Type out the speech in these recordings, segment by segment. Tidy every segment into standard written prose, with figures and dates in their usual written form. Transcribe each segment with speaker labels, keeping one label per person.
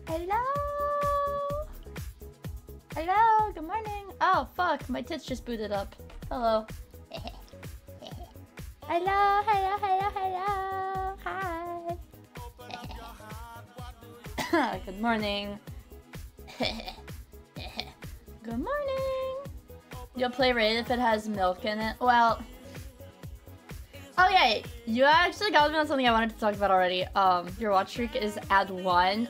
Speaker 1: Hello? Hello, good morning. Oh, fuck, my tits just booted up. Hello. Hello, hello, hello, hello. Hi. Good morning. Good morning. You'll play Raid if it has milk in it. Well... Oh yeah, you actually got me on something I wanted to talk about already. Your watch streak is at 1.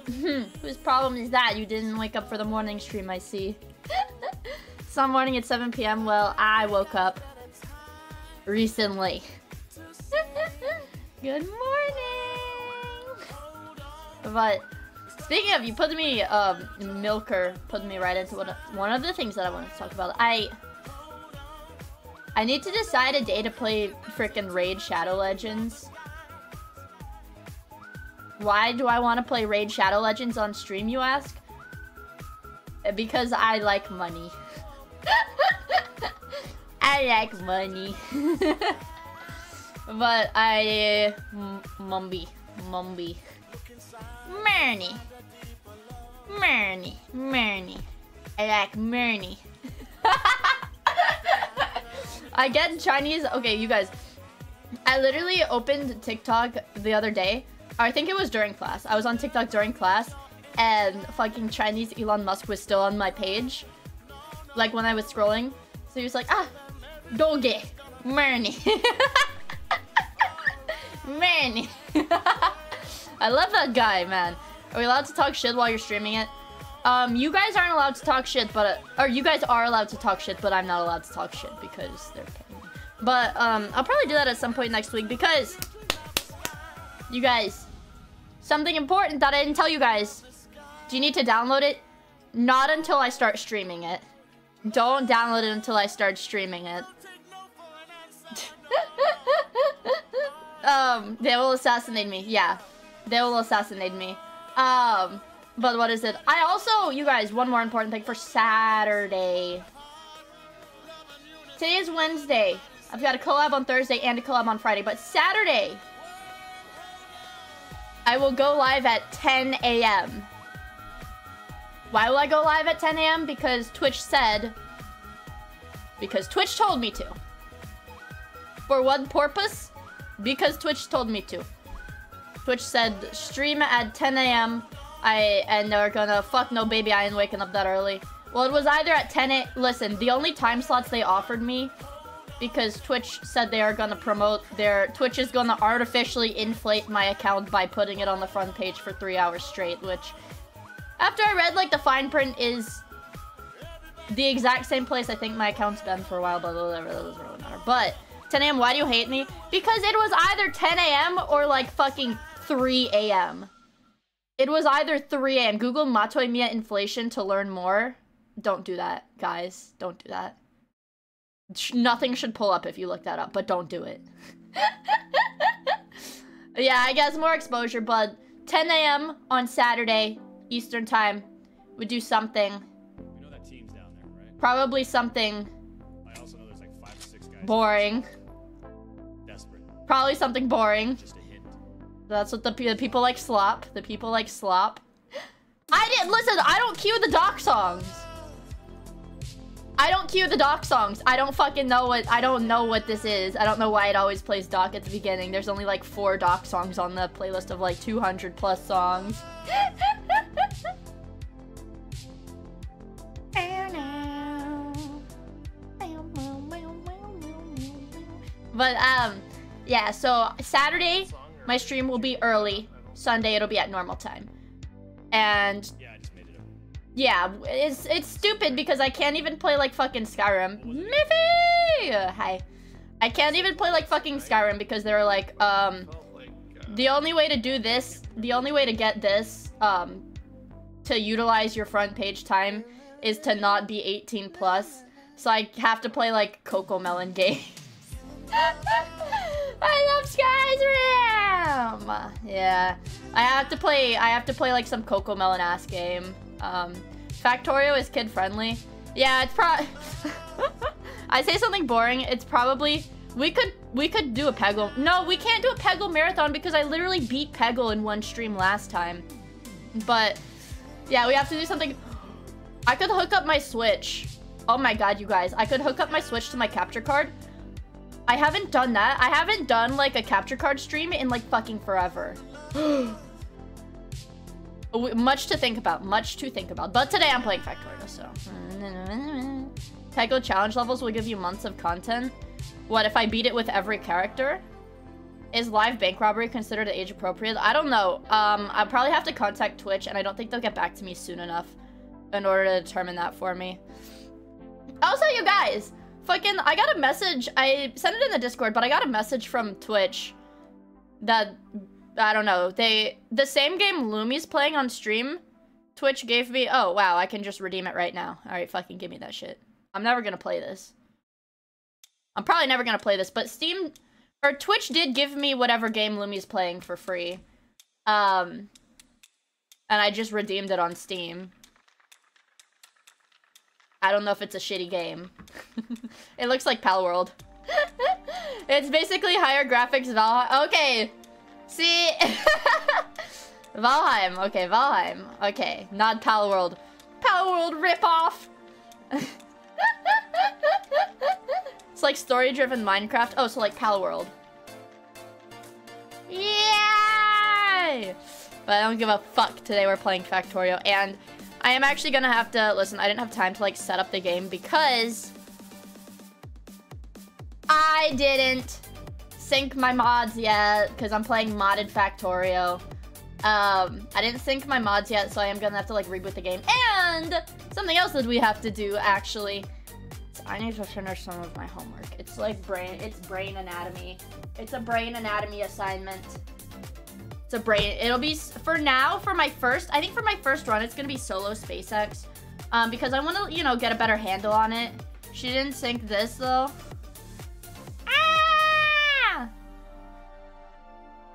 Speaker 1: Whose problem is that? You didn't wake up for the morning stream, I see. Some morning at 7 PM. Well, I woke up recently. Good morning! But, speaking of, you put me, Milker put me right into one of the things that I wanted to talk about. I need to decide a day to play frickin' Raid Shadow Legends. Why do I want to play Raid Shadow Legends on stream, you ask? Because I like money. I like money. But Mumby. Marnie. I like Marnie. I get Chinese. Okay, you guys. I literally opened TikTok the other day. I think it was during class. I was on TikTok during class, and fucking Chinese Elon Musk was still on my page. Like when I was scrolling. So he was like, Doge, Marnie. Marnie. I love that guy, man. Are we allowed to talk shit while you're streaming it? You guys aren't allowed to talk shit, but... Or you guys are allowed to talk shit, but I'm not allowed to talk shit because they're paying me. But, I'll probably do that at some point next week because... You guys... Something important that I didn't tell you guys. Do you need to download it? Not until I start streaming it. Don't download it until I start streaming it. They will assassinate me. Yeah. They will assassinate me. But what is it? I also, you guys, one more important thing for Saturday. Today is Wednesday. I've got a collab on Thursday and a collab on Friday. But Saturday, I will go live at 10 AM. Why will I go live at 10 AM? Because Twitch said... Because Twitch told me to. For what purpose? Because Twitch told me to. Twitch said, stream at 10 AM. And they're gonna, fuck no baby, I ain't waking up that early. Well, it was either at 10 a... Listen, the only time slots they offered me, because Twitch said they are gonna promote their... Twitch is gonna artificially inflate my account by putting it on the front page for 3 hours straight, which... After I read, like, the fine print is... the exact same place I think my account's been for a while, but whatever, that doesn't really matter. But, 10 AM, why do you hate me? Because it was either 10 AM or, like, fucking 3 AM. It was either 3 AM. Google Vod of Miia inflation to learn more. Don't do that, guys. Don't do that. Nothing should pull up if you look that up, but don't do it. Yeah, I guess more exposure, but 10 AM on Saturday, Eastern time, would do something.
Speaker 2: We know that team's down there, right?
Speaker 1: Probably something
Speaker 2: I also know there's like 5 or 6 guys.
Speaker 1: boring.
Speaker 2: Desperate.
Speaker 1: Probably something boring.
Speaker 2: Just a hint.
Speaker 1: That's what the people like slop. The people like slop. Listen, I don't cue the doc songs. I don't cue the doc songs. I don't fucking know I don't know what this is. I don't know why it always plays doc at the beginning. There's only like 4 doc songs on the playlist of like 200 plus songs. But, yeah, so Saturday, my stream will be early. Sunday, it'll be at normal time. And...
Speaker 2: Yeah, I just made it up.
Speaker 1: Yeah, it's stupid because I can't even play like fucking Skyrim. Miffy! Hi. I can't even play like fucking Skyrim because they're like, the only way to do this, the only way to get this, to utilize your front page time is to not be 18 plus. So I have to play like Cocomelon games. I love Skyrim! Yeah. I have to play like some Cocomelon ass game. Factorio is kid friendly. Yeah, it's I say something boring, it's probably we could do a Peggle. No, we can't do a Peggle marathon because I literally beat Peggle in one stream last time. But Yeah, we have to do something. I could hook up my Switch. Oh my god, you guys. I could hook up my Switch to my capture card. I haven't done that. I haven't done, like, a capture card stream in, like, fucking forever. Much to think about. Much to think about. But today I'm playing Factorio, so. Tycho challenge levels will give you months of content. What, if I beat it with every character? Is live bank robbery considered age appropriate? I don't know. I'll probably have to contact Twitch, and I don't think they'll get back to me soon enough in order to determine that for me. Also, you guys, fucking, I got a message. I sent it in the Discord, but I got a message from Twitch that, I don't know, the same game Lumi's playing on stream, Twitch gave me, oh, wow, I can just redeem it right now. All right, fucking give me that shit. I'm never gonna play this. I'm probably never gonna play this, but Steam, or Twitch did give me whatever game Lumi's playing for free. And I just redeemed it on Steam. I don't know if it's a shitty game. It looks like Palworld. It's basically higher graphics Valheim. Okay. See? Valheim. Okay, Valheim. Okay, not Palworld. Palworld ripoff. It's like story-driven Minecraft. Oh, so like Palworld. Yay! But I don't give a fuck. Today we're playing Factorio, and I am actually gonna have to, listen, I didn't have time to like set up the game because I didn't sync my mods yet because I'm playing modded Factorio. I didn't sync my mods yet, so I am gonna have to like reboot the game. And something else that we have to do actually, is I need to finish some of my homework. It's like brain anatomy. It's a brain anatomy assignment. It's a brain, it'll be, for now, for my first, I think for my first run, it's gonna be solo SpaceX. Because I wanna, you know, get a better handle on it. She didn't sync this, though. Ah!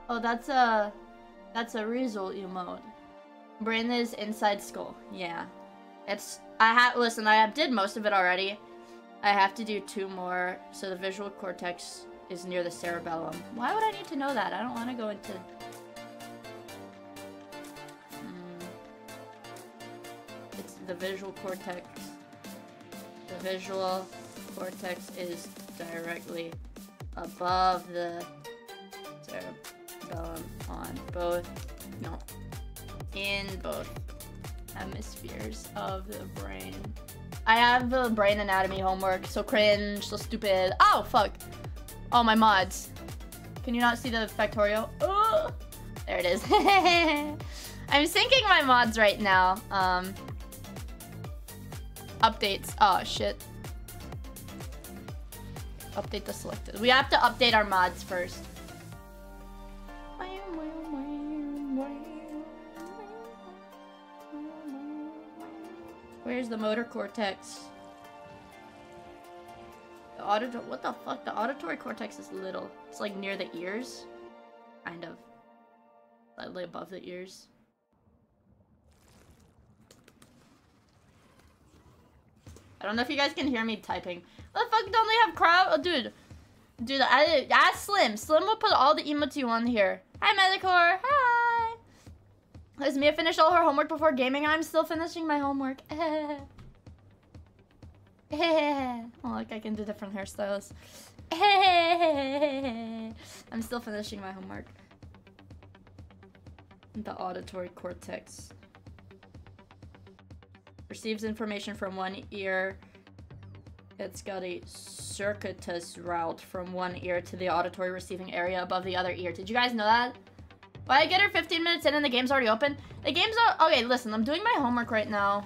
Speaker 1: Oh, that's a result emote. Brain is inside skull, yeah. It's, listen, I did most of it already. I have to do 2 more, so the visual cortex is near the cerebellum. Why would I need to know that? I don't wanna go into... It's the visual cortex. The visual cortex is directly above the cerebellum on both, no, in both hemispheres of the brain. I have the brain anatomy homework, so cringe, so stupid. Oh, fuck. Oh, my mods. Can you not see the Factorio? Oh, there it is. I'm syncing my mods right now. Updates. Oh, shit. Update the selected. We have to update our mods first. Where's the motor cortex? The what the fuck? The auditory cortex is little. It's like near the ears. Kind of. Slightly above the ears. I don't know if you guys can hear me typing. What the fuck, don't they have crowd? Oh, dude. Dude, ask Slim. Slim will put all the emotes you want here. Hi, Medicore. Hi. Has Mia finished all her homework before gaming? I'm still finishing my homework. Oh, look, I can do different hairstyles. I'm still finishing my homework. The auditory cortex receives information from one ear. It's got a circuitous route from one ear to the auditory receiving area above the other ear. Did you guys know that? Why I get her 15 minutes in and the game's already open? The game's okay, listen, I'm doing my homework right now.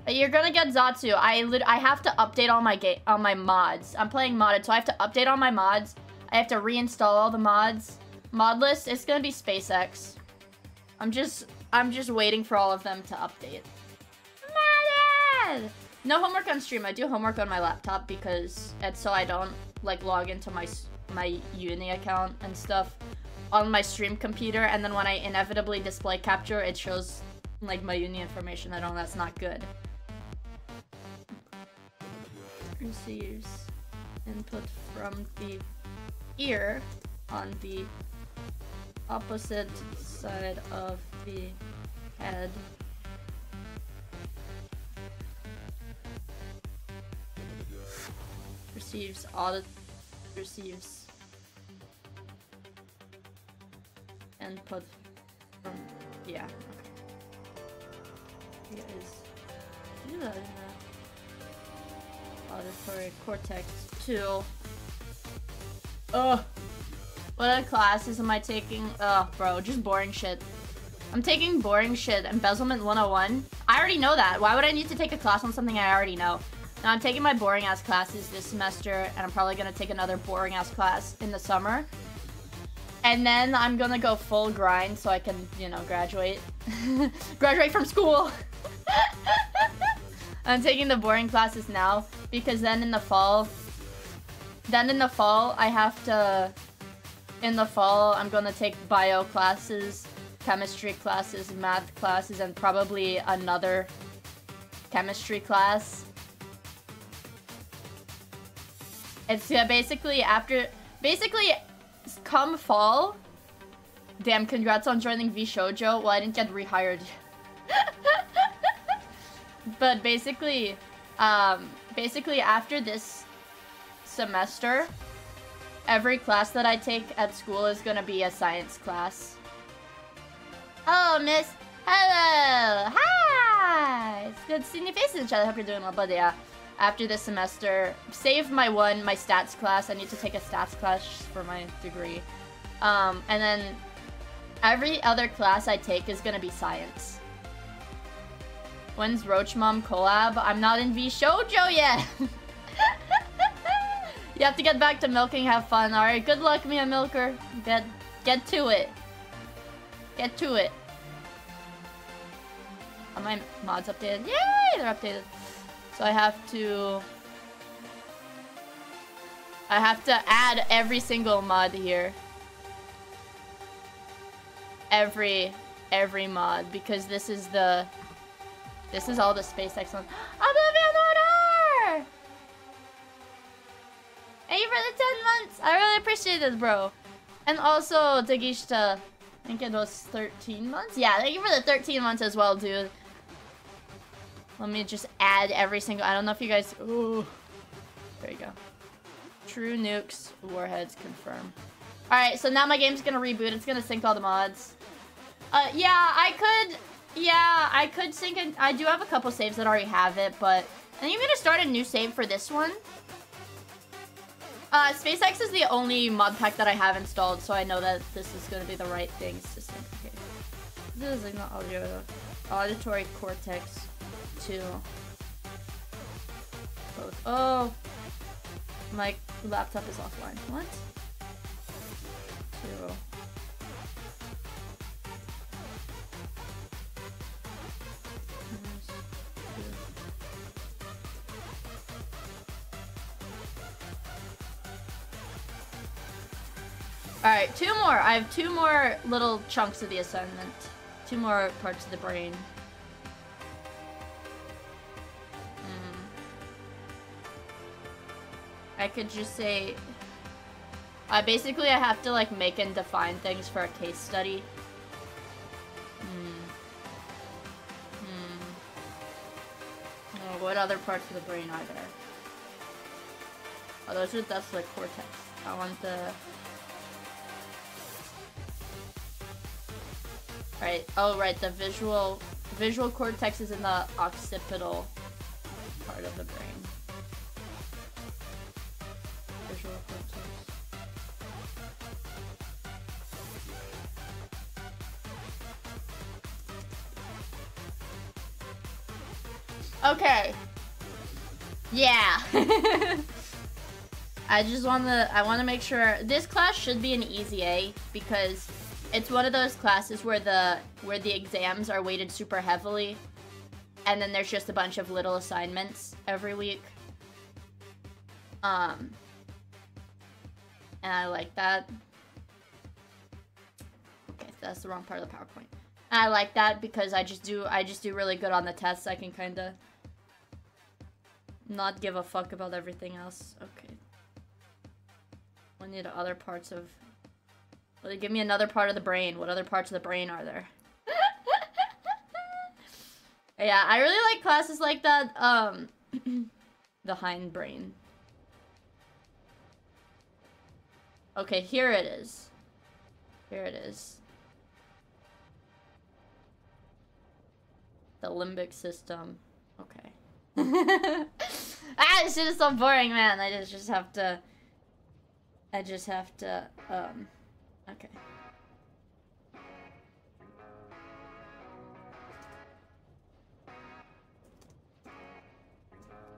Speaker 1: You're gonna get Zatsu. I have to update all my mods. I'm playing modded, so I have to update all my mods. I have to reinstall all the mods. Mod list, it's gonna be SpaceX. I'm just waiting for all of them to update. Modded! No homework on stream. I do homework on my laptop because it's so I don't like log into my uni account and stuff on my stream computer, and then when I inevitably display capture, it shows like my uni information. I don't. That's not good. Receives input from the ear on the opposite side of the head receives audit receives input from yeah. Okay. Do that in the auditory cortex 2. Ugh. What other classes am I taking? Ugh, bro, just boring shit. I'm taking boring shit. Embezzlement 101. I already know that. Why would I need to take a class on something I already know? Now, I'm taking my boring-ass classes this semester, and I'm probably gonna take another boring-ass class in the summer. And then I'm gonna go full grind so I can, you know, graduate. Graduate from school! I'm taking the boring classes now, because then in the fall... I have to... In the fall, I'm gonna take bio classes, chemistry classes, math classes, and probably another chemistry class. It's basically come fall. Damn, congrats on joining V Shoujo. Well, I didn't get rehired. But basically after this semester, every class that I take at school is gonna be a science class. Oh, miss. Hello. Hi. It's good seeing your faces, Charlie. I hope you're doing well, but yeah. After this semester, save my stats class. I need to take a stats class for my degree. And then every other class I take is gonna be science. When's Roach Mom collab? I'm not in V Shoujo yet. You have to get back to milking, have fun. Alright, good luck, Mia Milker. Get to it. Get to it. Are my mods updated? Yay! They're updated. So I have to add every single mod here. Every mod, because this is all the SpaceX ones. Oblivion Order! Thank you for the 10 months! I really appreciate it, bro. And also, Dagishta, I think it was 13 months? Yeah, thank you for the 13 months as well, dude. Let me just add every single... I don't know if you guys... Ooh. There you go. True nukes, warheads, confirm. Alright, so now my game's gonna reboot. It's gonna sync all the mods. Yeah, I could sync it. I do have a couple saves that already have it, but... I think I'm gonna start a new save for this one. SpaceX is the only mod pack that I have installed, so I know that this is gonna be the right things to sync. Okay. This is not audio. Auditory cortex 2. Both. Oh! My laptop is offline. What? 2. Alright, 2 more. I have 2 more little chunks of the assignment. 2 more parts of the brain. I could just say... basically, I have to, like, make and define things for a case study. Oh, what other parts of the brain are there? Oh, that's the cortex. I want the... Right. Oh, right. The visual cortex is in the occipital part of the brain. Visual cortex. Okay. Yeah. I want to make sure this class should be an easy A because it's one of those classes where the exams are weighted super heavily and then there's just a bunch of little assignments every week. And I like that. Okay, that's the wrong part of the PowerPoint. And I like that because I just do really good on the tests. I can kind of not give a fuck about everything else. Okay. I need other parts of... Well, give me another part of the brain. What other parts of the brain are there? Yeah, I really like classes like that. The hindbrain. Okay, here it is. Here it is. The limbic system. Okay. Ah, this shit is so boring, man. I just have to... Okay.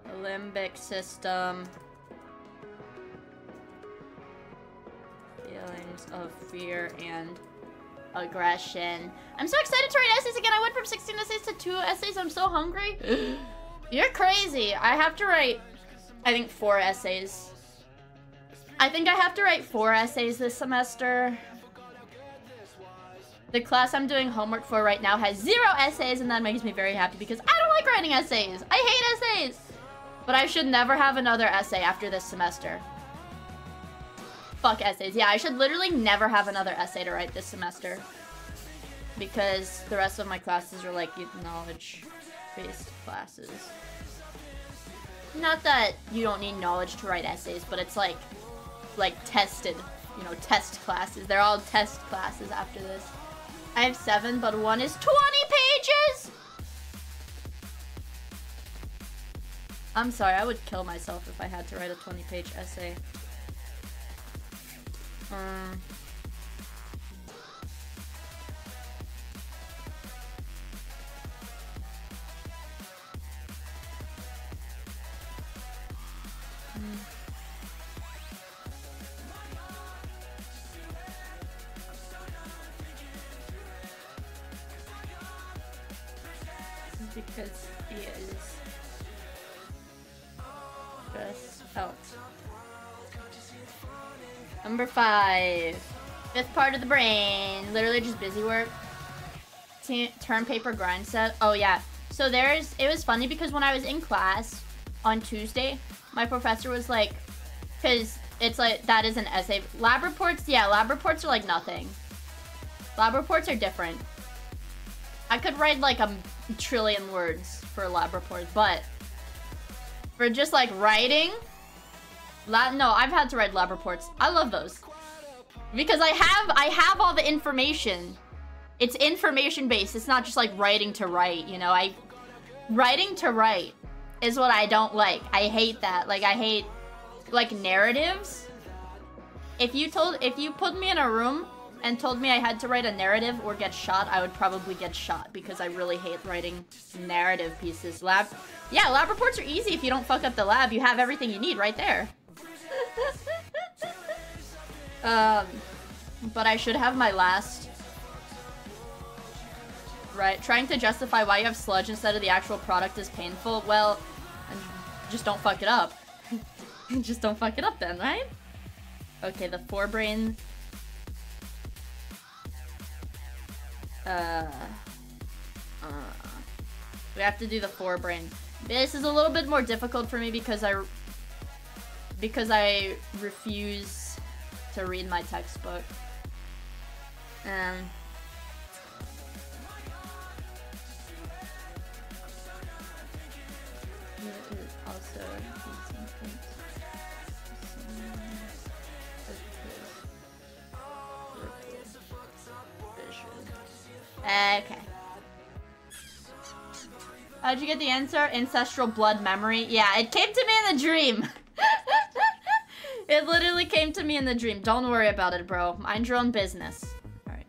Speaker 1: The limbic system. Feelings of fear and aggression. I'm so excited to write essays again. I went from 16 essays to 2 essays. I'm so hungry. You're crazy. I have to write, I think, 4 essays. I think I have to write 4 essays this semester. The class I'm doing homework for right now has 0 essays, and that makes me very happy because I don't like writing essays. I hate essays. But I should never have another essay after this semester. Fuck essays. Yeah, I should literally never have another essay to write this semester. Because the rest of my classes are like knowledge-based classes. Not that you don't need knowledge to write essays, but it's like tested, you know, test classes. They're all test classes after this. I have 7, but one is 20 pages! I'm sorry, I would kill myself if I had to write a 20-page essay. Because he is stressed out. Number 5. 5th part of the brain. Literally just busy work. Term paper grind set. Oh yeah. So it was funny because when I was in class on Tuesday, my professor was like, because it's like, that is an essay. Lab reports, yeah, lab reports are like nothing. Lab reports are different. I could write like a trillion words for a lab report, but for just like writing, no, I've had to write lab reports. I love those because I have all the information. It's information based. It's not just like writing to write, you know. Writing to write is what I don't like. I hate that. Like I hate like narratives. If you put me in a room and told me I had to write a narrative or get shot, I would probably get shot because I really hate writing narrative pieces. Lab reports are easy if you don't fuck up the lab. You have everything you need right there. But I should have my last... Right, trying to justify why you have sludge instead of the actual product is painful. Well, just don't fuck it up. Just don't fuck it up then, right? Okay, the forebrain... we have to do the forebrain. This is a little bit more difficult for me because I refuse to read my textbook. It is also okay. How'd you get the answer? Ancestral blood memory. Yeah, it came to me in the dream. It literally came to me in the dream. Don't worry about it, bro. Mind your own business. Alright.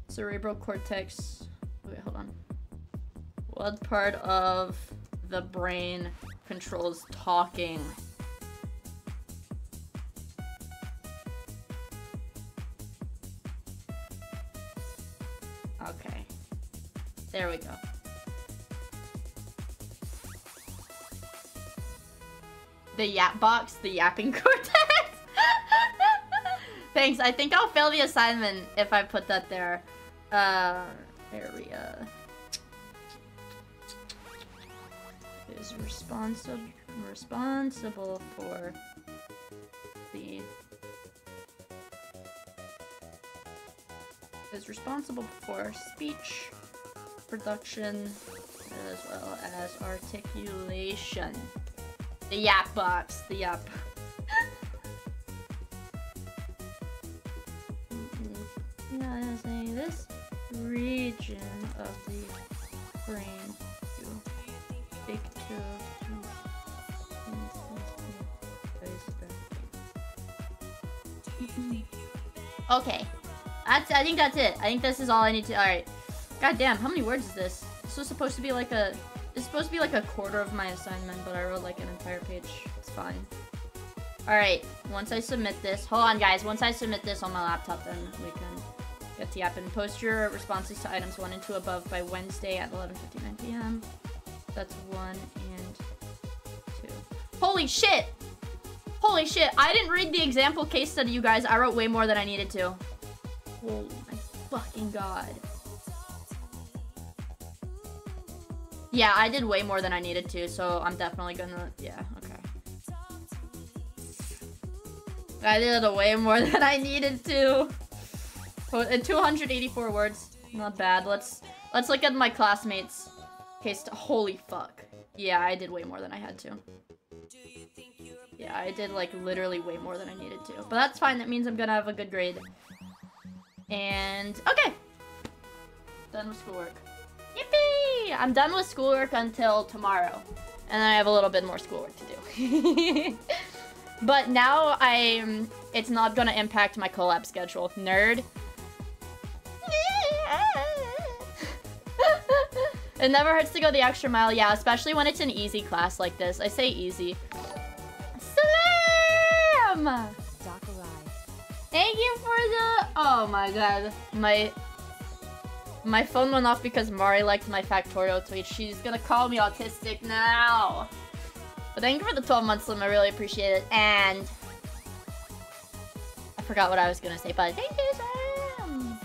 Speaker 1: Cerebral cortex. Wait, hold on. What part of the brain controls talking? Okay. There we go. The yap box, the yapping cortex. Thanks. I think I'll fail the assignment if I put that there. Area is responsible for the speech production as well as articulation. The yap box, the yap. this region of the brain to speak to. Okay, I think that's it. I think this is all I need to. All right. God damn, how many words is this? This was supposed to be like a. It's supposed to be like a quarter of my assignment, but I wrote like an entire page. It's fine. All right. Once I submit this, hold on, guys. Once I submit this on my laptop, then we can get the app and post your responses to items 1 and 2 above by Wednesday at 11:59 p.m. That's 1 and 2. Holy shit! Holy shit! I didn't read the example case study, you guys. I wrote way more than I needed to. Oh my fucking god. Yeah, I did way more than I needed to, so I'm definitely gonna... Yeah, okay. I did way more than I needed to. 284 words. Not bad. Let's look at my classmates. Okay, holy fuck. Yeah, I did way more than I had to. Yeah, I did like literally way more than I needed to. But that's fine. That means I'm gonna have a good grade. And okay. Done with schoolwork. Yippee! I'm done with schoolwork until tomorrow. And then I have a little bit more schoolwork to do. But now it's not gonna impact my collab schedule. Nerd. It never hurts to go the extra mile. Yeah, especially when it's an easy class like this. I say easy. Slam! Thank you for the... Oh my god. My phone went off because Mari liked my factorial tweet. She's gonna call me autistic now. But thank you for the 12 months, Slim. I really appreciate it. And I forgot what I was gonna say, but thank you, Sam.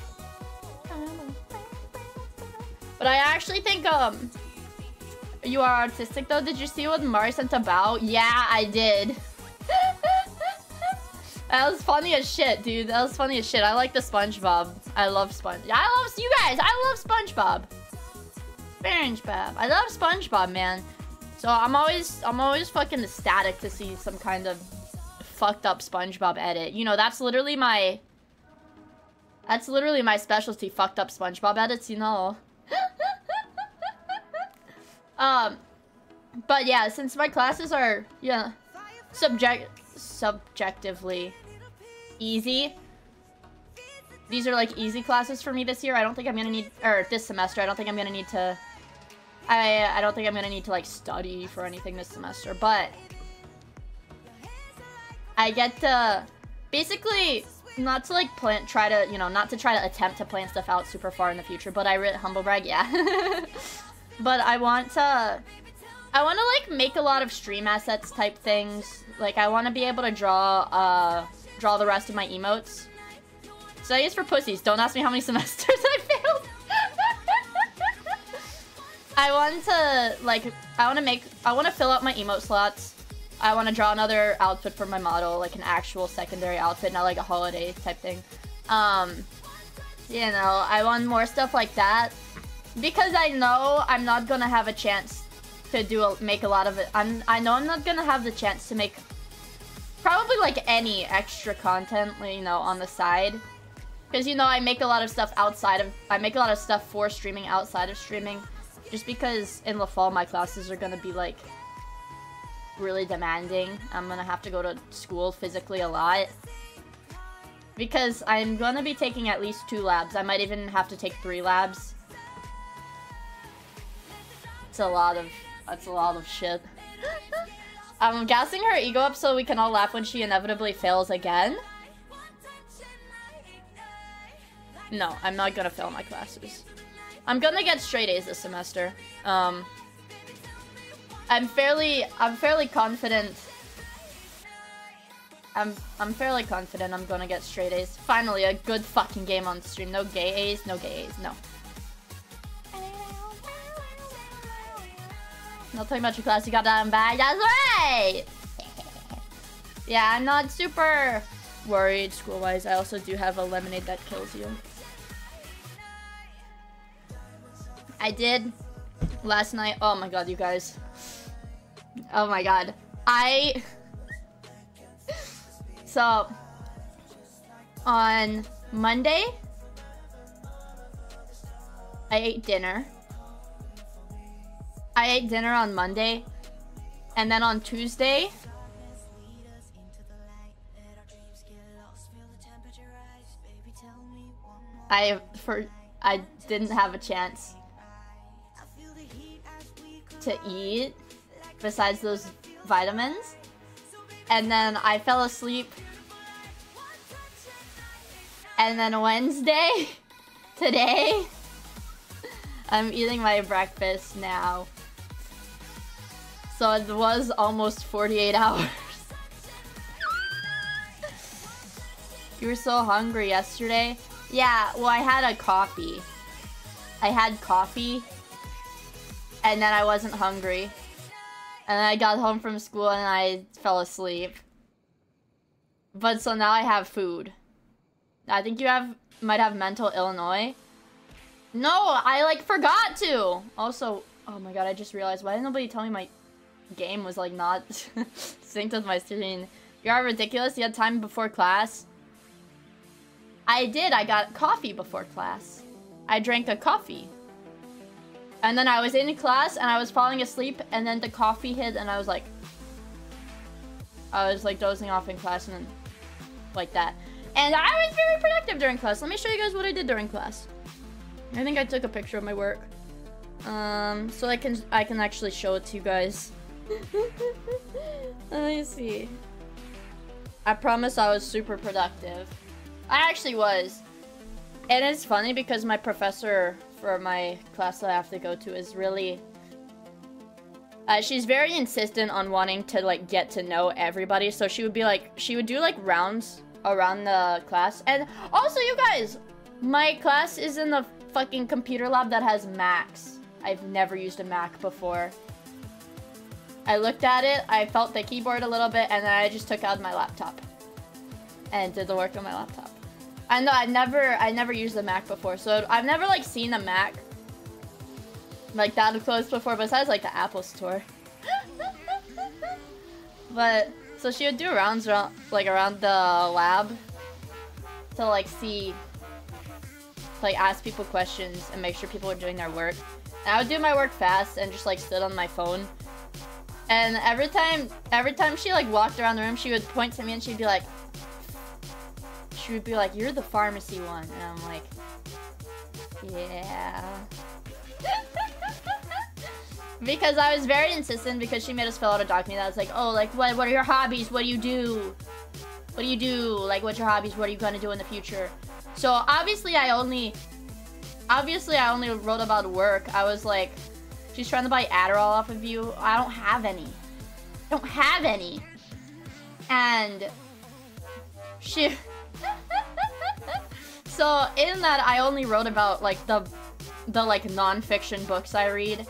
Speaker 1: But I actually think you are autistic though. Did you see what Mari sent about? Yeah, I did. That was funny as shit, dude. That was funny as shit. I like the SpongeBob. I love you guys. I love SpongeBob. SpongeBob. I love SpongeBob, man. So I'm always fucking ecstatic to see some kind of fucked up SpongeBob edit. You know, that's literally my specialty, fucked up SpongeBob edits, you know. But yeah, since my classes are, yeah, subjectively easy. These are like easy classes for me this year. I don't think I'm gonna need, or this semester, I don't think I'm gonna need to, I don't think I'm gonna need to like study for anything this semester, but I get to basically not to like try to attempt to plan stuff out super far in the future, but humble brag, yeah. But I want to like make a lot of stream assets type things. Like I want to be able to draw the rest of my emotes. Studies for pussies. Don't ask me how many semesters I failed. I want to fill out my emote slots. I want to draw another outfit for my model, like an actual secondary outfit, not like a holiday type thing. You know, I want more stuff like that because I know I'm not gonna have a chance to make a lot of it. I know I'm not gonna have the chance to make probably like any extra content, you know, on the side. Because, you know, I make a lot of stuff for streaming outside of streaming. Just because in the fall my classes are gonna be like really demanding. I'm gonna have to go to school physically a lot. Because I'm gonna be taking at least 2 labs. I might even have to take 3 labs. That's a lot of shit. I'm gassing her ego up so we can all laugh when she inevitably fails again. No, I'm not gonna fail my classes. I'm gonna get straight A's this semester. I'm fairly confident. I'm fairly confident I'm gonna get straight A's. Finally, a good fucking game on stream. No gay A's, no gay A's, no. Not talking about your class, you got that bag. That's right! Yeah, I'm not super worried school-wise. I also do have a lemonade that kills you. I did last night. Oh my god, you guys. Oh my god. So, on Monday, I ate dinner. I ate dinner on Monday. And then on Tuesday, I didn't have a chance to eat besides those vitamins. And then I fell asleep. And then Wednesday, today, I'm eating my breakfast now. So it was almost 48 hours. You were so hungry yesterday? Yeah, well, I had a coffee. I had coffee. And then I wasn't hungry. And then I got home from school and I fell asleep. But so now I have food. I think you might have mental Illinois. No, I like forgot to. Also, oh my god, I just realized, why didn't nobody tell me my game was like not synced with my screen? You are ridiculous. You had time before class. I did. I got coffee before class. I drank a coffee. And then I was in class and I was falling asleep and then the coffee hit and I was like dozing off in class and then like that. And I was very productive during class. Let me show you guys what I did during class. I think I took a picture of my work. So I can actually show it to you guys. Let me see. I promise I was super productive. I actually was. And it's funny because my professor for my class that I have to go to is really... she's very insistent on wanting to like get to know everybody. So she would be like, she would do like rounds around the class. And also, you guys, my class is in the fucking computer lab that has Macs. I've never used a Mac before. I looked at it, I felt the keyboard a little bit, and then I just took out my laptop and did the work on my laptop. I know I never used a Mac before, so I've never like seen a Mac like that close before, besides like the Apple Store. But so she would do rounds around the lab to like see, like ask people questions and make sure people were doing their work. And I would do my work fast and just like sit on my phone. And every time she like walked around the room, she would point to me and she'd be like, "You're the pharmacy one," and I'm like, "Yeah." Because I was very insistent because she made us fill out a document that was like, "Oh, like what are your hobbies? What do you do? What do you do? Like, what's your hobbies? What are you gonna do in the future?" So obviously I only wrote about work. I was like, she's trying to buy Adderall off of you. I don't have any. And she... So in that, I only wrote about like the like non-fiction books I read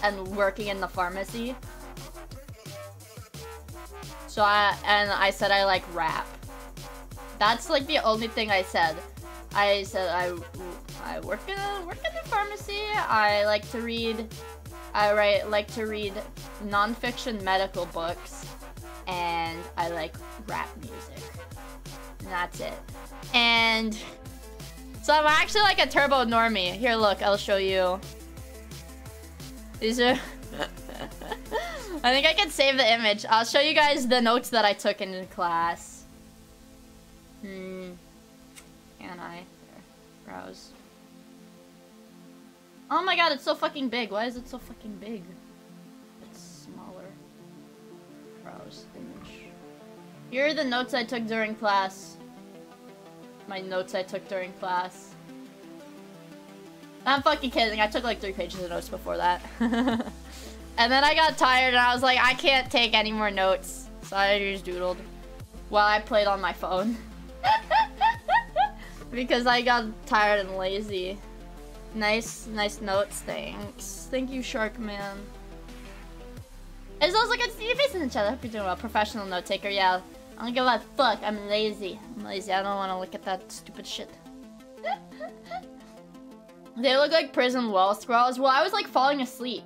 Speaker 1: and working in the pharmacy. So I said I like rap. That's like the only thing I said. I said I work in the pharmacy. I like to read non-fiction medical books, and I like rap music. And that's it. And so I'm actually like a turbo normie. Here, look, I'll show you. These are... I think I can save the image. I'll show you guys the notes that I took in class. Can I? There. Browse. Oh my god, it's so fucking big. Why is it so fucking big? It's smaller. Browse image. Here are the notes I took during class. My notes I took during class. I'm fucking kidding. I took like 3 pages of notes before that. And then I got tired and I was like, I can't take any more notes. So I just doodled while I played on my phone. Because I got tired and lazy. Nice notes, thanks. Thank you, Sharkman. It's also good to see you facing each other. Hope you're doing well. Professional note taker, yeah. I don't give a fuck. I'm lazy. I don't want to look at that stupid shit. They look like prison wall scrolls. Well, I was like falling asleep.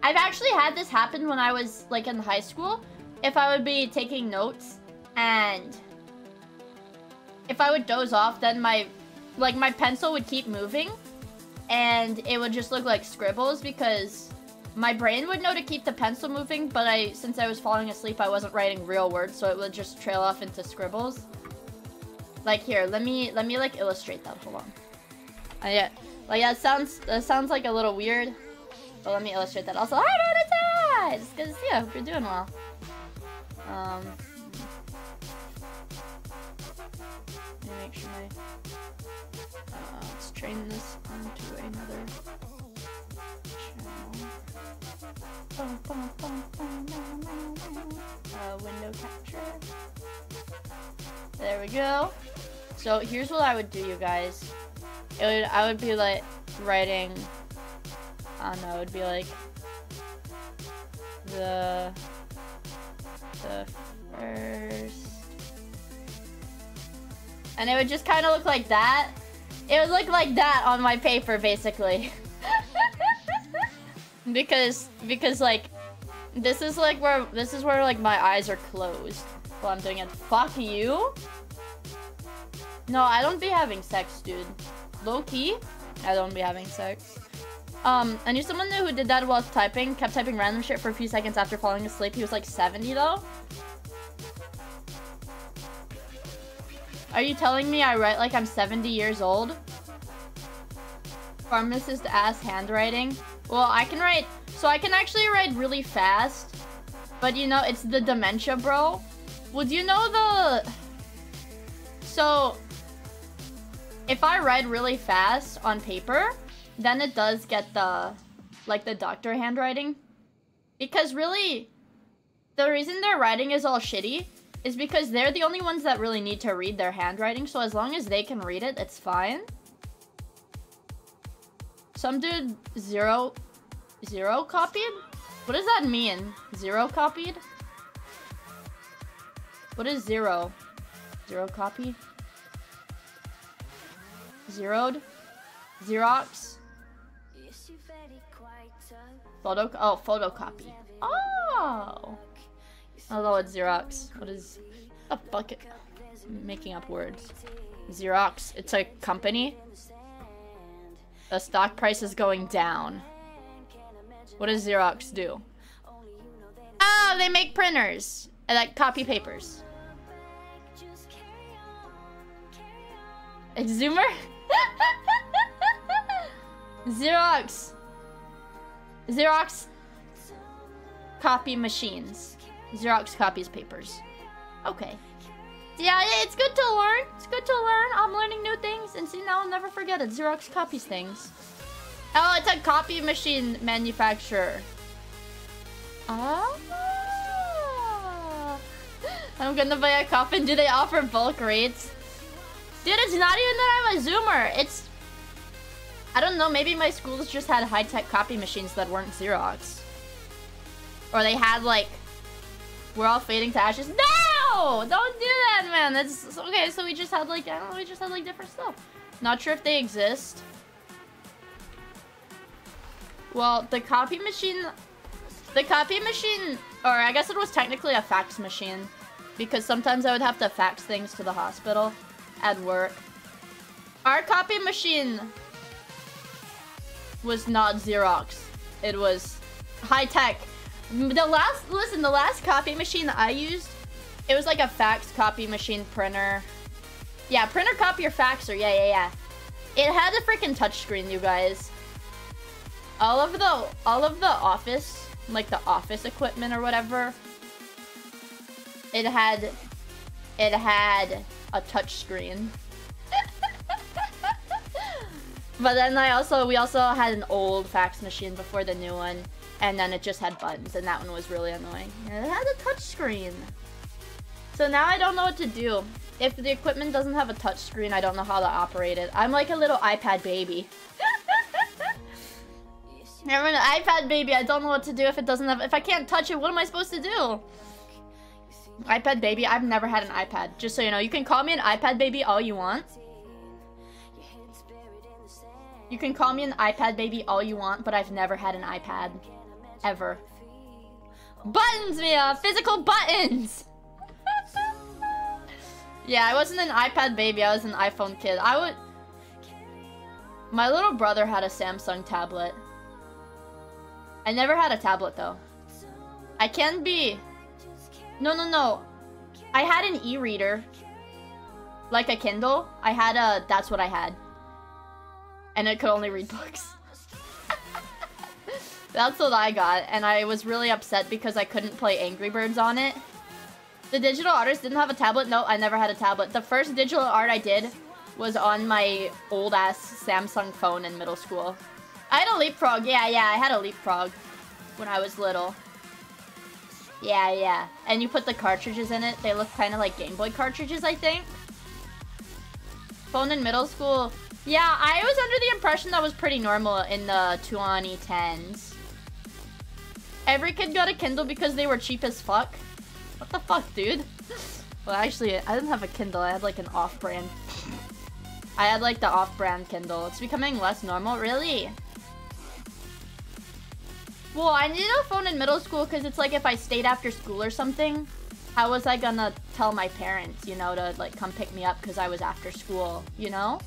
Speaker 1: I've actually had this happen when I was like in high school. If I would be taking notes and if I would doze off, then my like my pencil would keep moving and it would just look like scribbles because my brain would know to keep the pencil moving, but since I was falling asleep, I wasn't writing real words, so it would just trail off into scribbles. Like here, let me like illustrate that. Hold on. Yeah, like that sounds like a little weird, but let me illustrate that. Also, hi, Donata! Just good to see you. I hope you're doing well. Let me make sure let's train this onto another channel. Window capture. There we go. So here's what I would do, you guys. I would be like writing. I don't know. It would be like the first, and it would just kind of look like that. It would look like that on my paper, basically. because like this is where like my eyes are closed while I'm doing it. Fuck you. No, I don't be having sex, dude. Low key, I don't be having sex. I knew someone who did that while typing, kept typing random shit for a few seconds after falling asleep. He was like 70 though. Are you telling me I write like I'm 70 years old? Pharmacist ass handwriting. Well, I can write, so I can actually write really fast, but you know, it's the dementia, bro. Would you know so if I write really fast on paper, then it does get the doctor handwriting. Because really, the reason their writing is all shitty is because they're the only ones that really need to read their handwriting, so as long as they can read it, it's fine. Some dude zero copied? What does that mean? Zero copied? What is zero? Zero copy? Zeroed? Xerox? Photocopy. Oh! I don't know what Xerox. What is a bucket? I'm making up words. Xerox. It's a company. The stock price is going down. What does Xerox do? Oh, they make printers and like copy papers. It's Zoomer? Xerox. Xerox copy machines. Xerox copies papers. Okay. Yeah, it's good to learn. It's good to learn. I'm learning new things. And see, now I'll never forget it. Xerox copies things. Oh, it's a copy machine manufacturer. Ah. I'm gonna buy a coffin. Do they offer bulk rates? Dude, it's not even that I'm a Zoomer. It's... I don't know, maybe my schools just had high-tech copy machines that weren't Xerox. Or they had, like... We're all fading to ashes. No! Don't do that, man! That's... Okay, so we just had, like... I don't know, we just had, like, different stuff. Not sure if they exist. Well, the copy machine... The copy machine... Or I guess it was technically a fax machine. Because sometimes I would have to fax things to the hospital at work. Our copy machine was not Xerox. It was high-tech. The last copy machine that I used, it was like a fax copy machine printer. Yeah, printer, copier, faxer. Yeah. It had a freaking touchscreen, you guys. All of the office, like the office equipment or whatever, it had a touchscreen. But then we also had an old fax machine before the new one, and then it just had buttons, and that one was really annoying. And it had a touchscreen. So now I don't know what to do. If the equipment doesn't have a touchscreen, I don't know how to operate it. I'm like a little iPad baby. I'm an iPad baby. I don't know what to do if it doesn't have... If I can't touch it, what am I supposed to do? iPad baby? I've never had an iPad. Just so you know, you can call me an iPad baby all you want. You can call me an iPad baby all you want, but I've never had an iPad. Ever. Buttons, Mia! Physical buttons! Yeah, I wasn't an iPad baby, I was an iPhone kid. My little brother had a Samsung tablet. I never had a tablet though. I can be... No. I had an e-reader. Like a Kindle. I had a... That's what I had. And it could only read books. That's what I got. And I was really upset because I couldn't play Angry Birds on it. The digital artist didn't have a tablet? No, I never had a tablet. The first digital art I did was on my old-ass Samsung phone in middle school. I had a Leapfrog. Yeah, I had a Leapfrog when I was little. Yeah. And you put the cartridges in it. They look kind of like Game Boy cartridges, I think. Phone in middle school. Yeah, I was under the impression that was pretty normal in the 2010s. Every kid got a Kindle because they were cheap as fuck. What the fuck, dude? Well, actually, I didn't have a Kindle. I had like an off-brand. I had like the off-brand Kindle. It's becoming less normal. Really? Well, I needed a phone in middle school because it's like if I stayed after school or something, how was I gonna tell my parents, you know, to like come pick me up because I was after school, you know?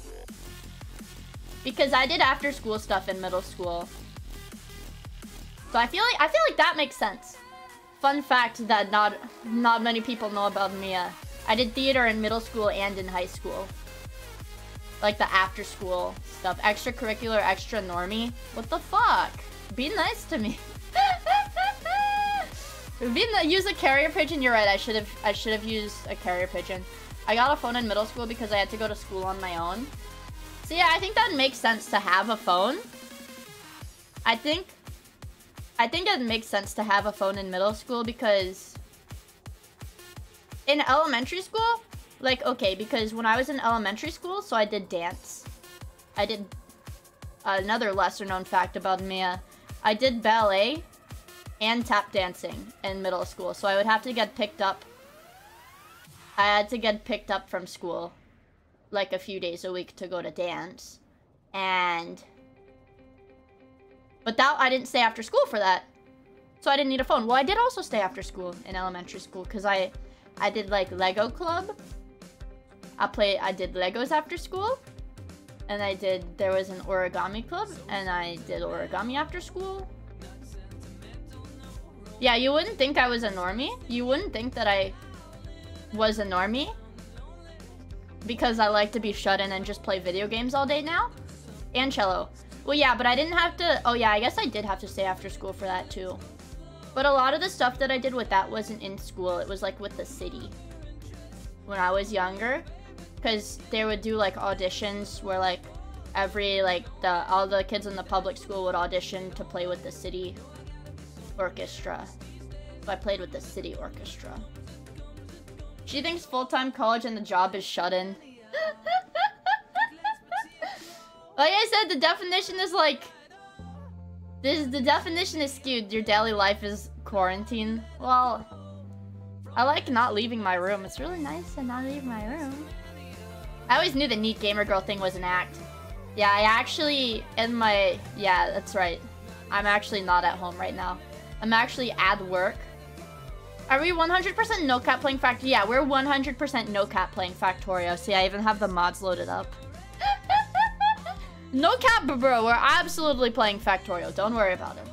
Speaker 1: Because I did after school stuff in middle school. So I feel like that makes sense. Fun fact that not many people know about Miia. I did theater in middle school and in high school. Like the after school stuff. Extracurricular, extra normie. What the fuck? Be nice to me. Use a carrier pigeon. You're right. I should have used a carrier pigeon. I got a phone in middle school because I had to go to school on my own. So yeah, I think that makes sense to have a phone. I think it makes sense to have a phone in middle school because in elementary school, like, okay, because when I was in elementary school, so I did dance. I did another lesser known fact about Miia. I did ballet and tap dancing in middle school, so I would have to get picked up. I had to get picked up from school like a few days a week to go to dance. But that I didn't stay after school for that. So I didn't need a phone. Well, I did also stay after school in elementary school because I did like Lego club. I did Legos after school. And there was an origami club and I did origami after school. Yeah, you wouldn't think I was a normie. You wouldn't think that I was a normie. Because I like to be shut in and just play video games all day now. And cello. Well, yeah, but I didn't have to... Oh, yeah, I guess I did have to stay after school for that, too. But a lot of the stuff that I did with that wasn't in school. It was, like, with the city. When I was younger. Because they would do, like, auditions where, like, all the kids in the public school would audition to play with the city orchestra. So I played with the city orchestra. She thinks full-time college and the job is shut-in. Like I said, the definition is like... The definition is skewed. Your daily life is quarantine. Well, I like not leaving my room. It's really nice to not leave my room. I always knew the neat gamer girl thing was an act. Yeah, I actually, yeah, that's right. I'm actually not at home right now. I'm actually at work. Are we 100% no cap playing Factorio? Yeah, we're 100% no cap playing Factorio. See, I even have the mods loaded up. No cap, bro. We're absolutely playing Factorio. Don't worry about it.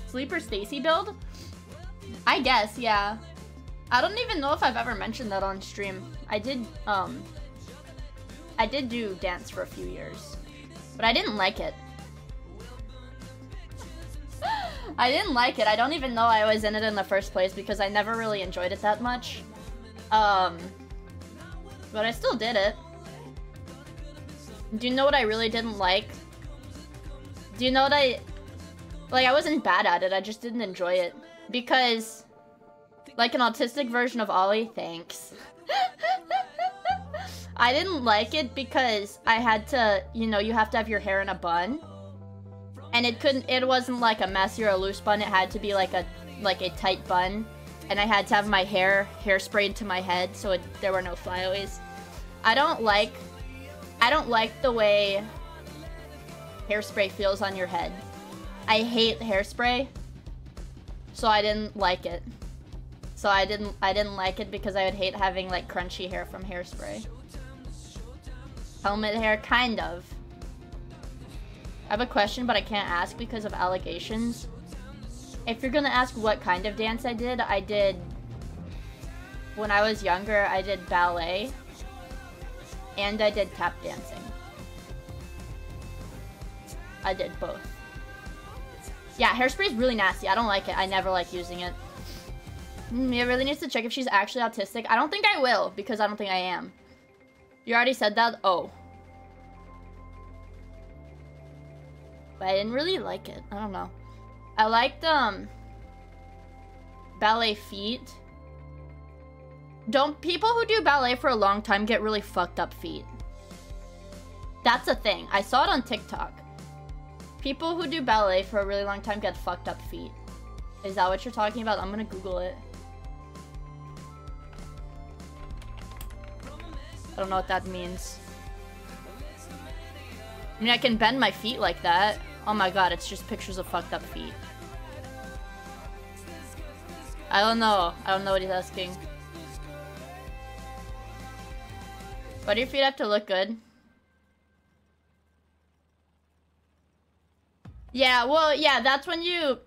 Speaker 1: Sleeper Stacy build? I guess, yeah. I don't even know if I've ever mentioned that on stream. I did do dance for a few years. But I didn't like it. I didn't like it. I don't even know I was in it in the first place because I never really enjoyed it that much. But I still did it. Do you know what I really didn't like? Do you know what I wasn't bad at it, I just didn't enjoy it. Because, like an autistic version of Ollie, thanks. I didn't like it because I had to, you know, you have to have your hair in a bun. And it wasn't like a messy or a loose bun, it had to be like a tight bun. And I had to have my hairsprayed to my head so there were no flyaways. I don't like the way hairspray feels on your head. I hate hairspray. So I didn't like it. So I didn't like it because I would hate having like crunchy hair from hairspray. Helmet hair, kind of. I have a question, but I can't ask because of allegations. If you're gonna ask what kind of dance I did, when I was younger, I did ballet. And I did tap dancing. I did both. Yeah, hairspray is really nasty. I don't like it. I never like using it. Mia really needs to check if she's actually autistic. I don't think I will, because I don't think I am. You already said that? Oh. But I didn't really like it. I don't know. I liked, ballet feet. Don't people who do ballet for a long time get really fucked up feet? That's a thing. I saw it on TikTok. People who do ballet for a really long time get fucked up feet. Is that what you're talking about? I'm gonna Google it. I don't know what that means. I mean, I can bend my feet like that. Oh my god, it's just pictures of fucked up feet. I don't know. I don't know what he's asking. Why do your feet have to look good? Yeah, well, yeah, that's when you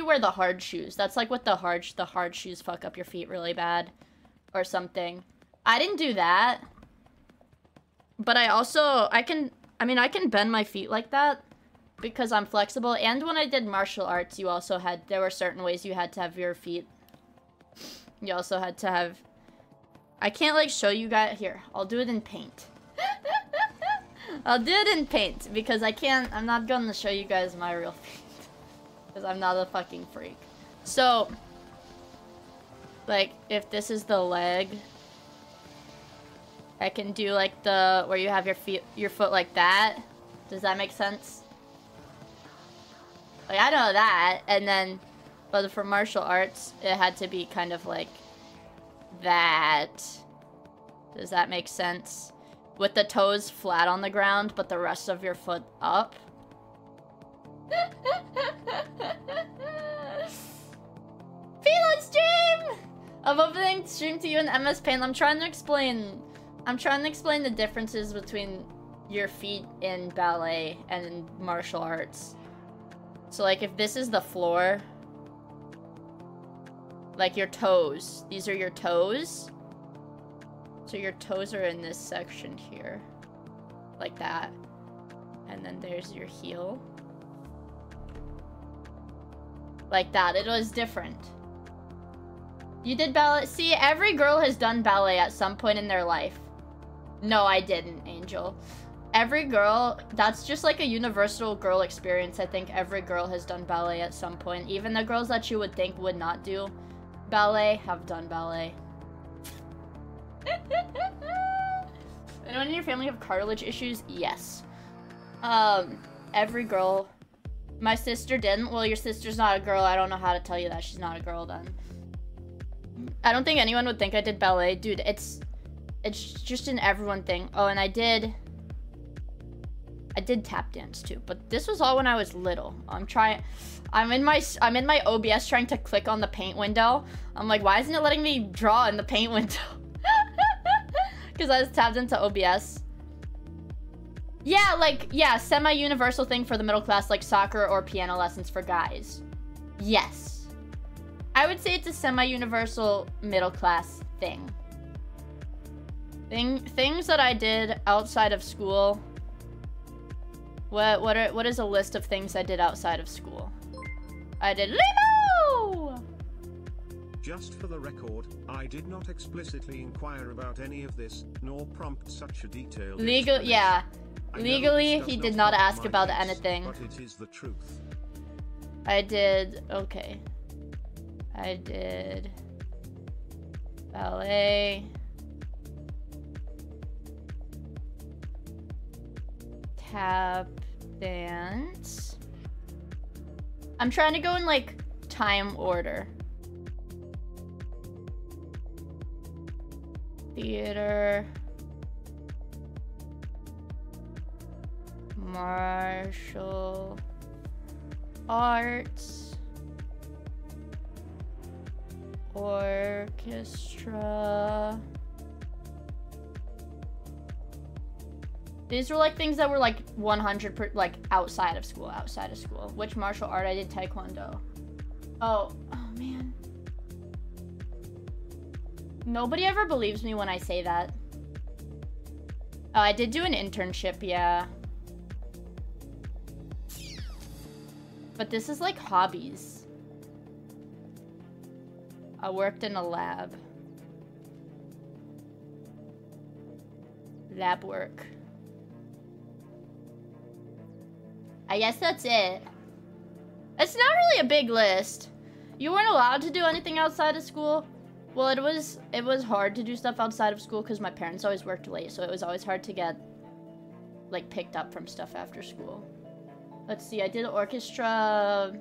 Speaker 1: wear the hard shoes. That's like what the hard shoes fuck up your feet really bad or something. I didn't do that. But I can bend my feet like that because I'm flexible. And when I did martial arts, there were certain ways you had to have your feet. You also had to have, I can't like show you guys here. I'll do it in paint. I'll do it in paint because I'm not gonna show you guys my real feet because I'm not a fucking freak. So, like, if this is the leg, I can do like where you have your foot like that. Does that make sense? Like, I know that, and then, but for martial arts, it had to be kind of like that. Does that make sense? With the toes flat on the ground, but the rest of your foot up. Feet on stream! I'm opening stream to you in MS Paint. I'm trying to explain the differences between your feet in ballet and in martial arts. So like if this is the floor, like your toes, these are your toes. So your toes are in this section here, like that. And then there's your heel. Like that, it was different. You did ballet? See, every girl has done ballet at some point in their life. No, I didn't, Angel. Every girl, that's just like a universal girl experience. I think every girl has done ballet at some point. Even the girls that you would think would not do ballet have done ballet. Anyone in your family have cartilage issues? Yes. Every girl. My sister didn't. Well, your sister's not a girl. I don't know how to tell you that she's not a girl then. I don't think anyone would think I did ballet. Dude, it's just an everyone thing. Oh, and I did tap dance too, but this was all when I was little. I'm in my OBS trying to click on the paint window. I'm like, why isn't it letting me draw in the paint window? Because I was tabbed into OBS. Yeah, like, yeah, semi-universal thing for the middle class, like soccer or piano lessons for guys. Yes. I would say it's a semi-universal middle class thing. Things that I did outside of school. What is a list of things I did outside of school? I did limo!
Speaker 3: Just for the record, I did not explicitly inquire about any of this, nor prompt such a detailed
Speaker 1: yeah. Legally, he did not ask about anything.
Speaker 3: But it is the truth.
Speaker 1: I did ballet. Tap dance. I'm trying to go in like time order. Theater. Martial arts. Orchestra. These were like things that were like 100 like outside of school. Which martial art? I did Taekwondo. Oh man. Nobody ever believes me when I say that. Oh, I did do an internship, yeah. But this is like hobbies. I worked in a lab. Lab work. I guess that's it. It's not really a big list. You weren't allowed to do anything outside of school. Well, it was hard to do stuff outside of school because my parents always worked late, so it was always hard to get like picked up from stuff after school. Let's see, I did orchestra.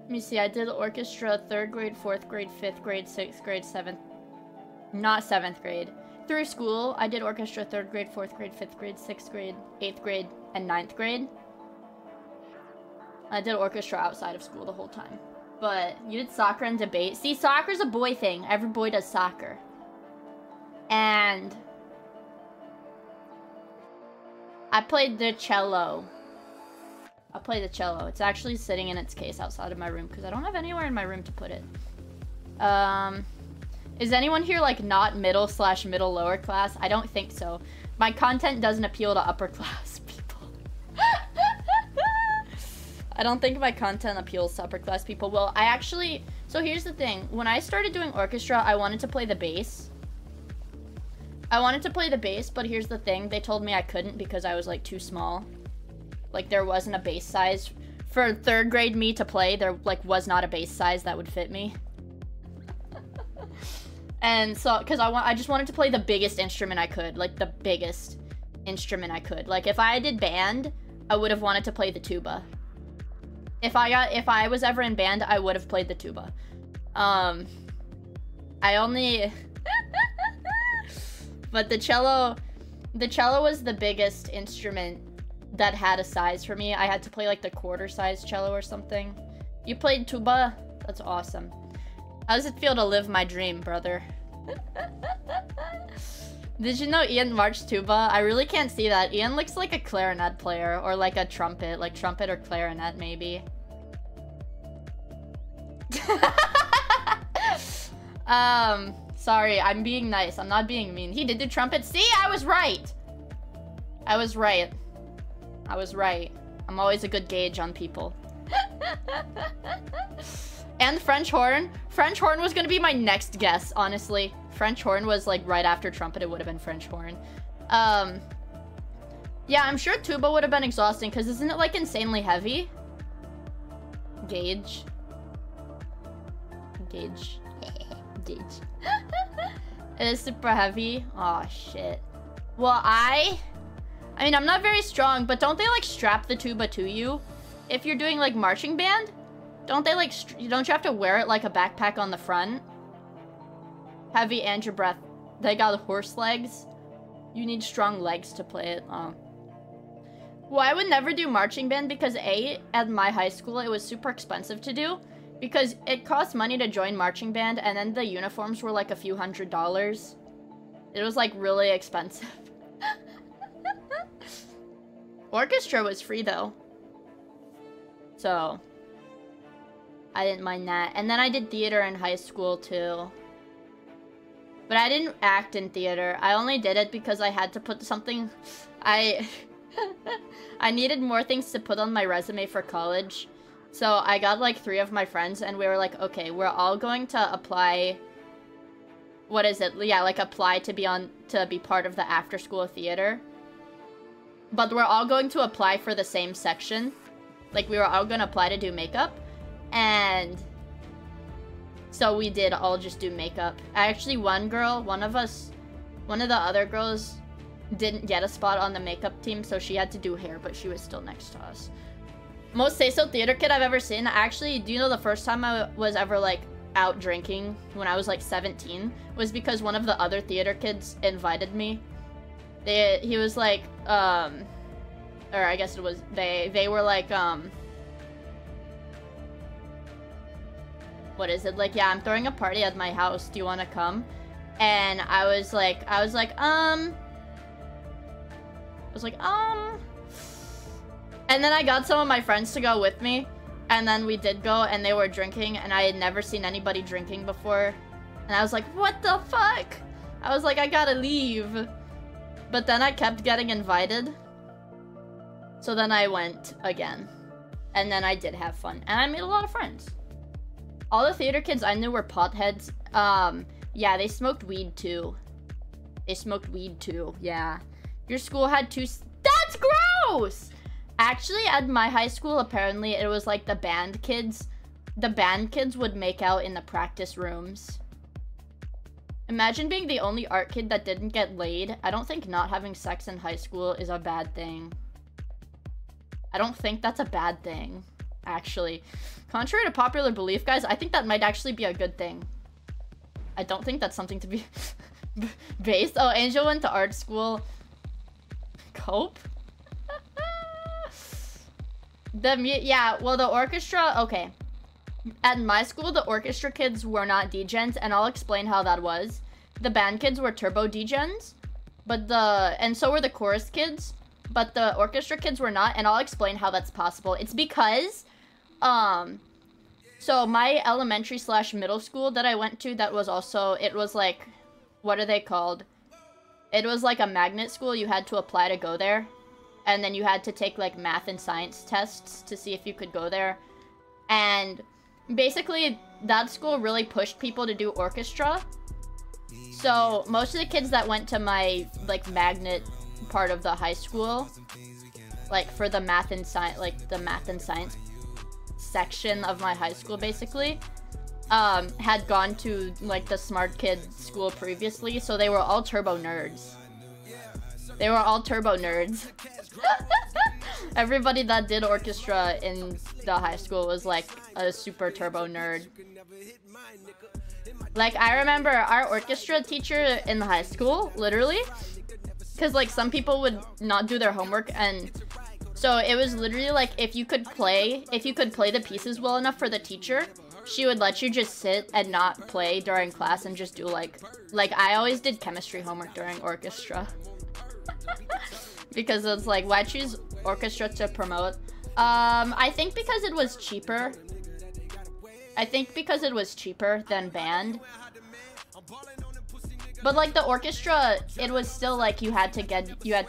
Speaker 1: Let me see, I did orchestra 3rd grade, 4th grade, 5th grade, 6th grade, 7th. Not 7th grade. Through school, I did orchestra 3rd grade, 4th grade, 5th grade, 6th grade, 8th grade, and 9th grade. I did orchestra outside of school the whole time. But you did soccer and debate. See, soccer's a boy thing. Every boy does soccer. And I played the cello. It's actually sitting in its case outside of my room because I don't have anywhere in my room to put it. Is anyone here like not middle/middle lower class? I don't think so. My content doesn't appeal to upper class people. I don't think my content appeals to upper class people. Well, I actually, so here's the thing. When I started doing orchestra, I wanted to play the bass. But here's the thing. They told me I couldn't because I was like too small. Like there wasn't a bass size. For 3rd grade me to play, there like was not a bass size that would fit me. And so, because I just wanted to play the biggest instrument I could. Like the biggest instrument I could. Like if I did band, I would have wanted to play the tuba. If I was ever in band, I would have played the tuba. I only but the cello was the biggest instrument that had a size for me. I had to play like the quarter size cello or something. You played tuba? That's awesome. How does it feel to live my dream, brother? Did you know Ian marched tuba? I really can't see that. Ian looks like a clarinet player or like a trumpet, like trumpet or clarinet maybe. Sorry, I'm being nice. I'm not being mean. He did do trumpet. See, I was right. I'm always a good gauge on people. And French horn. French horn was gonna be my next guess, honestly. French horn was like right after trumpet. It would have been French horn. Yeah, I'm sure tuba would have been exhausting because isn't it like insanely heavy? Gauge. It is super heavy. Oh shit. Well, I mean, I'm not very strong, but don't they like strap the tuba to you if you're doing like marching band? Don't they like, don't you have to wear it like a backpack on the front? Heavy and your breath. They got horse legs. You need strong legs to play it. Oh. Well, I would never do marching band because at my high school, it was super expensive to do. Because it cost money to join marching band, and then the uniforms were like a few $100s. It was like really expensive. Orchestra was free though. So I didn't mind that. And then I did theater in high school too. But I didn't act in theater. I only did it because I had to put something... I needed more things to put on my resume for college. So I got like 3 of my friends and we were like, okay, we're all going to apply... What is it? Yeah, like apply to be part of the after school theater. But we're all going to apply for the same section. Like we were all going to apply to do makeup. And so we did all just do makeup. Actually, one of the other girls didn't get a spot on the makeup team, so she had to do hair, but she was still next to us. Most say-so theater kid I've ever seen. Actually, do you know the first time I was ever like out drinking when I was like 17 was because one of the other theater kids invited me. He was like, or I guess it was, they were like, what is it? Like, yeah, I'm throwing a party at my house. Do you want to come? And I was like, was like, And then I got some of my friends to go with me. And then we did go, and they were drinking, and I had never seen anybody drinking before. And I was like, what the fuck? I was like, I gotta leave. But then I kept getting invited. So then I went again. And then I did have fun. And I made a lot of friends. All the theater kids I knew were potheads. Yeah, they smoked weed too. They smoked weed too, yeah. Your school had two... That's gross! Actually, at my high school, apparently, it was like the band kids. The band kids would make out in the practice rooms. Imagine being the only art kid that didn't get laid. I don't think not having sex in high school is a bad thing. I don't think that's a bad thing, actually. Contrary to popular belief, guys, I think that might actually be a good thing. I don't think that's something to be based. Oh, Angel went to art school. Cope? Yeah, well, the orchestra, okay. At my school, the orchestra kids were not degens, and I'll explain how that was. The band kids were turbo degens, and so were the chorus kids, but the orchestra kids were not, and I'll explain how that's possible. It's because, so my elementary / middle school that I went to, that was also, it was like, what are they called? It was like a magnet school. You had to apply to go there. And then you had to take like math and science tests to see if you could go there. And basically that school really pushed people to do orchestra. So most of the kids that went to my like magnet part of the high school, like for the math and science, like the math and science section of my high school basically, had gone to like the smart kid school previously. So they were all turbo nerds. They were all turbo nerds. Everybody that did orchestra in the high school was like a super turbo nerd. Like, I remember our orchestra teacher in the high school, literally, because like some people would not do their homework, and so it was literally like if you could play the pieces well enough for the teacher, she would let you just sit and not play during class and just do like I always did chemistry homework during orchestra. Because it's like, why choose orchestra to promote? I think because it was cheaper. I think because it was cheaper than band. But like the orchestra, it was still like you had to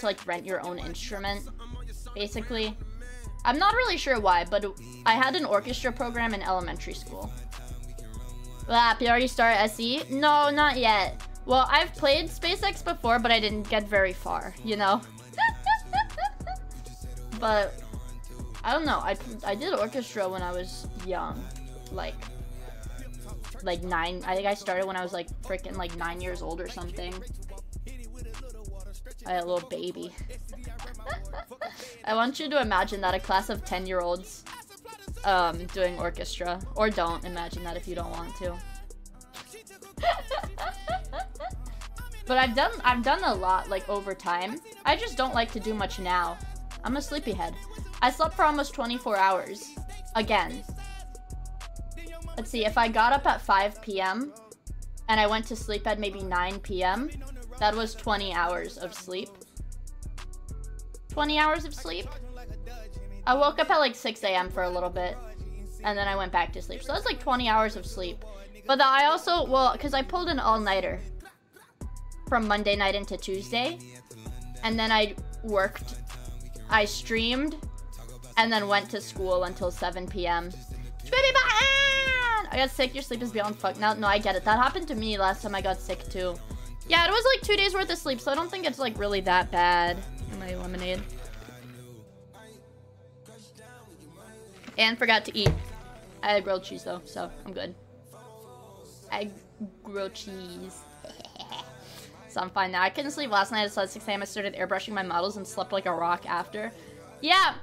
Speaker 1: like rent your own instrument, basically. I'm not really sure why, but I had an orchestra program in elementary school. Lap, you already start SE? No, not yet. Well, I've played SpaceX before, but I didn't get very far, you know? But, I don't know, I did orchestra when I was young. Like 9, I think I started when I was like freaking like 9 years old or something. I had a little baby. I want you to imagine that, a class of 10-year-olds doing orchestra. Or don't imagine that if you don't want to. But I've done a lot like over time. I just don't like to do much now. I'm a sleepyhead. I slept for almost 24 hours. Again. Let's see, if I got up at 5 p.m. and I went to sleep at maybe 9 p.m., that was 20 hours of sleep. 20 hours of sleep? I woke up at like 6 a.m. for a little bit, and then I went back to sleep. So that's like 20 hours of sleep. But I also, well, because I pulled an all-nighter from Monday night into Tuesday, and then I worked, I streamed, and then went to school until 7 p.m. Baby button! I got sick, your sleep is beyond fuck. No, I get it. That happened to me last time I got sick too. Yeah, it was like 2 days worth of sleep, so I don't think it's like really that bad. My lemonade. And forgot to eat. I had grilled cheese though, so I'm good. I had grilled cheese. So I'm fine now. I couldn't sleep last night. I slept at 6 a.m. I started airbrushing my models and slept like a rock after. Yeah.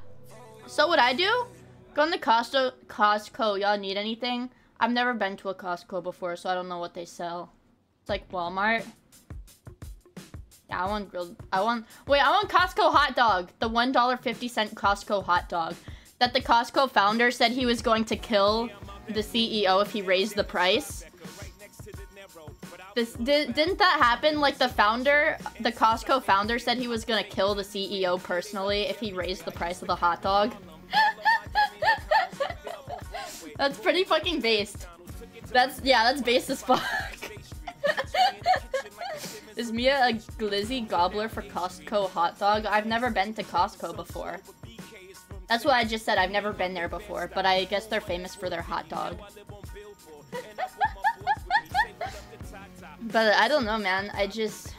Speaker 1: So what I do? Go in the Costco. Y'all need anything? I've never been to a Costco before, so I don't know what they sell. It's like Walmart. Yeah, I want Costco hot dog. The $1.50 Costco hot dog. That the Costco founder said he was going to kill the CEO if he raised the price. Didn't that happen? Like the Costco founder said he was gonna kill the CEO personally if he raised the price of the hot dog. That's pretty fucking based. That's based as fuck. Is Mia a glizzy gobbler for Costco hot dog? I've never been to Costco before. That's what I just said. I've never been there before, but I guess they're famous for their hot dog. But I don't know, man. I just...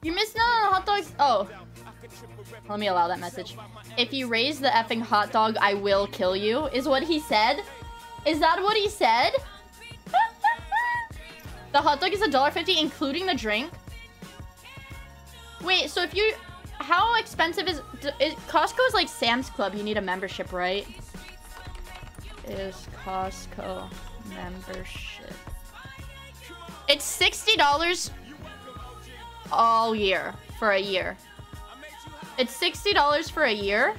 Speaker 1: You missed out on hot dogs? Oh. Let me allow that message. If you raise the effing hot dog, I will kill you, is what he said. Is that what he said? The hot dog is $1.50, including the drink? Wait, so if you... How expensive is Costco is like Sam's Club. You need a membership, right? Is Costco membership? It's $60 all year for a year. It's $60 for a year.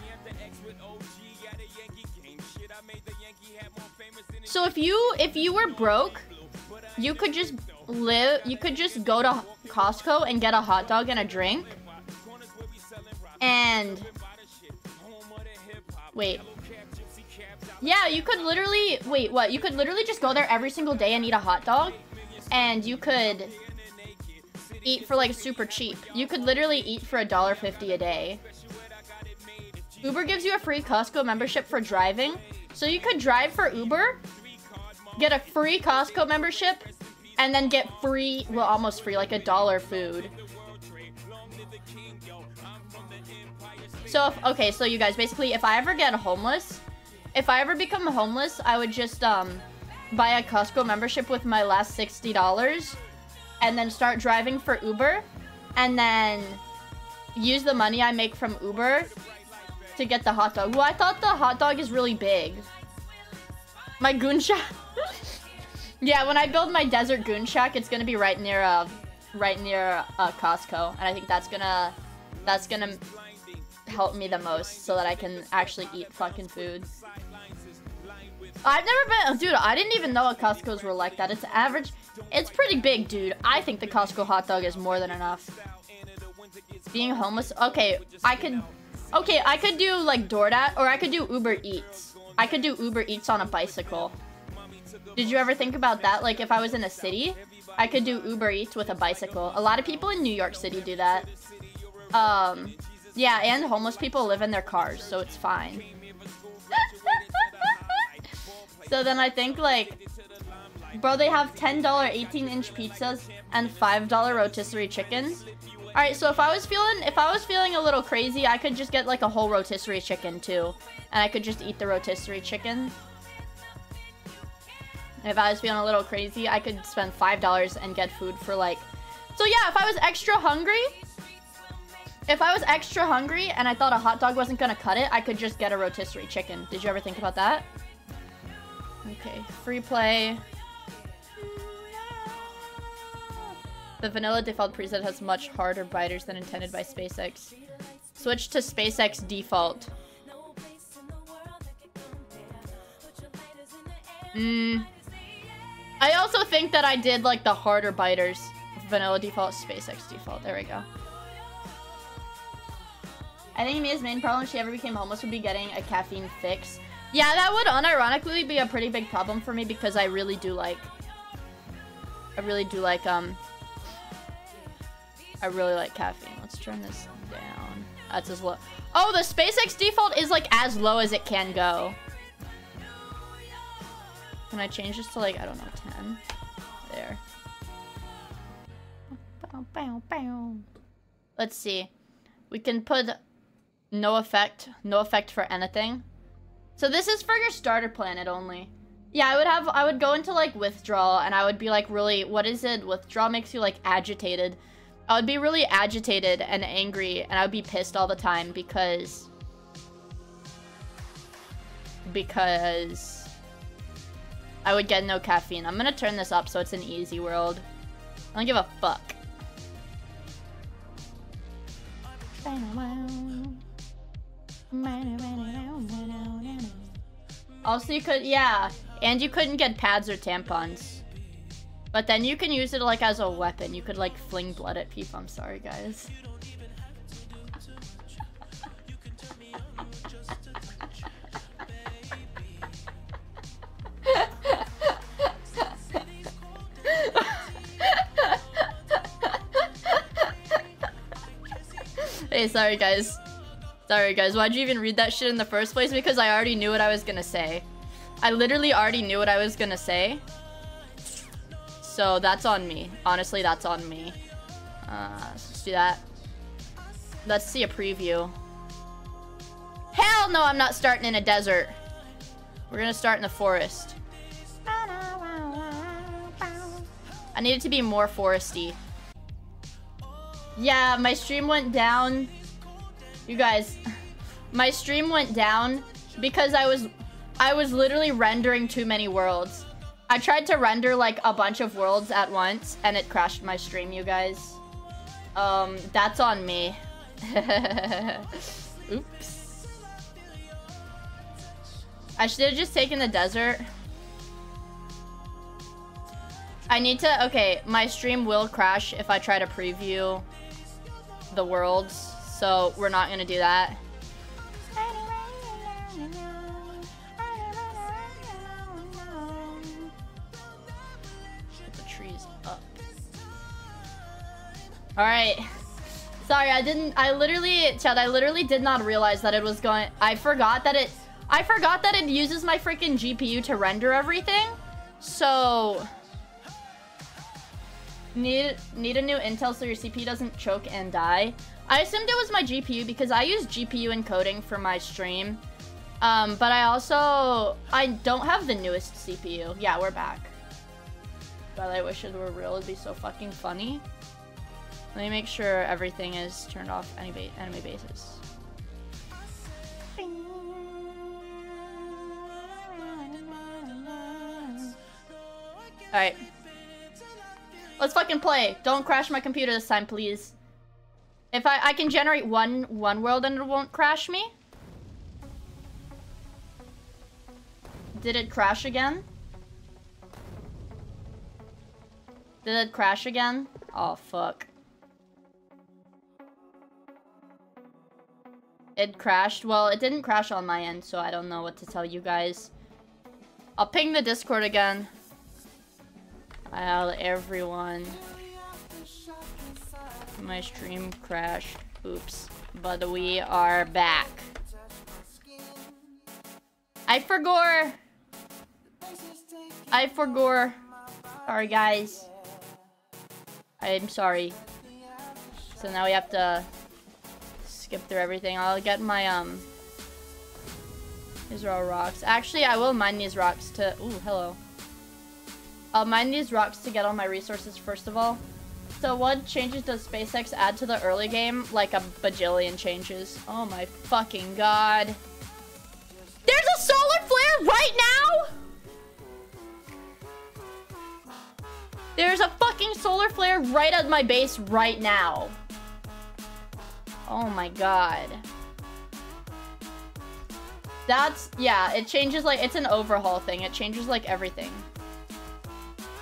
Speaker 1: So if you were broke, you could just go to Costco and get a hot dog and a drink. And wait. Yeah, you could literally wait, what? You could literally just go there every single day and eat a hot dog, and you could eat for like super cheap. You could literally eat for $1.50 a day. Uber gives you a free Costco membership for driving, so you could drive for Uber, get a free Costco membership, and then get free, well, almost free, like $1 food. So, okay, so you guys, basically, if I ever get homeless, if I ever become homeless, I would just, buy a Costco membership with my last $60, and then start driving for Uber, and then use the money I make from Uber to get the hot dog. Well, I thought the hot dog is really big. My goon shack. Yeah, when I build my desert goon shack, it's gonna be right near Costco, and I think that's gonna help me the most so that I can actually eat fucking food. I've never been, dude, I didn't even know Costco's were like that. It's average. It's pretty big, dude. I think the Costco hot dog is more than enough. Being homeless, okay, I could do like DoorDash, or I could do Uber Eats. I could do Uber Eats on a bicycle. Did you ever think about that? Like if I was in a city, I could do Uber Eats with a bicycle. A lot of people in New York City do that. Yeah, and homeless people live in their cars, so it's fine. So then I think like, bro, they have $10 18-inch pizzas and $5 rotisserie chickens. All right, so if I was feeling a little crazy, I could just get like a whole rotisserie chicken too, and I could just eat the rotisserie chicken. If I was feeling a little crazy, I could spend $5 and get food for like... So yeah, if I was extra hungry and I thought a hot dog wasn't gonna cut it, I could just get a rotisserie chicken. Did you ever think about that? Okay, free play. The vanilla default preset has much harder biters than intended by SpaceX. Switch to SpaceX default. I also think that I did like the harder biters. Vanilla default, SpaceX default. There we go. I think Mia's main problem if she ever became homeless would be getting a caffeine fix. Yeah, that would unironically be a pretty big problem for me because I really do like caffeine. Let's turn this down. That's as low. Oh, the SpaceX default is like as low as it can go. Can I change this to like, I don't know, 10? There. Let's see. We can put no effect for anything. So this is for your starter planet only. Yeah, I would go into like withdrawal and I would be like really, what is it? Withdrawal makes you like agitated. I would be really agitated and angry and I would be pissed all the time because I would get no caffeine. I'm gonna turn this up so it's an easy world. I don't give a fuck. Also, you could, yeah. And you couldn't get pads or tampons. But then you can use it like as a weapon. You could like fling blood at people. I'm sorry, guys. Hey, sorry guys. Sorry guys, why'd you even read that shit in the first place? Because I already knew what I was gonna say. I literally already knew what I was gonna say. So that's on me. Honestly, that's on me. Let's do that. Let's see a preview. Hell no, I'm not starting in a desert. We're gonna start in the forest. I need it to be more foresty. Yeah, my stream went down. You guys, my stream went down because I was literally rendering too many worlds. I tried to render like a bunch of worlds at once and it crashed my stream, you guys. That's on me. Oops. I should have just taken the desert. I need to, okay, my stream will crash if I try to preview the worlds, so we're not gonna do that. Put the trees up. Alright. Sorry, I literally did not realize that it was going, I forgot that it uses my freaking GPU to render everything. So need a new Intel so your CPU doesn't choke and die. I assumed it was my GPU because I use GPU encoding for my stream. But I don't have the newest CPU. Yeah, we're back. God, I wish it were real. It'd be so fucking funny. Let me make sure everything is turned off enemy bases. Alright. Let's fucking play. Don't crash my computer this time, please. If I can generate one world and it won't crash me. Did it crash again? Did it crash again? Oh, fuck. It crashed. Well, it didn't crash on my end, so I don't know what to tell you guys. I'll ping the Discord again. Everyone. My stream crashed. Oops. But we are back. I forgot. Sorry, guys. I'm sorry. So now we have to skip through everything. I'll get my, these are all rocks. Actually, I will mine these rocks to... Ooh, hello. I'll mine these rocks to get all my resources first of all. So what changes does SpaceX add to the early game? Like a bajillion changes. Oh my fucking god. There's a solar flare right now? There's a fucking solar flare right at my base right now. Oh my god. That's, yeah, it changes like, it's an overhaul thing. It changes like everything.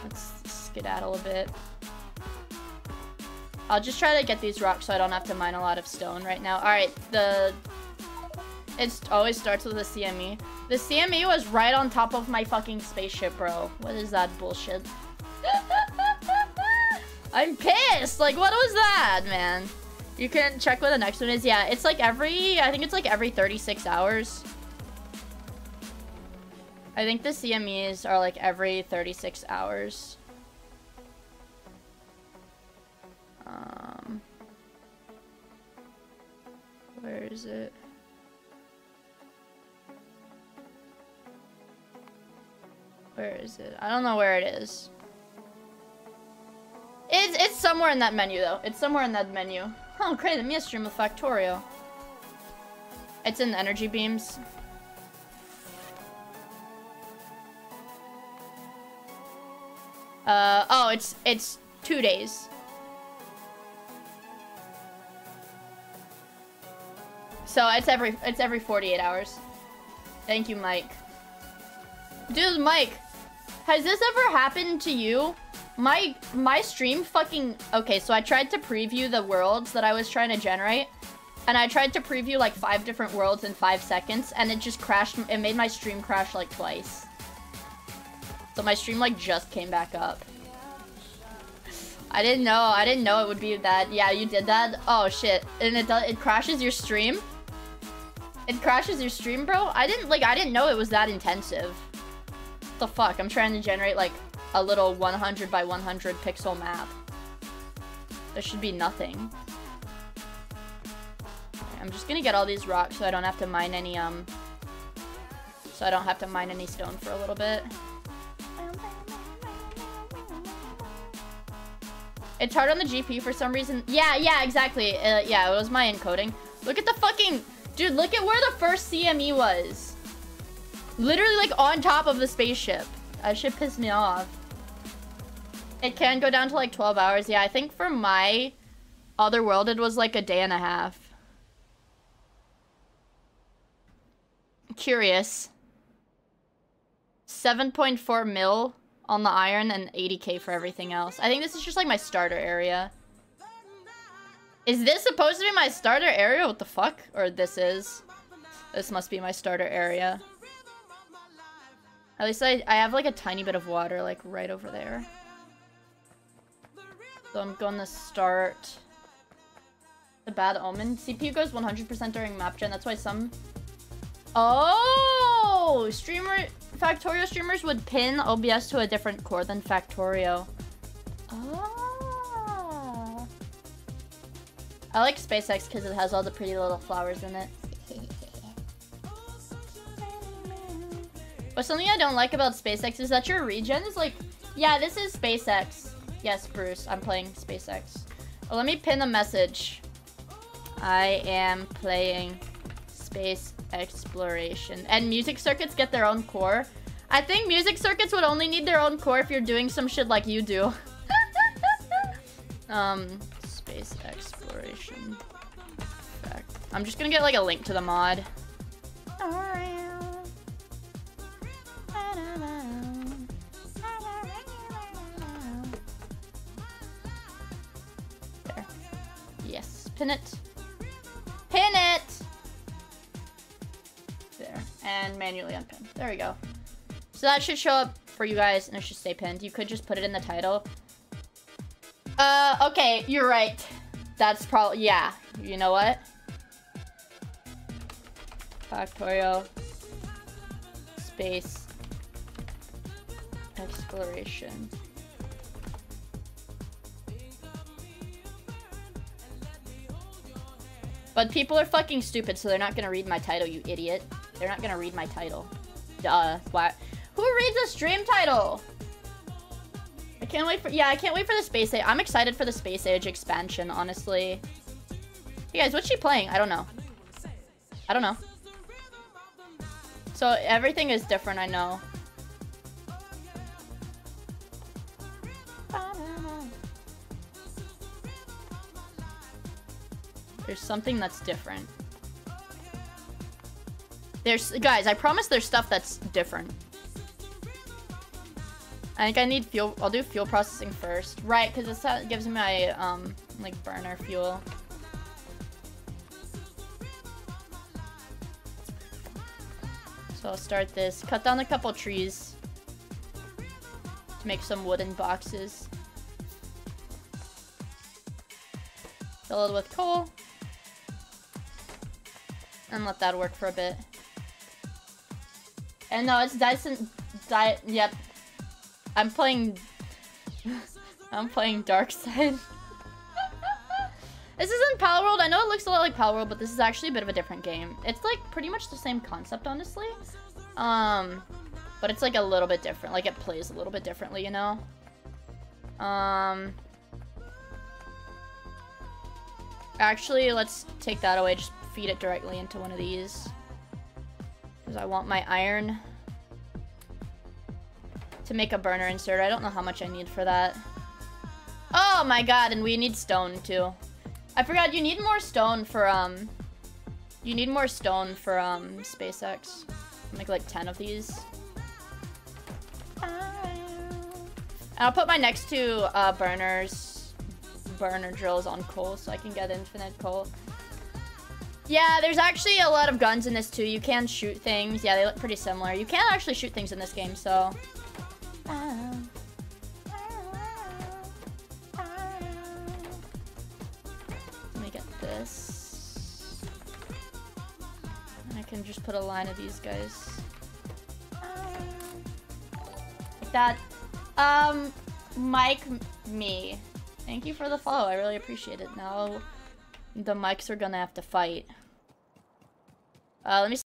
Speaker 1: Let's skedaddle a bit. I'll just try to get these rocks so I don't have to mine a lot of stone right now. Alright, it always starts with a CME. The CME was right on top of my fucking spaceship, bro. What is that bullshit? I'm pissed! Like, what was that, man? You can check what the next one is. Yeah, it's like I think it's like every 36 hours. I think the CMEs are like every 36 hours. Where is it? Where is it? I don't know where it is. It's somewhere in that menu though. It's somewhere in that menu. Oh, great, the Miia stream with Factorio. It's in the energy beams. Oh, it's 2 days. So it's every 48 hours. Thank you, Mike. Dude, Mike, has this ever happened to you? My stream fucking... Okay, so I tried to preview the worlds that I was trying to generate. And I tried to preview like 5 different worlds in 5 seconds. And it just crashed. It made my stream crash like twice. So my stream like just came back up. I didn't know it would be that. Yeah, you did that? Oh shit. And it crashes your stream? It crashes your stream, bro? I didn't know it was that intensive. What the fuck? I'm trying to generate like a little 100 by 100 pixel map. There should be nothing. I'm just gonna get all these rocks so I don't have to mine any stone for a little bit. It's hard on the GP for some reason. Yeah, exactly. Yeah, it was my encoding. Look at the fucking... Dude, look at where the first CME was. Literally, like, on top of the spaceship. That shit pissed me off. It can go down to, like, 12 hours. Yeah, I think for my other world, it was, like, a day and a half. Curious. 7.4 mil on the iron and 80k for everything else. I think this is just like my starter area. Is this supposed to be my starter area? What the fuck? Or this must be my starter area. At least I have like a tiny bit of water like right over there. So I'm gonna start the bad omen. CPU goes 100% during map gen. That's why some... Oh! Factorio streamers would pin OBS to a different core than Factorio. Oh. I like SpaceX because it has all the pretty little flowers in it. But something I don't like about SpaceX is that your regen is like... Yeah, this is SpaceX. Yes, Bruce, I'm playing SpaceX. Oh, let me pin a message. I am playing space exploration. And music circuits get their own core. I think music circuits would only need their own core if you're doing some shit like you do. Space exploration. I'm just gonna get like a link to the mod. There. Yes, pin it. Pin it! There. And manually unpin. There we go. So that should show up for you guys and it should stay pinned. You could just put it in the title. Okay, you're right. That's probably, yeah. You know what? Factorio. Space. Exploration. But people are fucking stupid, so they're not gonna read my title, you idiot. They're not gonna read my title. Duh. Why? Who reads a stream title? I can't wait for... Yeah, I can't wait for the Space Age. I'm excited for the Space Age expansion, honestly. Hey guys, what's she playing? I don't know. I don't know. So everything is different, I know. There's something that's different. Guys, I promise there's stuff that's different. I think I need fuel. I'll do fuel processing first. Right, because this gives me my, like, burner fuel. So I'll start this. Cut down a couple trees to make some wooden boxes. Fill it with coal. And let that work for a bit. And no, it's Dyson... Yep. I'm playing Dark Side. This isn't Palworld. I know it looks a lot like Palworld, but this is actually a bit of a different game. It's like pretty much the same concept, honestly. But it's like a little bit different. Like it plays a little bit differently, you know? Actually, let's take that away. Just feed it directly into one of these. Because I want my iron to make a burner insert. I don't know how much I need for that. Oh my god, and we need stone too. I forgot you need more stone for SpaceX. Make like 10 of these. I'll put my next two burner drills on coal so I can get infinite coal. Yeah, there's actually a lot of guns in this too. You can shoot things. Yeah, they look pretty similar. You can actually shoot things in this game, so... Let me get this. I can just put a line of these guys. Like that. Mike me. Thank you for the follow. I really appreciate it. Now the mics are gonna have to fight. Let me see.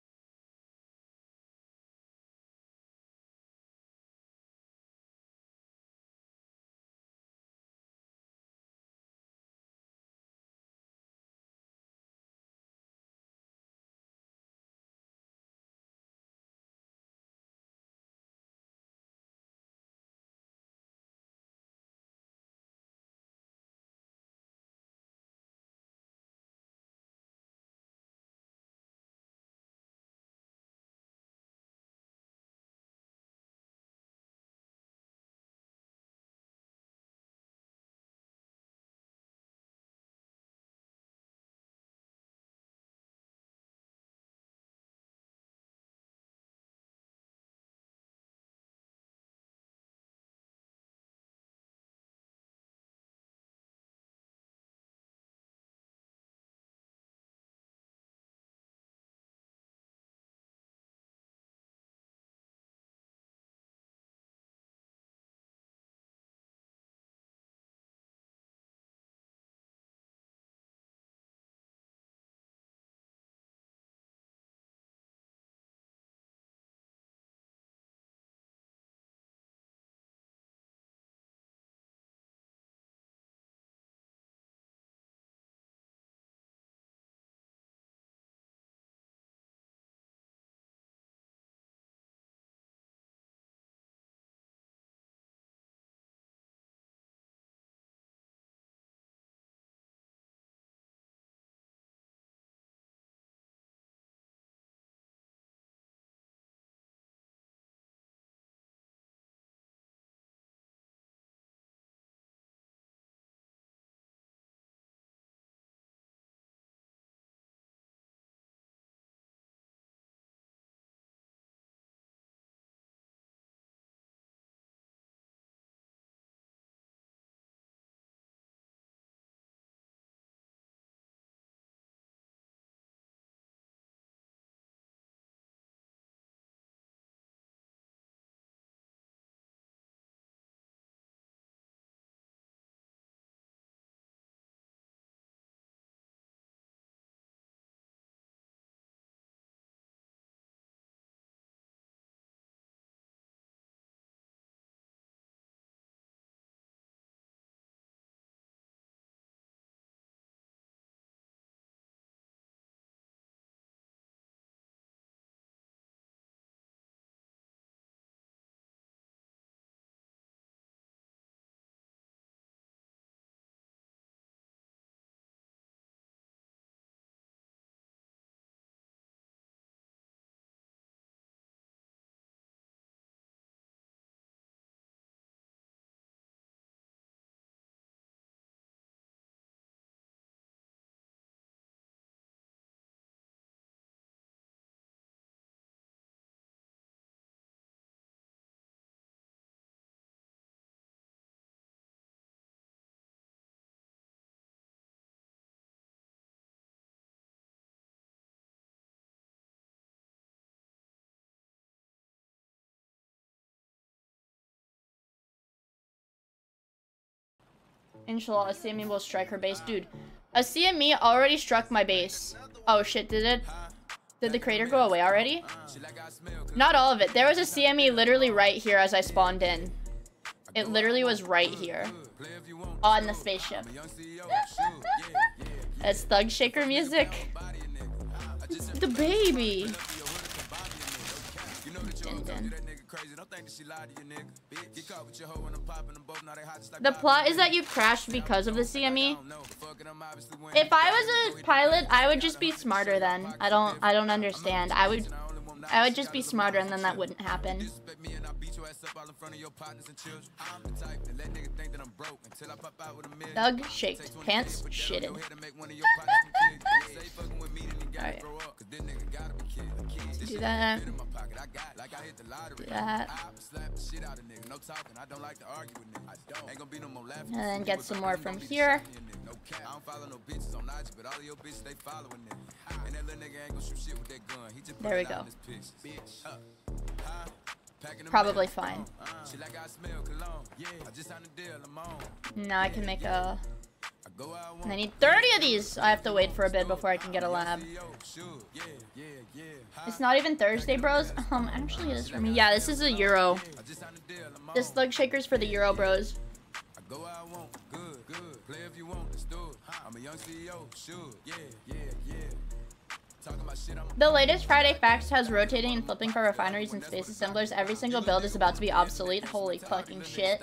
Speaker 1: Inshallah, a CME will strike her base. Dude, a CME already struck my base. Oh shit, did it? Did the crater go away already? Not all of it. There was a CME literally right here as I spawned in. It literally was right here. On the spaceship. It's Thug Shaker music. The baby. Din din. The plot is that you crashed because of the CME. If I was a pilot, I would just be smarter then. I don't understand. I would just be smarter and then that wouldn't happen. Thug shaked. Pants shitted. Alright. Do that. Do that. And then get some more from here. There we go. Probably fine. Now I can make a... And I need 30 of these! I have to wait for a bit before I can get a lab. It's not even Thursday, bros? Actually it is for me. Yeah, this is a Euro. This Thug Shaker's for the Euro bros. The latest Friday Facts has rotating and flipping for refineries and space assemblers. Every single build is about to be obsolete. Holy fucking shit.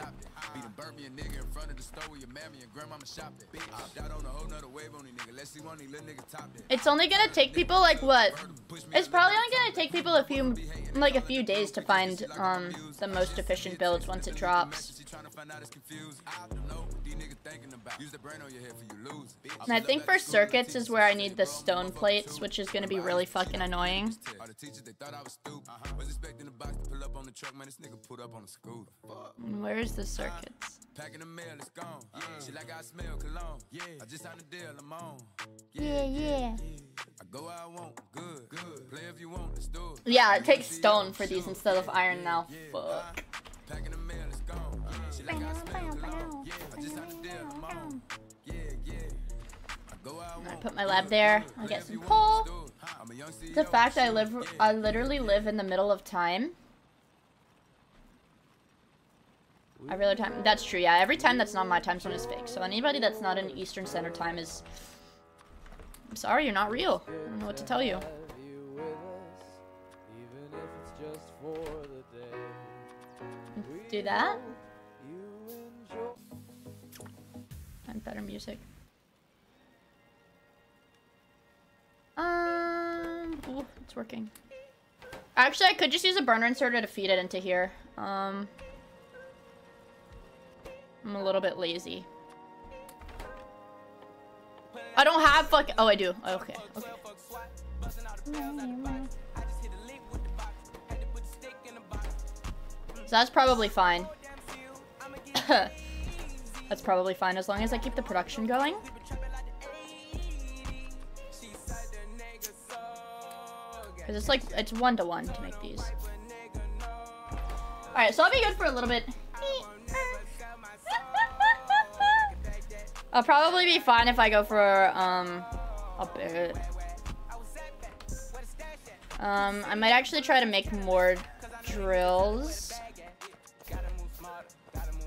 Speaker 1: It's only gonna take people like what? It's probably only gonna take people a few days to find the most efficient builds once it drops. And I think for circuits is where I need the stone plates, which is gonna be really fucking annoying. Where is the circuits? Yeah. Yeah, it takes stone for these instead of iron now. Fuck. I put my lab there. I'll get some coal. The fact I literally live in the middle of time. That's true, yeah. Every time that's not my time zone is fake. So anybody that's not in Eastern Standard Time is... I'm sorry, you're not real. I don't know what to tell you. Do that. Find better music. Ooh, it's working. Actually, I could just use a burner inserter to feed it into here. I'm a little bit lazy. I don't have oh, I do. Okay. So that's probably fine. That's probably fine as long as I keep the production going. Because it's like, it's 1-to-1 to make these. Alright, so I'll be good for a little bit. I'll probably be fine if I go for, a bit. I might actually try to make more drills.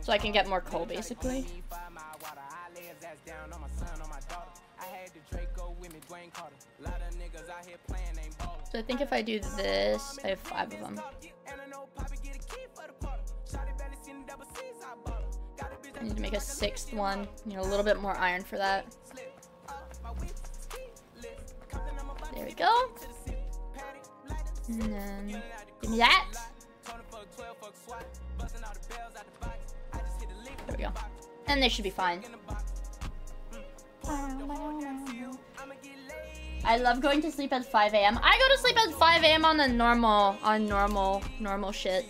Speaker 1: So I can get more coal, basically. So I think if I do this, I have 5 of them. I need to make a 6th one. Need a little bit more iron for that. There we go. And then give me that. There we go. And they should be fine. I love going to sleep at 5 a.m. I go to sleep at 5 a.m. on the normal shit.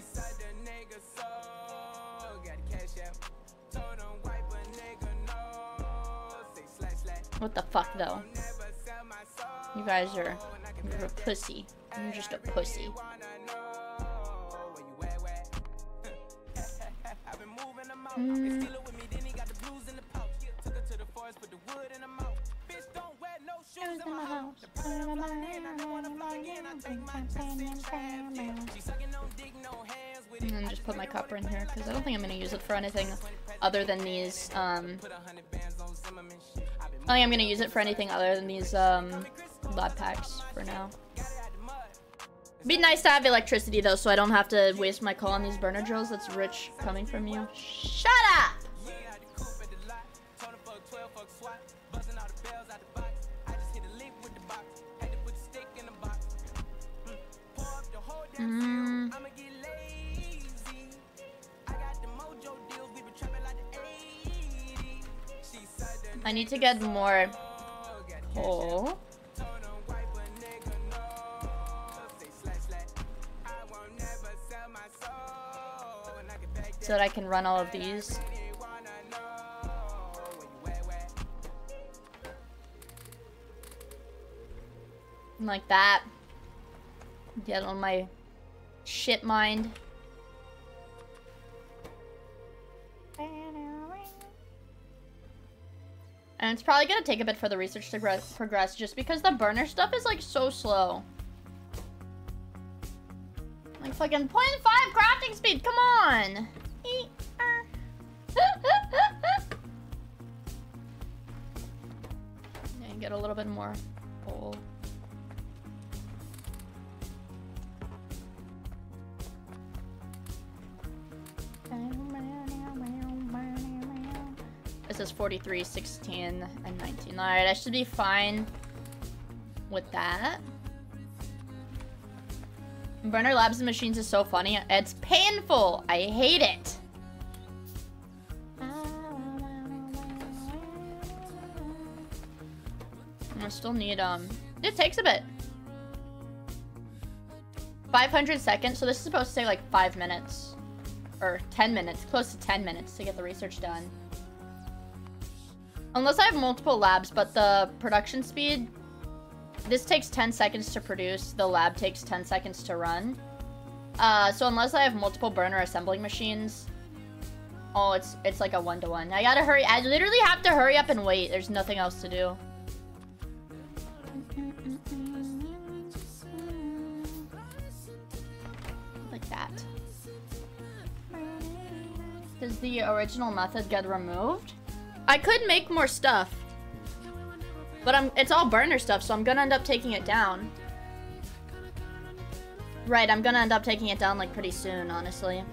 Speaker 1: What the fuck, though? You guys are... You're a pussy. You're just a pussy. And then just put my copper in here because I don't think I'm gonna use it for anything other than these. I don't think I'm gonna use it for anything other than these lab packs for now. It'd be nice to have electricity though, so I don't have to waste my coal on these burner drills. That's rich coming from you. Shut up! I need to get more coal. So that I can run all of these. Like that. Get on my shit mind. And it's probably gonna take a bit for the research to progress just because the burner stuff is like so slow. Like fucking 0.5 crafting speed, come on! And get a little bit more coal. This is 43, 16, and 19. Alright, I should be fine with that. Burner Labs and Machines is so funny. It's painful. I hate it. I still need, it takes a bit. 500 seconds, so this is supposed to take like 5 minutes. Or 10 minutes, close to 10 minutes to get the research done. Unless I have multiple labs, but the production speed, this takes 10 seconds to produce, the lab takes 10 seconds to run. So unless I have multiple burner assembling machines, oh, it's like a 1-to-1. I gotta hurry, I literally have to hurry up and wait, there's nothing else to do. Like that. Does the original method get removed? I could make more stuff. But it's all burner stuff, so I'm gonna end up taking it down. Right, I'm gonna end up taking it down like pretty soon, honestly.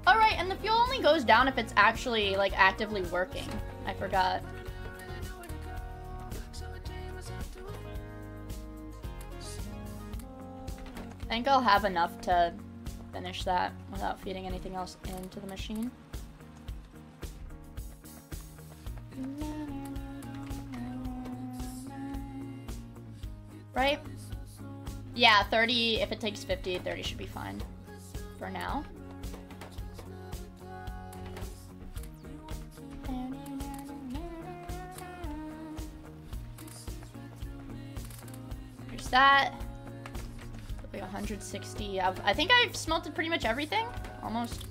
Speaker 1: Alright, and the fuel only goes down if it's actually, like, actively working. I forgot. I think I'll have enough to finish that without feeding anything else into the machine. Right? Yeah, 30, if it takes 50, 30 should be fine for now. There's that. Like 160. I think I've smelted pretty much everything. Almost.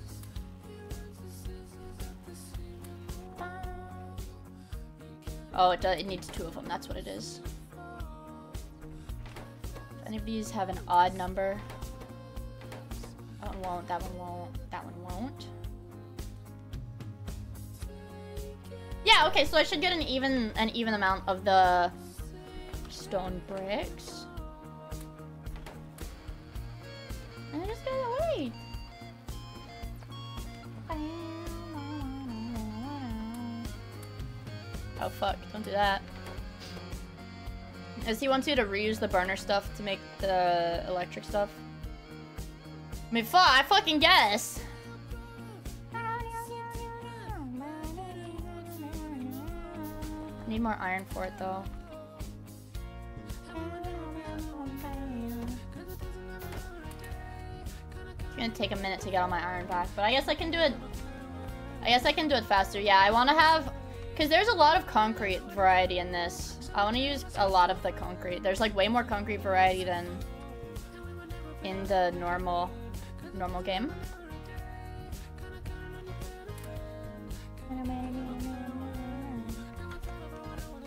Speaker 1: Oh, it needs 2 of them. That's what it is. If any of these have an odd number. That one won't. That one won't. That one won't. Yeah, okay, so I should get an even amount of the stone bricks. And I just gotta wait. Oh fuck, don't do that. As he wants you to reuse the burner stuff to make the electric stuff. I mean, I fucking guess. I need more iron for it though. It's gonna take a minute to get all my iron back, but I guess I can do it. I guess I can do it faster. Yeah, I want to have, because there's a lot of concrete variety in this. I want to use a lot of the concrete. There's like way more concrete variety than in the normal game.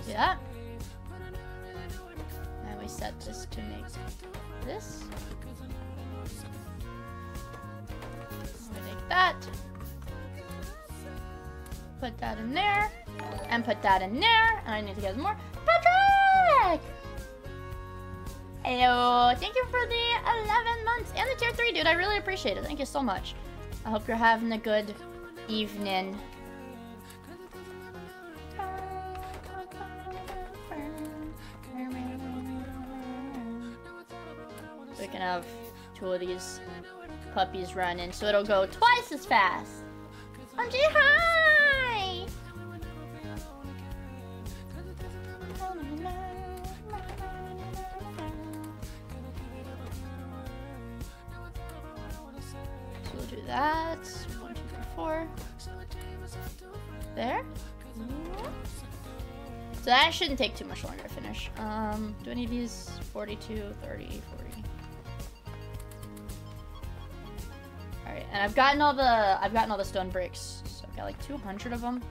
Speaker 1: See that? And we set this to make this. We take that. Put that in there. And put that in there. And I need to get more. Patrick! Hello. Thank you for the 11 months and the tier 3, dude. I really appreciate it. Thank you so much. I hope you're having a good evening. can have 2 of these puppies run in, so it'll go twice as fast. OMG, hi! So we'll do that. 1, 2, 3, 4. There. So that shouldn't take too much longer to finish. Do any of these 42, 30, 40? Alright, and I've gotten all the stone bricks. So I've got like 200 of them.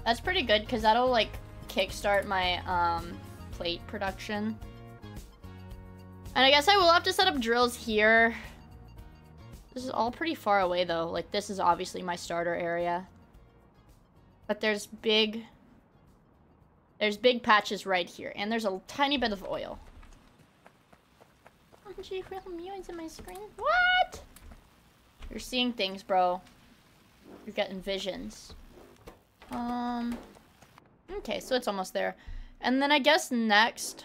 Speaker 1: That's pretty good because that'll like kickstart my plate production. And I guess I will have to set up drills here. This is all pretty far away though. Like this is obviously my starter area. But there's big patches right here, and there's a tiny bit of oil. Oh, gee, Vod of Miia is in my screen. What? You're seeing things, bro. You're getting visions. Okay, so it's almost there. And then I guess next,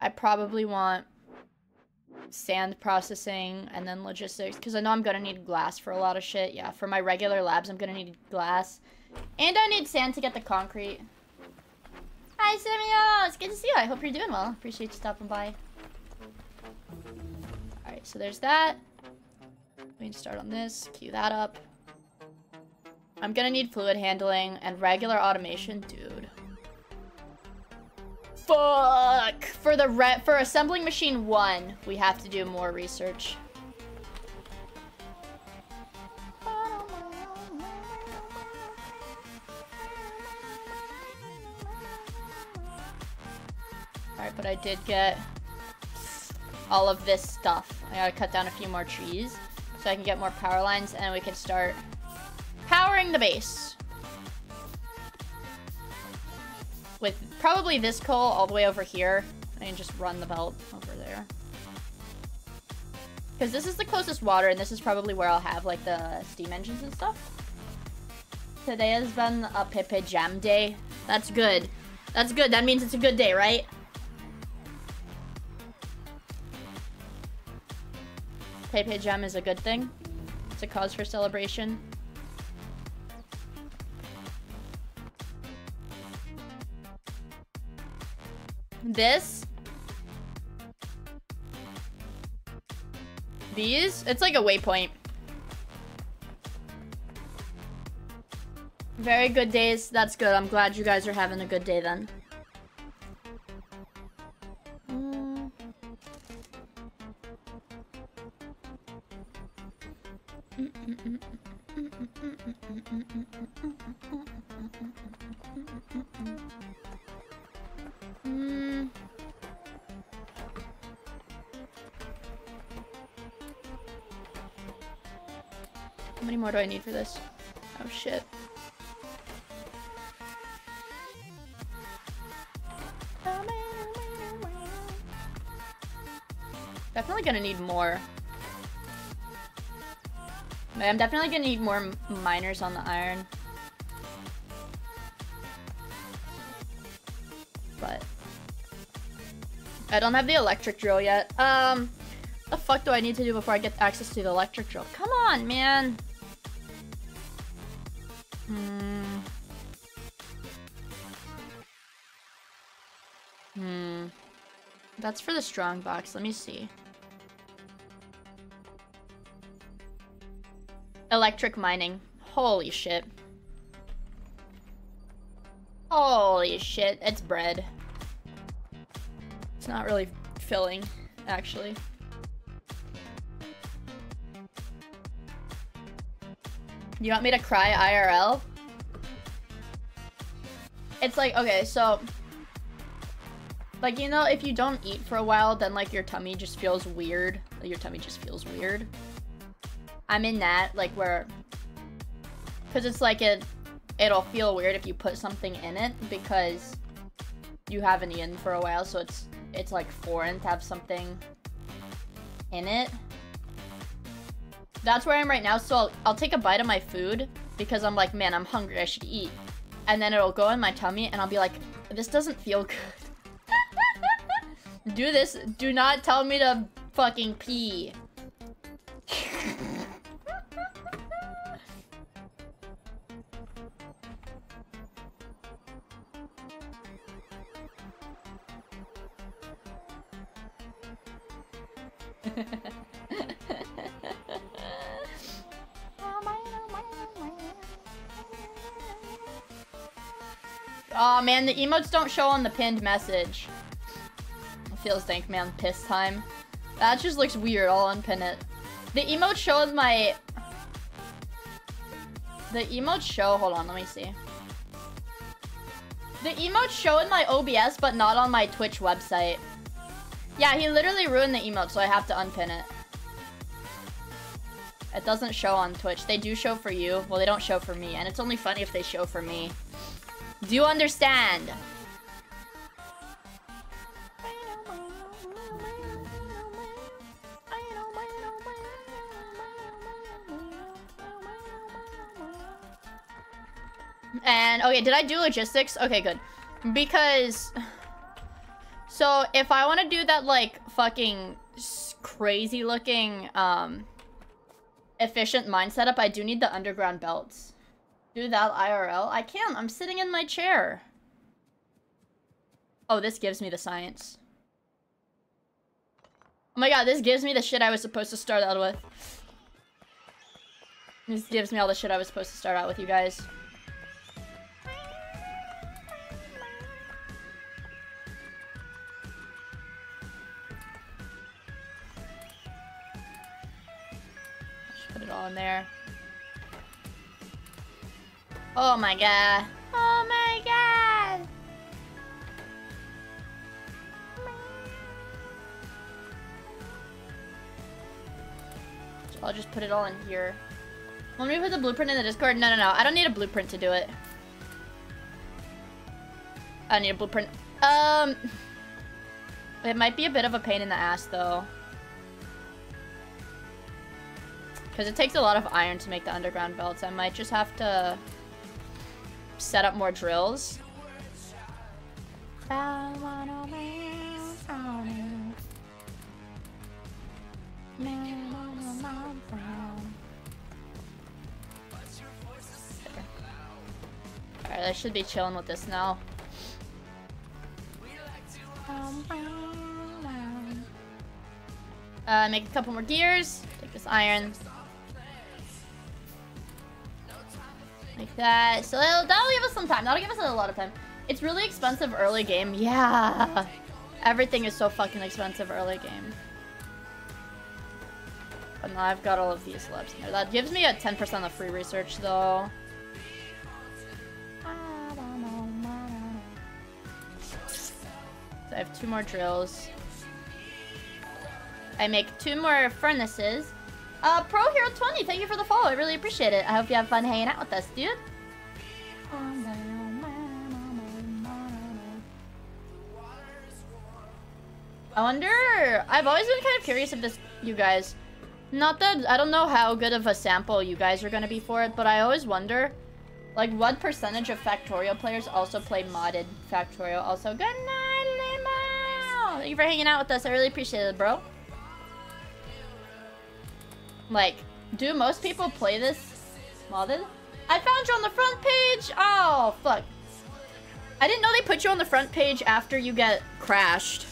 Speaker 1: I probably want sand processing and then logistics, because I know I'm gonna need glass for a lot of shit. Yeah, for my regular labs I'm gonna need glass, and I need sand to get the concrete. Hi Samuel, it's good to see you. I hope you're doing well. Appreciate you stopping by. Alright, so there's that. We can start on this, queue that up. I'm gonna need fluid handling and regular automation, dude. Fuck! For assembling machine 1, we have to do more research. Alright, but I did get all of this stuff. I gotta cut down a few more trees so I can get more power lines and we can start powering the base. With probably this coal all the way over here. I can just run the belt over there. Because this is the closest water, and this is probably where I'll have, like, the steam engines and stuff. Today has been a Pepe Jam day. That's good. That's good. That means it's a good day, right? Pepe Jam is a good thing. It's a cause for celebration. These, it's like a waypoint. Very good days. That's good. I'm glad you guys are having a good day then. How many more do I need for this? Oh shit. Definitely gonna need more. I'm definitely gonna need more miners on the iron. But I don't have the electric drill yet. What the fuck do I need to do before I get access to the electric drill? Come on, man. That's for the strong box. Let me see. Electric mining. Holy shit. Holy shit. It's bread. It's not really filling, actually. You want me to cry IRL? It's like, okay, so... like, you know, if you don't eat for a while, then, like, your tummy just feels weird. Like, your tummy just feels weird. I'm in that, like, where... because it's like it'll feel weird if you put something in it, because you haven't eaten for a while, so it's like, foreign to have something in it. That's where I am right now, so I'll take a bite of my food, because I'm like, man, I'm hungry, I should eat. And then it'll go in my tummy, and I'll be like, this doesn't feel good. Do this. Do not tell me to fucking pee. Oh man, the emotes don't show on the pinned message. It feels dank, man. Piss time. That just looks weird. I'll unpin it. The emote shows my... The emotes show... Hold on, let me see. The emotes show in my OBS, but not on my Twitch website. Yeah, he literally ruined the emote, so I have to unpin it. It doesn't show on Twitch. They do show for you. Well, they don't show for me, and it's only funny if they show for me. Do you understand? And, okay, did I do logistics? Okay, good. Because... So, if I want to do that, like, fucking crazy looking, efficient mine setup, I do need the underground belts. Do that IRL? I can't. I'm sitting in my chair. Oh, this gives me the science. Oh my god, this gives me the shit I was supposed to start out with. This gives me all the shit I was supposed to start out with, you guys. Just put it all in there. Oh my god. Oh my god. So I'll just put it all in here. Want me to put the blueprint in the Discord? No, no, no. I don't need a blueprint to do it. I don't need a blueprint. It might be a bit of a pain in the ass though. Because it takes a lot of iron to make the underground belts. I might just have to set up more drills. Alright, I should be chilling with this now. Make a couple more gears. Take this iron. Like that. So that'll give us some time. That'll give us a lot of time. It's really expensive early game. Yeah. Everything is so fucking expensive early game. But now I've got all of these labs in there. That gives me a 10% of free research though. So I have 2 more drills. I make 2 more furnaces. Pro Hero 20, thank you for the follow. I really appreciate it. I hope you have fun hanging out with us, dude. I wonder... I've always been kind of curious of this, you guys. Not that... I don't know how good of a sample you guys are going to be for it, but I always wonder, like, what percentage of Factorio players also play modded Factorio. Also, good night, Limo! Thank you for hanging out with us. I really appreciate it, bro. Like, do most people play this modded? I found you on the front page! Oh, fuck. I didn't know they put you on the front page after you get crashed.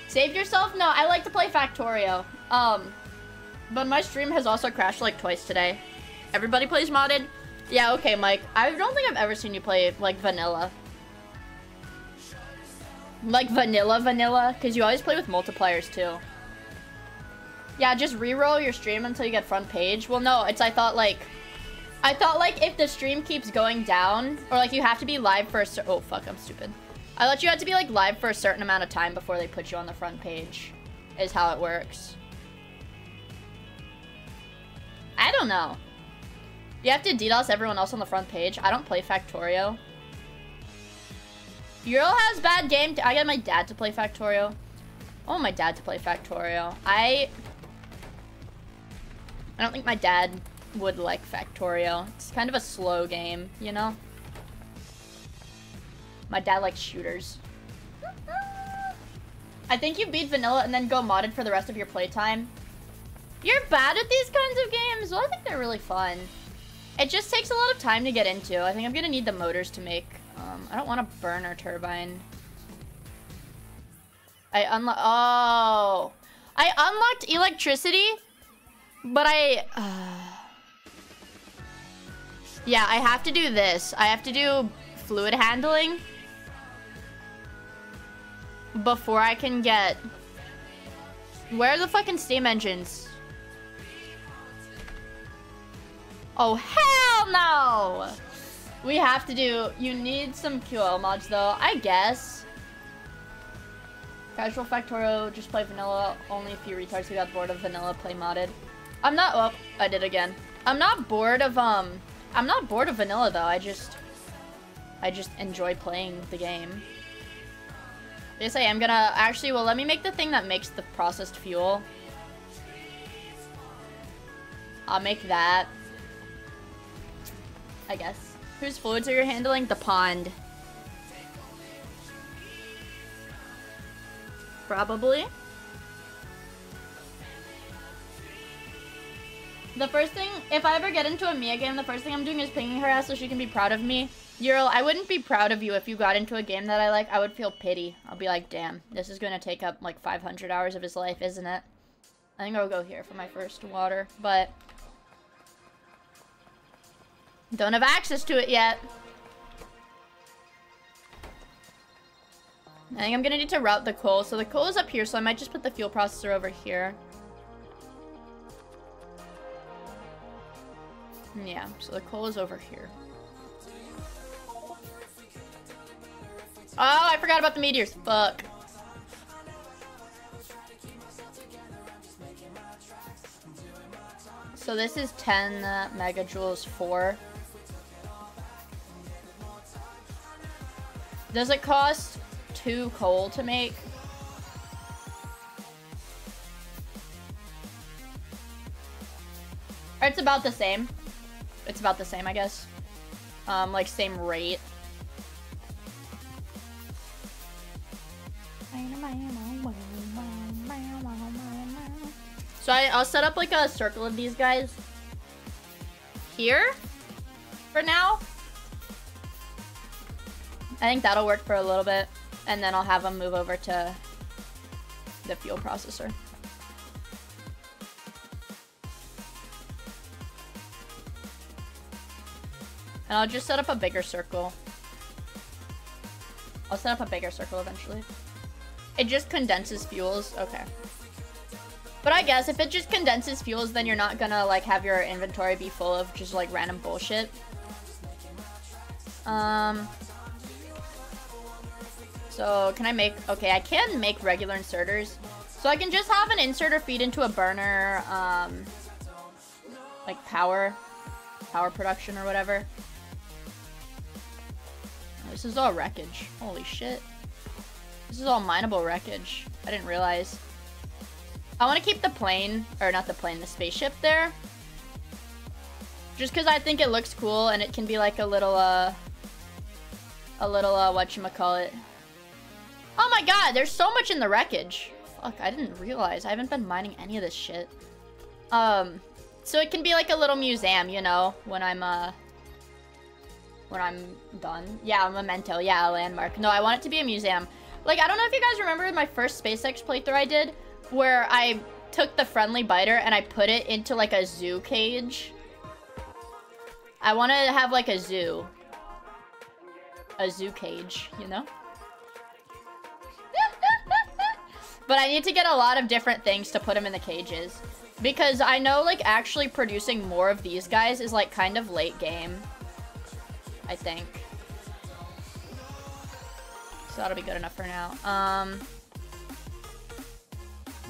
Speaker 1: Saved yourself? No, I like to play Factorio. But my stream has also crashed like twice today. Everybody plays modded? Yeah, okay, Mike. I don't think I've ever seen you play, like, vanilla. Like, vanilla? Because you always play with multipliers, too. Yeah, just reroll your stream until you get front page. Well, no, it's, I thought, like, if the stream keeps going down, or, like, you have to be live for a oh, fuck, I'm stupid. I thought you had to be, like, live for a certain amount of time before they put you on the front page, is how it works. I don't know. You have to DDoS everyone else on the front page. I don't play Factorio. Euro has bad game. I got my dad to play Factorio. I want my dad to play Factorio. I don't think my dad would like Factorio. It's kind of a slow game, you know? My dad likes shooters. I think you beat vanilla and then go modded for the rest of your playtime. You're bad at these kinds of games? Well, I think they're really fun. It just takes a lot of time to get into. I think I'm gonna need the motors to make... I don't want to burn our turbine. I unlocked electricity, but yeah, I have to do this. I have to do fluid handling before I can get... Where are the fucking steam engines? Oh, hell no! We have to do... You need some QL mods, though. I guess. Casual Factorio, just play vanilla. Only if you retards who got bored of vanilla play modded. I'm not... Oh, I did again. I'm not bored of, I'm not bored of vanilla, though. I just enjoy playing the game. Yes, I am gonna... Actually, well, let me make the thing that makes the processed fuel. I'll make that. I guess. Whose fluids are you handling? The pond. Probably. The first thing, if I ever get into a Miia game, the first thing I'm doing is pinging her ass so she can be proud of me. Ural, I wouldn't be proud of you if you got into a game that I like. I would feel pity. I'll be like, damn, this is gonna take up like 500 hours of his life, isn't it? I think I'll go here for my first water, but... Don't have access to it yet. I think I'm gonna need to route the coal. So the coal is up here, so I might just put the fuel processor over here. Yeah, so the coal is over here. Oh, I forgot about the meteors. Fuck. So this is 10 megajoules 4. Does it cost 2 coal to make? Or it's about the same. It's about the same, I guess. Like same rate. So I'll set up like a circle of these guys here for now. I think that'll work for a little bit, and then I'll have them move over to the fuel processor. And I'll just set up a bigger circle. I'll set up a bigger circle eventually. It just condenses fuels. Okay. But I guess if it just condenses fuels, then you're not gonna like have your inventory be full of just like random bullshit. So can I make... Okay, I can make regular inserters. So I can just have an inserter feed into a burner, like power production or whatever. Oh, this is all wreckage. Holy shit. This is all mineable wreckage. I didn't realize. I want to keep the plane, or not the plane, the spaceship there. Just because I think it looks cool and it can be like a little whatchamacallit. Oh my god, there's so much in the wreckage. Fuck, I didn't realize. I haven't been mining any of this shit. So it can be like a little museum, you know, when I'm done. Yeah, a memento. Yeah, a landmark. No, I want it to be a museum. Like, I don't know if you guys remember my first SpaceX playthrough I did, where I took the friendly biter and I put it into like a zoo cage. I want to have like a zoo cage, you know? But I need to get a lot of different things to put them in the cages. Because I know, like, actually producing more of these guys is, like, kind of late game. I think. So that'll be good enough for now.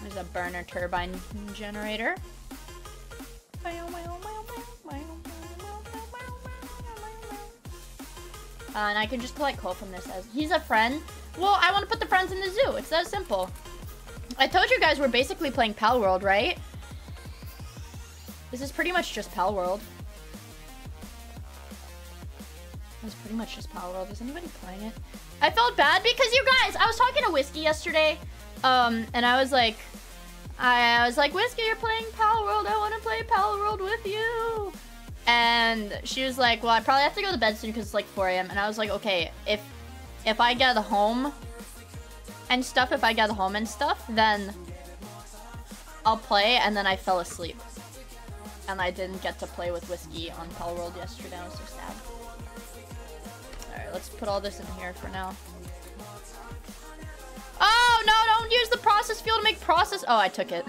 Speaker 1: There's a burner turbine generator. And I can just collect coal from this as... He's a friend? Well, I want to put the friends in the zoo. It's that simple. I told you guys we're basically playing Pal World, right? This is pretty much just Pal World. It's pretty much just Pal World. Is anybody playing it? I felt bad because you guys, I was talking to Whiskey yesterday, and I was like, Whiskey, you're playing Pal World. I want to play Pal World with you. And she was like, well, I probably have to go to bed soon because it's like 4 a.m. And I was like, okay, if I get home and stuff, then I'll play. And then I fell asleep. And I didn't get to play with Whiskey on Pal World yesterday. I was so sad. Alright, let's put all this in here for now. Oh, no, don't use the process fuel to make process. Oh, I took it.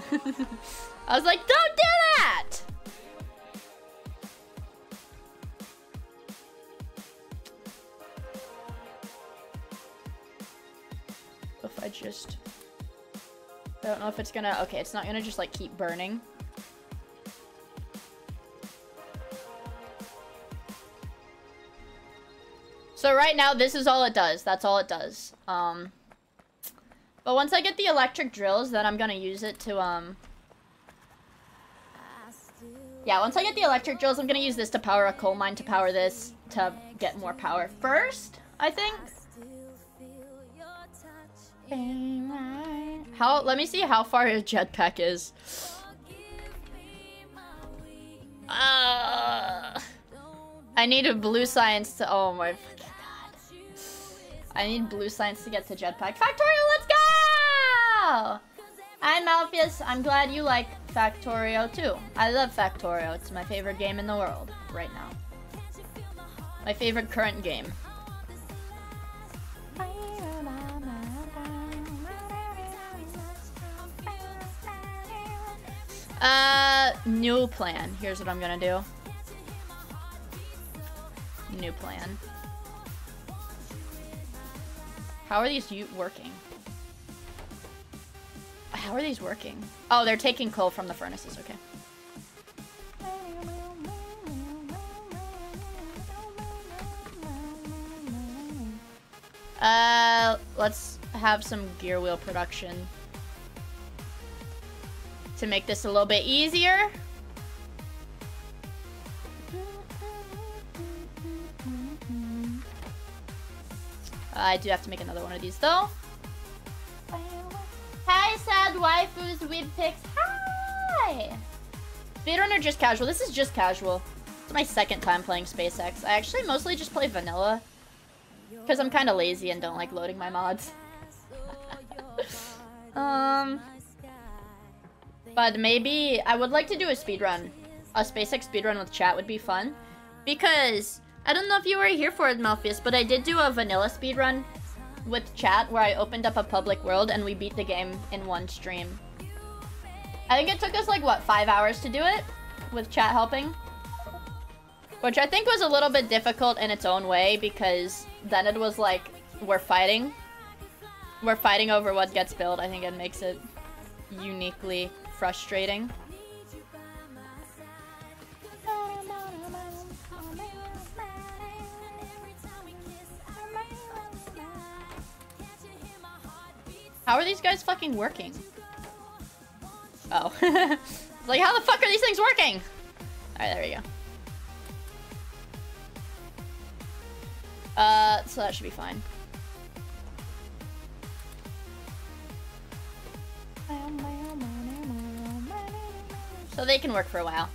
Speaker 1: I was like, don't do that! If I just... I don't know if it's gonna... Okay, it's not gonna just, like, keep burning. So right now, this is all it does. That's all it does. But once I get the electric drills, then I'm gonna use it to, yeah, once I get the electric drills, I'm gonna use this to power a coal mine, to power this, to get more power first, I think. Let me see how far his jetpack is. I need a blue science to, oh my fucking god. I need blue science to get to jetpack. Factorio, let's go! I'm Malpheus. I'm glad you like Factorio too. I love Factorio. It's my favorite game in the world right now. My favorite current game. New plan. Here's what I'm gonna do. New plan. How are these working? How are these working? Oh, they're taking coal from the furnaces. Okay. Let's have some gear wheel production to make this a little bit easier. I do have to make another one of these though. Hi, sad waifus with pics. Hi! Speedrun or just casual? This is just casual. It's my second time playing SpaceX. I actually mostly just play vanilla. Because I'm kind of lazy and don't like loading my mods. But maybe I would like to do a speedrun. A SpaceX speedrun with chat would be fun. Because, I don't know if you were here for it, Malpheus, but I did do a vanilla speedrun with chat where I opened up a public world and we beat the game in one stream. I think it took us like, what, 5 hours to do it? With chat helping? Which I think was a little bit difficult in its own way because then it was like, we're fighting. We're fighting over what gets built. I think it makes it uniquely frustrating. How are these guys fucking working? Oh. It's like, how the fuck are these things working? Alright, there we go. So that should be fine. So they can work for a while.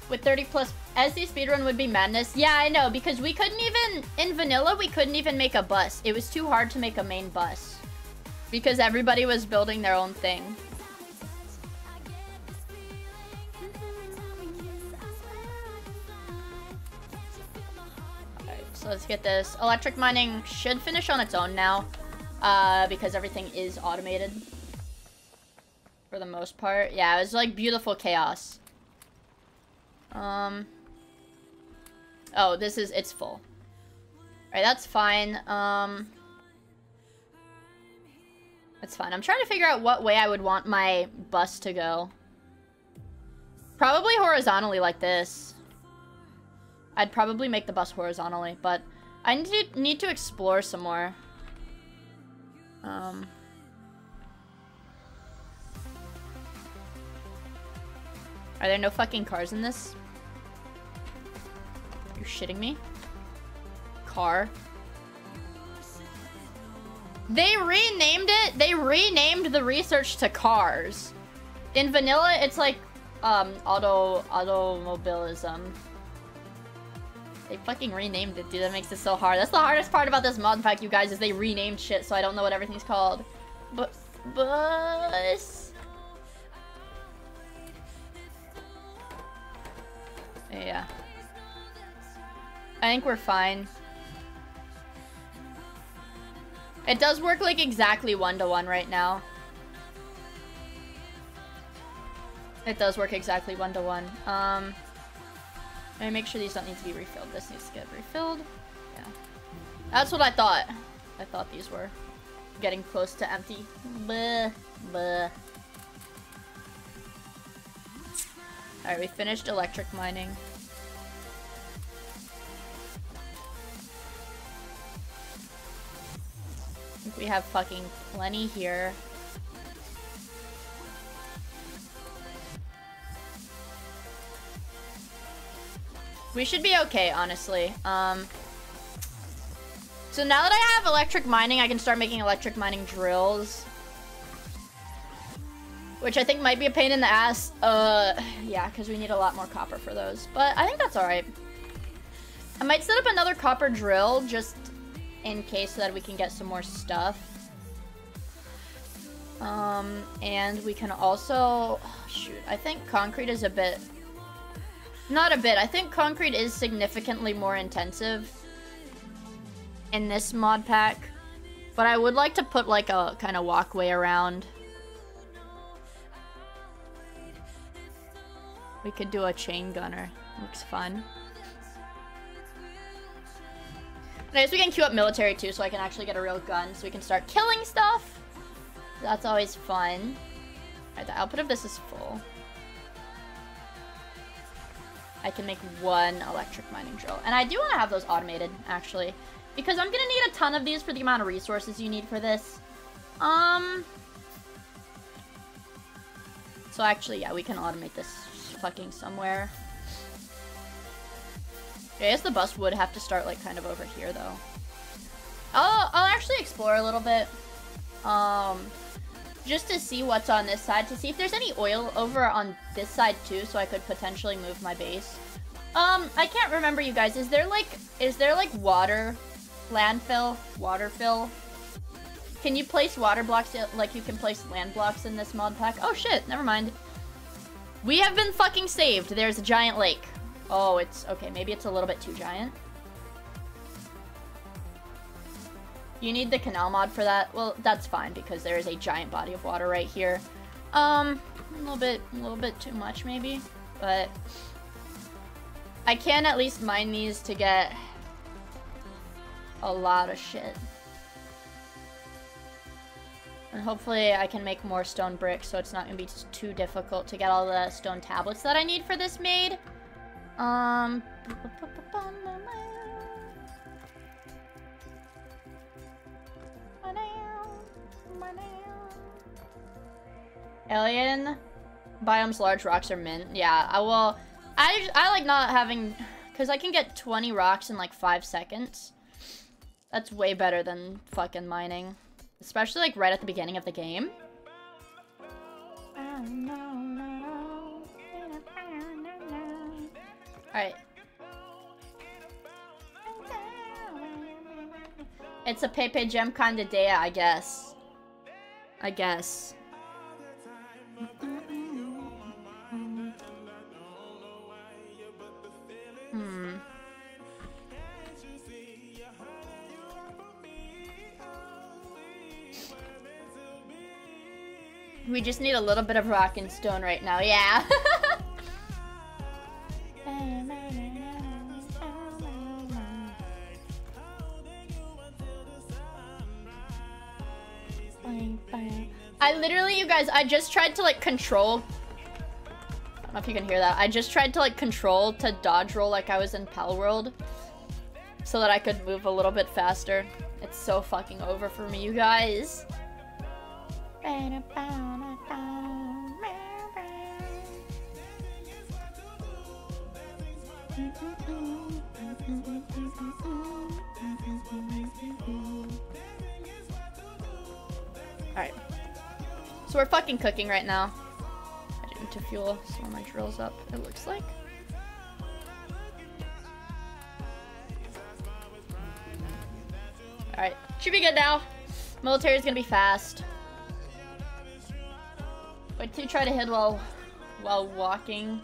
Speaker 1: With 30 plus SD speedrun would be madness. Yeah, I know, because we couldn't even, in vanilla, we couldn't even make a bus. It was too hard to make a main bus. Because everybody was building their own thing. Alright, so let's get this. Electric mining should finish on its own now. Because everything is automated. For the most part. Yeah, it was like beautiful chaos. Oh, it's full. Alright, that's fine. That's fine. I'm trying to figure out what way I would want my bus to go. Probably horizontally like this. I'd probably make the bus horizontally, but I need to explore some more. Are there no fucking cars in this? You're shitting me? Car? They renamed it. They renamed the research to cars. In vanilla, it's like automobilism. They fucking renamed it, dude. That makes it so hard. That's the hardest part about this mod pack, you guys, is they renamed shit, so I don't know what everything's called. Bus. Yeah. I think we're fine. It does work like exactly 1-to-1 right now. It does work exactly 1-to-1. Let me make sure these don't need to be refilled. This needs to get refilled. Yeah. That's what I thought. I thought these were getting close to empty. Bleh. Bleh. Alright, we finished electric mining. I think we have fucking plenty here. We should be okay, honestly. So now that I have electric mining, I can start making electric mining drills. Which I think might be a pain in the ass. Yeah, because we need a lot more copper for those. But I think that's alright. I might set up another copper drill just in case so that we can get some more stuff. And we can also... Oh, shoot, I think concrete is a bit... Not a bit. I think concrete is significantly more intensive in this mod pack. But I would like to put like a kind of walkway around. We could do a chain gunner. Looks fun. And I guess we can queue up military too so I can actually get a real gun so we can start killing stuff. That's always fun. Alright, the output of this is full. I can make one electric mining drill. And I do want to have those automated, actually. Because I'm going to need a ton of these for the amount of resources you need for this. So actually, yeah, we can automate this fucking somewhere. I guess the bus would have to start, like, kind of over here, though. I'll actually explore a little bit. Just to see what's on this side, to see if there's any oil over on this side too, so I could potentially move my base. I can't remember, you guys. Is there like water fill? Can you place water blocks like you can place land blocks in this mod pack? Oh shit, never mind. We have been fucking saved. There's a giant lake. Oh, it's okay. Maybe it's a little bit too giant. You need the canal mod for that? Well, that's fine because there is a giant body of water right here. A little bit too much maybe, but I can at least mine these to get a lot of shit. And hopefully I can make more stone bricks so it's not gonna be too difficult to get all the stone tablets that I need for this made. Alien biomes large rocks are mint. Yeah, I like not having, because I can get 20 rocks in like 5 seconds. That's way better than fucking mining. Especially like right at the beginning of the game. Alright. It's a Pepe Gem kind of day, I guess. We just need a little bit of rock and stone right now, yeah. I literally, you guys, I just tried to like control. I don't know if you can hear that. I just tried to like control to dodge roll like I was in Pal World so that I could move a little bit faster. It's so fucking over for me, you guys. Alright. So we're fucking cooking right now. I need to fuel some of my drills up, it looks like. Alright, should be good now. Military's gonna be fast. Wait to try to hit while walking.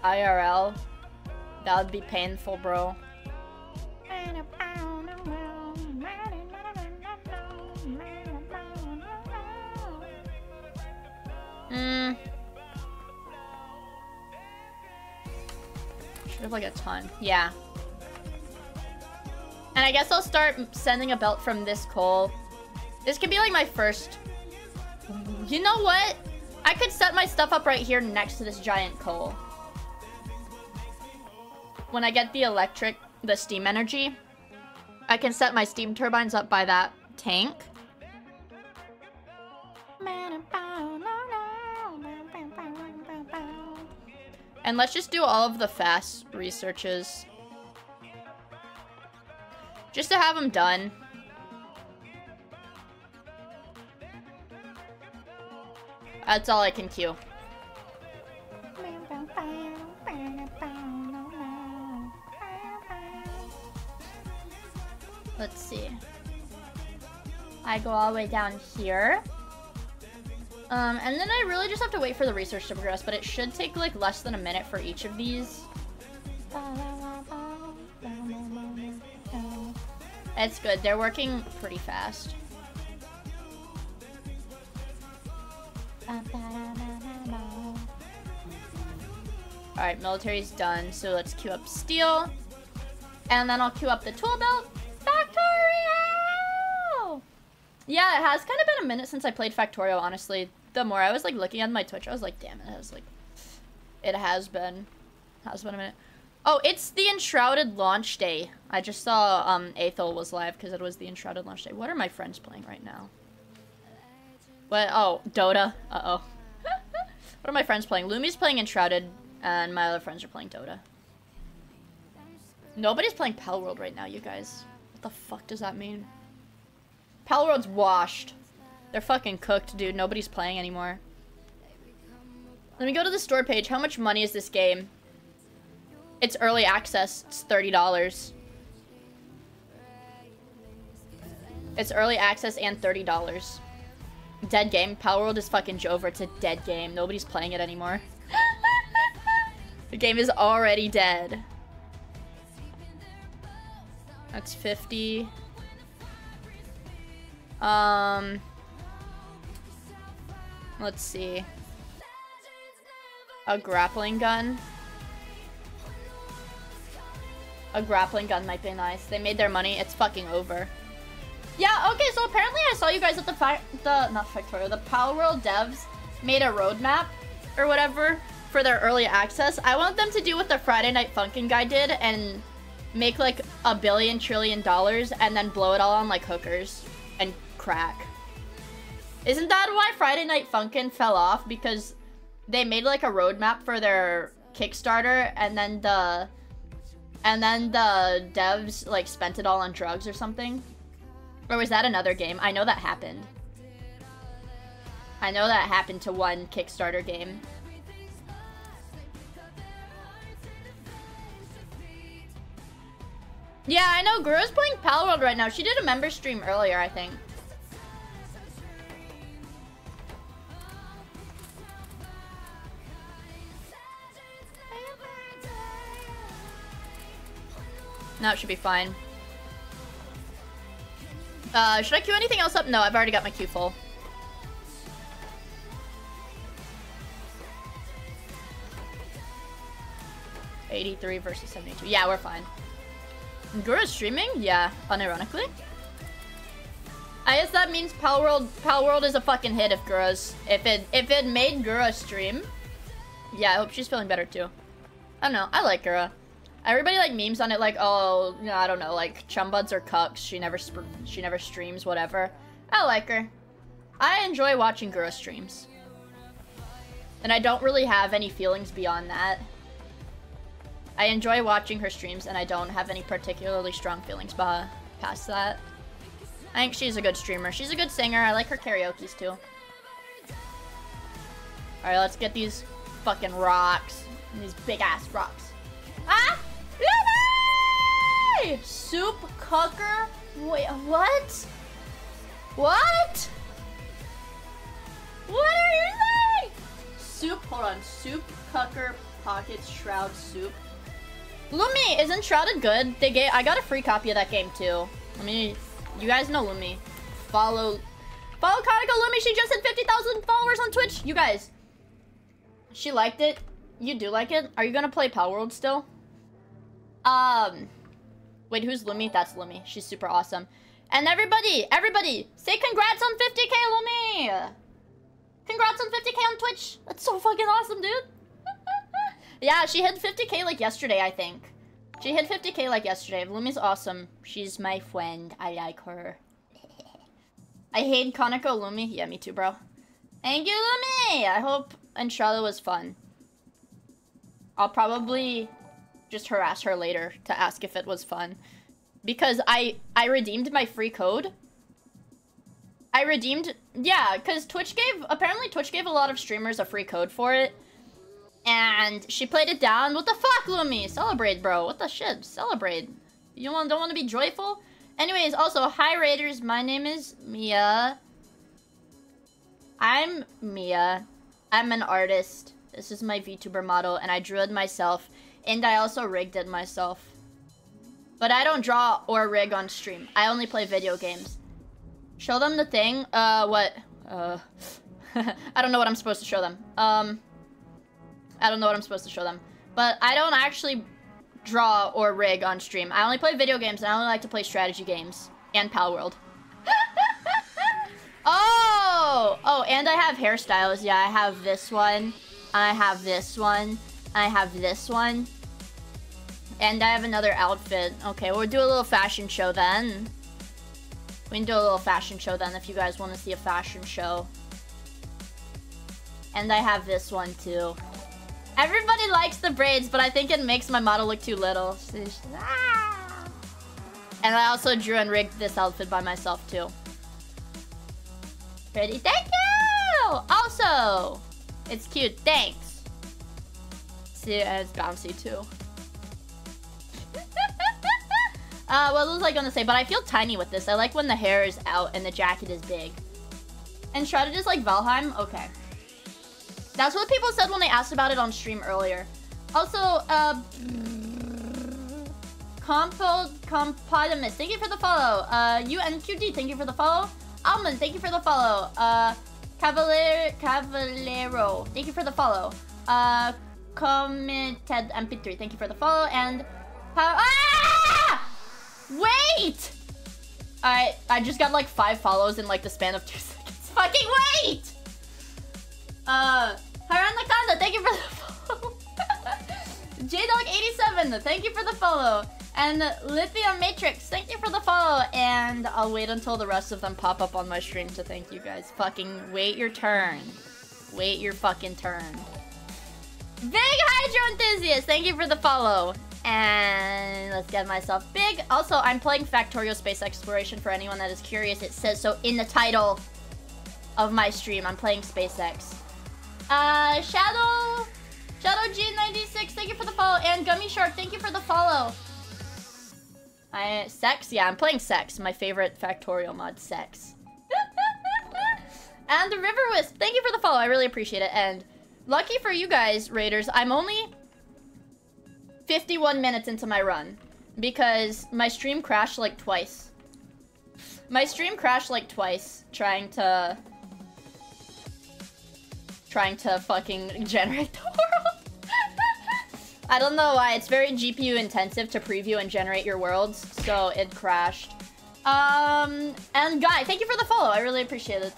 Speaker 1: IRL. That would be painful, bro. Should have like a ton. Yeah. And I guess I'll start sending a belt from this coal. This could be like my first... You know what? I could set my stuff up right here next to this giant coal. When I get the steam energy, I can set my steam turbines up by that tank. And let's just do all of the fast researches. Just to have them done. That's all I can queue. Let's see. I go all the way down here. And then I really just have to wait for the research to progress, but it should take like less than a minute for each of these. It's good. They're working pretty fast. Alright, military's done, so let's queue up steel. And then I'll queue up the tool belt. Factorio! Yeah, it has kind of been a minute since I played Factorio, honestly. The more I was like looking at my Twitch, I was like, damn, it has been a minute. Oh, it's the Enshrouded launch day. I just saw Aethel was live because it was the Enshrouded launch day. What are my friends playing right now? What? Oh, Dota. Uh-oh. What are my friends playing? Lumi's playing Enshrouded, and my other friends are playing Dota. Nobody's playing Palworld right now, you guys. What the fuck does that mean? Palworld's washed. They're fucking cooked, dude. Nobody's playing anymore. Let me go to the store page. How much money is this game? It's early access. It's $30. It's early access and $30. Dead game. Palworld is fucking Jover. It's a dead game. Nobody's playing it anymore. The game is already dead. That's 50. Let's see. A grappling gun. A grappling gun might be nice. They made their money. It's fucking over. Yeah, okay, so apparently I saw you guys at the Palworld devs made a roadmap or whatever for their early access. I want them to do what the Friday Night Funkin' guy did and make like $1 billion trillion and then blow it all on like hookers and crack. Isn't that why Friday Night Funkin' fell off? Because they made like a roadmap for their Kickstarter and then the devs like spent it all on drugs or something. Or was that another game? I know that happened. I know that happened to one Kickstarter game. Yeah, I know. Guru's playing Palworld right now. She did a member stream earlier, I think. No, it should be fine. Should I queue anything else up? No, I've already got my queue full. $83 versus $72. Yeah, we're fine. Guru's streaming? Yeah, unironically. I guess that means Palworld is a fucking hit if it made Gura stream. Yeah, I hope she's feeling better too. I don't know, I like Gura. Everybody like memes on it like, oh, no, I don't know, like Chumbuds or cucks. She never streams, whatever. I like her. I enjoy watching Gura streams. And I don't really have any feelings beyond that. I enjoy watching her streams and I don't have any particularly strong feelings past that. I think she's a good streamer. She's a good singer. I like her karaoke's too. Alright, let's get these fucking rocks. These big ass rocks. Ah! Lumi! Soup cooker? Wait, what? What? What are you saying? Soup, hold on. Soup cooker pockets shroud soup. Lumi, isn't Shrouded good? I got a free copy of that game too. You guys know Lumi. Follow Kaneko Lumi. She just hit 50,000 followers on Twitch. You guys, she liked it. You do like it? Are you gonna play Power World still? Wait, who's Lumi? That's Lumi. She's super awesome. And everybody, say congrats on 50k, Lumi! Congrats on 50k on Twitch. That's so fucking awesome, dude. Yeah, she hit 50k like yesterday, I think. She hit 50k like yesterday. Lumi's awesome. She's my friend. I like her. I hate Kaneko Lumi. Yeah, me too, bro. Thank you, Lumi! I hope Entrada was fun. I'll probably just harass her later to ask if it was fun. Because I redeemed my free code. Yeah, because apparently Twitch gave a lot of streamers a free code for it. And she played it down. What the fuck, Lumi? Celebrate, bro. What the shit? Celebrate. You don't want to be joyful? Anyways, also, hi Raiders. My name is Miia. I'm Miia. I'm an artist. This is my VTuber model, and I drew it myself. And I also rigged it myself. But I don't draw or rig on stream. I only play video games. Show them the thing. What? I don't know what I'm supposed to show them. I don't know what I'm supposed to show them. But I don't actually draw or rig on stream. I only play video games, and I only like to play strategy games. And Pal World. Oh, and I have hairstyles. Yeah, I have this one. I have this one. I have this one. And I have another outfit. Okay, we'll do a little fashion show then. We can do a little fashion show then if you guys want to see a fashion show. And I have this one too. Everybody likes the braids, but I think it makes my model look too little. And I also drew and rigged this outfit by myself too. Pretty, thank you! Also, it's cute, thanks. See, it's bouncy too. What was I gonna say? But I feel tiny with this. I like when the hair is out and the jacket is big. And Shrouded is like Valheim? Okay. That's what people said when they asked about it on stream earlier. Also, Compodamus, thank you for the follow. UNQD, thank you for the follow. Almond, thank you for the follow. Cavalero, thank you for the follow. Commented MP3, thank you for the follow. And wait! Alright, I just got like 5 follows in like the span of 2 seconds. Fucking wait! Haran Nakanda, thank you for the follow. JDog87, thank you for the follow. And Lithium Matrix, thank you for the follow. And I'll wait until the rest of them pop up on my stream to thank you guys. Fucking wait your turn. Wait your fucking turn. Big Hydro Enthusiast, thank you for the follow. And let's get myself big. Also, I'm playing Factorio Space Exploration for anyone that is curious. It says so in the title of my stream. I'm playing SpaceX. Shadow G96, thank you for the follow. And Gummy Shark, thank you for the follow. Sex? Yeah, I'm playing Sex. My favorite Factorial mod, Sex. And the River Wisp, thank you for the follow. I really appreciate it. And lucky for you guys, Raiders, I'm only 51 minutes into my run. Because my stream crashed like twice. My stream crashed like twice trying to fucking generate the world. I don't know why. It's very GPU intensive to preview and generate your worlds, so it crashed. And Guy, thank you for the follow. I really appreciate it.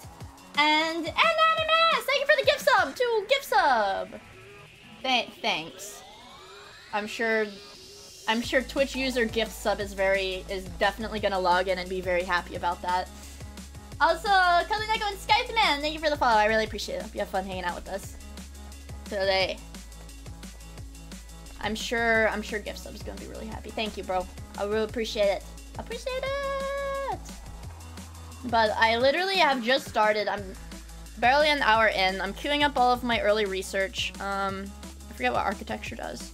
Speaker 1: And Anonymous, thank you for the gift sub. To gift sub. Thanks. I'm sure Twitch user gift sub is definitely gonna log in and be very happy about that. Also, Kalineko and Skytheman, thank you for the follow. I really appreciate it. Hope you have fun hanging out with us today. I'm sure gift sub is gonna be really happy. Thank you, bro. I really appreciate it. Appreciate it. But I literally have just started. I'm barely an hour in. I'm queuing up all of my early research. I forget what architecture does.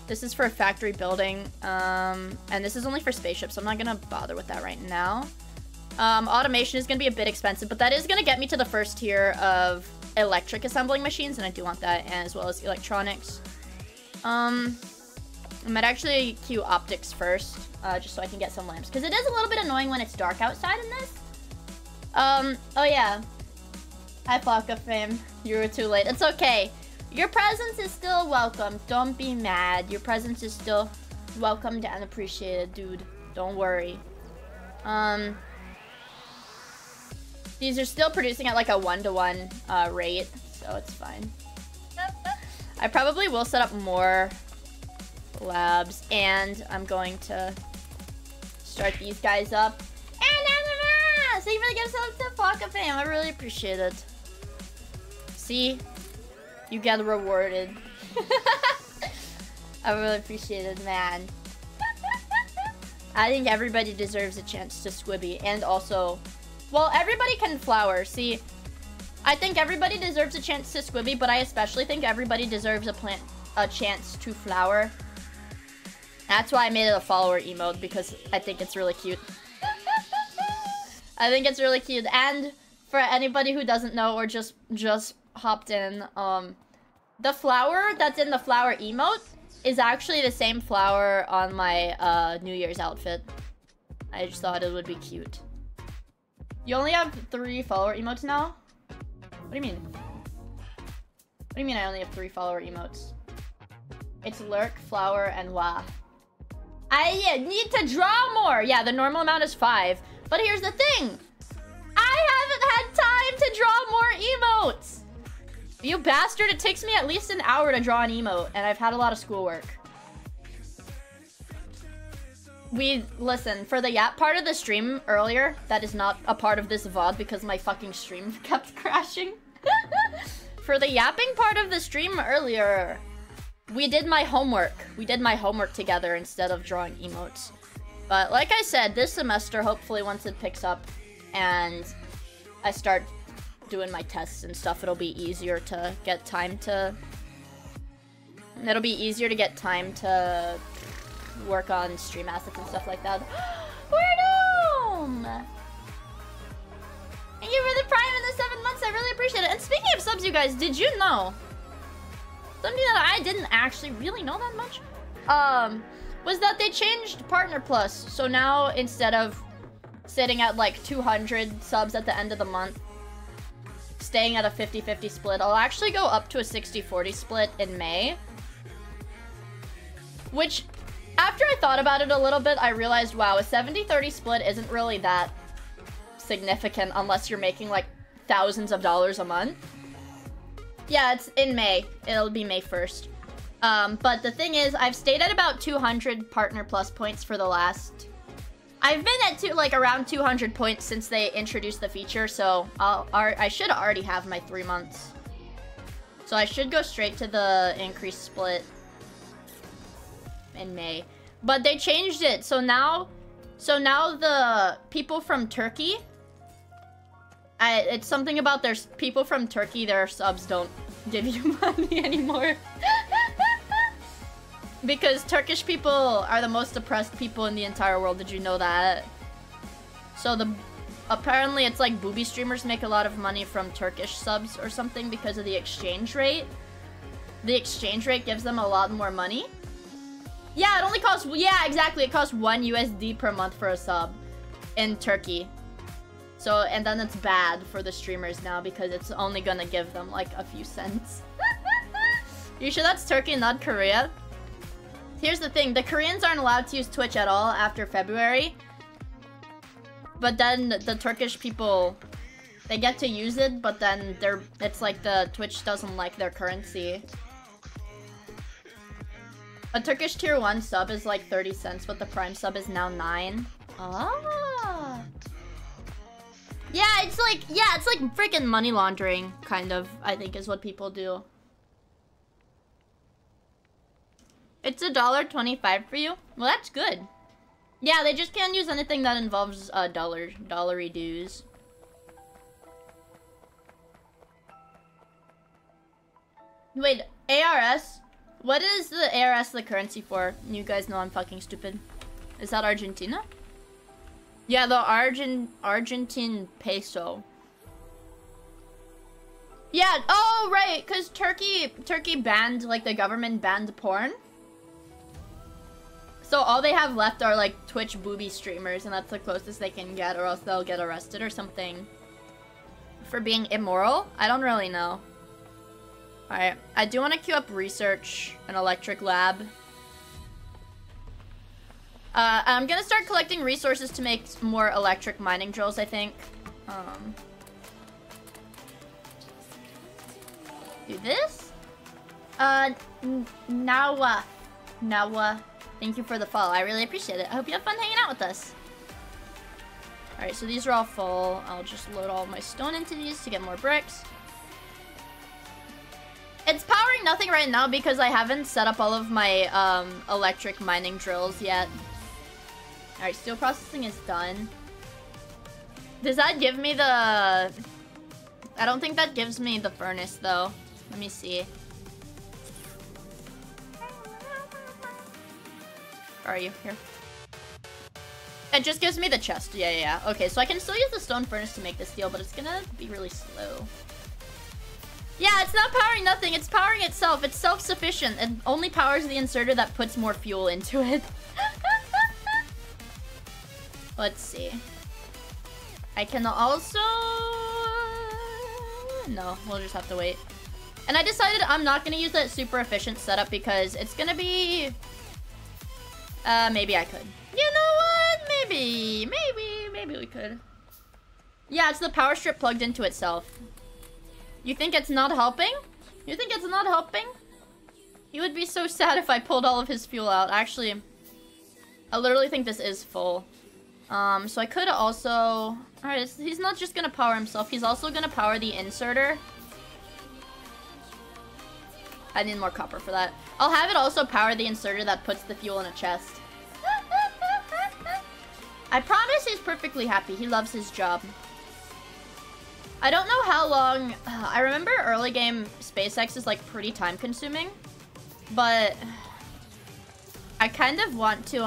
Speaker 1: This is for factory building. And this is only for spaceships, so I'm not gonna bother with that right now. Automation is gonna be a bit expensive, but that is gonna get me to the first tier of electric assembling machines, and I do want that, as well as electronics. I might actually queue optics first, just so I can get some lamps, because it is a little bit annoying when it's dark outside in this. Oh yeah. Hi, Flock of Fame. You were too late. It's okay. Your presence is still welcome. Don't be mad. Your presence is still welcomed and appreciated, dude. Don't worry. These are still producing at like a 1-to-1 rate, so it's fine. I probably will set up more labs, and I'm going to start these guys up. And thank you for the gift sub to Flock of Fame. I really appreciate it. See? You get rewarded. I really appreciate it, man. I think everybody deserves a chance to squibby, and also... Well, everybody can flower. See, I think everybody deserves a chance to squibby, but I especially think everybody deserves a chance to flower. That's why I made it a follower emote, because I think it's really cute. I think it's really cute. And for anybody who doesn't know or just hopped in, the flower that's in the flower emote is actually the same flower on my New Year's outfit. I just thought it would be cute. You only have 3 follower emotes now? What do you mean? What do you mean I only have 3 follower emotes? It's lurk, flower, and wah. I need to draw more! Yeah, the normal amount is 5. But here's the thing! I haven't had time to draw more emotes! You bastard, it takes me at least an hour to draw an emote, and I've had a lot of schoolwork. Listen, for the yap part of the stream earlier, that is not a part of this VOD because my fucking stream kept crashing. For the yapping part of the stream earlier, we did my homework. We did my homework together instead of drawing emotes. But like I said, this semester, hopefully once it picks up and I start doing my tests and stuff, it'll be easier to get time to... It'll be easier to get time to work on stream assets and stuff like that. Weirdom! Thank you for the prime in the 7 months. I really appreciate it. And speaking of subs, you guys, did you know something that I didn't actually really know that much? Was that they changed Partner Plus. So now instead of sitting at like 200 subs at the end of the month, staying at a 50-50 split, I'll actually go up to a 60-40 split in May. Which, after I thought about it a little bit, I realized, wow, a 70-30 split isn't really that significant unless you're making like thousands of dollars a month. Yeah, it's in May. It'll be May 1st. But the thing is, I've stayed at about 200 Partner Plus points for the last... I've been at like around 200 points since they introduced the feature, so I should already have my 3 months. So I should go straight to the increased split in May. But they changed it, so now the people from Turkey, it's something about their people from Turkey, their subs don't give you money anymore. Because Turkish people are the most oppressed people in the entire world. Did you know that? So apparently it's like booby streamers make a lot of money from Turkish subs or something because of the exchange rate. The exchange rate gives them a lot more money. Yeah, it only costs, yeah, exactly. It costs 1 USD per month for a sub in Turkey. So, and then it's bad for the streamers now because it's only gonna give them like a few cents. You sure that's Turkey, not Korea? Here's the thing, the Koreans aren't allowed to use Twitch at all after February. But then the Turkish people, they get to use it, but then it's like the Twitch doesn't like their currency. A Turkish tier 1 sub is like 30 cents, but the Prime sub is now 9. Ah. Yeah, it's like freaking money laundering, kind of, I think is what people do. It's $1.25 for you? Well, that's good. Yeah, they just can't use anything that involves dollary dues. Wait, ARS? What is the ARS the currency for? You guys know I'm fucking stupid. Is that Argentina? Yeah, the Argentine peso. Yeah, oh right, cause Turkey banned, like the government banned porn. So all they have left are like Twitch booby streamers, and that's the closest they can get, or else they'll get arrested or something. For being immoral? I don't really know. Alright, I do want to queue up research, an electric lab. I'm gonna start collecting resources to make more electric mining drills, I think. Do this? Nawa. Thank you for the follow. I really appreciate it. I hope you have fun hanging out with us. Alright, so these are all full. I'll just load all my stone into these to get more bricks. It's powering nothing right now because I haven't set up all of my electric mining drills yet. Alright, steel processing is done. Does that give me the... I don't think that gives me the furnace though. Let me see. Where are you? Here. It just gives me the chest. Yeah. Okay, so I can still use the stone furnace to make this steel, but it's gonna be really slow. Yeah, it's not powering nothing. It's powering itself. It's self-sufficient. It only powers the inserter that puts more fuel into it. Let's see. I can also... No, we'll just have to wait. And I decided I'm not going to use that super efficient setup because it's going to be... maybe I could. You know what? Maybe we could. Yeah, it's the power strip plugged into itself. You think it's not helping? You think it's not helping? He would be so sad if I pulled all of his fuel out. Actually, I literally think this is full. So I could also... Alright, he's not just gonna power himself, he's also gonna power the inserter. I need more copper for that. I'll have it also power the inserter that puts the fuel in a chest. I promise he's perfectly happy. He loves his job. I don't know how long... I remember early game SpaceX is like pretty time consuming. But... I kind of want to,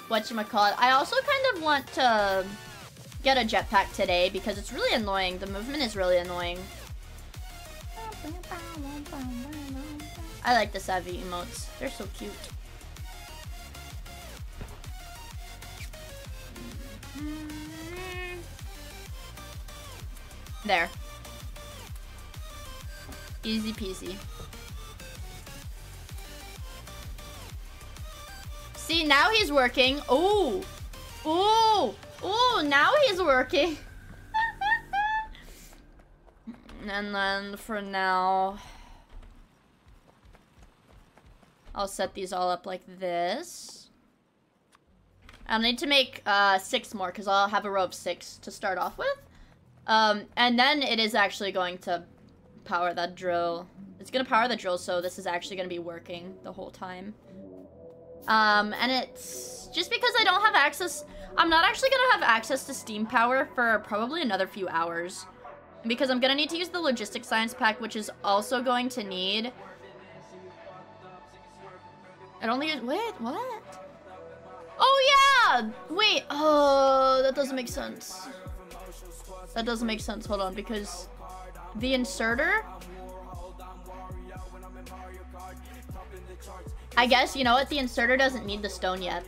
Speaker 1: whatchamacallit. I also kind of want to get a jetpack today because it's really annoying. The movement is really annoying. I like the Savvy emotes. They're so cute. There. Easy peasy. See, now he's working. Ooh. Ooh. Ooh, now he's working. And then for now, I'll set these all up like this. I'll need to make 6 more because I'll have a row of 6 to start off with. And then it is actually going to power that drill. It's going to power the drill, so this is actually going to be working the whole time. And it's just because I don't have access, I'm not actually going to have access to steam power for probably another few hours. Because I'm going to need to use the logistics science pack, which is also going to need... It only is... Wait, what? Oh, yeah! Wait, oh, that doesn't make sense. That doesn't make sense, hold on, because the inserter... I guess, you know what, the inserter doesn't need the stone yet.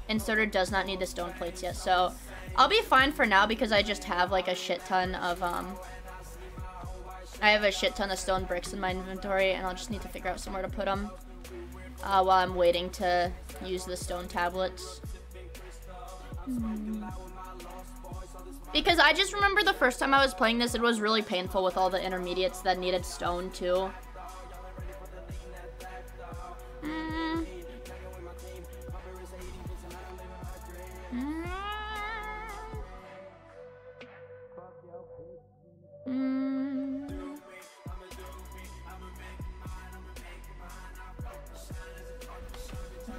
Speaker 1: Inserter does not need the stone plates yet, so... I'll be fine for now because I just have like a shit ton of, I have a shit ton of stone bricks in my inventory and I'll just need to figure out somewhere to put them. While I'm waiting to use the stone tablets. Because I just remember the first time I was playing this, it was really painful with all the intermediates that needed stone too.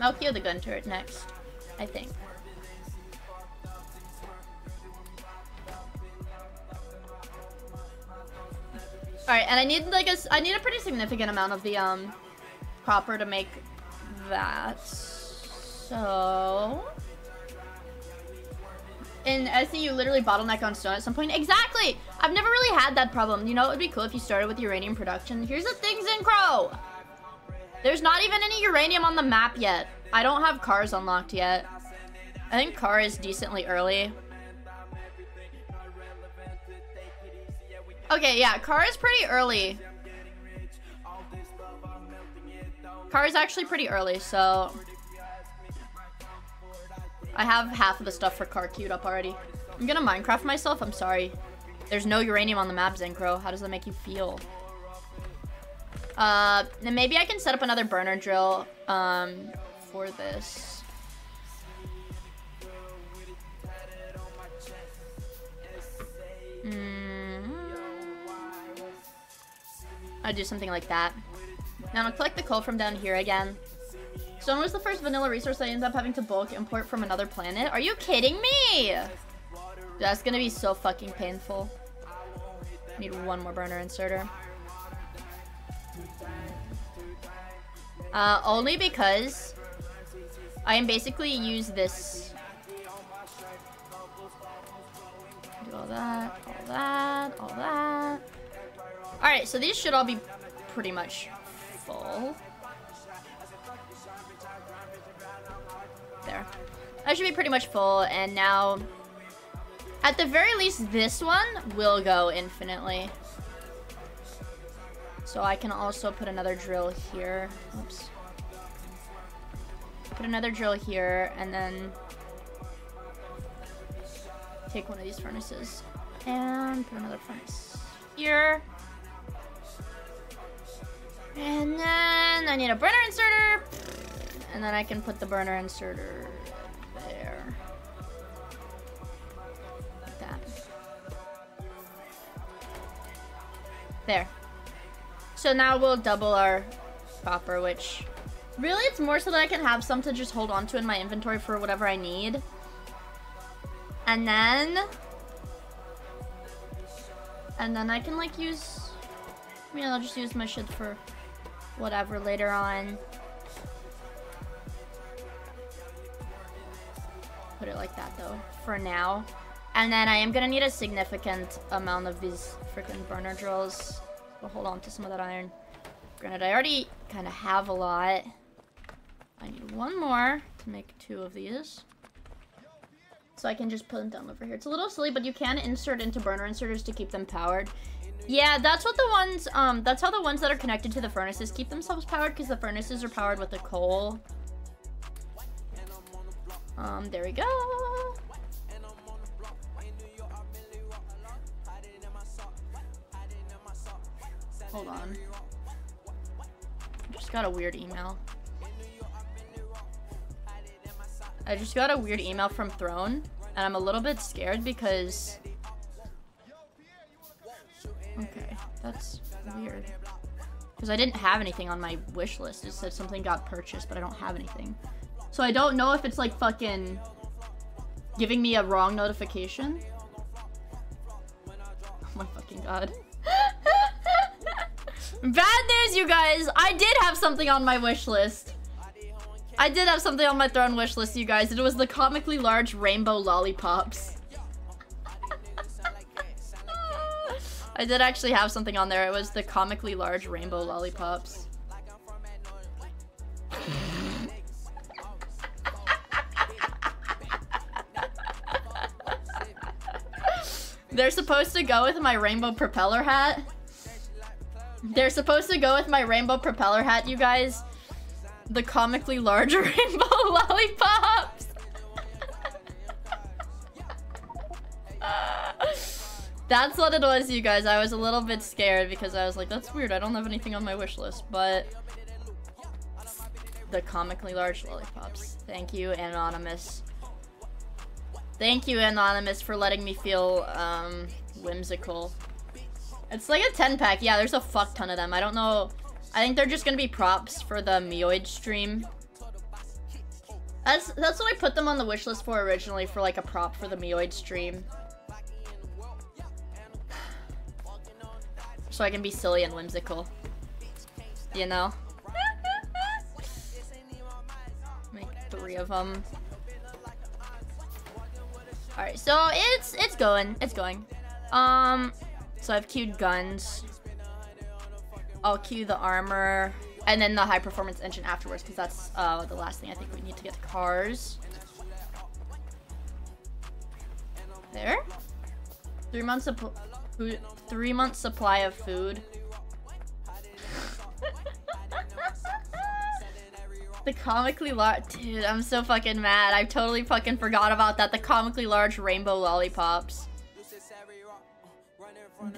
Speaker 1: I'll kill the gun turret next, I think. Alright, and I need like I need a pretty significant amount of the copper to make that. So in SE you literally bottleneck on stone at some point. Exactly! I've never really had that problem. You know, it would be cool if you started with uranium production. Here's the thing, Zincro! There's not even any uranium on the map yet. I don't have cars unlocked yet. I think car is decently early. Okay, yeah, car is pretty early. Car is actually pretty early, so I have half of the stuff for car queued up already. I'm gonna Minecraft myself, I'm sorry. There's no uranium on the map, Zencro. How does that make you feel? Then maybe I can set up another burner drill, for this. I'll do something like that. Now I'll collect the coal from down here again. Stone was the first vanilla resource I ended up having to bulk import from another planet. Are you kidding me? That's gonna be so fucking painful. Need one more burner inserter. Only because I am basically use this. Do all that, all that, all that. Alright, so these should all be pretty much full. There. That should be pretty much full, and now, at the very least, this one will go infinitely. So I can also put another drill here. Oops. Put another drill here, and then take one of these furnaces. And put another furnace here. And then I need a burner inserter. And then I can put the burner inserter there. Like that. There. So now we'll double our copper, which really it's more so that I can have some to just hold on to in my inventory for whatever I need. And then I can like use, I mean, I'll just use my shit for whatever later on. Put it like that though, for now. And then I am gonna need a significant amount of these freaking burner drills. We'll hold on to some of that iron. Granted, I already kind of have a lot. I need one more to make 2 of these. So I can just put them down over here. It's a little silly, but you can insert into burner inserters to keep them powered. Yeah, that's what the ones, that's how the ones that are connected to the furnaces keep themselves powered, because the furnaces are powered with the coal. There we go. Hold on. Just got a weird email. I just got a weird email from Throne, and I'm a little bit scared because... Okay, that's weird. Because I didn't have anything on my wish list. It said something got purchased, but I don't have anything. So I don't know if it's like fucking giving me a wrong notification. Oh my fucking god. Bad news, you guys! I did have something on my wish list. I did have something on my Throne wish list, you guys. It was the comically large rainbow lollipops. I did actually have something on there. It was the comically large rainbow lollipops. They're supposed to go with my rainbow propeller hat. They're supposed to go with my rainbow propeller hat, you guys. The comically large rainbow lollipops. That's what it was, you guys. I was a little bit scared because I was like, that's weird. I don't have anything on my wish list, but the comically large lollipops. Thank you, Anonymous. Thank you, Anonymous, for letting me feel whimsical. It's like a 10-pack. Yeah, there's a fuck ton of them. I don't know. I think they're just gonna be props for the Meoid stream. That's what I put them on the wish list for originally, for like a prop for the Mioid stream. So I can be silly and whimsical. You know? Make 3 of them. Alright, so it's going. It's going. So I've queued guns. I'll queue the armor. And then the high performance engine afterwards, because that's the last thing I think we need to get to cars. There. 3 months of food. 3 months supply of food. The comically large, dude, I'm so fucking mad. I totally fucking forgot about that. The comically large rainbow lollipops.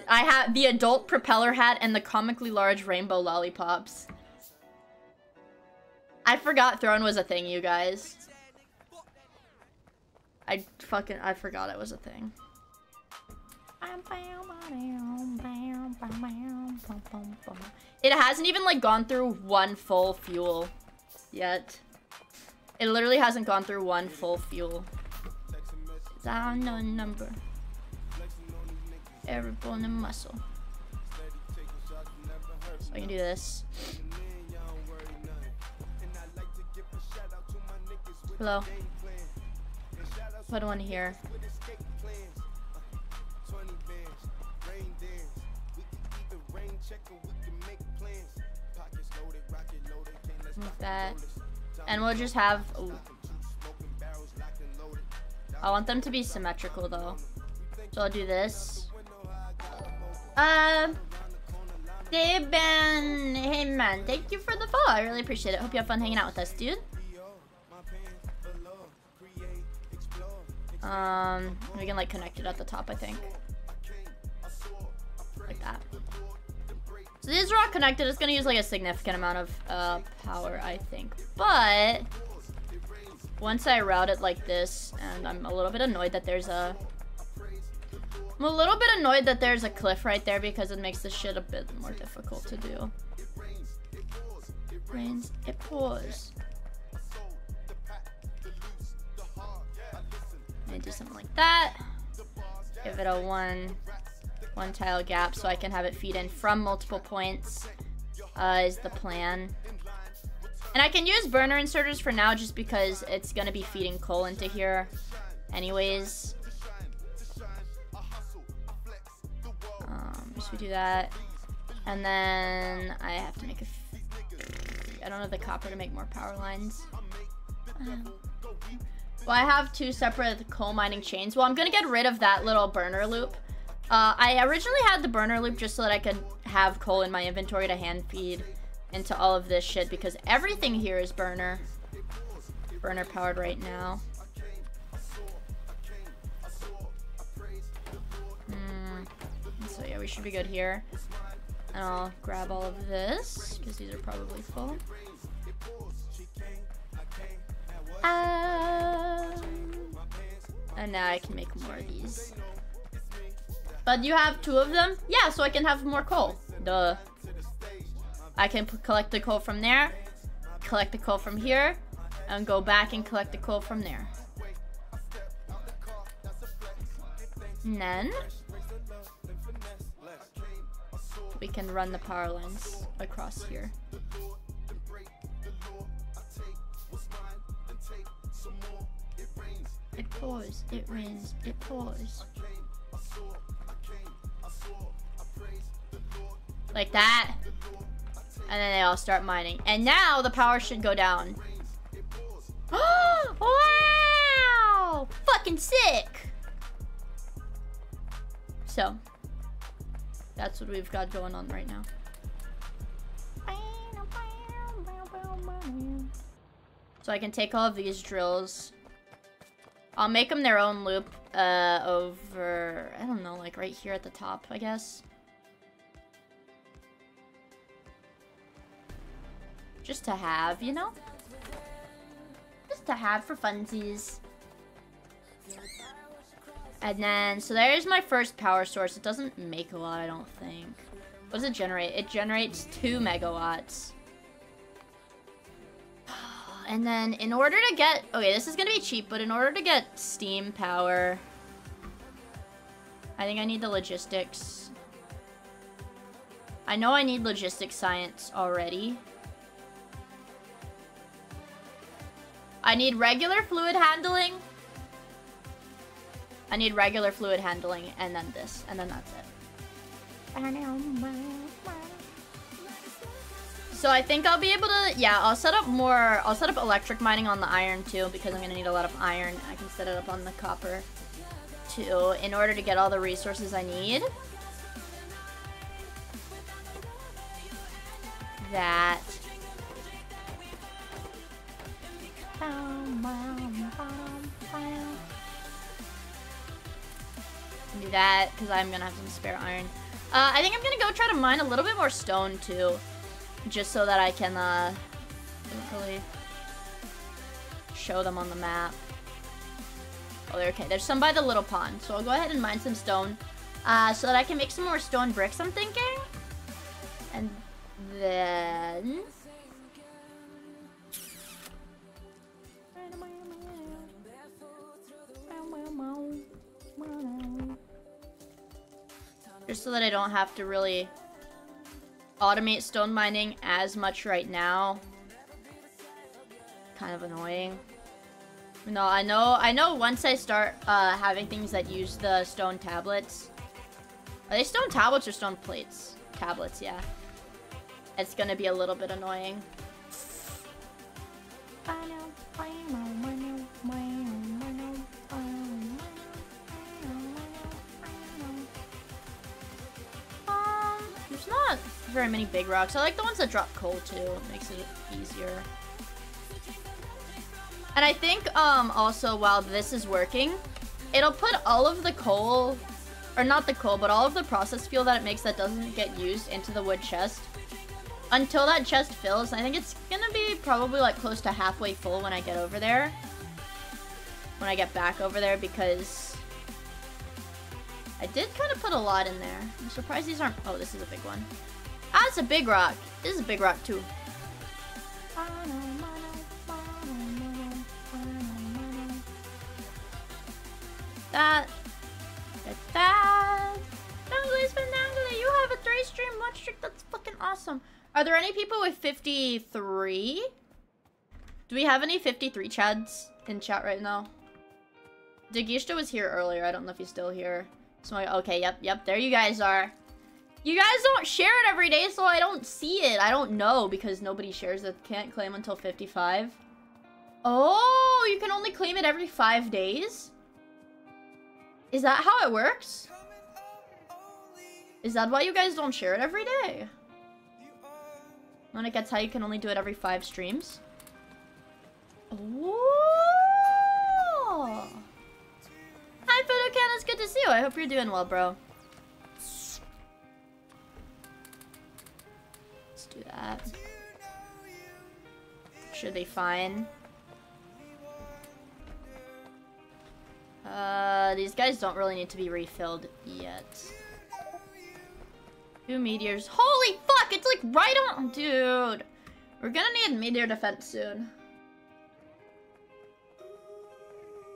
Speaker 1: I have the adult propeller hat and the comically large rainbow lollipops. I forgot Throne was a thing, you guys. I forgot it was a thing. It hasn't even like gone through 1 full fuel yet. It literally hasn't gone through 1 full fuel. Down no number. Every bone and muscle. So I can do this. Hello. Put one here. Like that. And we'll just have... Ooh. I want them to be symmetrical though. So I'll do this. They've been... Hey man, thank you for the follow. I really appreciate it. Hope you have fun hanging out with us, dude. We can like connect it at the top, I think. Like that. So these are all connected. It's gonna use like a significant amount of power, I think. But once I route it like this, and I'm a little bit annoyed that there's a... I'm a little bit annoyed that there's a cliff right there because it makes this shit a bit more difficult to do. Rains, it pours. Do something like that. Give it a one tile gap so I can have it feed in from multiple points is the plan. And I can use burner inserters for now just because it's gonna be feeding coal into here anyways. So we do that, and then I have to make I don't have the copper to make more power lines. Well, I have 2 separate coal mining chains. Well, I'm gonna get rid of that little burner loop. I originally had the burner loop just so that I could have coal in my inventory to hand feed into all of this shit because everything here is burner powered right now. So yeah, we should be good here. And I'll grab all of this because these are probably full. And now I can make more of these. But you have 2 of them? Yeah, so I can have more coal. Duh. I can collect the coal from there, collect the coal from here, and go back and collect the coal from there. And then we can run the power lines across here. It pours, it rains, it pours. Like that. And then they all start mining. And now the power should go down. Wow! Fucking sick! So, that's what we've got going on right now. So I can take all of these drills. I'll make them their own loop over, I don't know, like right here at the top, I guess. Just to have, you know? Just to have for funsies. And then, so there's my first power source. It doesn't make a lot, I don't think. What does it generate? It generates 2 megawatts. And then in order to get... Okay, this is gonna be cheap, but in order to get steam power... I think I need the logistics. I know I need logistics science already. I need regular fluid handling. I need regular fluid handling, and then this, and then that's it. So I think I'll be able to, yeah, I'll set up electric mining on the iron too, because I'm gonna need a lot of iron. I can set it up on the copper too, in order to get all the resources I need. That. Do that, because I'm gonna have some spare iron. I think I'm gonna go try to mine a little bit more stone too, just so that I can really show them on the map. Oh, they're okay. There's some by the little pond, so I'll go ahead and mine some stone, so that I can make some more stone bricks, I'm thinking. And then... just so that I don't have to really automate stone mining as much right now. Kind of annoying. No, I know once I start having things that use the stone tablets. Are they stone tablets or stone plates? Tablets, yeah. It's gonna be a little bit annoying. There's not very many big rocks. I like the ones that drop coal too. It makes it easier. And I think also while this is working, it'll put all of the coal, or not the coal, but all of the process fuel that it makes that doesn't get used into the wood chest. Until that chest fills, I think it's gonna be probably like close to halfway full when I get over there. When I get back over there, because I did kind of put a lot in there. I'm surprised these aren't... Oh, this is a big one. Ah, it's a big rock. This is a big rock too. That. Get that. Dangly's been Dangly. You have a 3-stream watch streak. That's fucking awesome. Are there any people with 53? Do we have any 53 chads in chat right now? Dagishta was here earlier. I don't know if he's still here. So okay, yep. There you guys are. You guys don't share it every day, so I don't see it. I don't know because nobody shares it. Can't claim until 55. Oh, you can only claim it every 5 days? Is that how it works? Is that why you guys don't share it every day? When it gets how you can only do it every 5 streams? Oh. Hi, Photocan. It's good to see you. I hope you're doing well, bro. Let's do that. Should be fine. These guys don't really need to be refilled yet. 2 meteors. Holy fuck! It's like right on... Dude. We're gonna need meteor defense soon.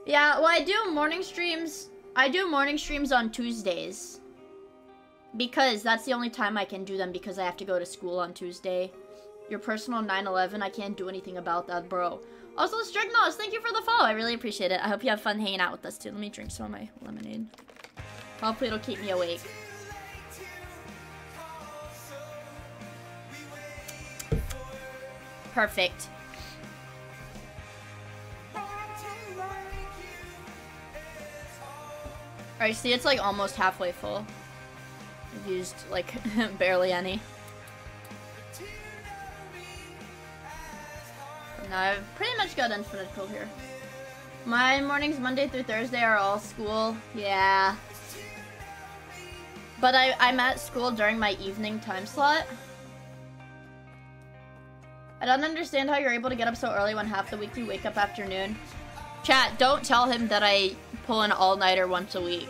Speaker 1: Yeah, well, I do morning streams. I do morning streams on Tuesdays. Because that's the only time I can do them because I have to go to school on Tuesday. Your personal 9/11, I can't do anything about that, bro. Also, Strignos, thank you for the follow. I really appreciate it. I hope you have fun hanging out with us, too. Let me drink some of my lemonade. Hopefully it'll keep me awake. Perfect. Alright, see, it's like almost halfway full. I've used, like, barely any. No, I've pretty much got infinite coal here. My mornings Monday through Thursday are all school. Yeah. But I'm at school during my evening time slot. I don't understand how you're able to get up so early when half the week you wake up afternoon. Chat, don't tell him that I pull an all-nighter once a week.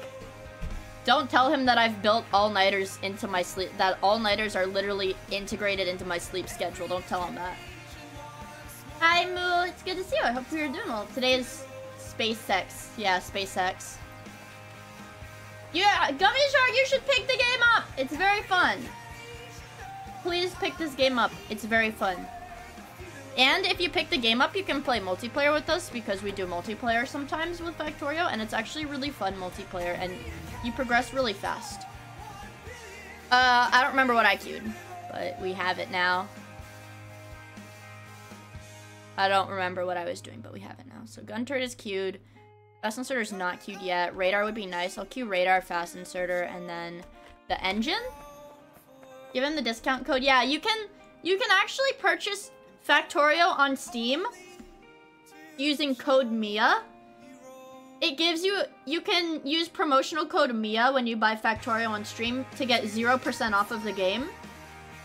Speaker 1: Don't tell him that I've built all-nighters into my sleep, that all-nighters are literally integrated into my sleep schedule. Don't tell him that. Hi, Moo. It's good to see you. I hope you're doing well. Today is SpaceX. Yeah, SpaceX. Yeah, Gummy Shark, you should pick the game up. It's very fun. Please pick this game up. It's very fun. And if you pick the game up, you can play multiplayer with us because we do multiplayer sometimes with Factorio, and it's actually really fun multiplayer, and you progress really fast. I don't remember what I queued, but we have it now. I don't remember what I was doing, but we have it now. So Gun Turret is queued. Fast Inserter is not queued yet. Radar would be nice. I'll queue Radar, Fast Inserter, and then the engine. Give him the discount code. Yeah, you can actually purchase Factorio on Steam using code Miia. It gives you can use promotional code Miia when you buy Factorio on stream to get 0% off of the game.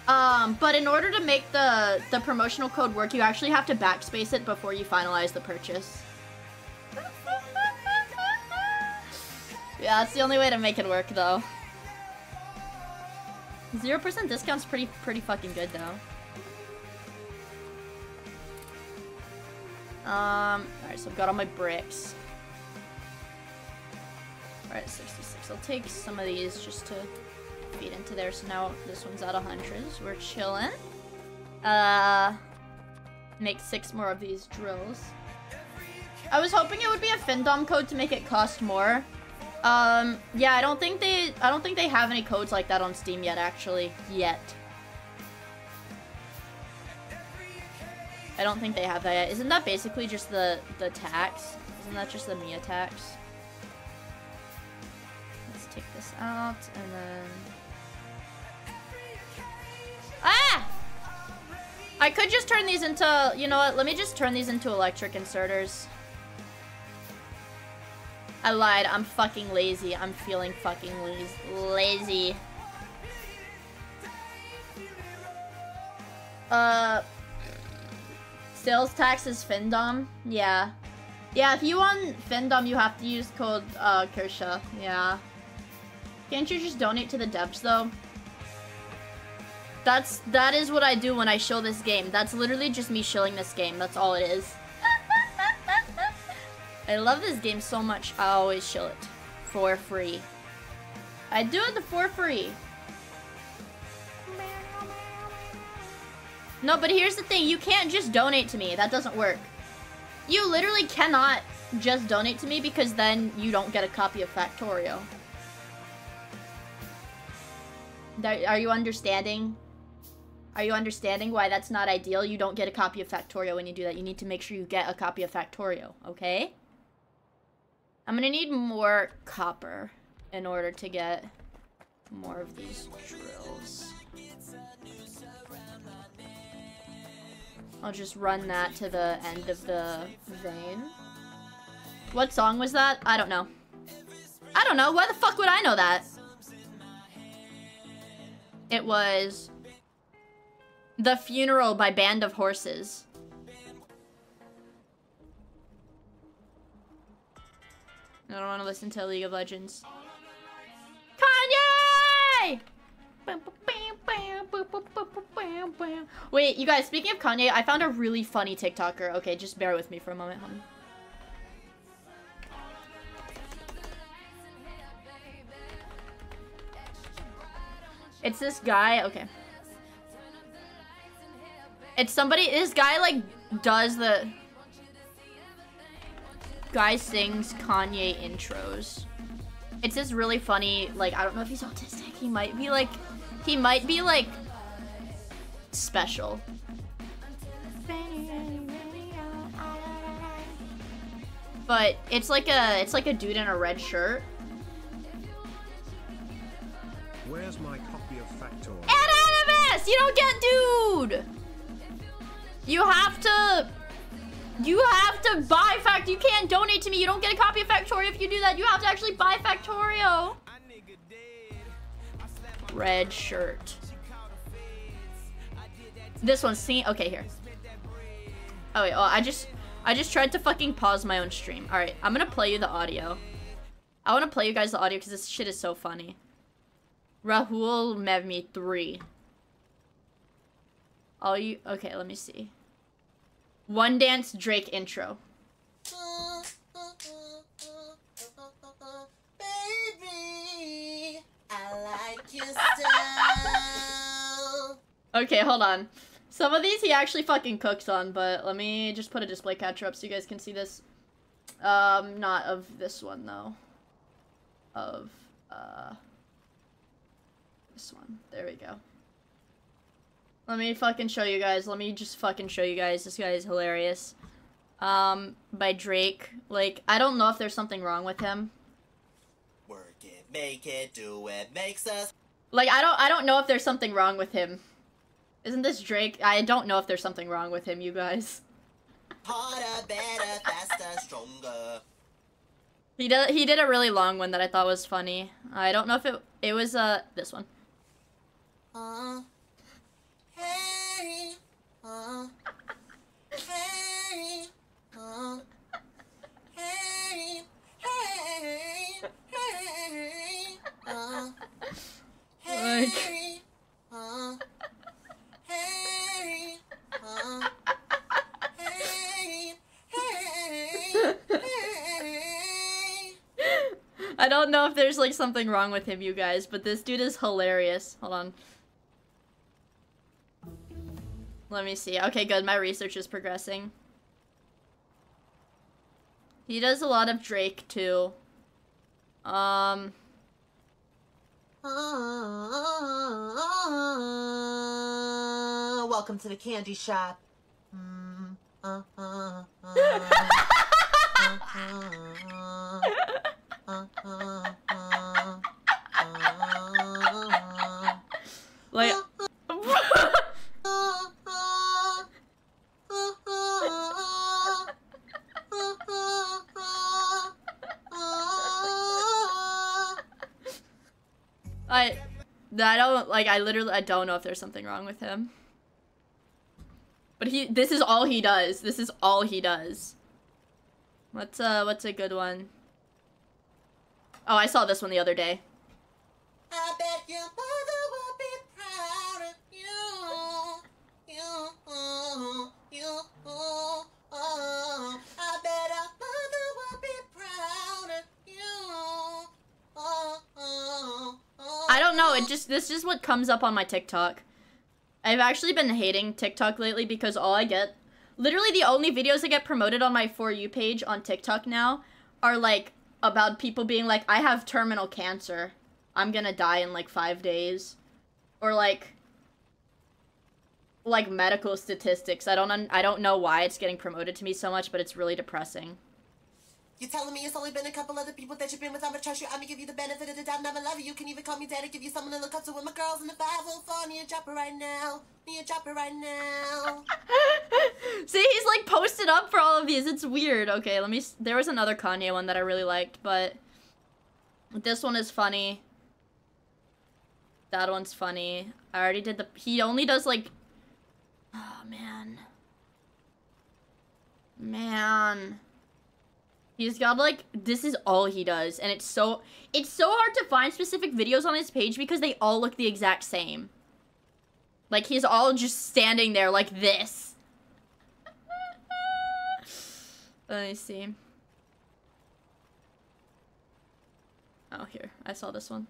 Speaker 1: But in order to make the promotional code work, you actually have to backspace it before you finalize the purchase. Yeah, that's the only way to make it work, though. 0% discount's pretty fucking good, though. Alright, so I've got all my bricks. Alright, 66. I'll take some of these just to feed into there. So now this one's at 100, so we're chilling. Make 6 more of these drills. I was hoping it would be a Findom code to make it cost more. Yeah, I don't think they have any codes like that on Steam yet, actually. I don't think they have that yet. Isn't that basically just the tax? Isn't that just the Miia tax? Let's take this out, and then... Ah! I could just turn these into... You know what? Let me just turn these into electric inserters. I lied. I'm fucking lazy. I'm feeling fucking lazy. Sales tax is Findom? Yeah. Yeah, if you want Findom, you have to use code, Kersha. Yeah. Can't you just donate to the devs, though? That is what I do when I shill this game. That's literally just me shilling this game. That's all it is. I love this game so much. I always shill it. For free. I do it for free. No, but here's the thing. You can't just donate to me. That doesn't work. You literally cannot just donate to me because then you don't get a copy of Factorio. Are you understanding? Are you understanding why that's not ideal? You don't get a copy of Factorio when you do that. You need to make sure you get a copy of Factorio, okay? I'm gonna need more copper in order to get more of these drills. I'll just run that to the end of the vein. What song was that? I don't know. I don't know. Why the fuck would I know that? It was The Funeral by Band of Horses. I don't want to listen to League of Legends. Kanye! Wait, you guys, speaking of Kanye, I found a really funny TikToker. Okay, just bear with me for a moment, hon. It's this guy, okay. It's somebody, this guy, like, does the... Guy sings Kanye intros. It's this really funny, like, I don't know if he's autistic. He might be, like, special. But it's like a dude in a red shirt.
Speaker 3: Where's my copy of Factorio?
Speaker 1: Anonymous! You don't get dude! You have to buy Factorio. You can't donate to me. You don't get a copy of Factorio if you do that. You have to actually buy Factorio. Red shirt. This one's singing. Okay, here. Oh wait. Oh, I just tried to fucking pause my own stream. All right, I'm gonna play you the audio. I want to play you guys the audio because this shit is so funny. Rahul Mevmi 3. Okay, let me see. One Dance Drake intro.
Speaker 4: Baby, I like your style.
Speaker 1: Okay, hold on. Some of these he actually fucking cooks on, but let me just put a display capture up so you guys can see this. Not of this one, though. Of, this one. There we go. Let me fucking show you guys. Let me just fucking show you guys. This guy is hilarious. By Drake. Like, I don't know if there's something wrong with him.
Speaker 4: Work it, make it, do it, makes us.
Speaker 1: Like, I don't know if there's something wrong with him. Isn't this Drake? I don't know if there's something wrong with him, you guys.
Speaker 4: Harder, better, faster, stronger.
Speaker 1: He did a really long one that I thought was funny. I don't know if it was this one.
Speaker 4: Hey, hey, hey, hey, hey,
Speaker 1: I don't know if there's like something wrong with him, you guys, but this dude is hilarious. Hold on. Let me see. Okay, good. My research is progressing. He does a lot of Drake too.
Speaker 4: Welcome to the candy shop.
Speaker 1: Like I don't like I don't know if there's something wrong with him. But this is all he does. This is all he does. What's a good one? Oh, I saw this one the other day.
Speaker 4: I bet your mother will be proud of you. I bet our mother will be proud of you.
Speaker 1: I don't know, this is what comes up on my TikTok. I've actually been hating TikTok lately because all I get, literally the only videos that get promoted on my For You page on TikTok now are like about people being like, I have terminal cancer. I'm gonna die in like 5 days. Or like medical statistics. I don't know why it's getting promoted to me so much, but it's really depressing.
Speaker 4: You're telling me it's only been a couple other people that you've been with. I'ma trust you. I'ma give you the benefit of the doubt. Never love you. You can even call me daddy. Give you someone to look up to. With my girls in the 504. Need a dropper right now. Need a dropper right now.
Speaker 1: See, he's like posted up for all of these. It's weird. Okay, there was another Kanye one that I really liked, but this one is funny. That one's funny. I already did he only does like, oh man. He's got like, this is all he does, and it's so hard to find specific videos on his page because they all look the exact same. Like, he's all just standing there like this. Let me see. Oh, here. I saw this one.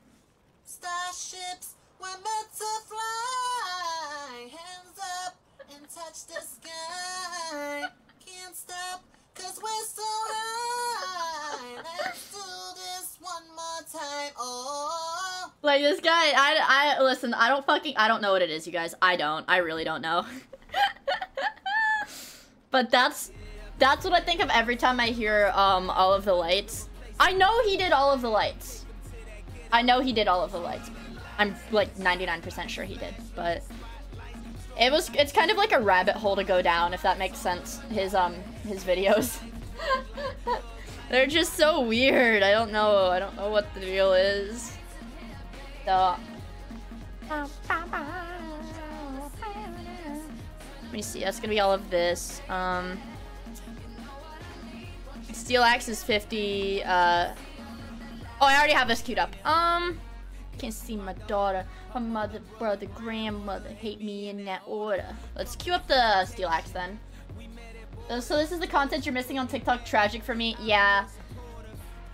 Speaker 4: Starships were meant to fly. Hands up and touch the sky. Can't stop, 'cause we're so high. Let's do this one more time. Oh.
Speaker 1: Like, this guy, listen, I don't know what it is, you guys. I really don't know. But that's what I think of every time I hear, All of the Lights. I know he did All of the Lights. I'm, like, 99% sure he did, but it's kind of like a rabbit hole to go down, if that makes sense, his videos. They're just so weird. I don't know what the deal is. So, let me see, that's gonna be all of this. Steel Axe is 50, oh, I already have this queued up. Can't see my daughter, her mother, brother, grandmother hate me in that order. Let's queue up the Steel Axe then. So this is the content you're missing on TikTok. Tragic for me. Yeah.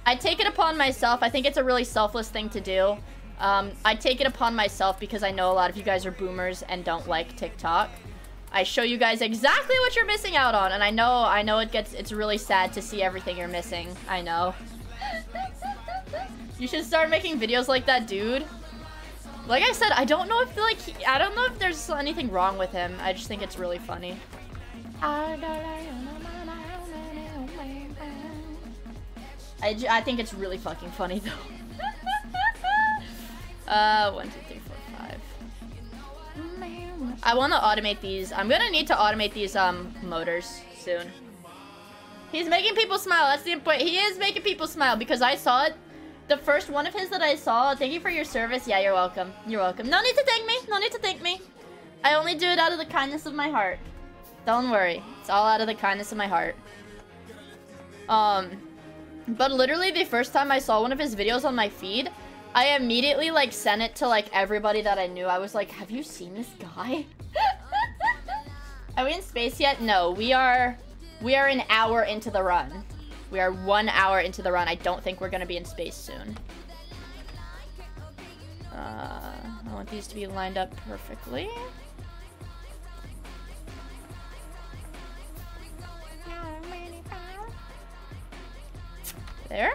Speaker 1: I take it upon myself. I think it's a really selfless thing to do. I take it upon myself because I know a lot of you guys are boomers and don't like TikTok. I show you guys exactly what you're missing out on, and I know it's really sad to see everything you're missing. I know. You should start making videos like that, dude. Like I said, I don't know if I don't know if there's anything wrong with him. I just think it's really funny. I think it's really fucking funny though. 1, 2, 3, 4, 5. I want to automate these. I'm gonna need to automate these motors soon. He's making people smile. That's the point. He is making people smile because I saw it. The first one of his that I saw. Thank you for your service. Yeah, you're welcome. You're welcome. No need to thank me. No need to thank me. I only do it out of the kindness of my heart. Don't worry. It's all out of the kindness of my heart. But literally the first time I saw one of his videos on my feed, I immediately like sent it to like everybody that I knew. I was like, have you seen this guy? Are we in space yet? No, we are an hour into the run. We are 1 hour into the run. I don't think we're gonna be in space soon. I want these to be lined up perfectly. There.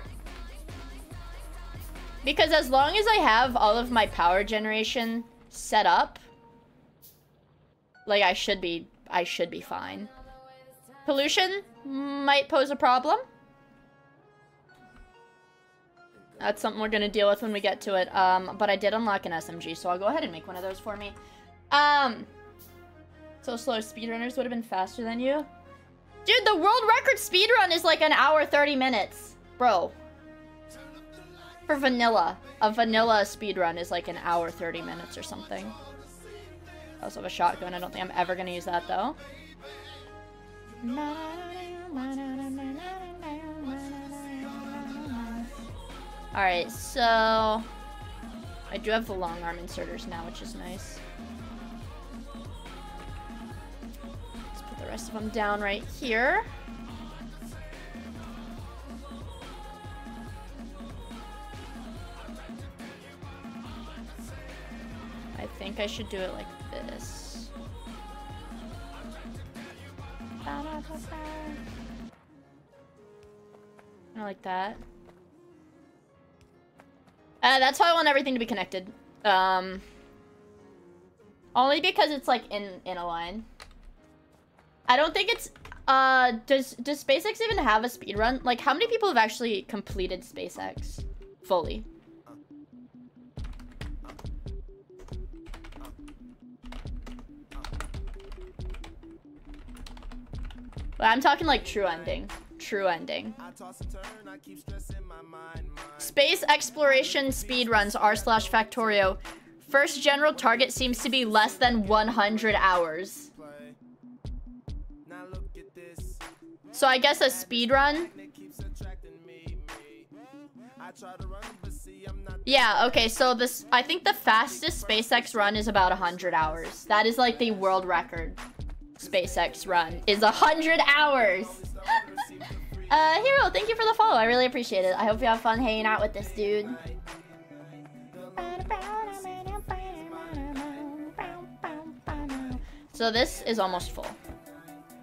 Speaker 1: Because as long as I have all of my power generation set up, like I should be fine. Pollution might pose a problem. That's something we're gonna deal with when we get to it. But I did unlock an SMG, so I'll go ahead and make one of those for me. So slow speedrunners would have been faster than you. Dude, the world record speedrun is like 1 hour 30 minutes. Bro. For vanilla. A vanilla speedrun is like 1 hour 30 minutes or something. I also have a shotgun. I don't think I'm ever gonna use that though. Alright, so I do have the long arm inserters now, which is nice. Let's put the rest of them down right here. I think I should do it like this. I like that. That's how I want everything to be connected. Only because it's like in a line. I don't think it's does SpaceX even have a speedrun? Like how many people have actually completed SpaceX fully? But I'm talking like true ending. True ending. Space exploration speedruns r/Factorio. First general target seems to be less than 100 hours. So I guess a speedrun. Yeah, okay, so this I think the fastest SpaceX run is about 100 hours. That is like the world record. SpaceX run is 100 hours. Hero, thank you for the follow. I really appreciate it. I hope you have fun hanging out with this dude. So this is almost full.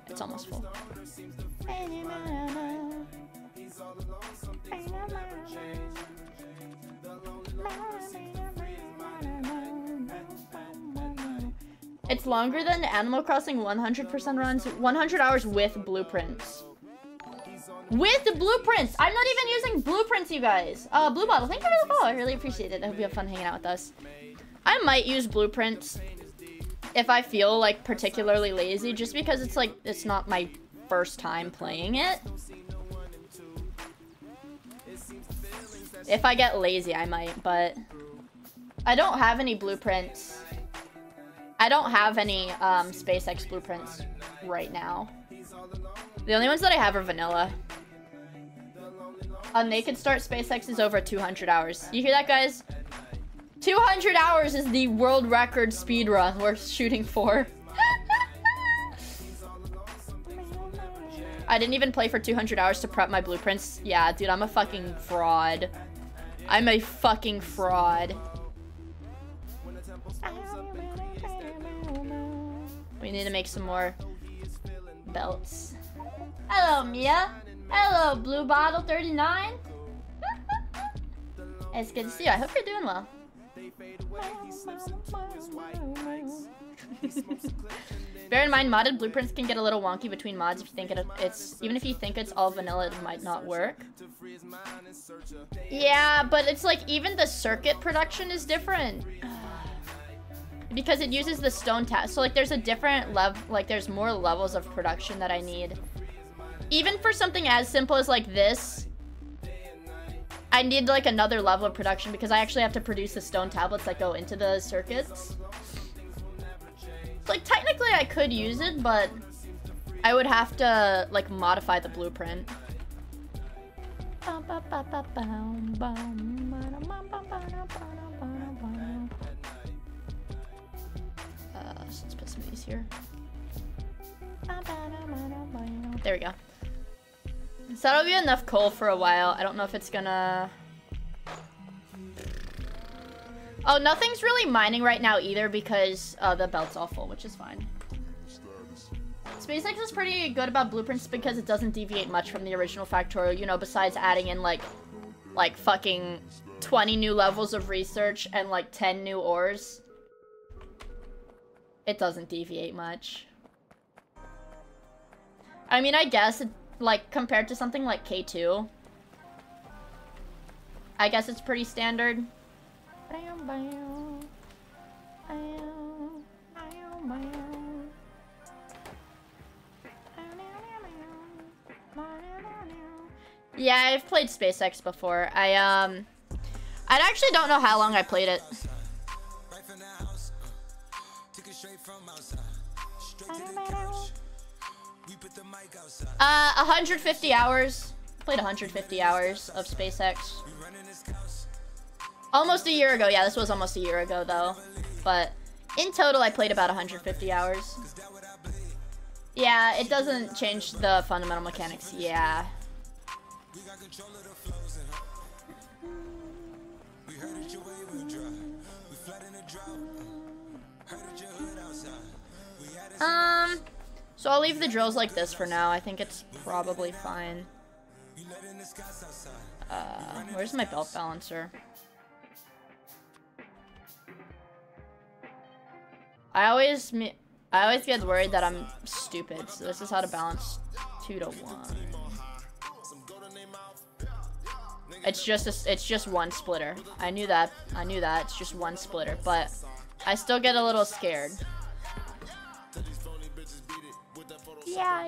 Speaker 1: It's almost full. It's longer than Animal Crossing 100% runs. 100 hours with blueprints. With the blueprints! I'm not even using blueprints, you guys. Blue Bottle, thank you for the follow. I really appreciate it. I hope you have fun hanging out with us. I might use blueprints if I feel like particularly lazy, just because it's like, it's not my first time playing it. If I get lazy, I might, but I don't have any blueprints. I don't have any SpaceX blueprints right now. The only ones that I have are vanilla. A naked start SpaceX is over 200 hours. You hear that, guys? 200 hours is the world record speed run we're shooting for. I didn't even play for 200 hours to prep my blueprints. Yeah, dude, I'm a fucking fraud. I'm a fucking fraud. We need to make some more belts. Hello, Mia. Hello, Blue Bottle 39. It's good to see you. I hope you're doing well. Bear in mind, modded blueprints can get a little wonky between mods if you think even if you think it's all vanilla, it might not work. Yeah, but it's like even the circuit production is different. Because it uses the stone tab. So like there's a different level, like there's more levels of production that I need. Even for something as simple as like this, I need like another level of production because I actually have to produce the stone tablets that go into the circuits. Like technically I could use it, but I would have to like modify the blueprint. So let's put some of these here. There we go. So that'll be enough coal for a while. I don't know if it's gonna... Oh, nothing's really mining right now either because the belt's all full, which is fine. SpaceX is pretty good about blueprints because it doesn't deviate much from the original Factorial, you know, besides adding in like fucking 20 new levels of research and like 10 new ores. It doesn't deviate much. I mean, I guess, like, compared to something like K2, I guess it's pretty standard. Yeah, I've played SpaceX before. I actually don't know how long I played it. 150 hours. Played 150 hours of SpaceX. Almost a year ago. Yeah, this was almost a year ago though. But in total, I played about 150 hours. Yeah, it doesn't change the fundamental mechanics. Yeah. So I'll leave the drills like this for now. I think it's probably fine. Where's my belt balancer? I always get worried that I'm stupid. So this is how to balance 2 to 1. It's just one splitter. I knew that. It's just one splitter, but I still get a little scared. Yeah.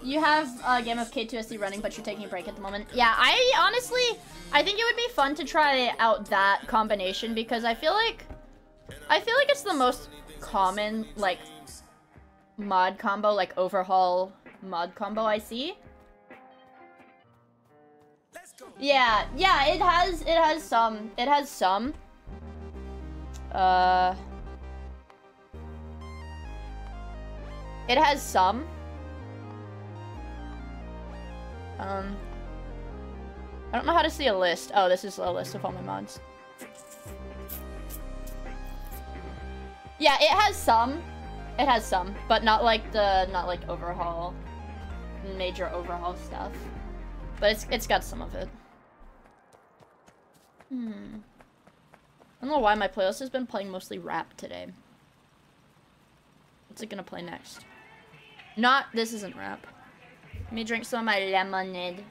Speaker 1: You have a game of K2SD running, but you're taking a break at the moment. Yeah, I think it would be fun to try out that combination because I feel like it's the most common like mod combo, like overhaul mod combo I see. Yeah, it has some. It has some. I don't know how to see a list. Oh, this is a list of all my mods. Yeah, it has some. It has some, but not like overhaul, major overhaul stuff. But it's got some of it. I don't know why my playlist has been playing mostly rap today. What's it gonna play next? This isn't rap. Let me drink some of my lemonade.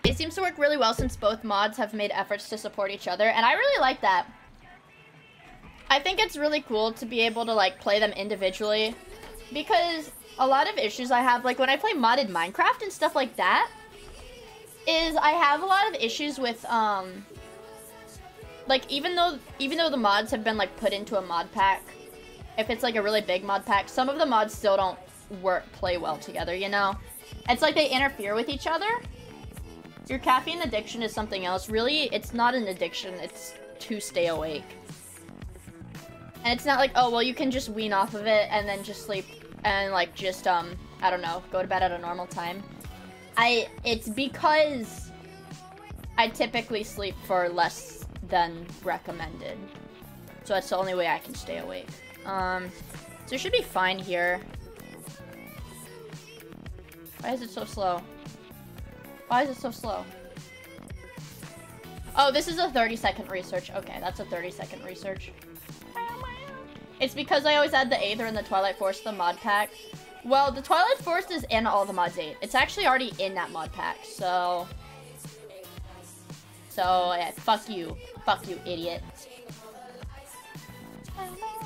Speaker 1: It seems to work really well since both mods have made efforts to support each other, and I really like that. I think it's really cool to be able to like play them individually, because a lot of issues I have, like when I play modded Minecraft and stuff like that, is I have a lot of issues with like even though the mods have been like put into a mod pack, if it's like a really big mod pack, some of the mods still don't play well together, you know? It's like they interfere with each other. Your caffeine addiction is something else. Really, it's not an addiction, it's to stay awake. And it's not like, oh, well, you can just wean off of it and then just sleep and, like, just, I don't know, go to bed at a normal time. It's because I typically sleep for less than recommended. So that's the only way I can stay awake. So it should be fine here. Why is it so slow? Why is it so slow? Oh, this is a 30-second research. Okay, that's a 30-second research. It's because I always add the Aether and the Twilight Force to the mod pack. Well, the Twilight Force is in all the mods 8. It's actually already in that mod pack, so... yeah, fuck you. Fuck you, idiot.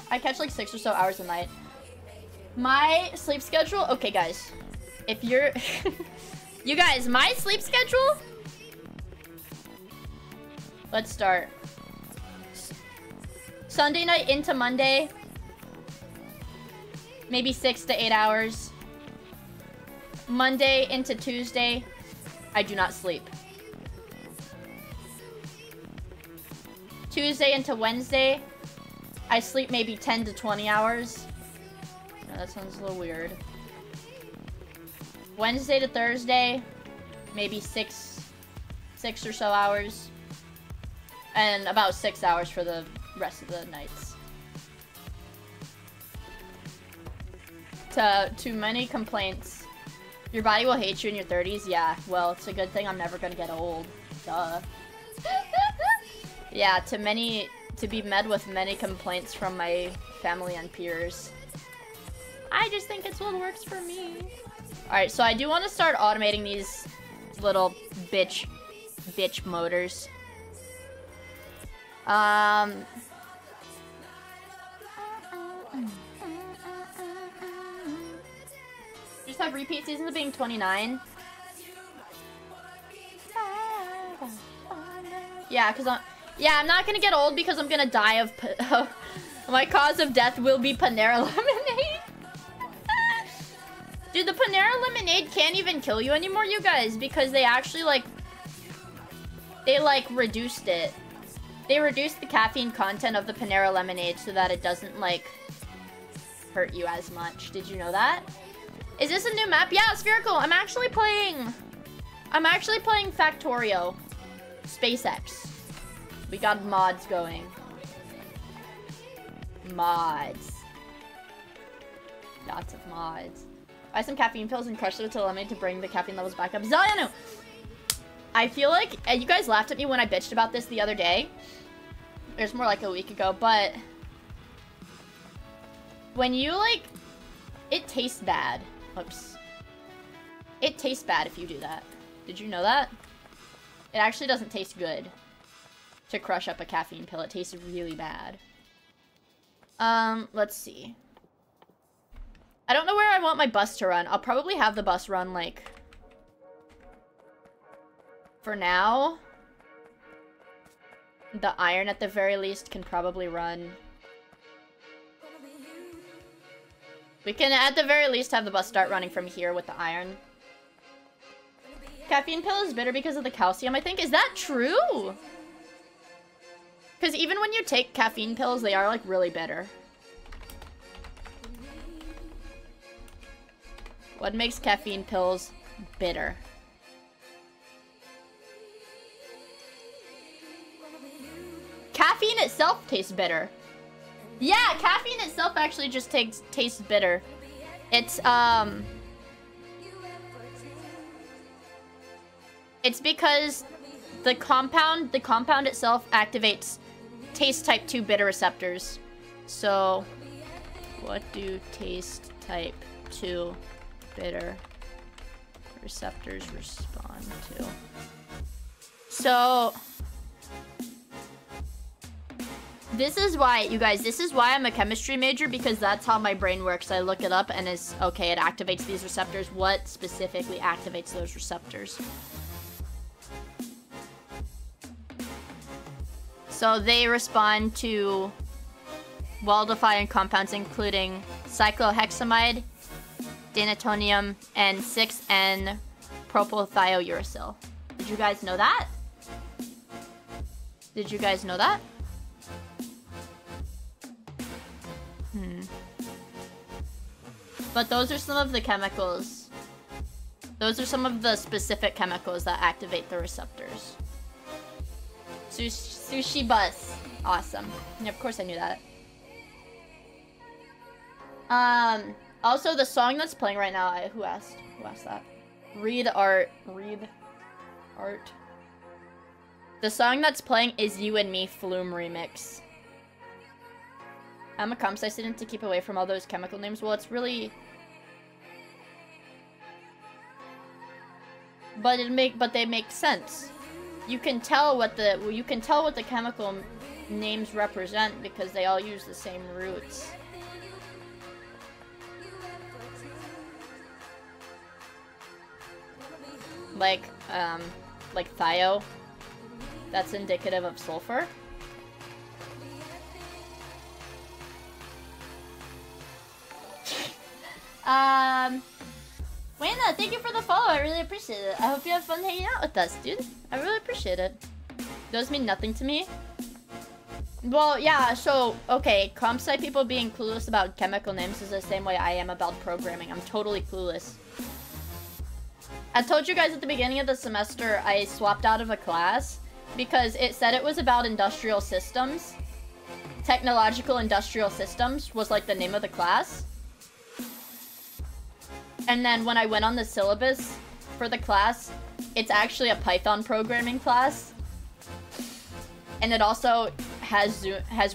Speaker 1: I catch like 6 or so hours a night. My sleep schedule... Okay, guys. If you're... You guys, my sleep schedule... Let's start. Sunday night into Monday. Maybe 6 to 8 hours. Monday into Tuesday. I do not sleep. Tuesday into Wednesday. I sleep maybe 10 to 20 hours. No, that sounds a little weird. Wednesday to Thursday. Maybe 6 or so hours. And about 6 hours for the rest of the nights. Too many complaints. Your body will hate you in your 30s? Yeah, well, it's a good thing I'm never gonna get old. Duh. Yeah, to be met with many complaints from my family and peers. I just think it's what works for me. Alright, so I do want to start automating these little bitch motors. Just have repeat seasons of being 29. Yeah, I'm not gonna get old because I'm gonna die of my cause of death will be Panera Lemonade. Dude, the Panera Lemonade can't even kill you anymore, you guys, because they actually, they reduced it. They reduced the caffeine content of the Panera Lemonade so that it doesn't, hurt you as much. Did you know that? Is this a new map? Yeah, Spherical. I'm actually playing Factorio. SpaceX. We got mods going. Mods. Lots of mods. Buy some caffeine pills and crush it until lemonade to bring the caffeine levels back up. Zalianu! I feel like you guys laughed at me when I bitched about this the other day. It was more like a week ago, but when you it tastes bad. Oops. It tastes bad if you do that. Did you know that? It actually doesn't taste good to crush up a caffeine pill. It tastes really bad. Let's see. I don't know where I want my bus to run. I'll probably have the bus run, for now. The iron, at the very least, can probably run. We can, at the very least, have the bus start running from here with the iron. Caffeine pill is bitter because of the calcium, I think. Is that true? Because even when you take caffeine pills, they are, really bitter. What makes caffeine pills bitter? Caffeine itself tastes bitter. Yeah, caffeine itself actually just tastes bitter. It's because the compound itself activates taste type 2 bitter receptors. So, what do taste type 2 bitter receptors respond to? So, this is why, you guys, this is why I'm a chemistry major, because that's how my brain works. I look it up and it's, okay, it activates these receptors. What specifically activates those receptors? So they respond to well-defined compounds including cyclohexamide, danatonium, and 6N propylthiouracil. Did you guys know that? Did you guys know that? But those are some of the chemicals. Those are some of the specific chemicals that activate the receptors. Sushi bus. Awesome. Yeah, of course I knew that. Also the song that's playing right now, who asked that? Read art. The song that's playing is You and Me Flume Remix. I'm a comp sci student to keep away from all those chemical names. Well, it's really... But they make sense. You can tell what the chemical names represent because they all use the same roots. Like thio. That's indicative of sulfur. Wayna, thank you for the follow. I really appreciate it. I hope you have fun hanging out with us, dude. I really appreciate it. Those mean nothing to me. Well, yeah, so, okay, comp sci people being clueless about chemical names is the same way I am about programming. I'm totally clueless. I told you guys at the beginning of the semester I swapped out of a class because it said it was about industrial systems. Technological industrial systems was like the name of the class. And then when I went on the syllabus for the class, it's actually a Python programming class. And it also has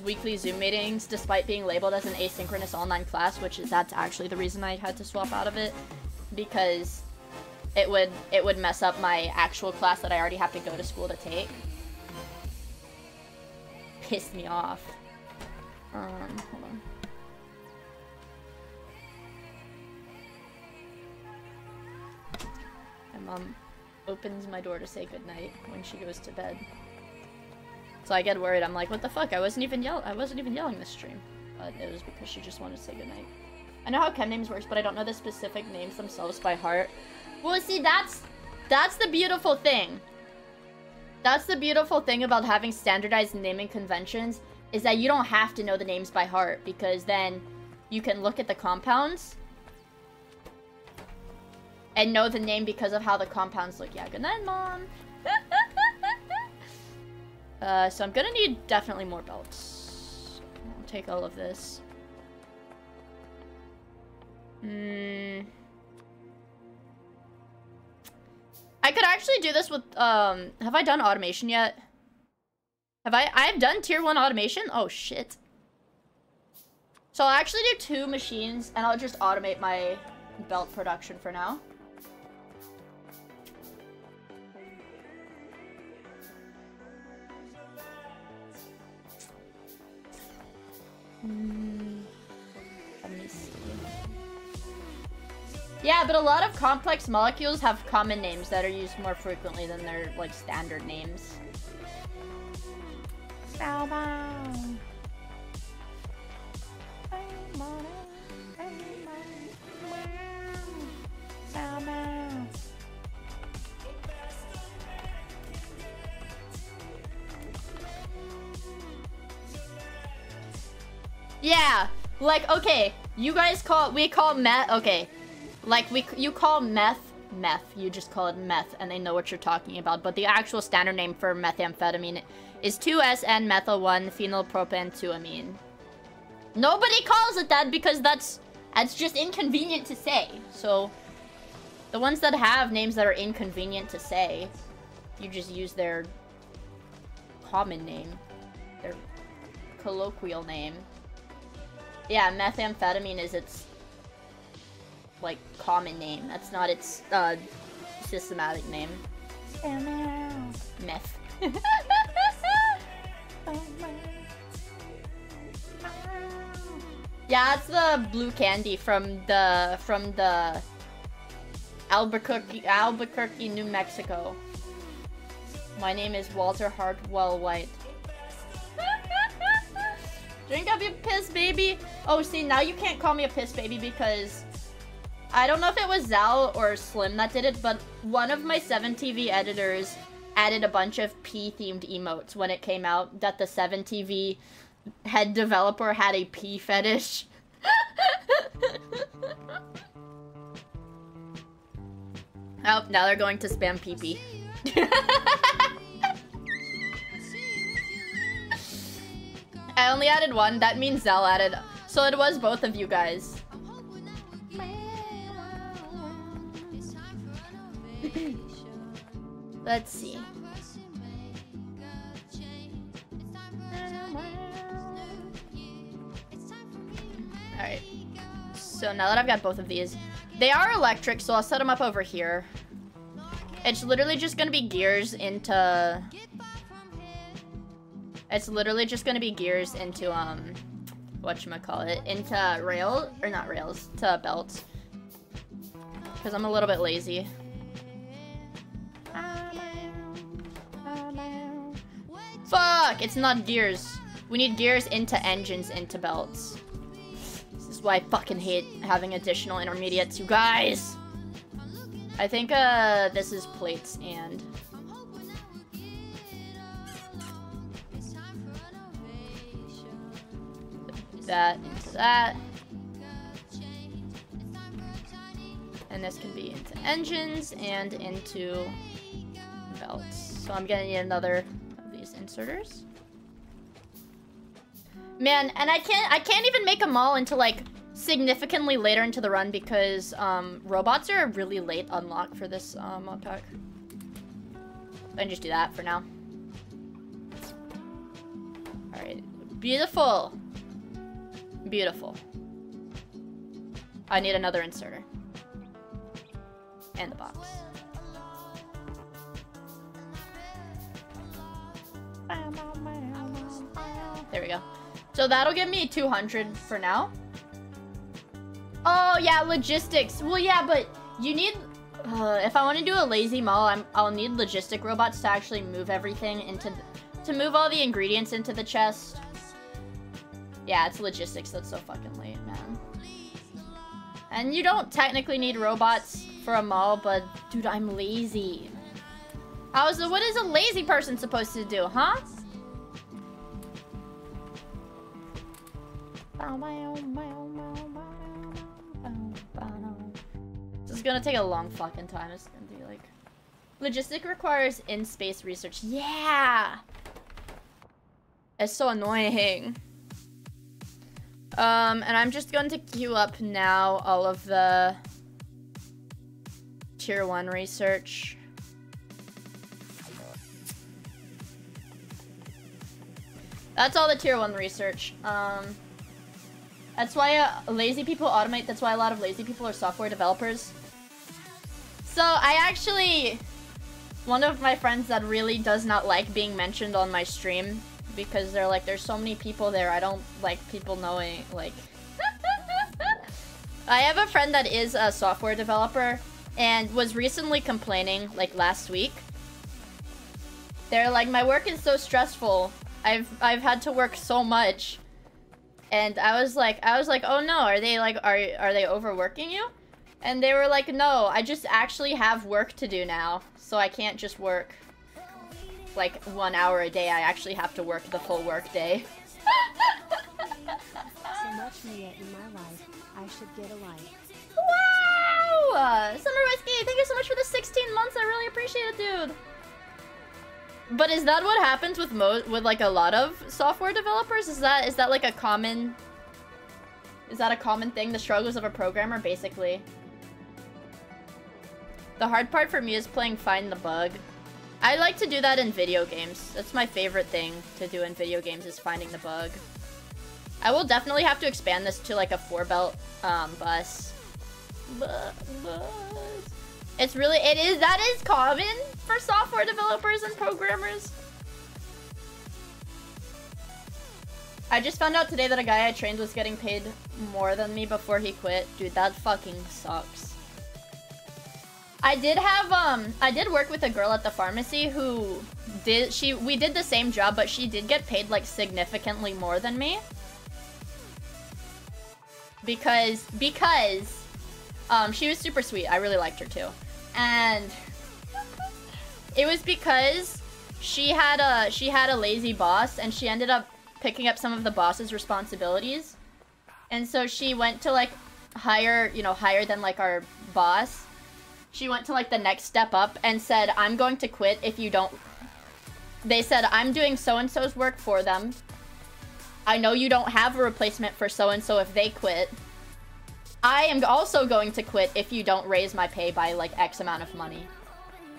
Speaker 1: weekly Zoom meetings despite being labeled as an asynchronous online class, that's actually the reason I had to swap out of it, because it would mess up my actual class that I already have to go to school to take. Pissed me off. Hold on. My mom opens my door to say goodnight when she goes to bed. So I get worried. I'm like, what the fuck? I wasn't even yelling this stream. But it was because she just wanted to say goodnight. I know how chem names works, but I don't know the specific names themselves by heart. Well, see, that's the beautiful thing. That's the beautiful thing about having standardized naming conventions, is that you don't have to know the names by heart, because then you can look at the compounds and know the name because of how the compounds look. Yeah, good night, Mom. So I'm gonna need definitely more belts. I'll take all of this. I could actually do this with, have I done automation yet? I've done tier 1 automation? Oh, shit. So I'll actually do 2 machines, and I'll just automate my belt production for now. Let me see. Yeah, but a lot of complex molecules have common names that are used more frequently than their, like, standard names. Bow bow. Yeah, like, okay, you guys we call meth, okay, like, you call meth, you just call it meth, and they know what you're talking about, but the actual standard name for methamphetamine is 2,S-N-methyl-1-phenylpropan-2-amine. Nobody calls it that because that's just inconvenient to say, so the ones that have names that are inconvenient to say, you just use their common name, their colloquial name. Yeah, methamphetamine is its, like, common name. That's not its, systematic name. Meth. Yeah, it's the blue candy from the Albuquerque, New Mexico. My name is Walter Hartwell White. Drink up your piss, baby. Oh, see, now you can't call me a piss baby because I don't know if it was Zal or Slim that did it, but one of my 7TV editors added a bunch of P-themed emotes when it came out, that the 7TV head developer had a P fetish. Oh, now they're going to spam PP. I only added one. That means Zal added. So it was both of you guys. Let's see. Alright. So now that I've got both of these, they are electric, so I'll set them up over here. It's literally just gonna be gears into... It's literally just gonna be gears into, whatchamacallit, into rail, or not rails, to belts. Because I'm a little bit lazy. Fuck! It's not gears. We need gears into engines, into belts. This is why I fucking hate having additional intermediates, you guys! I think, this is plates and... that into that. And this can be into engines and into belts. So I'm gonna need another of these inserters. Man, and I can't even make them all until like significantly later into the run because robots are a really late unlock for this mod pack. I can just do that for now. Alright. Beautiful. Beautiful. I need another inserter. And the box. There we go. So that'll give me 200 for now. Oh, yeah, logistics. Well, yeah, but you need... if I want to do a lazy mall, I'll need logistic robots to actually move everything into... to move all the ingredients into the chest. Yeah, it's logistics that's so fucking late, man. And you don't technically need robots for a mall, but dude, I'm lazy. What is a lazy person supposed to do, huh? This is gonna take a long fucking time. It's gonna be like... Logistic requires in-space research. Yeah! It's so annoying. And I'm just going to queue up now all of the tier 1 research. That's all the tier 1 research. That's why lazy people automate. That's why a lot of lazy people are software developers. So I actually... One of my friends that really does not like being mentioned on my stream because they're like, there's so many people there, I don't like people knowing, like... I have a friend that is a software developer and was recently complaining, like last week. They're like, my work is so stressful. I've had to work so much. And I was like, oh no, are they like, are they overworking you? And they were like, no, I just actually have work to do now, so I can't just work like 1 hour a day. I actually have to work the full work day.
Speaker 5: So much Miia in my life, I should get a life.
Speaker 1: Wow! Summer Whiskey, thank you so much for the 16 months. I really appreciate it, dude. But is that what happens with like a lot of software developers? Is that like a common... Is that a common thing? The struggles of a programmer, basically. The hard part for me is playing Find the Bug. I like to do that in video games. That's my favorite thing to do in video games, is finding the bug. I will definitely have to expand this to like a 4-belt bus. It's really, that is common for software developers and programmers. I just found out today that a guy I trained was getting paid more than me before he quit. Dude, that fucking sucks. I did work with a girl at the pharmacy who we did the same job, but she did get paid like significantly more than me. Because She was super sweet. I really liked her too. And it was because she had a lazy boss, and she ended up picking up some of the boss's responsibilities. And so she went to like higher than like our boss. She went to like the next step up and said, "I'm going to quit if you don't." They said, "I'm doing so-and-so's work for them. I know you don't have a replacement for so-and-so if they quit. I am also going to quit if you don't raise my pay by like X amount of money."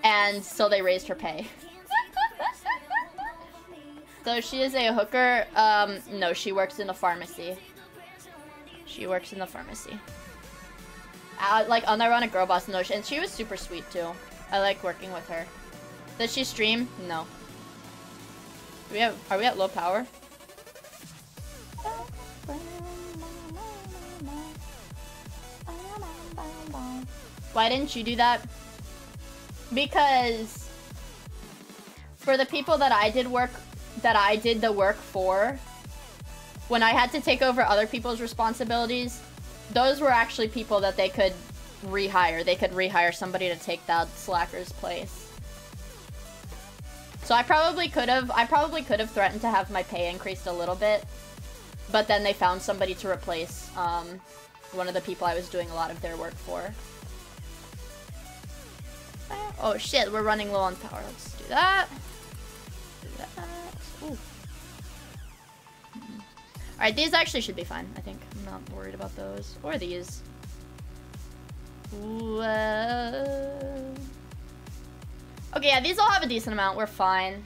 Speaker 1: And so they raised her pay. So she is a hooker. No, she works in a pharmacy. She works in the pharmacy. Like, unironic girl boss, no, and she was super sweet too. I like working with her. Does she stream? No. Are we at low power? Why didn't you do that? Because for the people that I did the work for, when I had to take over other people's responsibilities, those were actually people that they could rehire. They could rehire somebody to take that slacker's place. So I probably could have threatened to have my pay increased a little bit, but then they found somebody to replace one of the people I was doing a lot of their work for. Oh shit, we're running low on power. Let's do that. Do that. Ooh. Alright, these actually should be fine, I think. I'm not worried about those. Or these. Ooh, okay, yeah, these all have a decent amount. We're fine.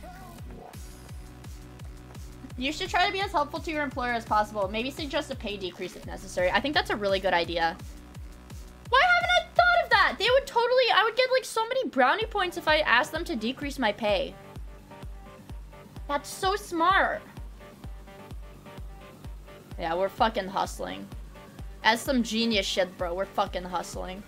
Speaker 1: You should try to be as helpful to your employer as possible. Maybe suggest a pay decrease if necessary. I think that's a really good idea. Why haven't I thought of that? They would totally... I would get, like, so many brownie points if I asked them to decrease my pay. That's so smart. Yeah, we're fucking hustling. As some genius shit, bro. We're fucking hustling.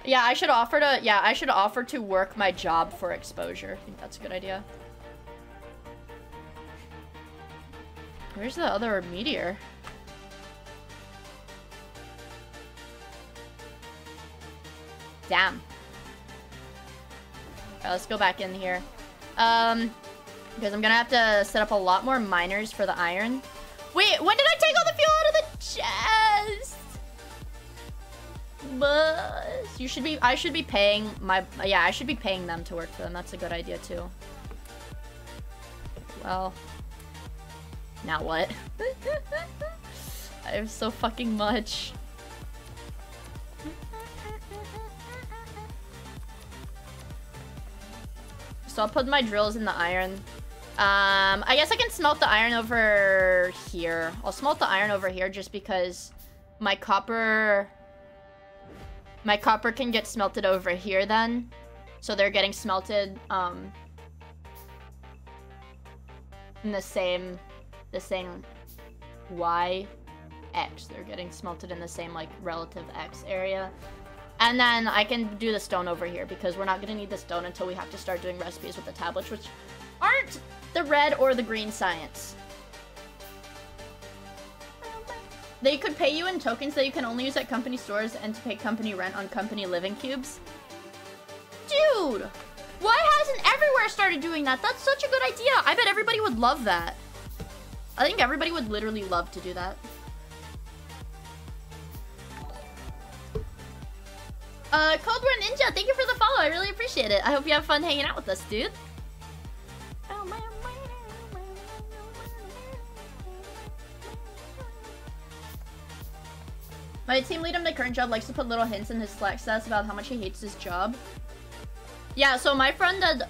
Speaker 1: Yeah, I should offer to work my job for exposure. I think that's a good idea. Where's the other meteor? Damn. Alright, let's go back in here. Because I'm gonna have to set up a lot more miners for the iron. Wait, when did I take all the fuel out of the chest? But I should be paying I should be paying them to work for them. That's a good idea too. Well, now what? I have so fucking much. So I'll put my drills in the iron. I guess I can smelt the iron over here. I'll smelt the iron over here just because my copper can get smelted over here then. So they're getting smelted in the same Y, X. They're getting smelted in the same like relative X area. And then I can do the stone over here because we're not going to need the stone until we have to start doing recipes with the tablets, which aren't the red or the green science. They could pay you in tokens that you can only use at company stores and to pay company rent on company living cubes. Dude! Why hasn't everywhere started doing that? That's such a good idea. I bet everybody would love that. I think everybody would literally love to do that. Cold War Ninja, thank you for the follow. I really appreciate it. I hope you have fun hanging out with us, dude. My team lead on my current job likes to put little hints in his Slack stats about how much he hates his job. Yeah, so my friend did,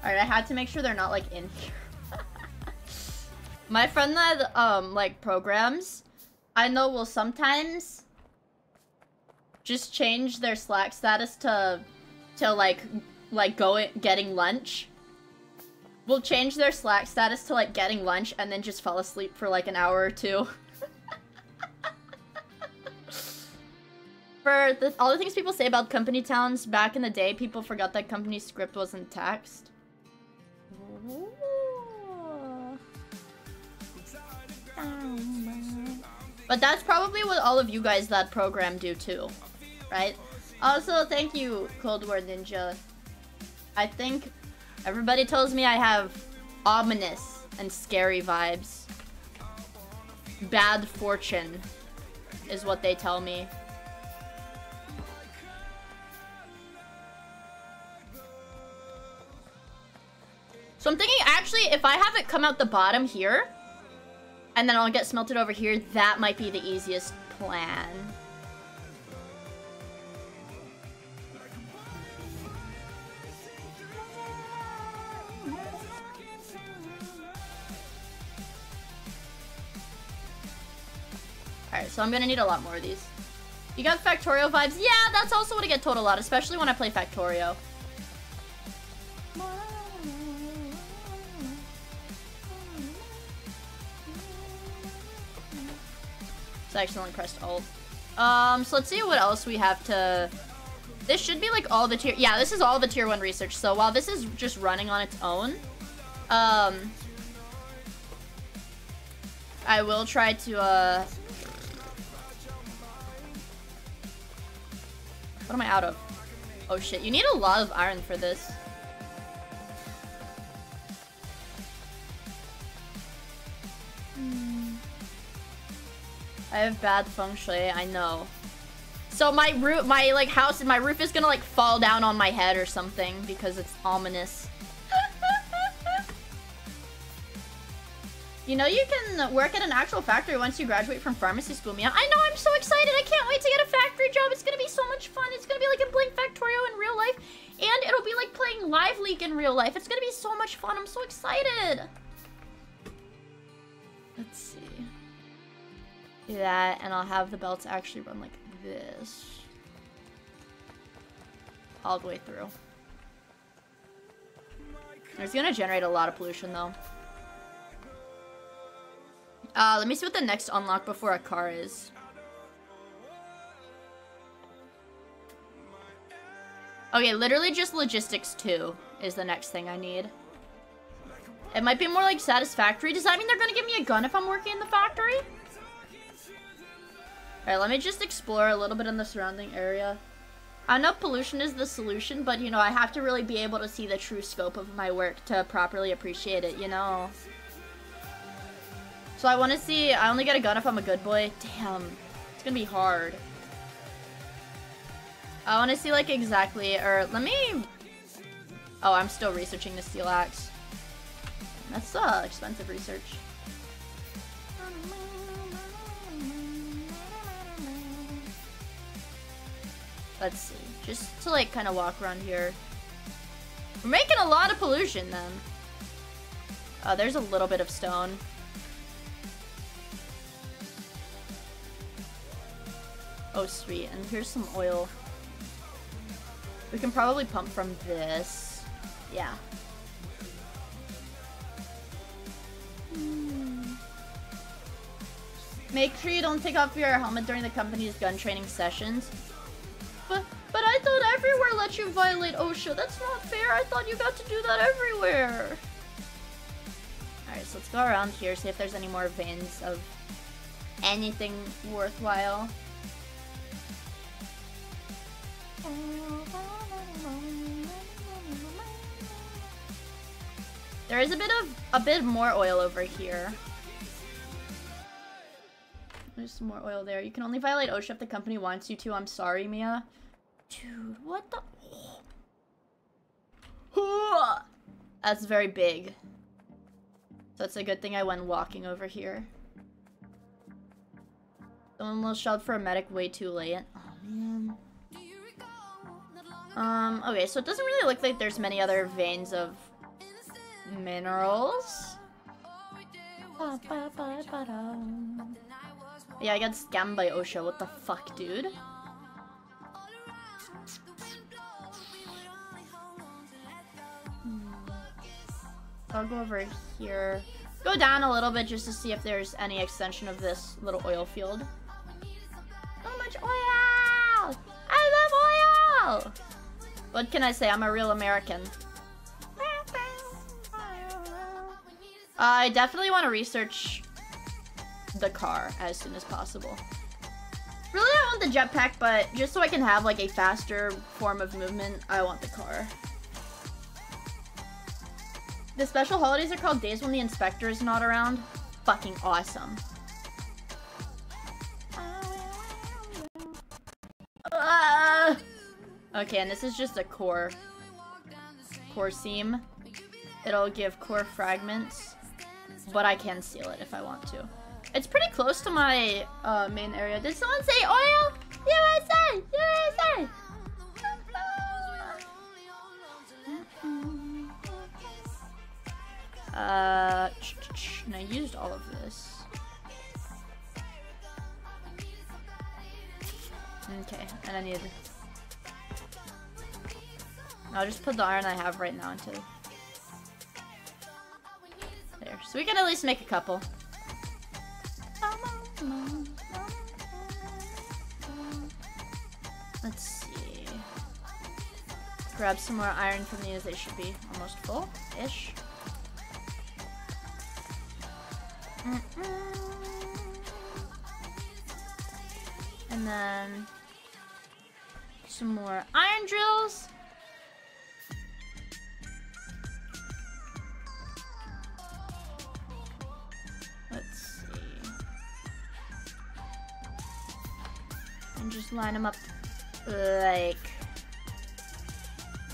Speaker 1: Alright, I had to make sure they're not, like, in here. My friend that, like, programs, I know will sometimes just change their Slack status to like, getting lunch. will change their Slack status to like getting lunch and then just fall asleep for like an hour or two. For all the things people say about company towns, back in the day, people forgot that company script wasn't taxed. Ooh. But that's probably what all of you guys that program do too, right? Also, thank you, Cold War Ninja. I think everybody tells me I have ominous and scary vibes. Bad fortune is what they tell me. So I'm thinking, actually, if I have it come out the bottom here, and then I'll get smelted over here, that might be the easiest plan. Alright, so I'm gonna need a lot more of these. You got Factorio vibes? Yeah, that's also what I get told a lot, especially when I play Factorio. I accidentally pressed alt. So let's see what else we have to... This should be like all the tier... Yeah, this is all the tier 1 research. So while this is just running on its own, I will try to, What am I out of? Oh shit, you need a lot of iron for this. I have bad feng shui, I know. So my roof, my like house, my roof is gonna like fall down on my head or something because it's ominous. You know you can work at an actual factory once you graduate from pharmacy school, Mia. I know, I'm so excited. I can't wait to get a factory job. It's gonna be so much fun. It's gonna be like playing Factorio in real life. And it'll be like playing Live League in real life. It's gonna be so much fun. I'm so excited. Let's see. Do that, and I'll have the belts actually run like this. All the way through. It's gonna generate a lot of pollution though. Let me see what the next unlock before a car is. Okay, literally just logistics 2 is the next thing I need. It might be more like satisfactory. Does that mean they're gonna give me a gun if I'm working in the factory? Alright, let me just explore a little bit in the surrounding area. I know pollution is the solution, but you know, I have to really be able to see the true scope of my work to properly appreciate it, you know? So I want to see, I only get a gun if I'm a good boy. Damn, it's gonna be hard. I want to see like exactly, or let me... Oh, I'm still researching the steel axe. That's expensive research. Let's see, just to like kind of walk around here. We're making a lot of pollution then. There's a little bit of stone. Oh sweet, and here's some oil. We can probably pump from this. Yeah. Make sure you don't take off your helmet during the company's gun training sessions. But I thought everywhere let you violate OSHA. That's not fair. I thought you got to do that everywhere. Alright, so let's go around here, see if there's any more veins of anything worthwhile. There is a bit more oil over here. There's some more oil there. You can only violate OSHA if the company wants you to. I'm sorry, Mia. Dude, what the... That's very big. So it's a good thing I went walking over here. Someone will shout for a medic way too late. Oh, man. Okay, so it doesn't really look like there's many other veins of minerals. Yeah, I got scammed by OSHA. What the fuck, dude? So I'll go over here. Go down a little bit just to see if there's any extension of this little oil field. So much oil! I love oil! What can I say? I'm a real American. I definitely want to research the car as soon as possible. Really, I want the jetpack, but just so I can have like a faster form of movement, I want the car. The special holidays are called days when the inspector is not around. Fucking awesome. Okay, and this is just a core seam. It'll give core fragments, but I can seal it if I want to. It's pretty close to my main area. Did someone say oil? USA! USA! And I used all of this. Okay, and I need... I'll just put the iron I have right now into... There. So we can at least make a couple. Let's see. Grab some more iron from these. They should be almost full-ish. And then some more iron drills. Let's see. And just line them up like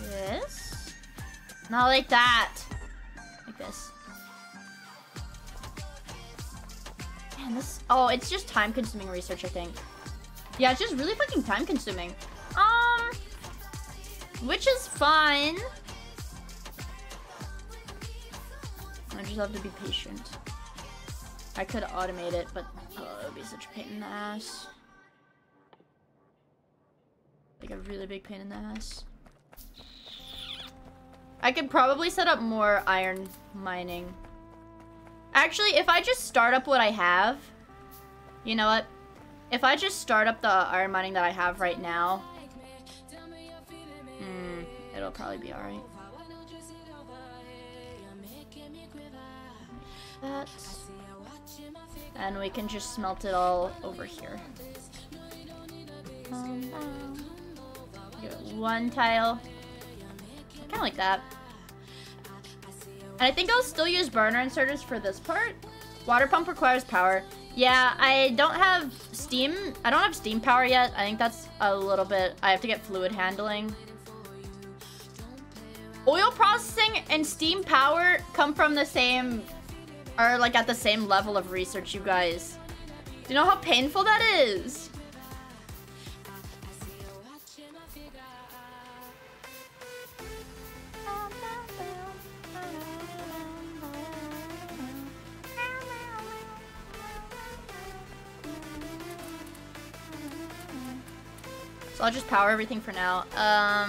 Speaker 1: this. Not like that. Like this. Man, this... Oh, it's just time-consuming research, I think. Yeah, it's just really fucking time-consuming. Which is fine. I just have to be patient. I could automate it, but oh, it would be such a pain in the ass. Like a really big pain in the ass. I could probably set up more iron mining. Actually, if I just start up what I have, you know what? If I just start up the iron mining that I have right now, it'll probably be alright. That. And we can just smelt it all over here. Get one tile. Kind of like that. And I think I'll still use burner inserters for this part. Water pump requires power. Yeah, I don't have steam. I don't have steam power yet. I think that's a little bit... I have to get fluid handling. Oil processing and steam power come from the same... Are like at the same level of research, you guys. Do you know how painful that is? So I'll just power everything for now. I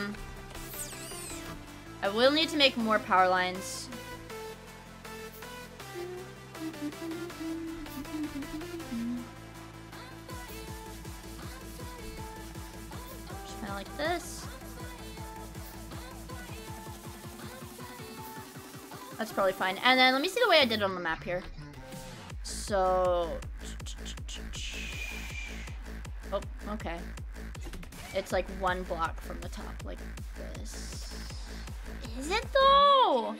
Speaker 1: will need to make more power lines. Just kind of like this. That's probably fine. And then let me see the way I did it on the map here. So... Oh, okay. It's like one block from the top, like this. Is it though?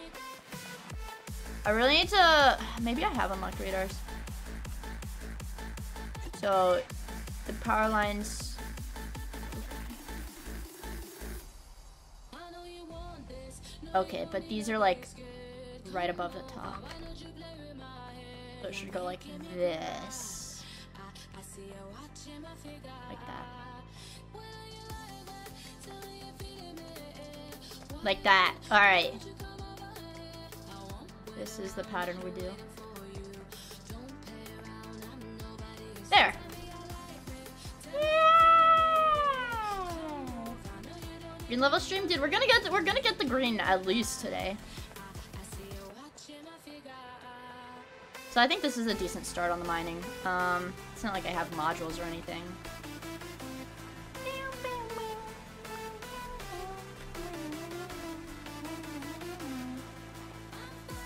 Speaker 1: I really need to... Maybe I have unlocked radars. So, the power lines... Okay, but these are like right above the top. So it should go like this. Like that. Like that. Alright. This is the pattern we do. There. Yeah! Green level stream, dude. We're gonna get the green at least today. So I think this is a decent start on the mining. It's not like I have modules or anything.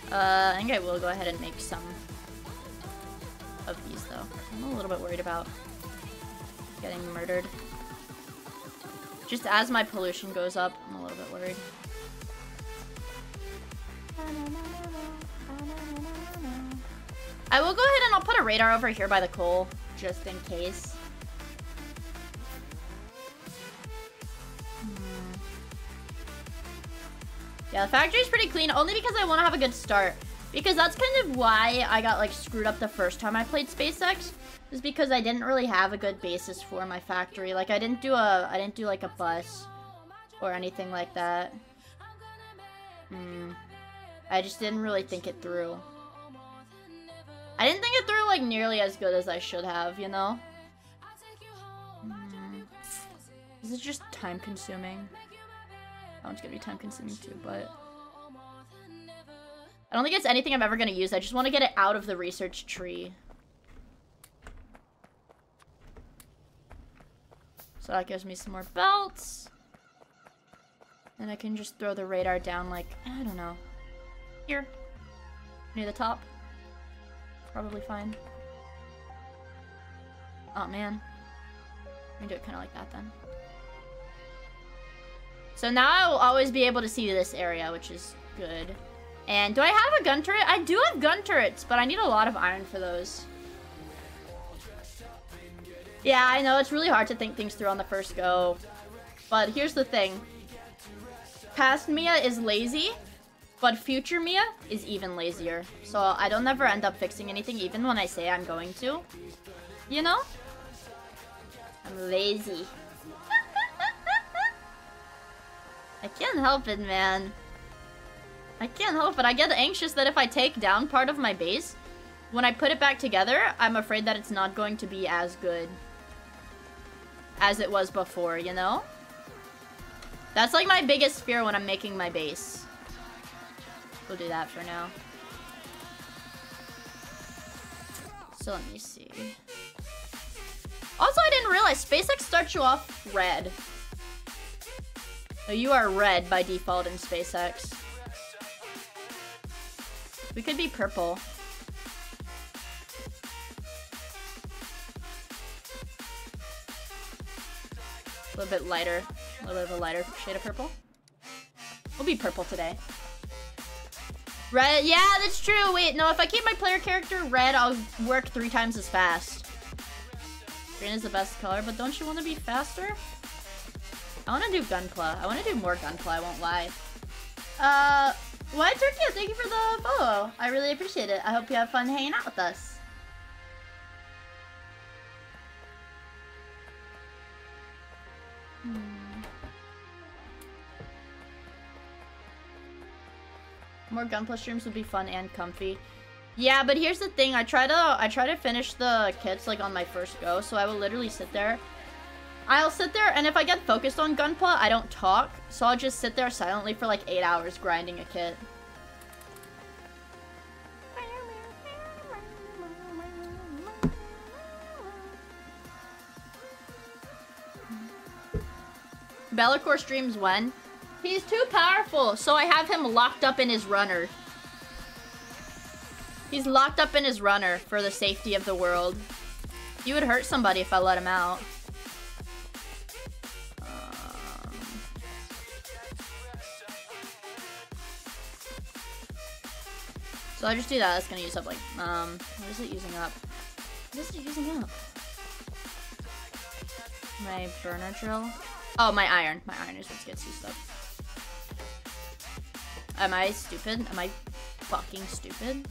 Speaker 1: I think I will go ahead and make some of these though. I'm a little bit worried about getting murdered. Just as my pollution goes up, I'm a little bit worried. I will go ahead and I'll put a radar over here by the coal, just in case. Yeah, the factory's pretty clean, only because I want to have a good start. Because that's kind of why I got, like, screwed up the first time I played SpaceX. Is because I didn't really have a good basis for my factory. Like, I didn't do, like, a bus. Or anything like that. I just didn't really think it through. I didn't think it through, like, nearly as good as I should have, you know? Is it just time-consuming? That one's gonna be time-consuming too, but... I don't think it's anything I'm ever gonna use. I just want to get it out of the research tree. So that gives me some more belts. And I can just throw the radar down, like, I don't know. Here. Near the top. Probably fine. Oh, man. Let me do it kind of like that, then. So now I will always be able to see this area, which is good. And do I have a gun turret? I do have gun turrets, but I need a lot of iron for those. Yeah, I know, it's really hard to think things through on the first go. But here's the thing. Past Miia is lazy, but future Miia is even lazier. So I don't ever end up fixing anything, even when I say I'm going to. You know? I'm lazy. I can't help it, man. I can't help it. I get anxious that if I take down part of my base, when I put it back together, I'm afraid that it's not going to be as good as it was before, you know? That's like my biggest fear when I'm making my base. We'll do that for now. So let me see. Also, I didn't realize SpaceX starts you off red. So you are red by default in SpaceX. We could be purple. A little bit lighter. A little bit of a lighter shade of purple. We'll be purple today. Red, yeah, that's true. Wait, no, if I keep my player character red, I'll work 3 times as fast. Green is the best color, but don't you want to be faster? I want to do Gunpla. I want to do more Gunpla, I won't lie. Why Turkey? Thank you for the follow. I really appreciate it. I hope you have fun hanging out with us. More Gunpla streams would be fun and comfy. Yeah, but here's the thing. I try to finish the kits like on my first go, so I will literally sit there. I'll sit there, and if I get focused on Gunpla, I don't talk, so I'll just sit there silently for like 8 hours grinding a kit. Bellacore streams when? He's too powerful, so I have him locked up in his runner. He's locked up in his runner for the safety of the world. He would hurt somebody if I let him out. So I just do that. That's gonna use up like, what is it using up? What is it using up? My burner drill? Oh, my iron. My iron is what gets used up. Am I stupid? Am I fucking stupid?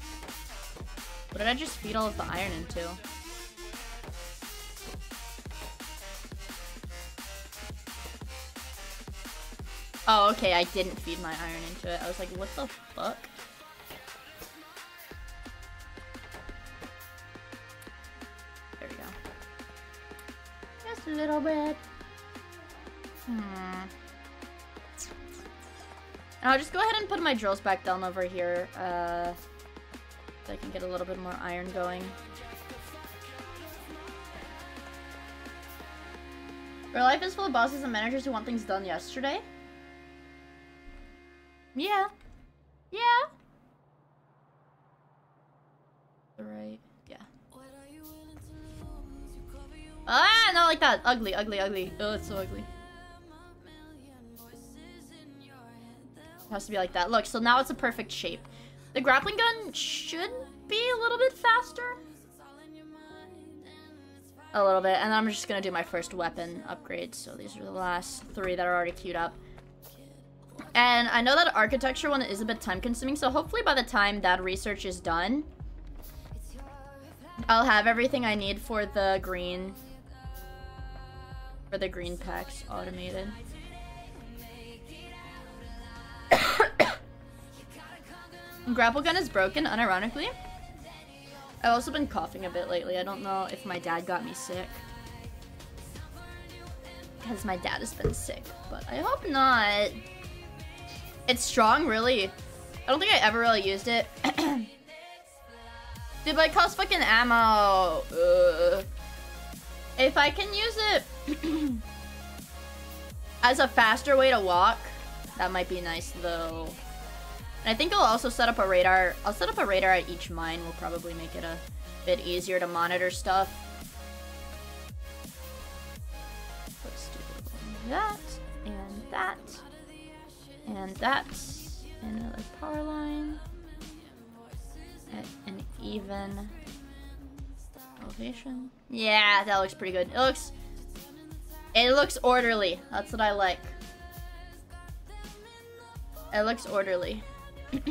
Speaker 1: What did I just feed all of the iron into? Oh, okay, I didn't feed my iron into it. I was like, what the fuck? There we go. Just a little bit. And I'll just go ahead and put my drills back down over here. So I can get a little bit more iron going. Real life is full of bosses and managers who want things done yesterday. Yeah. Yeah. Right. Yeah. Ah, not like that. Ugly, ugly, ugly. Oh, it's so ugly. It has to be like that. Look, so now it's a perfect shape. The grappling gun should be a little bit faster. A little bit. And then I'm just gonna do my first weapon upgrade. So these are the last 3 that are already queued up. And I know that architecture one is a bit time consuming, so hopefully by the time that research is done, I'll have everything I need for the green packs automated. Grapple gun is broken, unironically. I've also been coughing a bit lately. I don't know if my dad got me sick. Because my dad has been sick, but I hope not. It's strong, really. I don't think I ever really used it. Dude, but it costs fucking ammo. If I can use it as a faster way to walk, that might be nice, though. And I think I'll also set up a radar. I'll set up a radar at each mine. Will probably make it a bit easier to monitor stuff. Let's do that, and that, and that, and another power line. At an even elevation. Yeah, that looks pretty good. It looks orderly. That's what I like. It looks orderly. So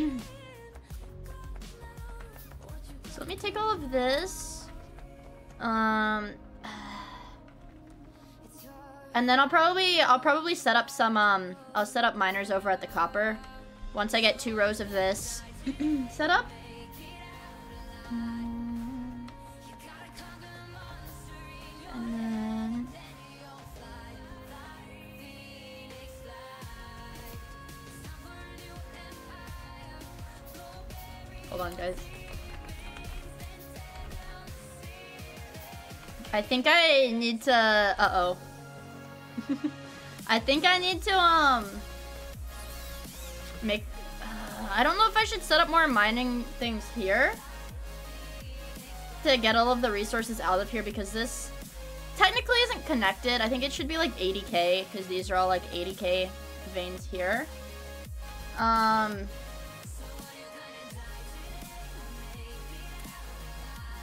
Speaker 1: let me take all of this. And then I'll probably set up some I'll set up miners over at the copper once I get 2 rows of this set up. And then hold on, guys. I think I need to I think I need to make I don't know if I should set up more mining things here to get all of the resources out of here, because this technically isn't connected. I think it should be like 80k, because these are all like 80k veins here.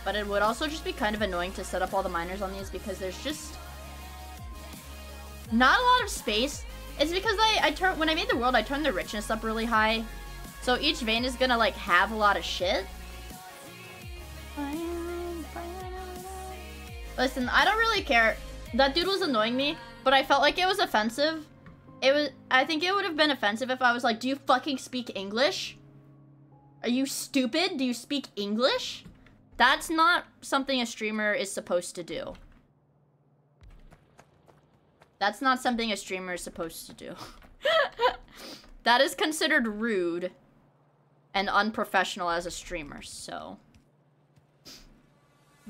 Speaker 1: But it would also just be kind of annoying to set up all the miners on these, because there's just not a lot of space. It's because when I made the world, I turned the richness up really high. So each vein is gonna like have a lot of shit. Listen, I don't really care. That dude was annoying me, but I felt like it was offensive. I think it would have been offensive if I was like, do you fucking speak English? Are you stupid? Do you speak English? That's not something a streamer is supposed to do. That's not something a streamer is supposed to do. That is considered rude and unprofessional as a streamer, so.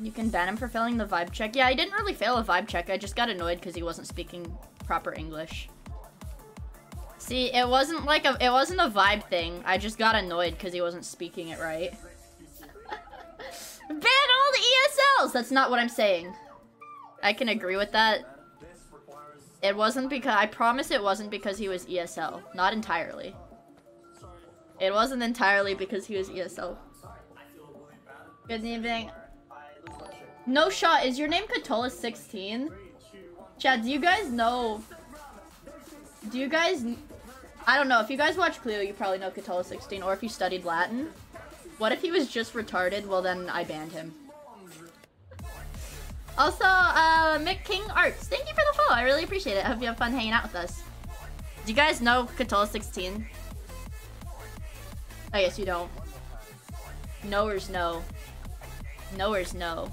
Speaker 1: You can ban him for failing the vibe check. Yeah, I didn't really fail a vibe check. I just got annoyed because he wasn't speaking proper English. See, it wasn't a vibe thing. I just got annoyed because he wasn't speaking it right. Ban all the ESLs! That's not what I'm saying. I can agree with that. It wasn't because... I promise it wasn't because he was ESL. Not entirely. It wasn't entirely because he was ESL. Good evening. No shot. Is your name Katola16? Chad, do you guys know... Do you guys... I don't know. If you guys watch Cleo, you probably know Katola16. Or if you studied Latin. What if he was just retarded? Well, then I banned him. Also, Mick King Arts. Thank you for the follow. I really appreciate it. I hope you have fun hanging out with us. Do you guys know Katola16? I guess you don't. Knowers know. Knowers know.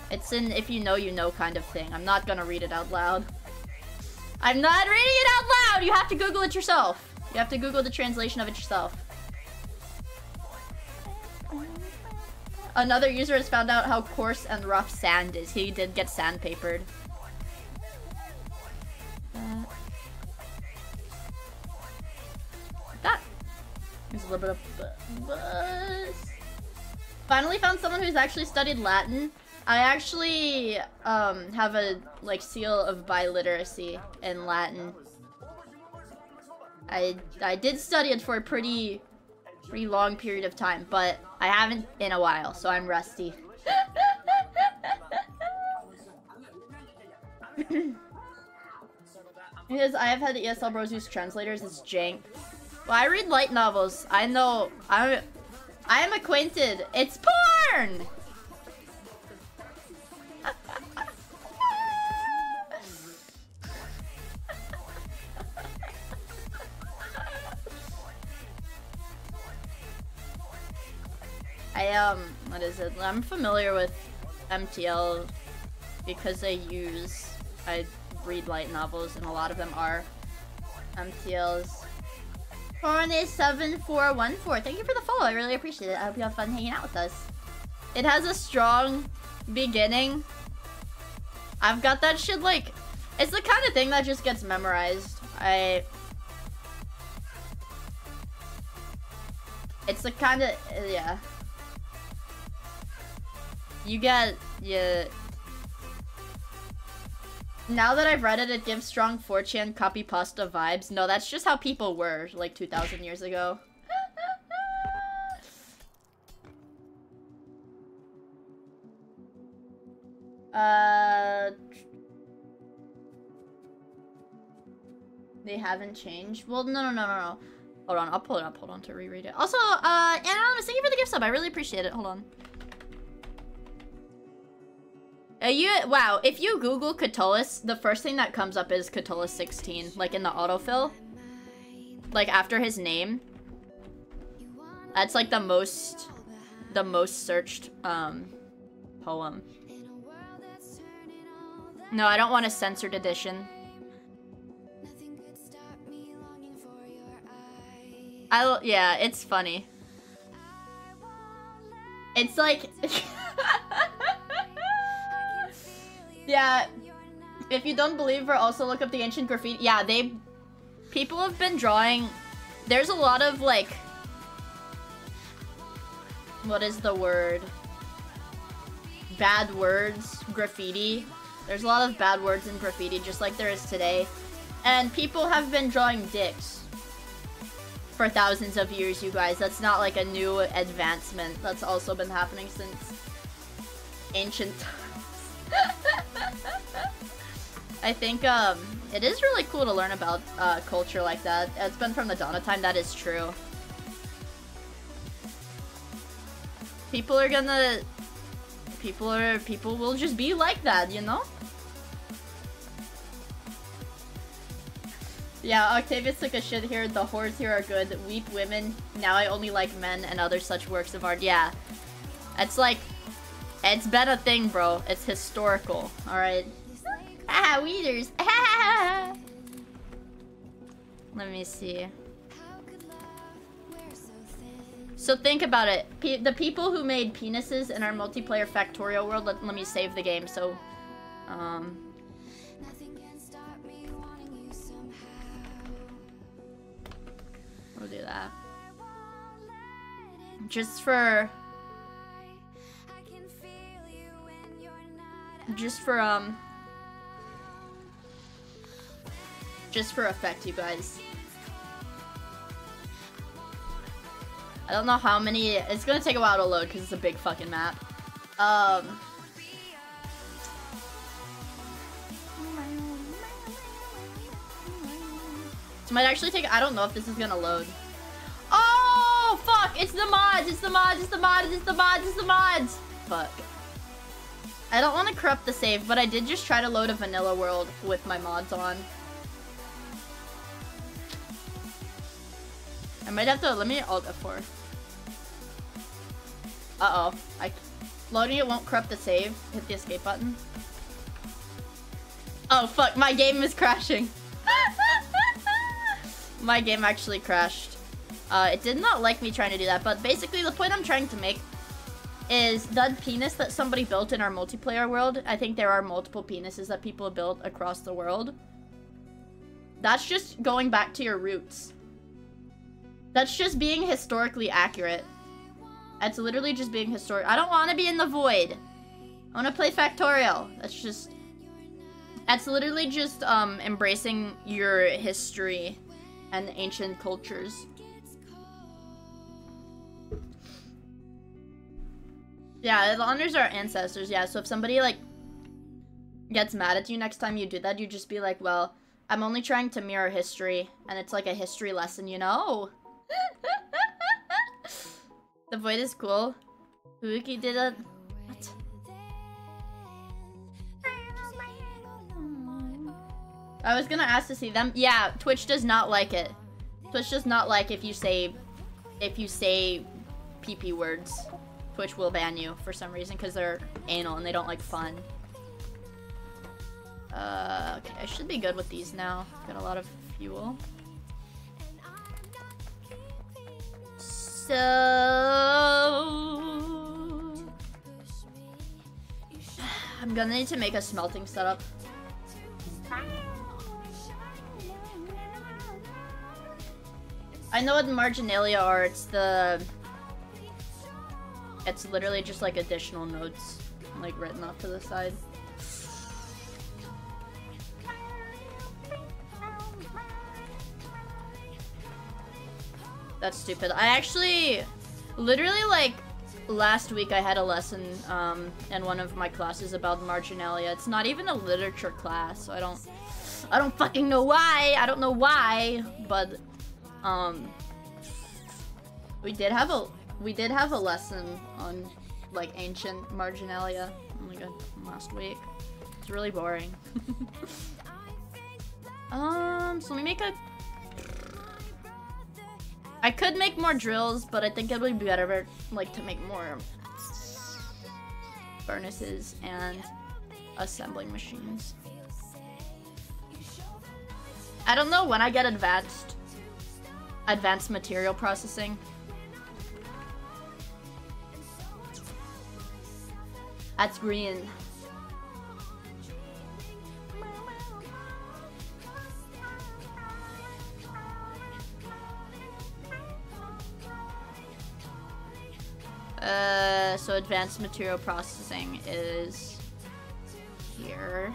Speaker 1: It's an if you know kind of thing. I'm not gonna read it out loud. I'm not reading it out loud! You have to Google it yourself. You have to Google the translation of it yourself. Another user has found out how coarse and rough sand is. He did get sandpapered. That. There's a little bit of buzz. Finally found someone who's actually studied Latin. I actually have a like seal of biliteracy in Latin. I did study it for a pretty long period of time, but I haven't in a while, so I'm rusty. Because I have had ESL bros use translators, it's jank. Well, I read light novels. I know. I am acquainted. It's porn! What is it? I'm familiar with MTL because I read light novels and a lot of them are MTLs. Porn7414, thank you for the follow, I really appreciate it. I hope you have fun hanging out with us. It has a strong beginning. I've got that shit like, it's the kind of thing that just gets memorized. It's the kind of, yeah. Yeah. Now that I've read it, it gives strong 4chan copy pasta vibes. No, that's just how people were, like, 2,000 years ago. They haven't changed? Well, no. Hold on, I'll pull it up. Hold on to reread it. Also, Anonymous, thank you for the gift sub. I really appreciate it. Hold on. Wow, if you Google Catullus, the first thing that comes up is Catullus 16, like in the autofill. Like after his name. That's like the most searched poem. No, I don't want a censored edition. Yeah, it's funny. It's like yeah, if you don't believe her, also look up the ancient graffiti. Yeah, people have been drawing, there's a lot of like, what is the word? Bad words, graffiti. There's a lot of bad words in graffiti, just like there is today. And people have been drawing dicks for thousands of years, you guys. That's not like a new advancement. That's also been happening since ancient times. I think it is really cool to learn about culture like that. It's been from the dawn of time, that is true. People will just be like that, you know? Yeah, Octavius took a shit here. The whores here are good. Weep women. Now I only like men and other such works of art. Yeah. It's like, it's been a thing, bro. It's historical. Alright. Ah, weeders. Ah. Let me see. So think about it. The people who made penises in our multiplayer factorial world, let me save the game, so... We'll do that. Just for effect, you guys. I don't know how many. It's gonna take a while to load because it's a big fucking map. This might actually take. I don't know if this is gonna load. Oh fuck! It's the mods! It's the mods! It's the mods! It's the mods! It's the mods! Fuck. I don't want to corrupt the save, but I did just try to load a vanilla world with my mods on. I might have to. Let me alt F4. Uh-oh. Loading it won't corrupt the save. Hit the escape button. Oh, fuck. My game is crashing. My game actually crashed. It did not like me trying to do that, but basically the point I'm trying to make is the penis that somebody built in our multiplayer world. I think there are multiple penises that people have built across the world. That's just going back to your roots. That's just being historically accurate. That's literally just being historic. I don't want to be in the void. I want to play Factorial. That's literally just embracing your history and ancient cultures. Yeah, it honors our ancestors. Yeah, so if somebody like gets mad at you next time you do that, you just be like, well, I'm only trying to mirror history, and it's like a history lesson, you know? The void is cool. Fuuki did it. What? I was gonna ask to see them. Yeah, Twitch does not like it. Twitch does not like if you say pee-pee words. Twitch will ban you for some reason because they're anal and they don't like fun. Okay, I should be good with these now. Got a lot of fuel. So I'm gonna need to make a smelting setup. I know what marginalia are. It's literally just like additional notes, like written off to the side. That's stupid. I actually, literally like last week I had a lesson in one of my classes about marginalia. It's not even a literature class, so I don't fucking know why. I don't know why, but we did have a lesson on like ancient marginalia. Oh my god, last week. It's really boring. So let me make a. I could make more drills, but I think it would be better like to make more furnaces and assembling machines. I don't know when I get advanced material processing. That's green. So advanced material processing is here.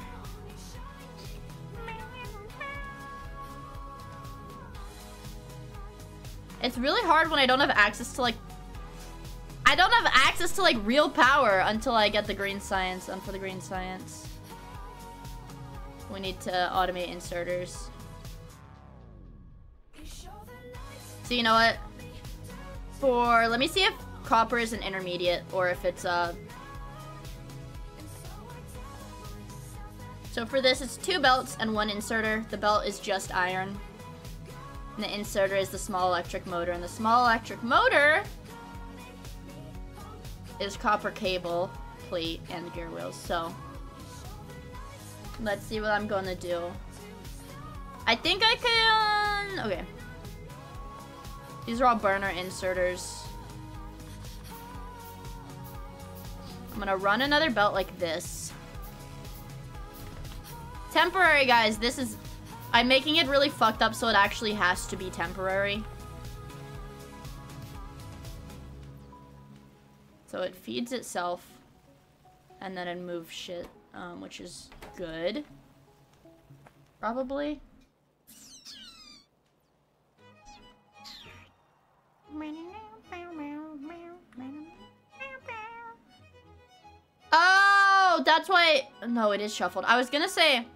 Speaker 1: It's really hard when I don't have access to like real power until I get the green science. And for the green science, we need to automate inserters. So you know what? Let me see if copper is an intermediate or if it's so for this it's 2 belts and 1 inserter. The belt is just iron. And the inserter is the small electric motor. And the small electric motor is copper cable, plate, and gear wheels. So let's see what I'm gonna do. I think I can. Okay. These are all burner inserters. I'm gonna run another belt like this. Temporary, guys. This is. I'm making it really fucked up so it actually has to be temporary. So it feeds itself. And then it moves shit, which is good. Probably. Oh, that's why. No, it is shuffled. I was gonna say,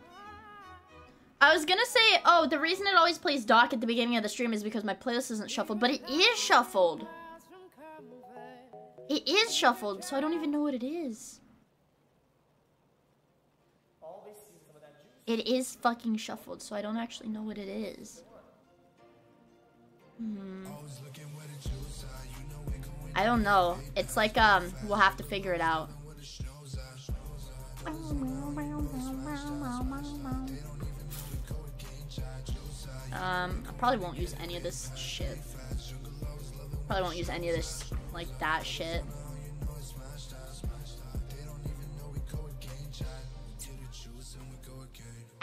Speaker 1: oh, the reason it always plays Doc at the beginning of the stream is because my playlist isn't shuffled, but it is shuffled. It is shuffled, so I don't even know what it is. It is fucking shuffled, so I don't actually know what it is. I don't know. It's like, we'll have to figure it out. I probably won't use any of this shit. Probably won't use any of this, like, that shit.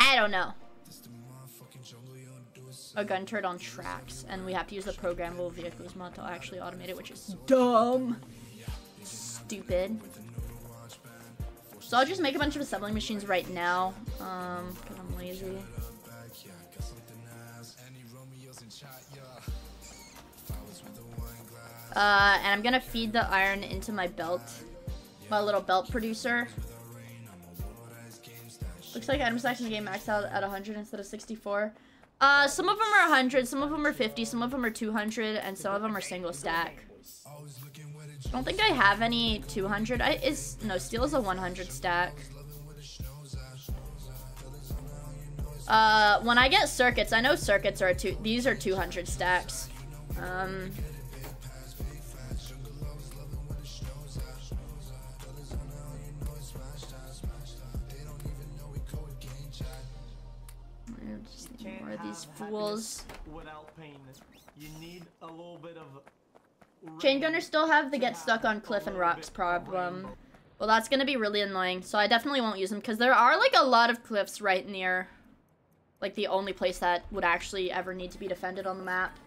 Speaker 1: I don't know. A gun turret on tracks, and we have to use the programmable vehicles mod to actually automate it, which is dumb. Stupid. So I'll just make a bunch of assembling machines right now, because I'm lazy. And I'm gonna feed the iron into my belt. My little belt producer. Looks like item stacks in the game maxed out at 100 instead of 64. Some of them are 100, some of them are 50, some of them are 200, and some of them are single stack. I don't think I have any 200. No, steel is a 100 stack. When I get circuits, I know circuits are these are 200 stacks. More of these fools.
Speaker 6: Without pain, you need a little bit of
Speaker 1: Chain gunners still have the get stuck on cliff and rocks problem. Well, that's gonna be really annoying, so I definitely won't use them because there are like a lot of cliffs right near like the only place that would actually ever need to be defended on the map.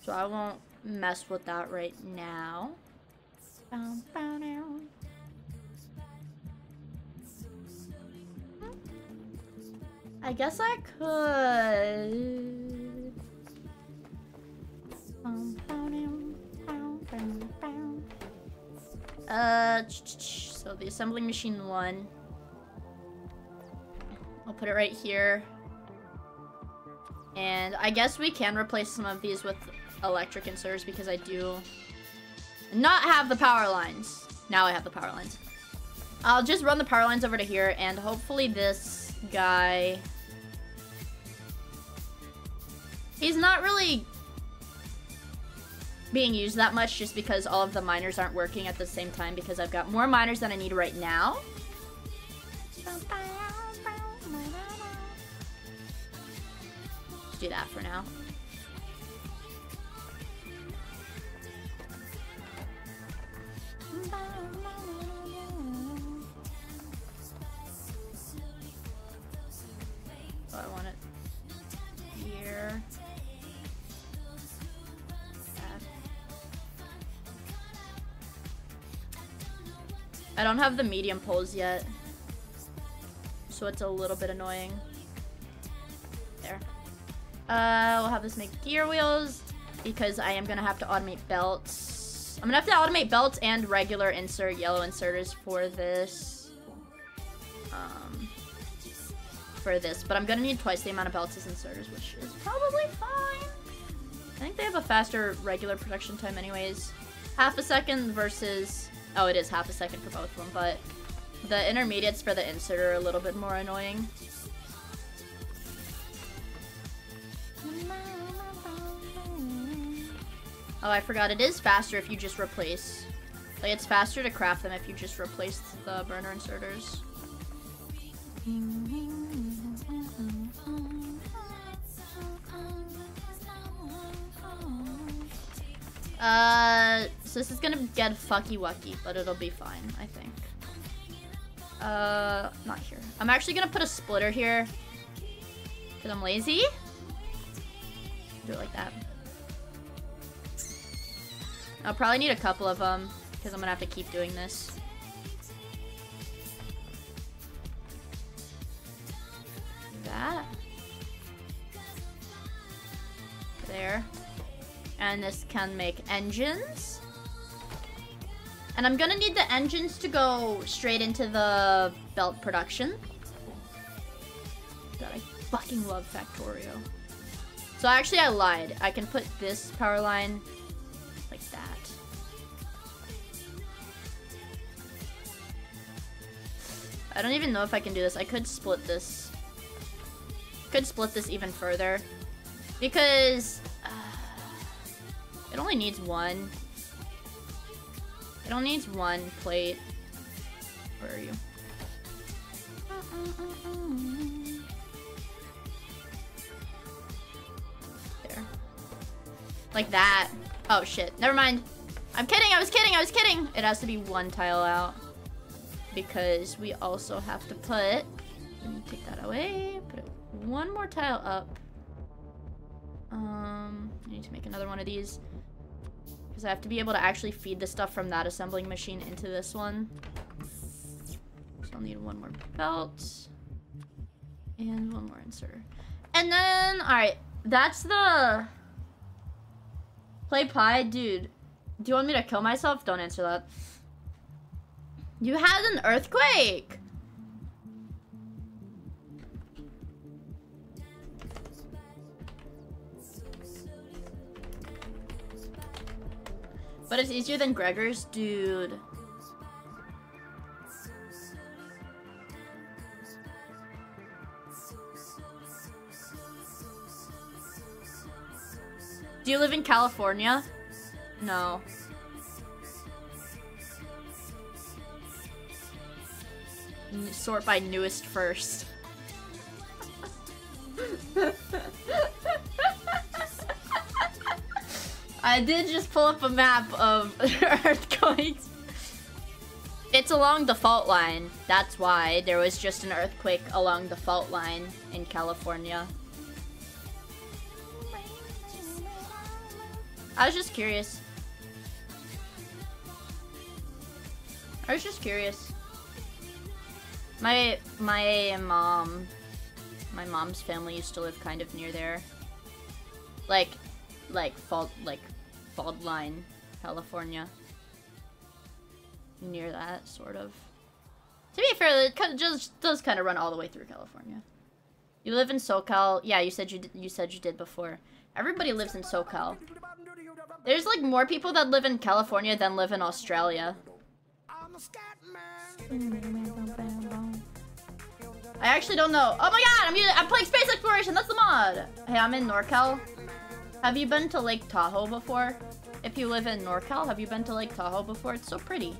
Speaker 1: So I won't mess with that right now. I guess I could. So the assembling machine 1. I'll put it right here. And I guess we can replace some of these with electric inserters because I do not have the power lines. Now I have the power lines. I'll just run the power lines over to here and hopefully this guy... He's not really being used that much just because all of the miners aren't working at the same time because I've got more miners than I need right now. Let's do that for now. So I want it here. I don't have the medium poles yet, so it's a little bit annoying. There. We'll have this make gear wheels because I am gonna have to automate belts. I'm gonna have to automate belts and regular yellow inserters for this. But I'm gonna need twice the amount of belts as inserters, which is probably fine. I think they have a faster regular production time anyways. Half a second versus... Oh, it is half a second for both of them, but the intermediates for the insert are a little bit more annoying. Oh, I forgot. It is faster if you just replace... Like, it's faster to craft them if you just replace the burner inserters. So this is gonna get fucky-wucky, but it'll be fine, I think. Not here. I'm actually gonna put a splitter here. Because I'm lazy. Do it like that. I'll probably need a couple of them, because I'm gonna have to keep doing this. That. There. And this can make engines. And I'm gonna need the engines to go straight into the belt production. God, I fucking love Factorio. So actually I lied. I can put this power line like that. I don't even know if I can do this. I could split this. Could split this even further. Because... it only needs one. It only needs one plate. Where are you? There. Like that. Oh shit. Never mind. I'm kidding. I was kidding. I was kidding. It has to be one tile out. Because we also have to put Let me take that away. Put it one more tile up. I need to make another one of these. Because I have to be able to actually feed the stuff from that assembling machine into this one. So I'll need one more belt. And one more inserter. And then, alright. That's the... Play pie? Dude. Do you want me to kill myself? Don't answer that. You had an earthquake! But it's easier than Gregor's? Dude. Do you live in California? No. Sort by newest first. I did just pull up a map of earthquakes. It's along the fault line. That's why there was just an earthquake along the fault line in California. I was just curious. My mom's family used to live kind of near there. Like fault line, California. Near that, sort of. To be fair, it just does kind of run all the way through California. You live in SoCal? Yeah, you said you did before. Everybody lives in SoCal. There's like more people that live in California than live in Australia. I actually don't know. Oh my god, I'm playing Space Exploration. That's the mod. Hey, I'm in NorCal. Have you been to Lake Tahoe before? If you live in NorCal, have you been to Lake Tahoe before? It's so pretty.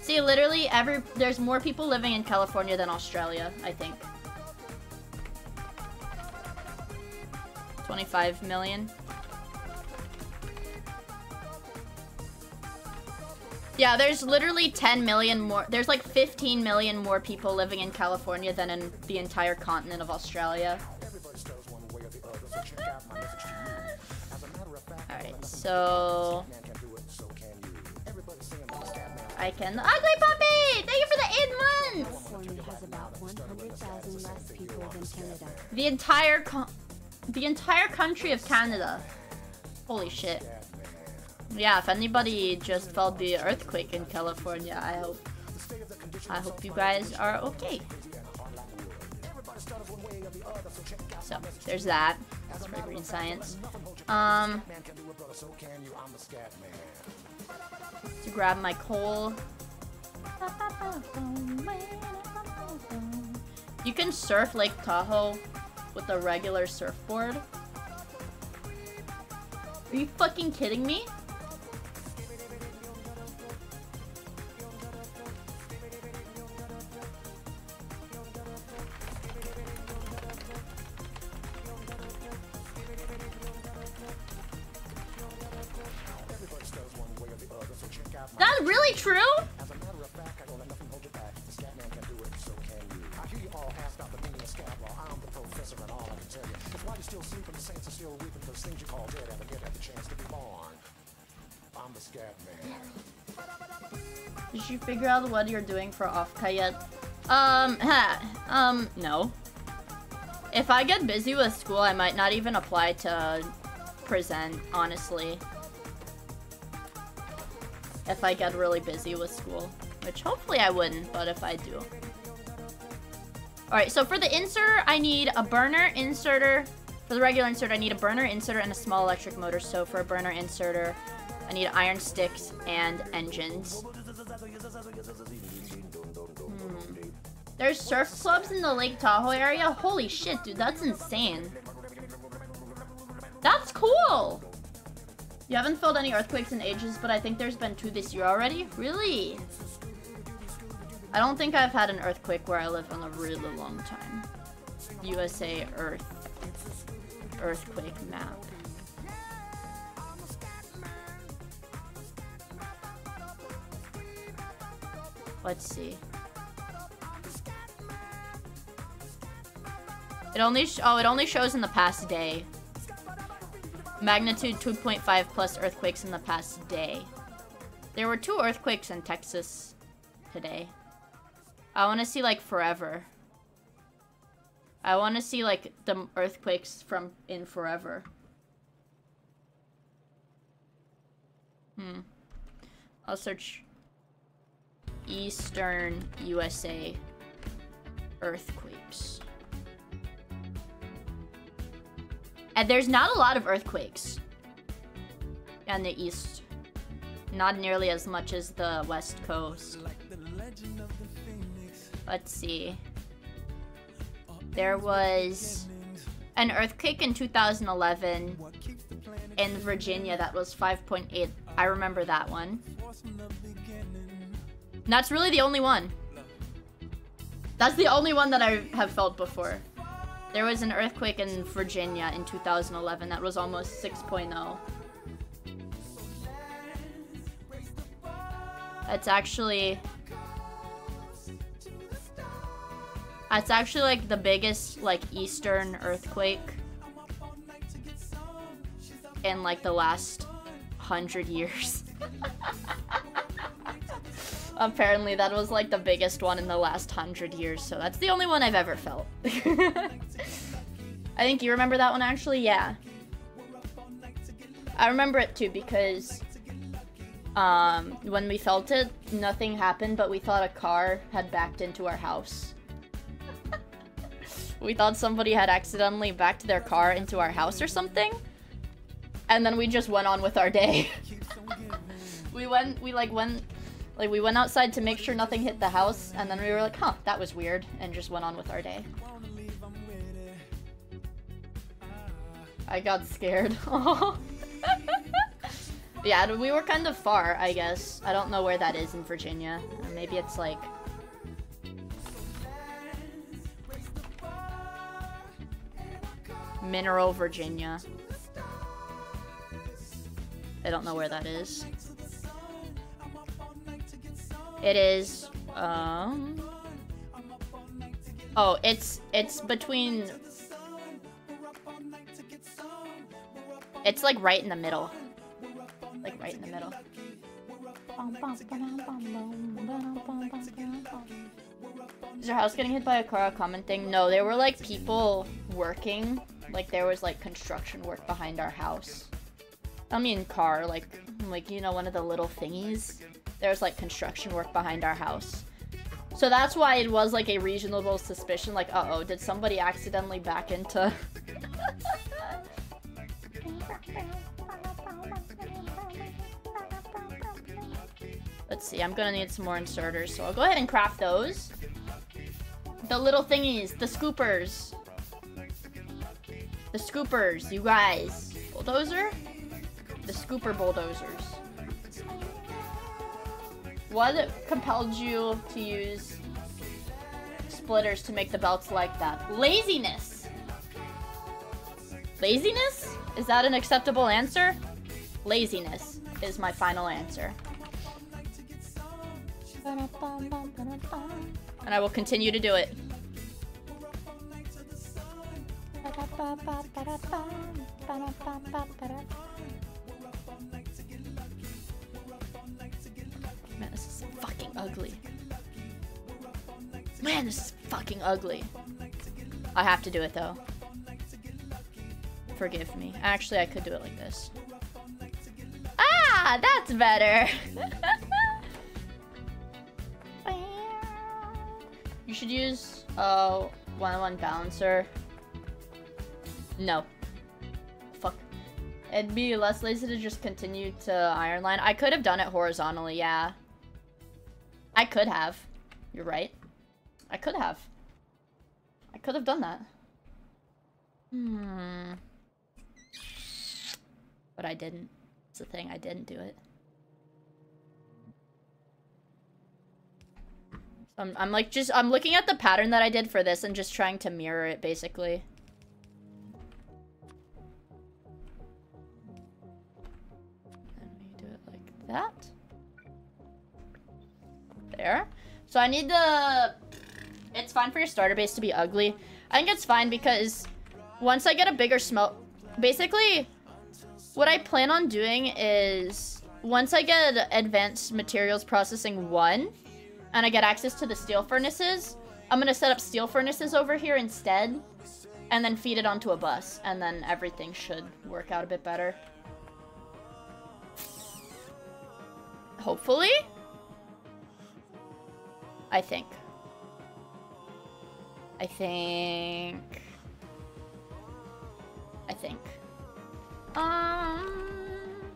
Speaker 1: See, literally there's more people living in California than Australia, I think. 25 million. Yeah, there's literally 10 million more. There's like 15 million more people living in California than in the entire continent of Australia. Alright, so... I can... Ugly Puppy! Thank you for the 8 months!
Speaker 5: California has about 100,000 less people than Canada.
Speaker 1: The entire country of Canada. Holy shit. Yeah, if anybody just felt the earthquake in California, I hope you guys are okay. So, there's that. That's for green science. To grab my coal. You can surf Lake Tahoe with a regular surfboard. Are you fucking kidding me? That's really true? Did you figure out what you're doing for off-Kai yet? No. If I get busy with school, I might not even apply to present, honestly. If I get really busy with school. Which hopefully I wouldn't, but if I do. Alright, so for the inserter, I need a burner inserter. For the regular inserter, I need a burner inserter and a small electric motor. So for a burner inserter, I need iron sticks and engines. There's surf clubs in the Lake Tahoe area? Holy shit, dude, that's insane. That's cool! You haven't felt any earthquakes in ages, but I think there's been 2 this year already? Really? I don't think I've had an earthquake where I live in a really long time. USA earthquake map. Let's see. It only it only shows in the past day. Magnitude 2.5 plus earthquakes in the past day. There were 2 earthquakes in Texas today. I want to see like forever. I want to see like the earthquakes from in forever. I'll search Eastern USA earthquakes. And there's not a lot of earthquakes in the east. Not nearly as much as the west coast. Let's see. There was an earthquake in 2011 in Virginia that was 5.8. I remember that one. And that's really the only one. That's the only one that I have felt before. There was an earthquake in Virginia in 2011 that was almost 6.0. That's actually like the biggest like eastern earthquake in like the last 100 years. Apparently that was like the biggest one in the last 100 years, so that's the only one I've ever felt. I think you remember that one actually, yeah. I remember it too because when we felt it, nothing happened, but we thought a car had backed into our house. We thought somebody had accidentally backed their car into our house or something. And then we just went on with our day. we went outside to make sure nothing hit the house, and then we were like, huh, that was weird, and just went on with our day. I got scared. Yeah, we were kind of far, I guess. I don't know where that is in Virginia. Maybe it's like... Mineral, Virginia. I don't know where that is. It is, oh, it's between... It's like right in the middle. Like right in the middle. Is your house getting hit by a car? Commenting? No, there were like people working. Like there was like construction work behind our house. I mean car, like you know, one of the little thingies. There's like construction work behind our house. So that's why it was like a reasonable suspicion, like, uh-oh, did somebody accidentally back into... Let's see, I'm gonna need some more inserters, so I'll go ahead and craft those. The little thingies, the scoopers. The scoopers, you guys. Bulldozer? The scooper bulldozers. What compelled you to use splitters to make the belts like that? Laziness! Laziness? Is that an acceptable answer? Laziness is my final answer. And I will continue to do it. Man, this is fucking ugly. Man, this is fucking ugly. I have to do it though. Forgive me. Actually, I could do it like this. Ah, that's better. You should use one-on-one balancer. No. Fuck. It'd be less lazy to just continue to iron line. I could have done it horizontally, yeah. I could have. You're right. I could have. I could have done that. But I didn't. It's the thing, I didn't do it. I'm like I'm looking at the pattern that I did for this and just trying to mirror it basically. And we do it like that. There. So I need the... It's fine for your starter base to be ugly. I think it's fine because once I get a bigger smelt... Basically, what I plan on doing is once I get Advanced Materials Processing 1 and I get access to the steel furnaces, I'm going to set up steel furnaces over here instead and then feed it onto a bus, and then everything should work out a bit better. Hopefully? I think.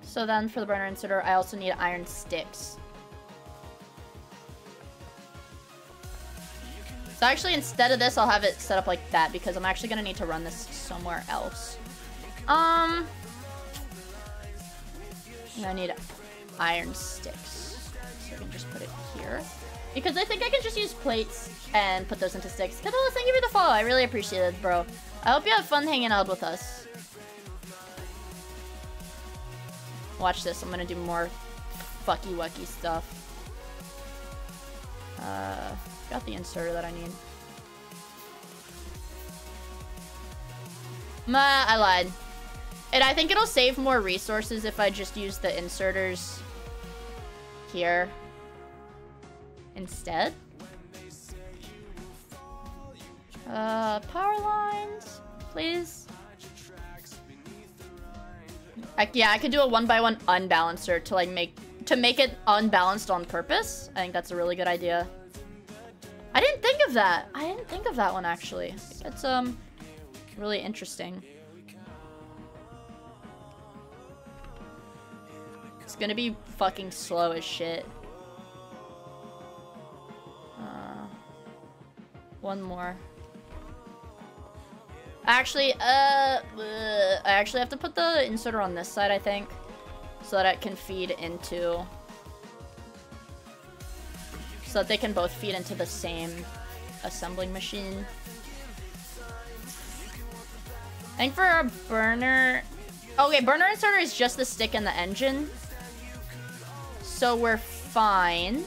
Speaker 1: So then for the burner inserter, I also need iron sticks. So actually, instead of this, I'll have it set up like that because I'm actually gonna need to run this somewhere else. I need iron sticks. So I can just put it here. Because I think I can just use plates and put those into sticks. Catalyst, thank you for the follow. I really appreciate it, bro. I hope you have fun hanging out with us. Watch this. I'm gonna do more fucky-wucky stuff. Got the inserter that I need. I lied. And I think it'll save more resources if I just use the inserters here instead. Power lines, please. Yeah, I could do a 1x1 unbalancer to like make it unbalanced on purpose. I think that's a really good idea. I didn't think of that. I didn't think of that one actually. It's really interesting. It's gonna be fucking slow as shit. One more. Actually, I actually have to put the inserter on this side, I think, so that it can feed into... So that they can both feed into the same assembling machine. I think for a burner... Okay, burner inserter is just the stick and the engine. So we're fine.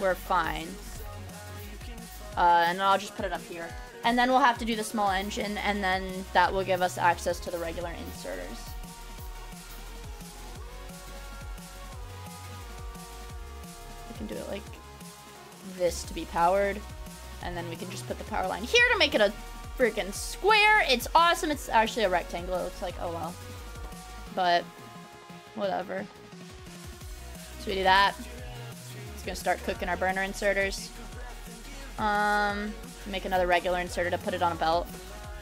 Speaker 1: We're fine. And I'll just put it up here. And then we'll have to do the small engine, and then that will give us access to the regular inserters. We can do it like this to be powered. And then we can just put the power line here to make it a freaking square. It's awesome. It's actually a rectangle. It looks like, oh well. But, whatever. So we do that. It's gonna start cooking our burner inserters. Make another regular inserter to put it on a belt.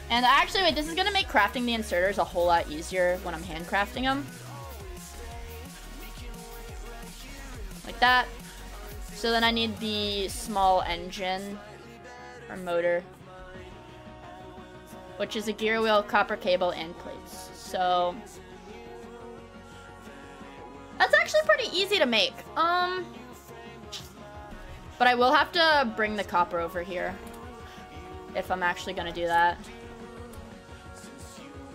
Speaker 1: And actually, wait, this is gonna make crafting the inserters a whole lot easier when I'm handcrafting them. Like that. So then I need the small engine or motor, which is a gear wheel, copper cable, and plates. So that's actually pretty easy to make. But I will have to bring the copper over here if I'm actually gonna do that.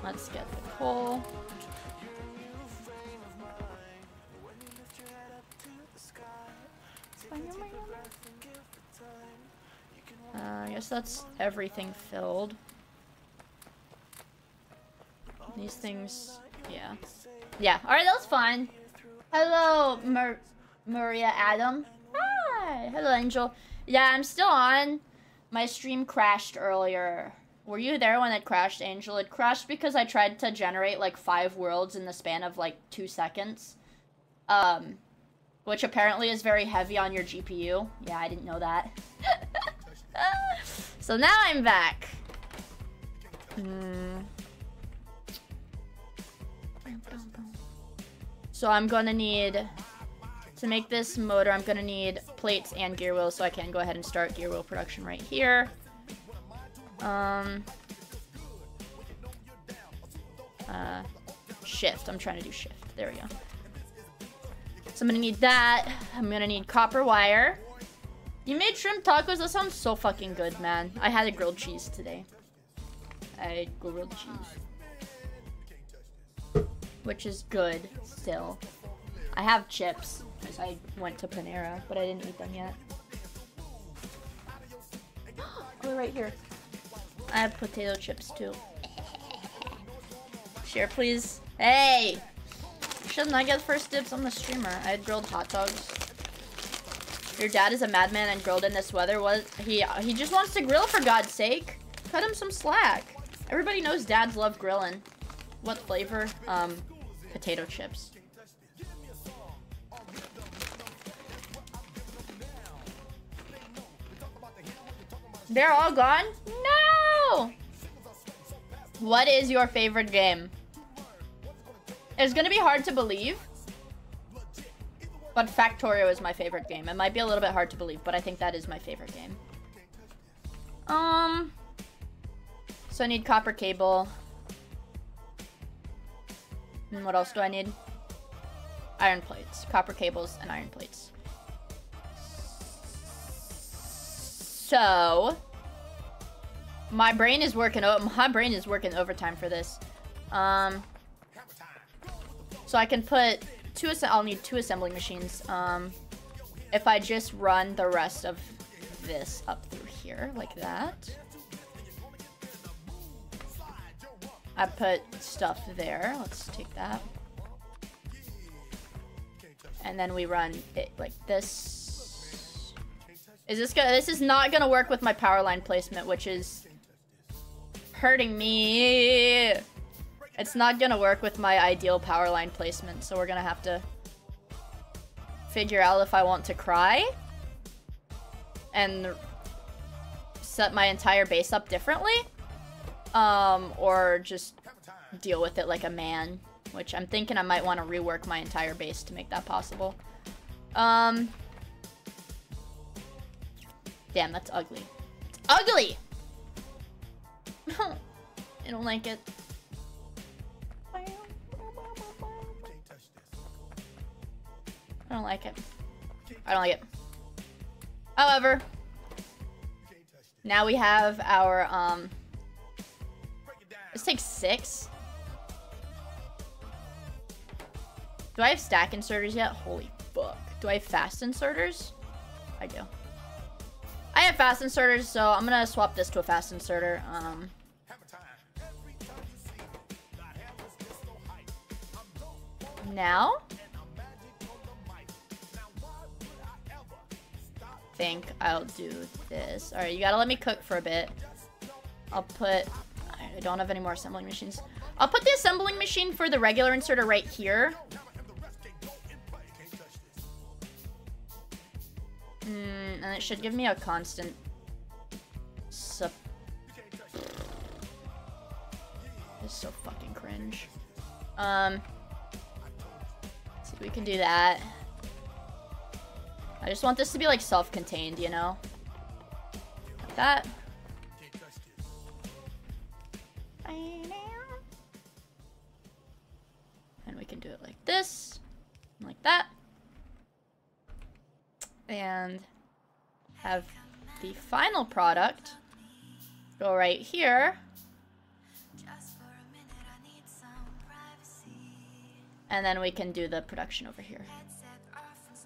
Speaker 1: Let's get the coal. I guess that's everything filled. These things, yeah. Yeah, alright, that was fine. Hello, Maria Adam. Hi, hello, Angel. Yeah, I'm still on. My stream crashed earlier. Were you there when it crashed, Angel? It crashed because I tried to generate like 5 worlds in the span of like 2 seconds. Which apparently is very heavy on your GPU. Yeah, I didn't know that. So now I'm back. So I'm gonna need... To make this motor, I'm gonna need plates and gear wheels, so I can go ahead and start gear wheel production right here. Shift. I'm trying to do shift. There we go. So I'm gonna need that. I'm gonna need copper wire. You made shrimp tacos? That sounds so fucking good, man. I had a grilled cheese today. I had grilled cheese. Which is good, still. I have chips, because I went to Panera, but I didn't eat them yet. Oh, they're right here. I have potato chips too. Share, please. Hey! Shouldn't I get first dibs on the streamer? I had grilled hot dogs. Your dad is a madman and grilled in this weather. What? He just wants to grill, for God's sake. Cut him some slack. Everybody knows dads love grilling. What flavor? Potato chips. They're all gone? No! What is your favorite game? It's gonna be hard to believe, but Factorio is my favorite game. It might be a little bit hard to believe, but I think that is my favorite game. So I need copper cable. And what else do I need? Iron plates. Copper cables and iron plates. So my brain is working overtime for this. So I can put I'll need 2 assembling machines. If I just run the rest of this up through here like that. I put stuff there. Let's take that. And then we run it like this. This is not gonna work with my power line placement, which is hurting me. It's not gonna work with my ideal power line placement, so we're gonna have to figure out if I want to cry and set my entire base up differently, or just deal with it like a man, which I'm thinking I might want to rework my entire base to make that possible. Damn, that's ugly. It's ugly! I don't like it. I don't like it. I don't like it. However, now we have our, this takes 6. Do I have stack inserters yet? Holy fuck. Do I have fast inserters? I do. I have fast inserters, so I'm gonna swap this to a fast inserter. Now? I think I'll do this. Alright, you gotta let me cook for a bit. I'll put... I don't have any more assembling machines. I'll put the assembling machine for the regular inserter right here. And it should give me a constant This is so fucking cringe. Let's see if we can do that. I just want this to be like self-contained, you know? Like that. And we can do it like this. And like that. And have the final product go right here. And then we can do the production over here.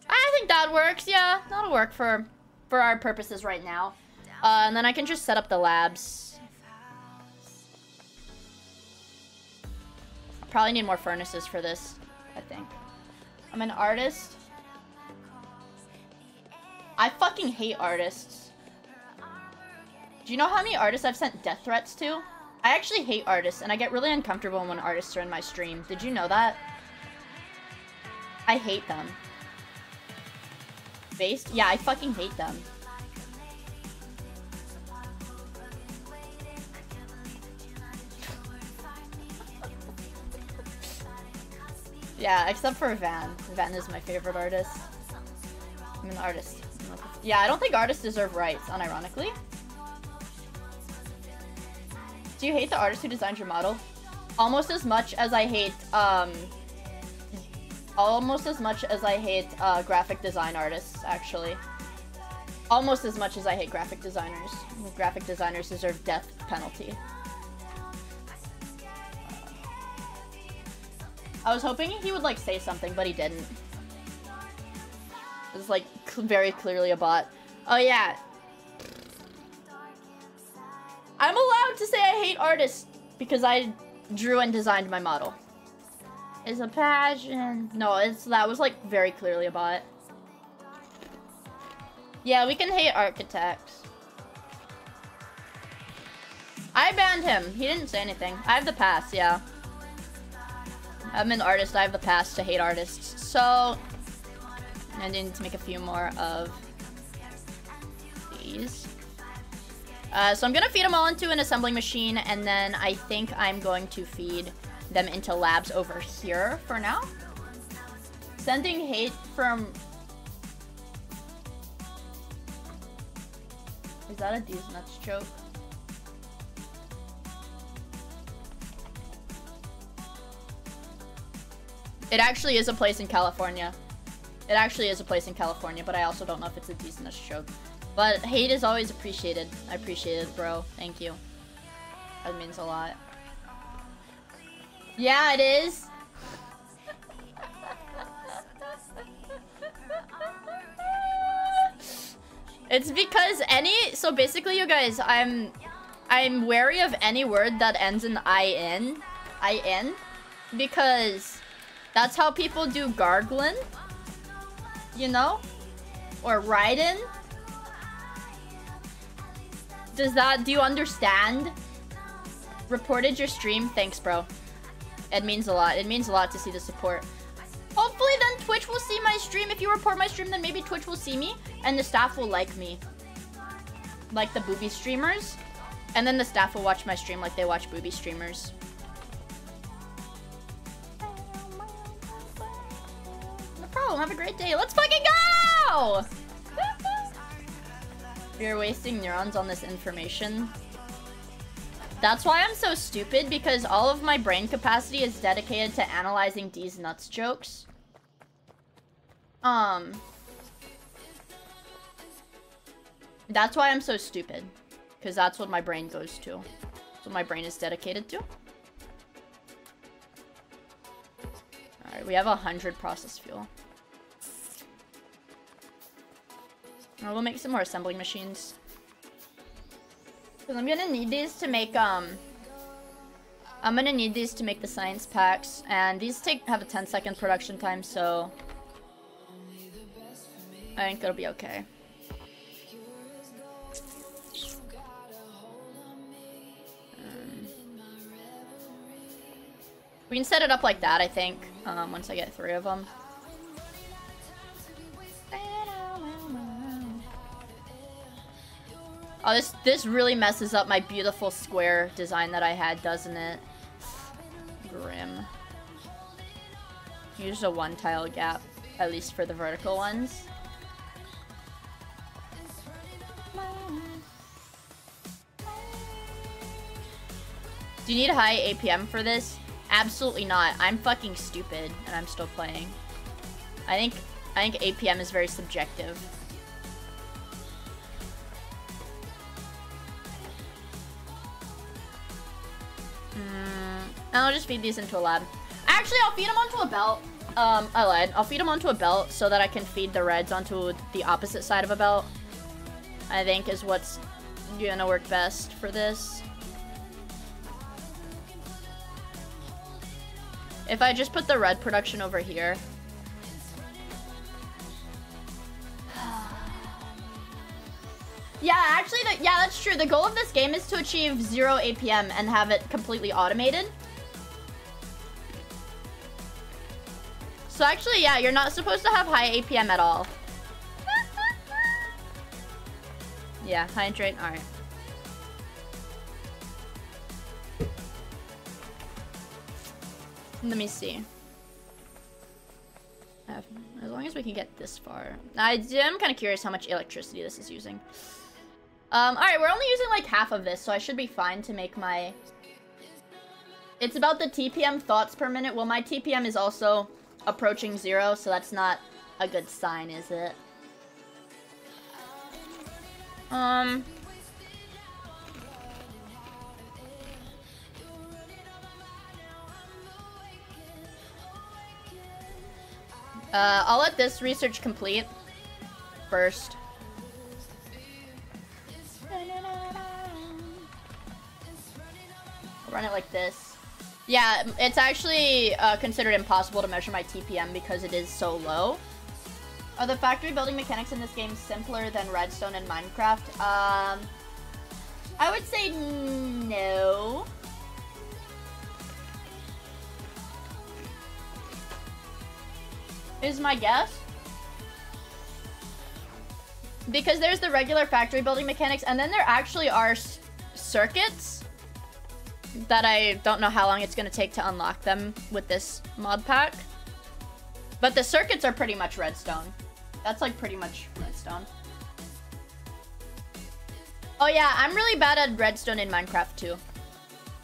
Speaker 1: I think that works, yeah. That'll work for our purposes right now. And then I can just set up the labs. I'll probably need more furnaces for this, I think. I'm an artist. I fucking hate artists. Do you know how many artists I've sent death threats to? I actually hate artists, and I get really uncomfortable when artists are in my stream. Did you know that? I hate them. Based? Yeah, I fucking hate them. Yeah, except for Van. Van is my favorite artist. I'm an artist. Yeah, I don't think artists deserve rights, unironically. Do you hate the artist who designed your model? Almost as much as I hate, graphic design artists, actually. Almost as much as I hate graphic designers. Graphic designers deserve death penalty. I was hoping he would, like, say something, but he didn't. It's, like, very clearly a bot. Oh, yeah. I'm allowed to say I hate artists because I drew and designed my model. It's a passion. No, that was like very clearly a bot. Yeah, we can hate architects. I banned him. He didn't say anything. I have the pass, yeah. I'm an artist. I have the pass to hate artists. So, I need to make a few more of these. So I'm gonna feed them all into an assembling machine, and then I think I'm going to feed them into labs over here for now. Sending hate from... Is that a D's Nuts joke? It actually is a place in California. It actually is a place in California, but I also don't know if it's a D's Nuts joke. But hate is always appreciated. I appreciate it, bro. Thank you. That means a lot. Yeah, it is. It's because so basically, you guys, I'm wary of any word that ends in in, because that's how people do gargling, you know, or riding. Do you understand? Reported your stream. Thanks, bro. It means a lot. It means a lot to see the support. Hopefully then Twitch will see my stream. If you report my stream, then maybe Twitch will see me and the staff will like me. Like the booby streamers. And then the staff will watch my stream like they watch booby streamers. No problem. Have a great day. Let's fucking go! You're wasting neurons on this information. That's why I'm so stupid, because all of my brain capacity is dedicated to analyzing D's Nuts jokes. That's why I'm so stupid. Because that's what my brain goes to. That's what my brain is dedicated to. Alright, we have 100 process fuel. We'll make some more assembling machines. Because I'm gonna need these to make, I'm gonna need these to make the science packs. And these have a 10-second production time, so I think it'll be okay. We can set it up like that, I think, once I get 3 of them. Oh, this really messes up my beautiful square design that I had, doesn't it? Grim. Use a 1-tile gap, at least for the vertical ones. Do you need high APM for this? Absolutely not. I'm fucking stupid, and I'm still playing. I think APM is very subjective. I'll just feed these into a lab. Actually, I'll feed them onto a belt. I lied. I'll feed them onto a belt so that I can feed the reds onto the opposite side of a belt. I think is what's gonna work best for this. If I just put the red production over here. Yeah, actually, yeah, that's true. The goal of this game is to achieve 0 APM and have it completely automated. So actually, yeah, you're not supposed to have high APM at all. Yeah, hydrate, alright. Let me see. As long as we can get this far. I'm kind of curious how much electricity this is using. Alright, we're only using like half of this, so I should be fine to make my... It's about the TPM thoughts per minute. Well, my TPM is also approaching 0, so that's not a good sign, is it? I'll let this research complete first. I'll run it like this. Yeah, it's actually considered impossible to measure my TPM because it is so low. Are the factory building mechanics in this game simpler than Redstone and Minecraft? I would say no. Is my guess. Because there's the regular factory building mechanics, and then there actually are circuits that I don't know how long it's going to take to unlock them with this mod pack. But the circuits are pretty much redstone. That's like pretty much redstone. Oh yeah, I'm really bad at redstone in Minecraft too.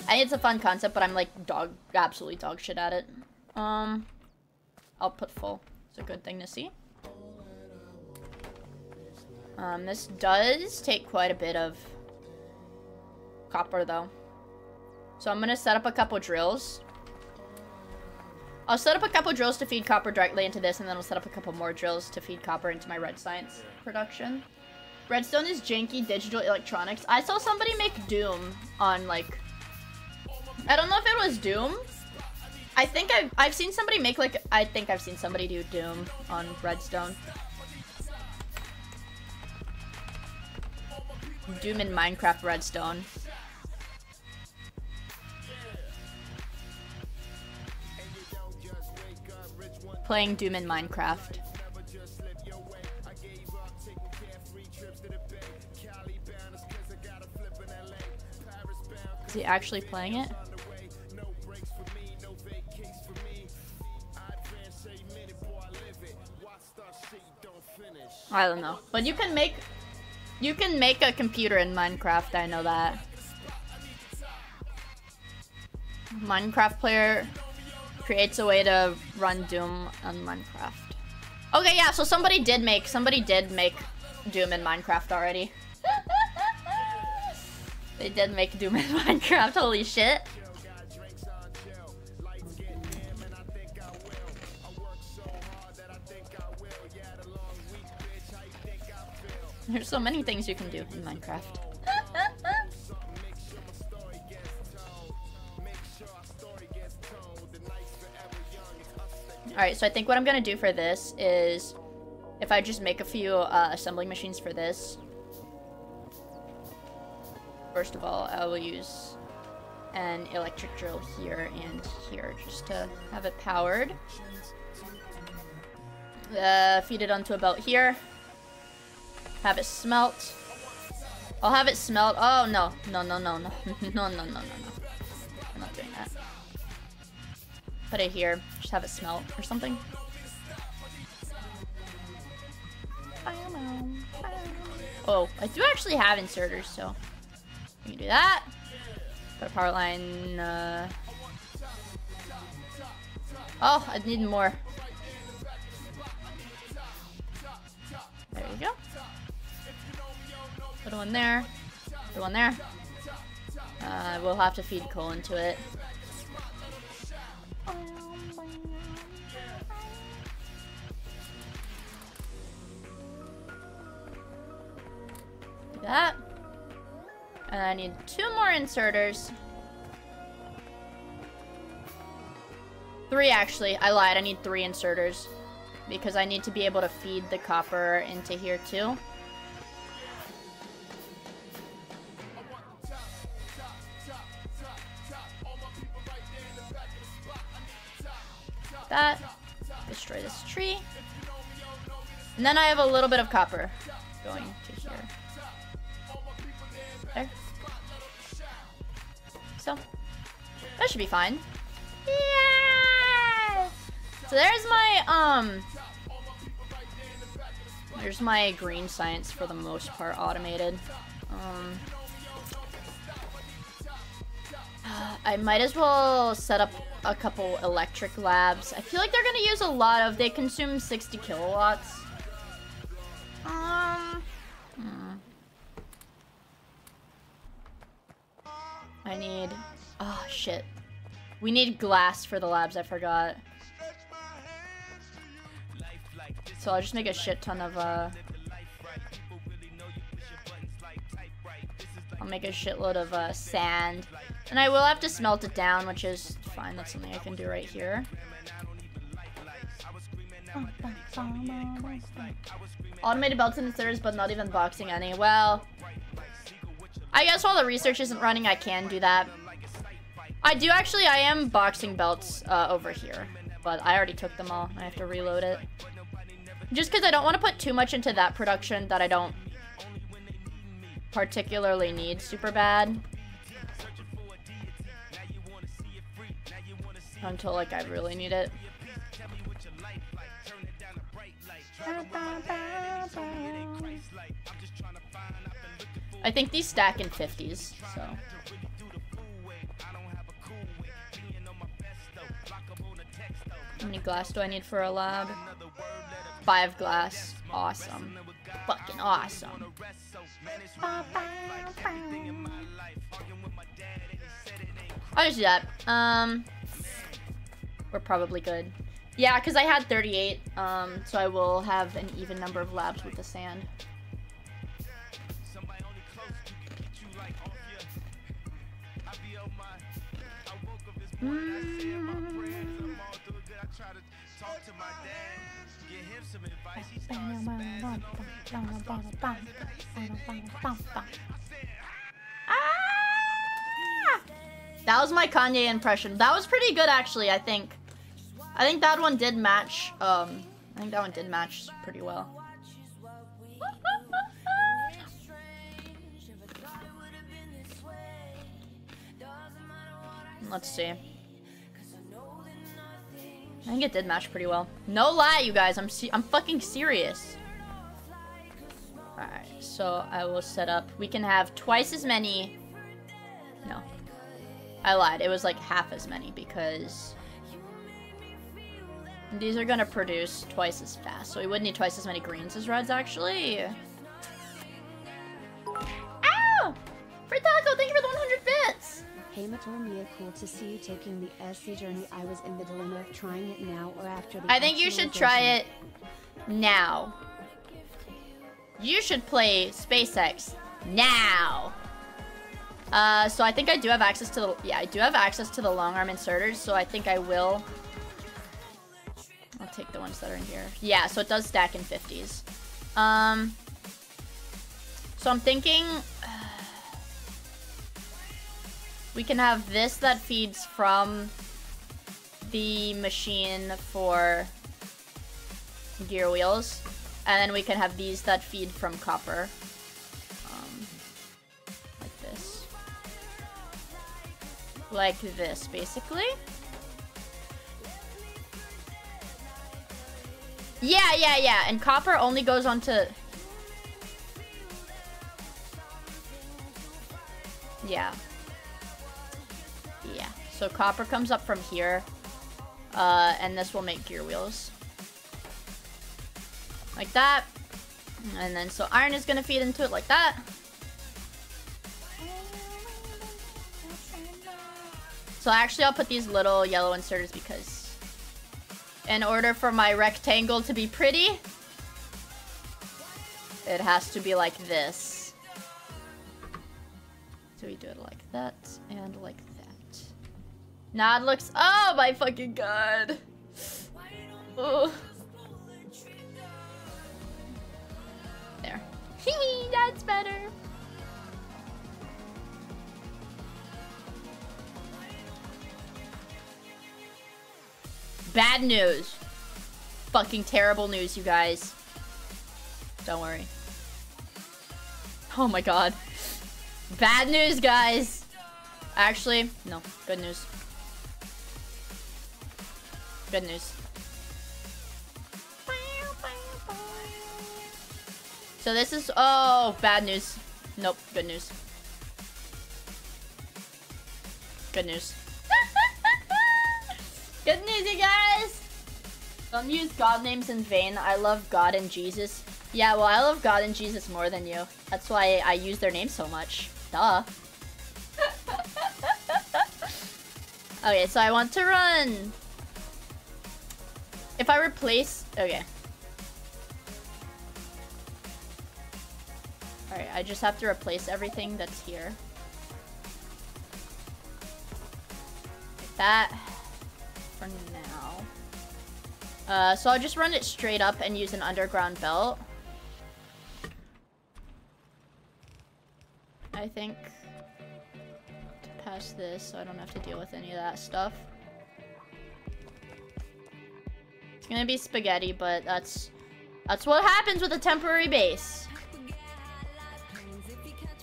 Speaker 1: I think it's a fun concept, but I'm like absolutely dog shit at it. I'll put full. It's a good thing to see. This does take quite a bit of copper though. So I'm gonna set up a couple drills. I'll set up a couple drills to feed copper directly into this, and then I'll set up a couple more drills to feed copper into my red science production. Redstone is janky digital electronics. I saw somebody make Doom on like... I don't know if it was Doom. I think I've seen somebody make like... I think I've seen somebody do Doom on Redstone. Doom in Minecraft Redstone. Playing Doom in Minecraft. Is he actually playing it? I don't know. But you can make a computer in Minecraft, I know that. Minecraft player creates a way to run Doom on Minecraft. Okay, yeah, so somebody did make Doom in Minecraft already. They did make Doom in Minecraft, holy shit. There's so many things you can do in Minecraft. Alright, so I think what I'm gonna do for this is, if I just make a few assembling machines for this. First of all, I will use an electric drill here and here just to have it powered. Feed it onto about here. Have it smelt. I'll have it smelt. Oh, no. No, no, no, no. No, no, no, no, no. I'm not doing that. Put it here. Just have it smelt or something. Oh, I do actually have inserters, so we can do that. Put a power line. Oh, I need more. There you go. Put one there. Put one there. We'll have to feed coal into it. Do that. And I need 2 more inserters. 3 actually. I lied. I need 3 inserters. Because I need to be able to feed the copper into here too. That. Destroy this tree. And then I have a little bit of copper going to here. There. So. That should be fine. Yeah! So there's my green science for the most part automated. I might as well set up a couple electric labs. I feel like they're gonna use a lot of, they consume 60 kilowatts. I need, oh shit. We need glass for the labs, I forgot. So I'll just make a shit ton of, I'll make a shitload of, sand And I will have to smelt it down, which is fine. That's something I can do right here. Automated belts and inserters, but not even boxing any. Well, I guess while the research isn't running, I can do that. I am boxing belts over here, but I already took them all. I have to reload it. Just because I don't want to put too much into that production that I don't particularly need super bad. Until, like, I really need it. I think these stack in 50s, so. How many glass do I need for a lab? 5 glass. Awesome. Fucking awesome. I'll just do that. We're probably good. Yeah, because I had 38, so I will have an even number of labs with the sand. That was my Kanye impression. That was pretty good, actually, I think. I think that one did match, pretty well. Let's see. I think it did match pretty well. No lie, you guys. I'm fucking serious. Alright, so I will set up. We can have twice as many. No. I lied. It was like half as many because these are gonna produce twice as fast. So we would need twice as many greens as reds, actually. Ow! Fritaco, thank you for the 100 bits!
Speaker 5: Hey Vod of Miia, cool to see you taking the SC journey. I was in the dilemma of trying it now or after the
Speaker 1: I think you should try it now. You should play SpaceX now. So I think I do have access to the, yeah, I do have access to the long arm inserters, so I think I will. I'll take the ones that are in here. Yeah, so it does stack in 50s. So I'm thinking we can have this that feeds from the machine for gear wheels, and then we can have these that feed from copper. Like this, basically. Yeah. And copper only goes on to... Yeah. So copper comes up from here. And this will make gear wheels. Like that. And then so iron is gonna feed into it like that. So actually I'll put these little yellow inserters because in order for my rectangle to be pretty, it has to be like this. So we do it like that and like that. Now it looks, oh my fucking god. Oh. There. That's better. Bad news. Fucking terrible news, you guys. Don't worry. Oh my god. Bad news, guys. Actually, no. Good news. Good news. So this is... Oh, bad news. Nope. Good news. Good news. Good news, you guys! Don't use God names in vain. I love God and Jesus. Yeah, well, I love God and Jesus more than you. That's why I use their names so much. Duh. Okay, so I want to run... If I replace... Okay. Alright, I just have to replace everything that's here. that for now. So I'll just run it straight up and use an underground belt. I think to pass this so I don't have to deal with any of that stuff. It's gonna be spaghetti, but that's what happens with a temporary base.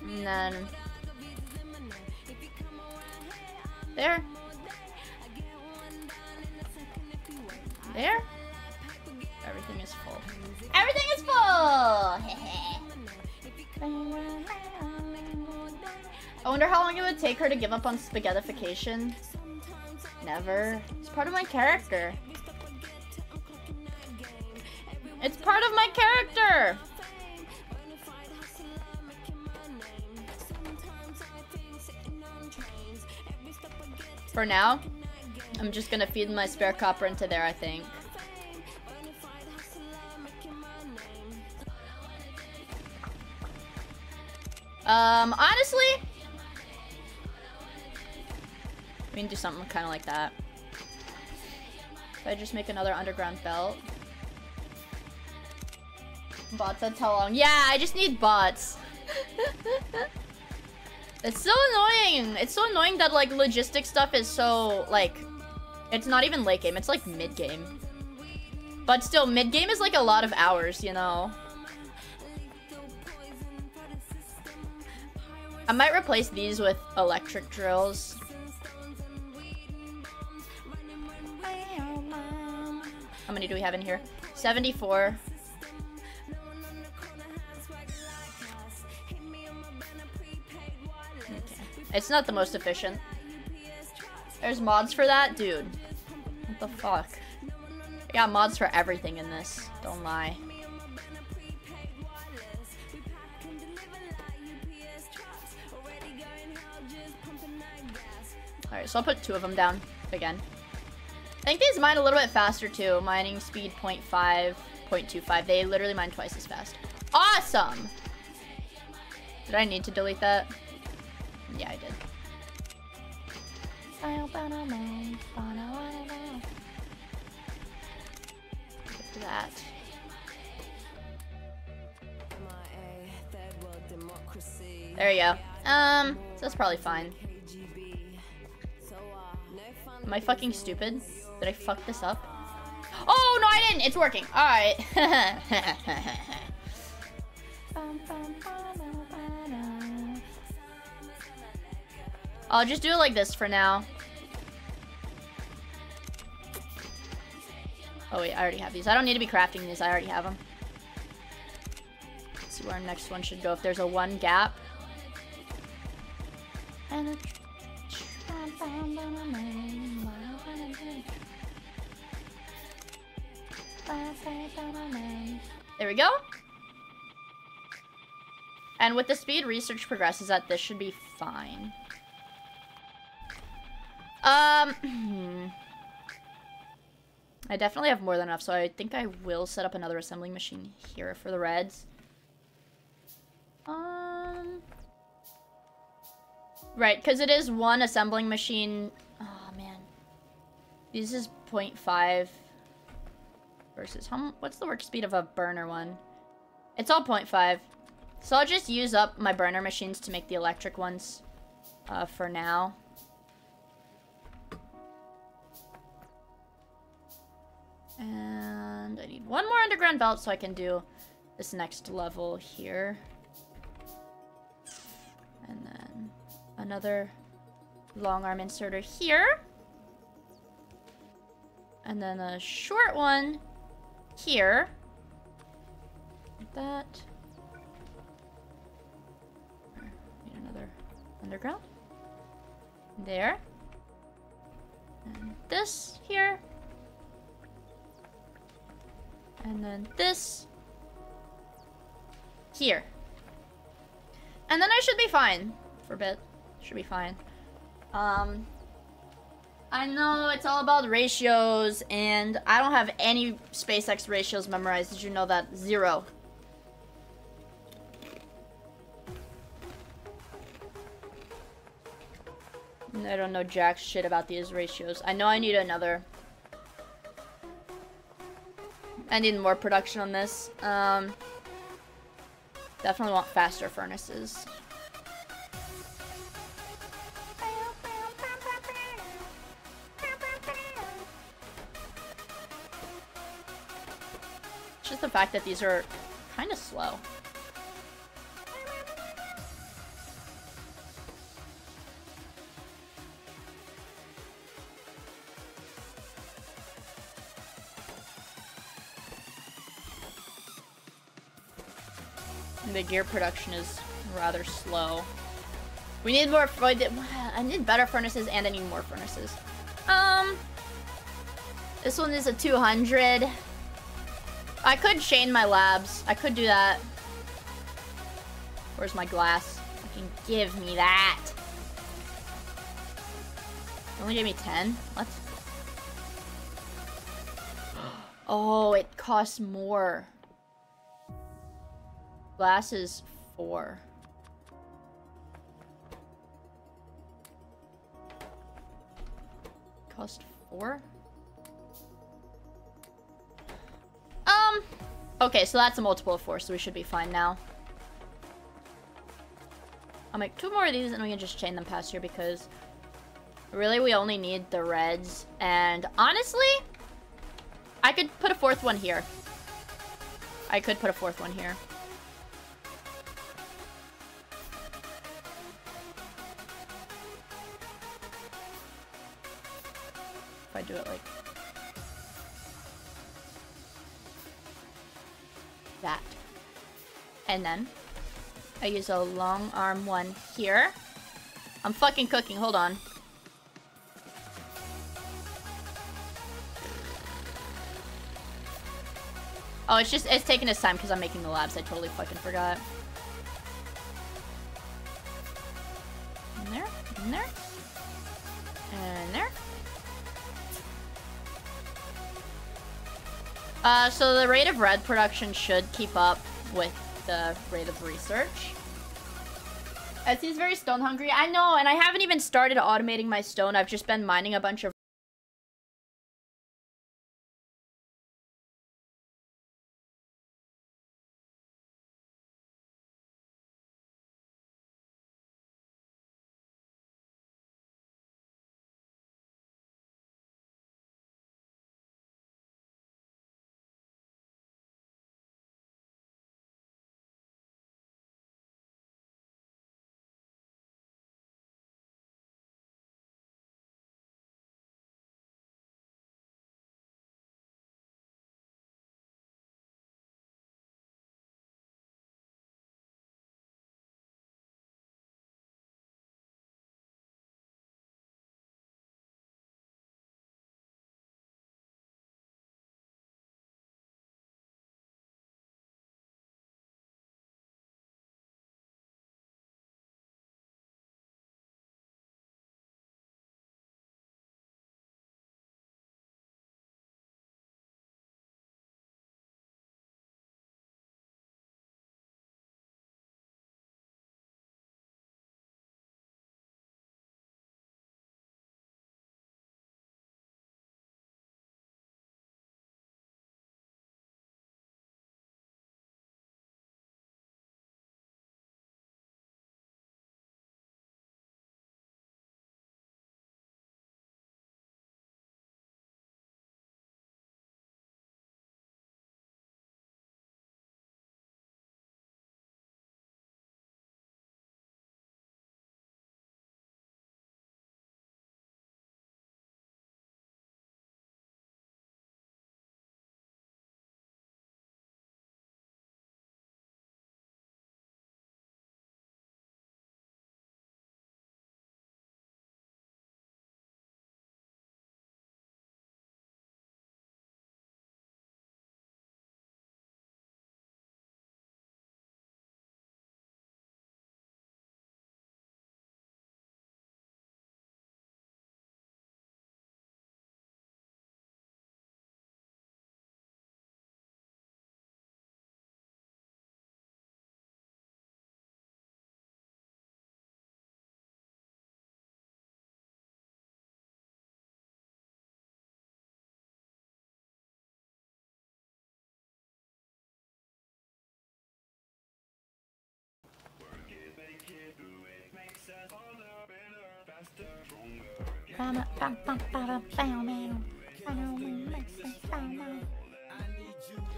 Speaker 1: And then there. There. Everything is full. Everything is full! I wonder how long it would take her to give up on spaghettification. Never. It's part of my character. It's part of my character! For now, I'm just gonna feed my spare copper into there, I think. Honestly, we can do something kind of like that. If I just make another underground belt. Bots, that's how long. Yeah, I just need bots. It's so annoying. It's so annoying that, like, logistic stuff is so, like, it's not even late game. It's, like, mid-game. But still, mid-game is, like, a lot of hours, you know? I might replace these with electric drills. How many do we have in here? 74. It's not the most efficient. There's mods for that? Dude. What the fuck? I got mods for everything in this. Don't lie. Alright, so I'll put 2 of them down again. I think these mine a little bit faster too. Mining speed 0.5, 0.25. They literally mine twice as fast. Awesome! Did I need to delete that? Yeah, I did. Get to that. There you go. So that's probably fine. Am I fucking stupid? Did I fuck this up? Oh, no, I didn't! It's working. Alright. I'll just do it like this for now. Oh wait, I already have these. I don't need to be crafting these. I already have them. Let's see where our next one should go. If there's a 1 gap. There we go. And with the speed research progresses at, this should be fine. I definitely have more than enough, so I think I will set up another assembling machine here for the reds. Right, because it is 1 assembling machine. Oh, man. This is 0.5 versus what's the work speed of a burner one? It's all 0.5. So I'll just use up my burner machines to make the electric ones for now. And I need 1 more underground belt so I can do this next level here. And then another long arm inserter here. And then a short one here. Like that. Need another underground. There. And this here. And then this here. And then I should be fine for a bit. Should be fine. I know it's all about ratios, and I don't have any SpaceX ratios memorized. Did you know that? 0. I don't know jack shit about these ratios. I know I need another. I need more production on this. Definitely want faster furnaces. It's just the fact that these are kind of slow. The gear production is rather slow. We need more. I need better furnaces and I need more furnaces. This one is a 200. I could chain my labs. I could do that. Where's my glass? Fucking give me that. Only gave me 10? What? Oh, it costs more. Glass is 4. Cost 4? Okay, so that's a multiple of 4, so we should be fine now. I'll make 2 more of these and we can just chain them past here because really we only need the reds. And honestly, I could put a 4th one here. I could put a 4th one here. If I do it like that. And then I use a long arm one here. I'm fucking cooking, hold on. Oh, it's taking its time because I'm making the labs. I totally fucking forgot. In there, in there, and there. So the rate of red production should keep up with the rate of research. Etsy's very stone hungry. I know, and I haven't even started automating my stone. I've just been mining a bunch of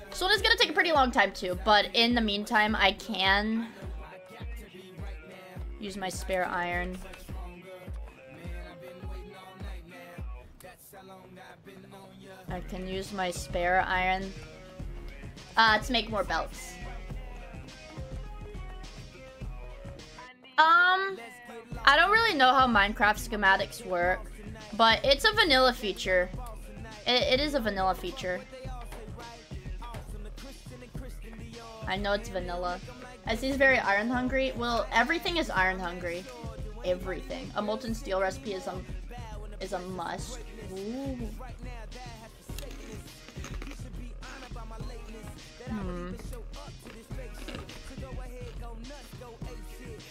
Speaker 1: This one is gonna take a pretty long time too, but in the meantime, I can use my spare iron. I can use my spare iron to make more belts. I don't really know how Minecraft schematics work, but it's a vanilla feature. It is a vanilla feature. I know it's vanilla. As he's very iron hungry. Well, everything is iron hungry. Everything. A molten steel recipe is a must. Ooh.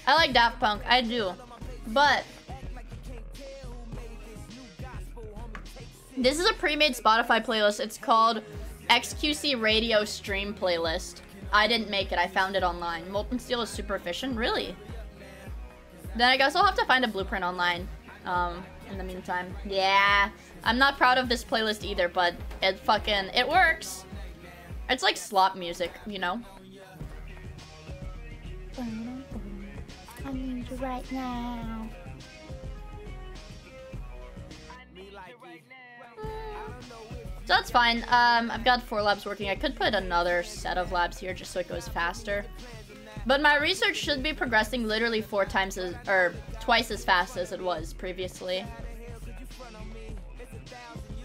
Speaker 1: I like Daft Punk, I do. But this is a pre-made Spotify playlist. It's called XQC Radio Stream Playlist. I didn't make it, I found it online. Molten steel is super efficient, really? Then I guess I'll have to find a blueprint online in the meantime. Yeah, I'm not proud of this playlist either, but it works. It's like slop music, you know? I need you right now. So that's fine. I've got 4 labs working. I could put another set of labs here just so it goes faster. But my research should be progressing literally 4 times as, or twice as fast as it was previously.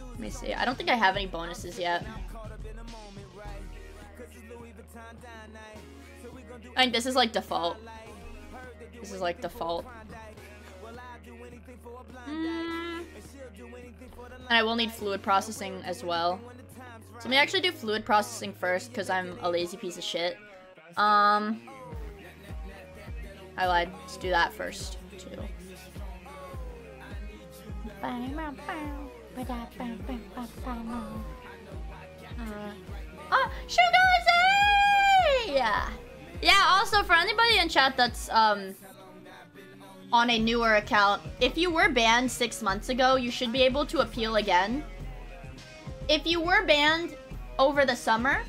Speaker 1: Let me see. I don't think I have any bonuses yet. I think this is like default. This is like default. And I will need fluid processing as well. So let me actually do fluid processing first because I'm a lazy piece of shit. I lied. Let's do that first too. Shugazi! Yeah, also for anybody in chat that's on a newer account, if you were banned 6 months ago, you should be able to appeal again. If you were banned over the summer,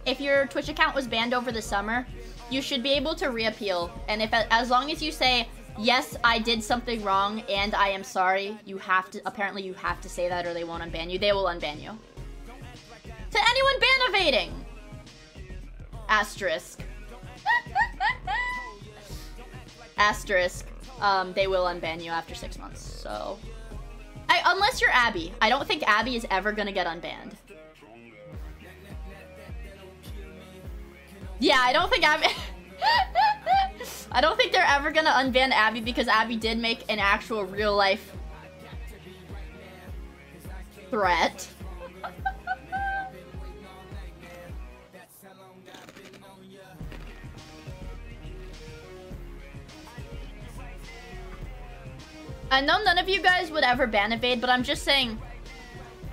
Speaker 1: if your Twitch account was banned over the summer, you should be able to reappeal. And if as long as you say, yes, I did something wrong and I am sorry, you have to, apparently you have to say that or they won't unban you. They will unban you. To anyone ban evading! Asterisk. Asterisk. They will unban you after 6 months, so... unless you're Abby. I don't think Abby is ever gonna get unbanned. Yeah, I don't think Abby... I don't think they're ever gonna unban Abby because Abby did make an actual real-life threat. I know none of you guys would ever ban evade, but I'm just saying,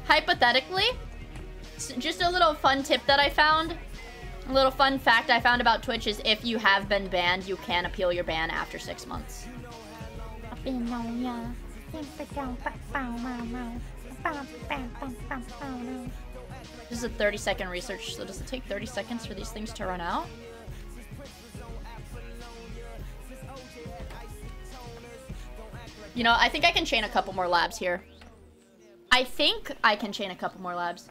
Speaker 1: hypothetically, just a little fun tip that I found, a little fun fact I found about Twitch is if you have been banned, you can appeal your ban after 6 months. This is a 30-second research, so does it take 30 seconds for these things to run out? You know, I think I can chain a couple more labs here. I think I can chain a couple more labs.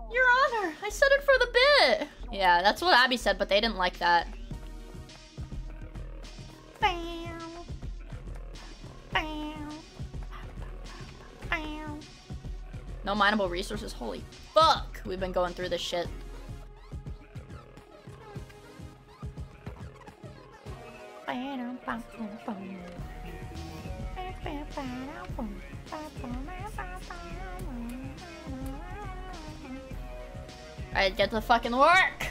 Speaker 1: Your Honor, I said it for the bit. Yeah, that's what Abby said, but they didn't like that. No mineable resources? Holy fuck! We've been going through this shit. Alright, get to fucking work!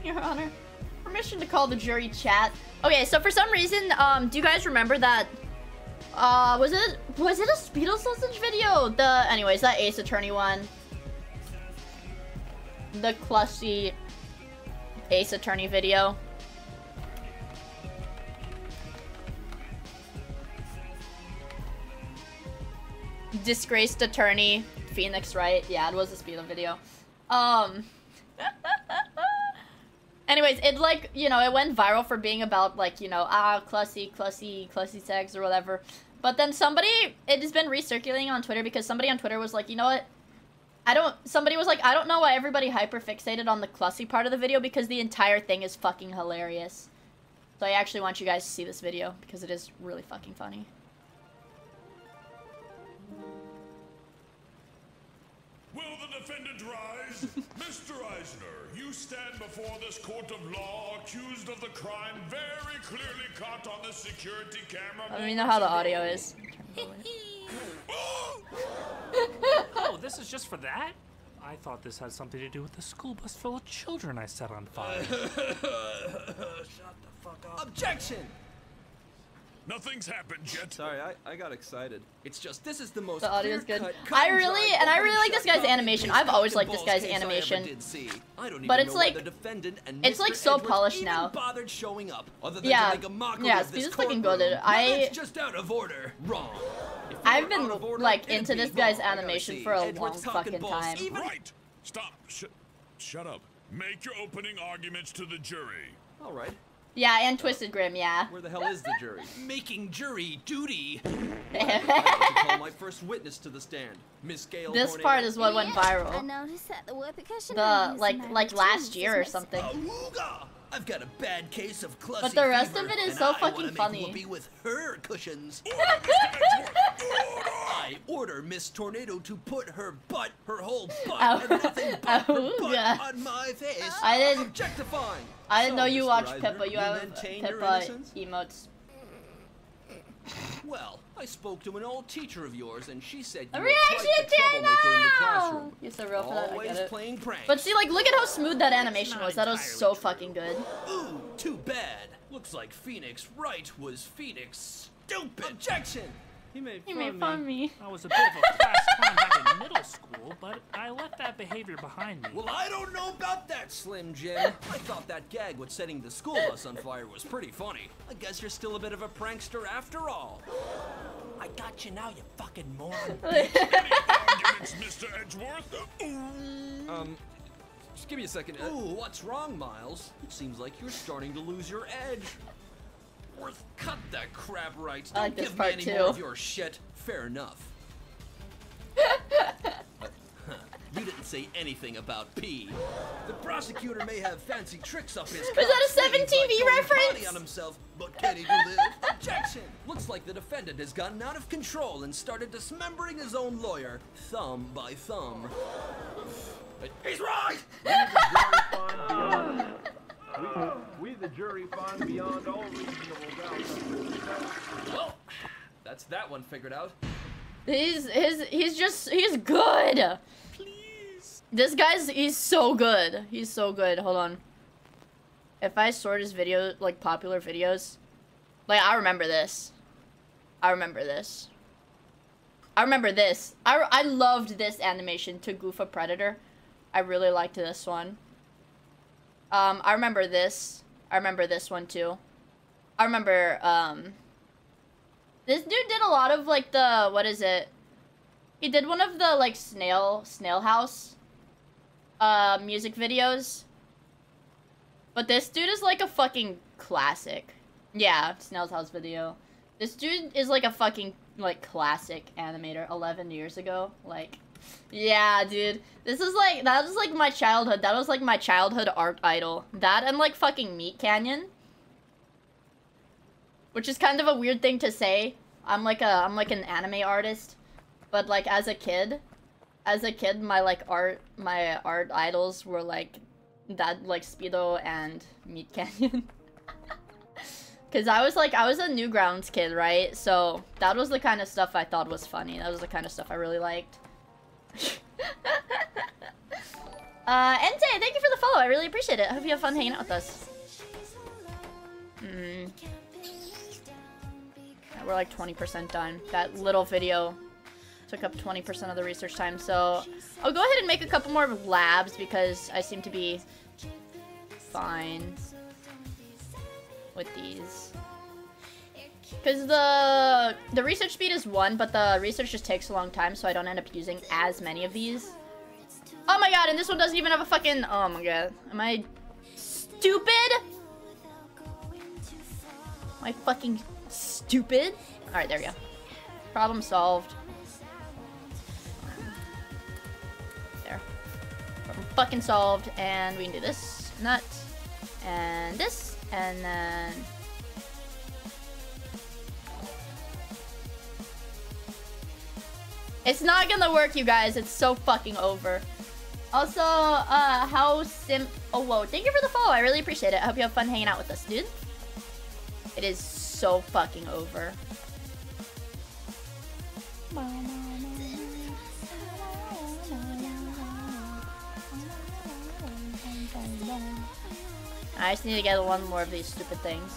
Speaker 1: Your Honor. Permission to call the jury chat. Okay, so for some reason, do you guys remember that, was it a Speedo Sausage video? Anyways, that Ace Attorney one. The Clushy Ace Attorney video. disgraced attorney, Phoenix, right? Yeah, it was a speed up video. Anyways, it like, you know, it went viral for being about like, you know, classy sex or whatever. But then somebody, it has been recirculating on Twitter because somebody on Twitter was like, you know what? Somebody was like, I don't know why everybody hyper-fixated on the classy part of the video because the entire thing is fucking hilarious. So I actually want you guys to see this video because it is really fucking funny.
Speaker 7: Will the defendant rise? Mr. Eisner, you stand before this court of law accused of the crime very clearly caught on the security camera.
Speaker 1: Let me know how the audio is.
Speaker 8: Oh, this is just for that? I thought this had something to do with the school bus full of children I set on fire.
Speaker 6: Shut the fuck up. Objection!
Speaker 7: Nothing's happened yet.
Speaker 6: Sorry, I got excited. It's just, this is the most
Speaker 1: The audio is good.
Speaker 6: clear-cut,
Speaker 1: I really like this guy's animation. I've always liked this guy's animation. But it's like, it's like so polished now.
Speaker 6: Bothered showing up, other than
Speaker 1: Yeah,
Speaker 6: to make a mockery
Speaker 1: yeah,
Speaker 6: of this
Speaker 1: Speed is fucking
Speaker 6: courtroom.
Speaker 1: good.
Speaker 6: That's just out of order. Wrong. If you
Speaker 1: I've
Speaker 6: were
Speaker 1: been
Speaker 6: out of order,
Speaker 1: like
Speaker 6: it'd
Speaker 1: into
Speaker 6: be
Speaker 1: this guy's
Speaker 6: wrong. I gotta
Speaker 1: animation
Speaker 6: see.
Speaker 1: for a long
Speaker 6: Edward's talking
Speaker 1: fucking
Speaker 6: balls.
Speaker 1: time.
Speaker 7: Right. Stop. Shut up. Make your opening arguments to the jury.
Speaker 6: All right.
Speaker 1: Yeah, and Twisted Grim, yeah.
Speaker 6: Where the hell is the jury? Making jury duty.
Speaker 1: This
Speaker 6: call my first witness to the stand, Miss Gail.
Speaker 1: part is what went
Speaker 9: I
Speaker 1: viral.
Speaker 9: noticed that the word percussion
Speaker 1: The like last year or something.
Speaker 6: Awooga! I've got a bad case of clussy
Speaker 1: But the rest
Speaker 6: fever,
Speaker 1: of it is
Speaker 6: and
Speaker 1: so
Speaker 6: I
Speaker 1: fucking
Speaker 6: wanna make
Speaker 1: funny.
Speaker 6: whoopee with her cushions. I order Miss Tornado to put her whole butt, and nothing but her butt on my face.
Speaker 1: I didn't-
Speaker 6: Objectifying.
Speaker 1: I didn't know you
Speaker 6: Mr.
Speaker 1: watched
Speaker 6: Eisner,
Speaker 1: Pippa. You have
Speaker 6: maintain your
Speaker 1: Pippa
Speaker 6: innocence?
Speaker 1: emotes.
Speaker 6: Well, I spoke to an old teacher of yours, and she said you
Speaker 1: A
Speaker 6: were quite
Speaker 1: reaction
Speaker 6: the troublemaker in the
Speaker 1: channel!
Speaker 6: classroom.
Speaker 1: You're so real for that, I
Speaker 6: Always
Speaker 1: get it.
Speaker 6: playing pranks.
Speaker 1: But see, like, look at how smooth that animation was. That was so fucking good.
Speaker 6: Ooh, too bad. Looks like Phoenix Wright was Phoenix stupid. Objection!
Speaker 8: He made
Speaker 1: He made fun of me.
Speaker 8: I was a bit of a class clown back in middle school, but I left that behavior behind me.
Speaker 6: Well, I don't know about that, Slim Jim. I thought that gag with setting the school bus on fire was pretty funny. I guess you're still a bit of a prankster after all. I got you now, you fucking moron.
Speaker 7: Arguments, Mr. Edgeworth.
Speaker 6: Just give me a second. Ooh, what's wrong, Miles? It seems like you're starting to lose your edge. Worth, cut that crap right.
Speaker 1: I like
Speaker 6: Don't
Speaker 1: this
Speaker 6: give
Speaker 1: part
Speaker 6: me any
Speaker 1: too.
Speaker 6: more of your shit. Fair enough. You didn't say anything about pee. The prosecutor may have fancy tricks up his
Speaker 1: Was that a 7
Speaker 6: sleeve,
Speaker 1: TV
Speaker 6: like going
Speaker 1: reference?
Speaker 6: potty on himself, but can he do this? Objection! Looks like the defendant has gotten out of control and started dismembering his own lawyer, thumb by thumb. He's right!
Speaker 10: We the jury find beyond all reasonable doubt.
Speaker 6: Well, that's that one figured out.
Speaker 1: He's good. Please. This he's so good. He's so good. Hold on. If I sort his video, like popular videos, like I remember this. I loved this animation to goof a predator. I really liked this one. I remember this. I remember this one too. I remember, this dude did a lot of, like, the, what is it? He did one of the, like, Snail House, music videos. But this dude is, like, a fucking classic. Yeah, Snail's House video. This dude is, like, a fucking, like, classic animator 11 years ago. Like, yeah, dude. This is, like, that was, like, my childhood. That was, like, my childhood art idol. That and, like, fucking Meat Canyon. Which is kind of a weird thing to say. I'm like an anime artist, but like as a kid, my art idols were like that, like Speedo and Meat Canyon. Cause I was a Newgrounds kid, right? So that was the kind of stuff I thought was funny. That was the kind of stuff I really liked. Entei, thank you for the follow. I really appreciate it. I hope you have fun hanging out with us. We're like 20% done. That little video took up 20% of the research time, so I'll go ahead and make a couple more labs because I seem to be fine with these. Because the research speed is 1, but the research just takes a long time, so I don't end up using as many of these. Oh my god, and this one doesn't even have a fucking... Oh my god. Am I stupid? Am I fucking stupid? Alright, there we go. Problem solved. There. Problem fucking solved, and we can do this, nut, and this, and then... It's not gonna work, you guys. It's so fucking over. Also, how simp... Oh, whoa. Thank you for the follow. I really appreciate it. I hope you have fun hanging out with us, dude. It is so fucking over. I just need to get one more of these stupid things.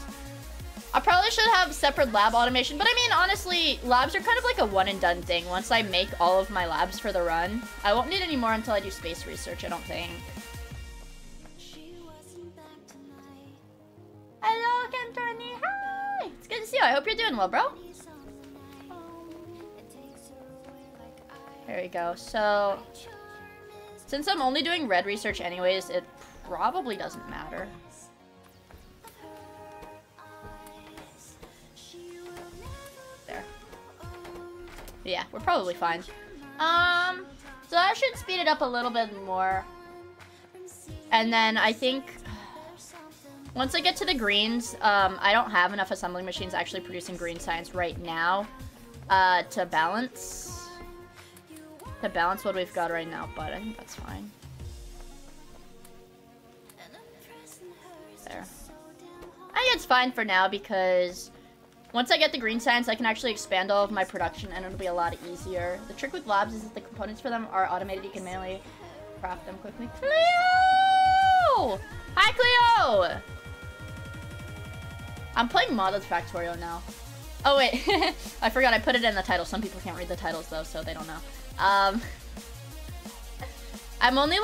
Speaker 1: I probably should have separate lab automation, but I mean, honestly, labs are kind of like a one and done thing. Once I make all of my labs for the run, I won't need any more until I do space research, I don't think. Hello, Kentorni. Hi! It's good to see you. I hope you're doing well, bro. There we go. So, since I'm only doing red research anyways, it probably doesn't matter. There. Yeah, we're probably fine. So that should speed it up a little bit more. And then I think once I get to the greens, I don't have enough assembling machines actually producing green science right now to balance what we've got right now, but I think that's fine. There. I think it's fine for now because once I get the green science, I can actually expand all of my production and it'll be a lot easier. The trick with labs is that the components for them are automated. You can manually craft them quickly. Cleo! Hi, Cleo! I'm playing modded Factorio now. Oh, wait. I forgot I put it in the title. Some people can't read the titles, though, so they don't know. I'm only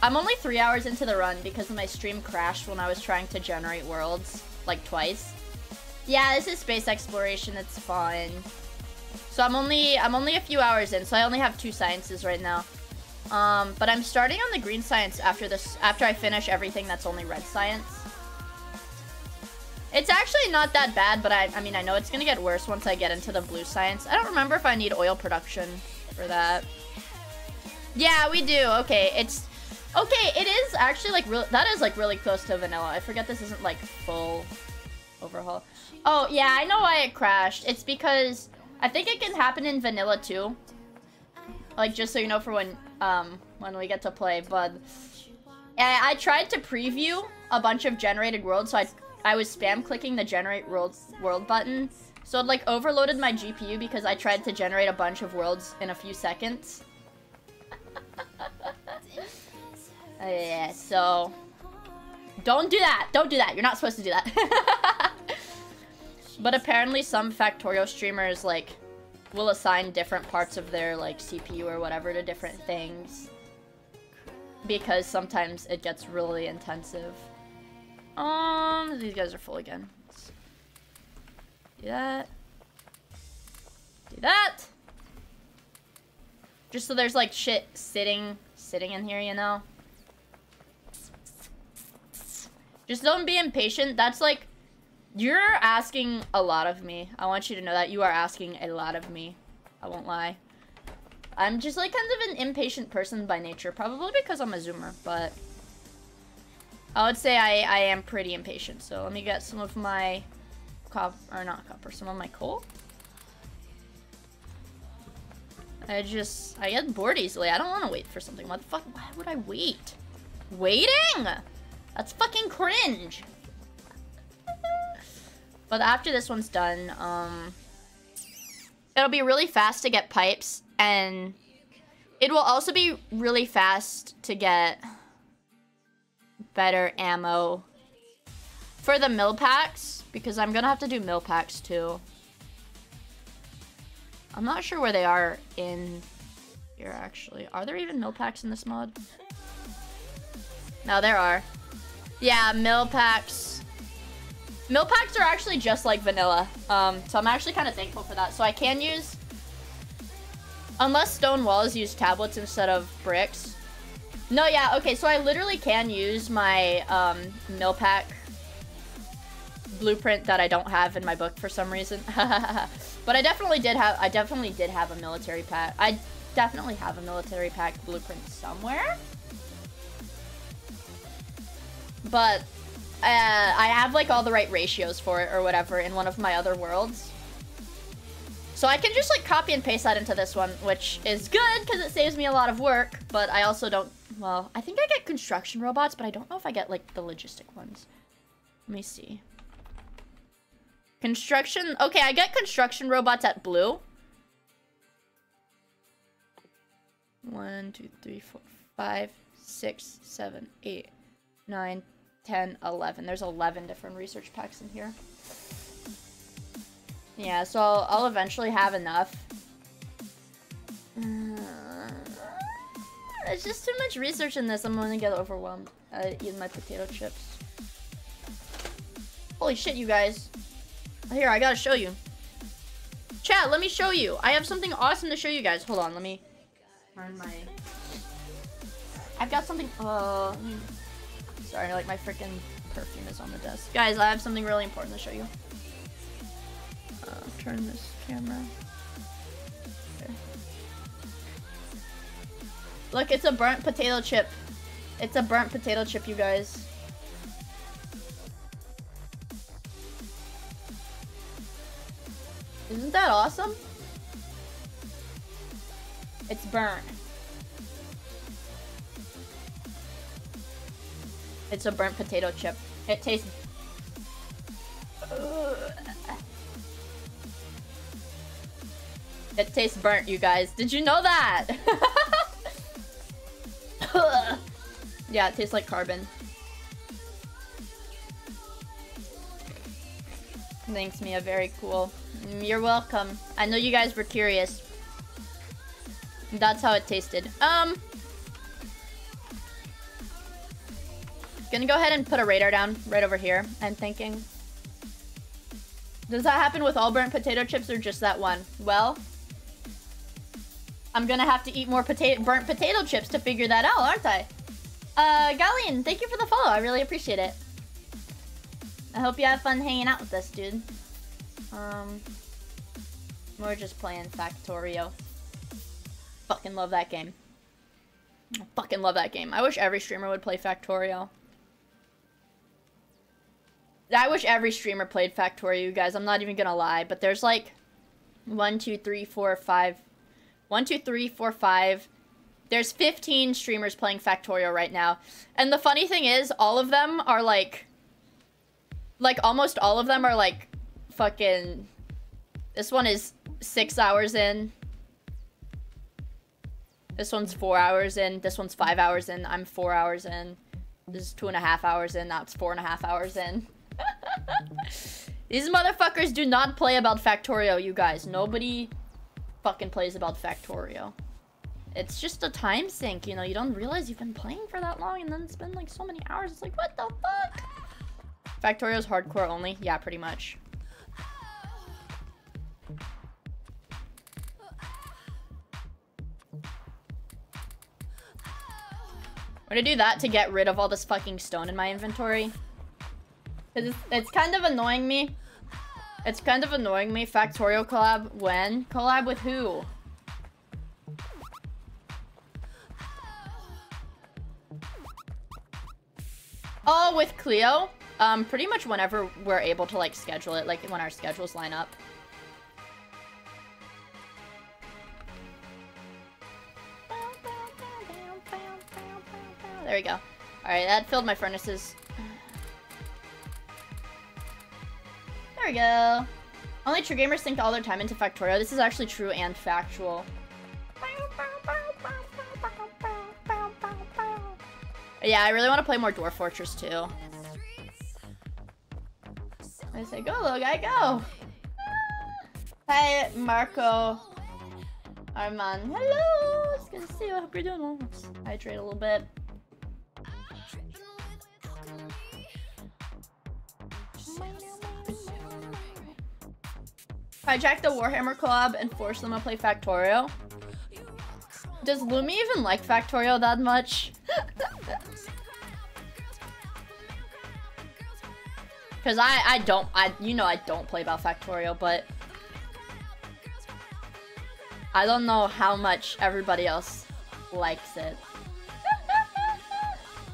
Speaker 1: I'm only 3 hours into the run because my stream crashed when I was trying to generate worlds, like twice. Yeah, this is space exploration, it's fun. So I'm only a few hours in, so I only have 2 sciences right now. But I'm starting on the green science after I finish everything that's only red science. It's actually not that bad, but I mean, I know it's gonna get worse once I get into the blue science. I don't remember if I need oil production for that. Yeah, we do. Okay, it is actually like that is like really close to vanilla. I forget this isn't like full overhaul. Oh, yeah, I know why it crashed. It's because I think it can happen in vanilla too. Like, just so you know for when we get to play, but I tried to preview a bunch of generated worlds, so I was spam clicking the generate world button. So it like overloaded my GPU because I tried to generate a bunch of worlds in a few seconds. Yeah, so don't do that. Don't do that. You're not supposed to do that. But apparently some Factorio streamers like will assign different parts of their like CPU or whatever to different things because sometimes it gets really intensive. These guys are full again. Let's do that. Do that. Just so there's like shit sitting in here, you know? Just don't be impatient. That's like, you're asking a lot of me. I want you to know that you are asking a lot of me. I won't lie. I'm just like kind of an impatient person by nature, probably because I'm a zoomer, but I would say I am pretty impatient. So let me get some of my some of my coal. I get bored easily. I don't want to wait for something. What the fuck? Why would I wait? Waiting? That's fucking cringe. But after this one's done, it'll be really fast to get pipes, and it will also be really fast to get better ammo for the mill packs, because I'm gonna have to do mill packs too. I'm not sure where they are in here, actually. Are there even mill packs in this mod? No, there are. Yeah, mill packs Mill packs are actually just like vanilla. So I'm actually kind of thankful for that. So I can use, unless stone walls use tablets instead of bricks. No, yeah, okay, so I literally can use my mill pack blueprint that I don't have in my book for some reason. But I definitely did have a military pack. I definitely have a military pack blueprint somewhere. But I have like all the right ratios for it or whatever in one of my other worlds. So I can just like copy and paste that into this one, which is good because it saves me a lot of work, but I also don't, well, I think I get construction robots, but I don't know if I get like the logistic ones. Let me see. Construction, okay, I get construction robots at blue. 1, 2, 3, 4, 5, 6, 7, 8, 9, 10, 11. There's 11 different research packs in here. Yeah, so I'll eventually have enough. It's just too much research in this. I'm gonna get overwhelmed eating my potato chips. Holy shit, you guys. Here, I gotta show you. Chat, let me show you. I have something awesome to show you guys. Hold on, let me turn my... I've got something... Sorry, like my freaking perfume is on the desk. Guys, I have something really important to show you. Turn this camera. There. Look, it's a burnt potato chip. It's a burnt potato chip, you guys. Isn't that awesome? It's burnt. It's a burnt potato chip. It tastes... It tastes burnt, you guys. Did you know that? Yeah, it tastes like carbon. Thanks, Mia. Very cool. You're welcome. I know you guys were curious. That's how it tasted. Gonna go ahead and put a radar down right over here, I'm thinking. Does that happen with all burnt potato chips or just that one? Well, I'm gonna have to eat more burnt potato chips to figure that out, aren't I? Galleon, thank you for the follow. I really appreciate it. I hope you have fun hanging out with us, dude. We're just playing Factorio. Fucking love that game. I fucking love that game. I wish every streamer would play Factorio. I wish every streamer played Factorio, you guys. I'm not even gonna lie. But there's like 1, 2, 3, 4, 5. 1, 2, 3, 4, 5. There's 15 streamers playing Factorio right now. And the funny thing is, all of them are like almost all of them are like fucking... This one is 6 hours in. This one's 4 hours in. This one's 5 hours in. I'm 4 hours in. This is 2.5 hours in. That's 4.5 hours in. These motherfuckers do not play about Factorio, you guys. Nobody fucking plays about Factorio. It's just a time sink, you know? You don't realize you've been playing for that long and then it's been like so many hours. It's like, what the fuck? Factorio's hardcore only? Yeah, pretty much. I'm gonna do that to get rid of all this fucking stone in my inventory. Cause it's kind of annoying me. It's kind of annoying me. Factorio collab when? Collab with who? Oh, with Cleo? Pretty much whenever we're able to like schedule it, like when our schedules line up. There we go. Alright, that filled my furnaces. There we go. Only true gamers sink all their time into Factorio. This is actually true and factual. Yeah, I really want to play more Dwarf Fortress too. I say, go, little guy, go! Hi, Marco. Arman. Hello! It's good to see you. I hope you're doing well. Let's hydrate a little bit. Hijack the Warhammer collab and force them to play Factorio. Does Lumi even like Factorio that much? Cause I don't play about Factorio, but I don't know how much everybody else likes it.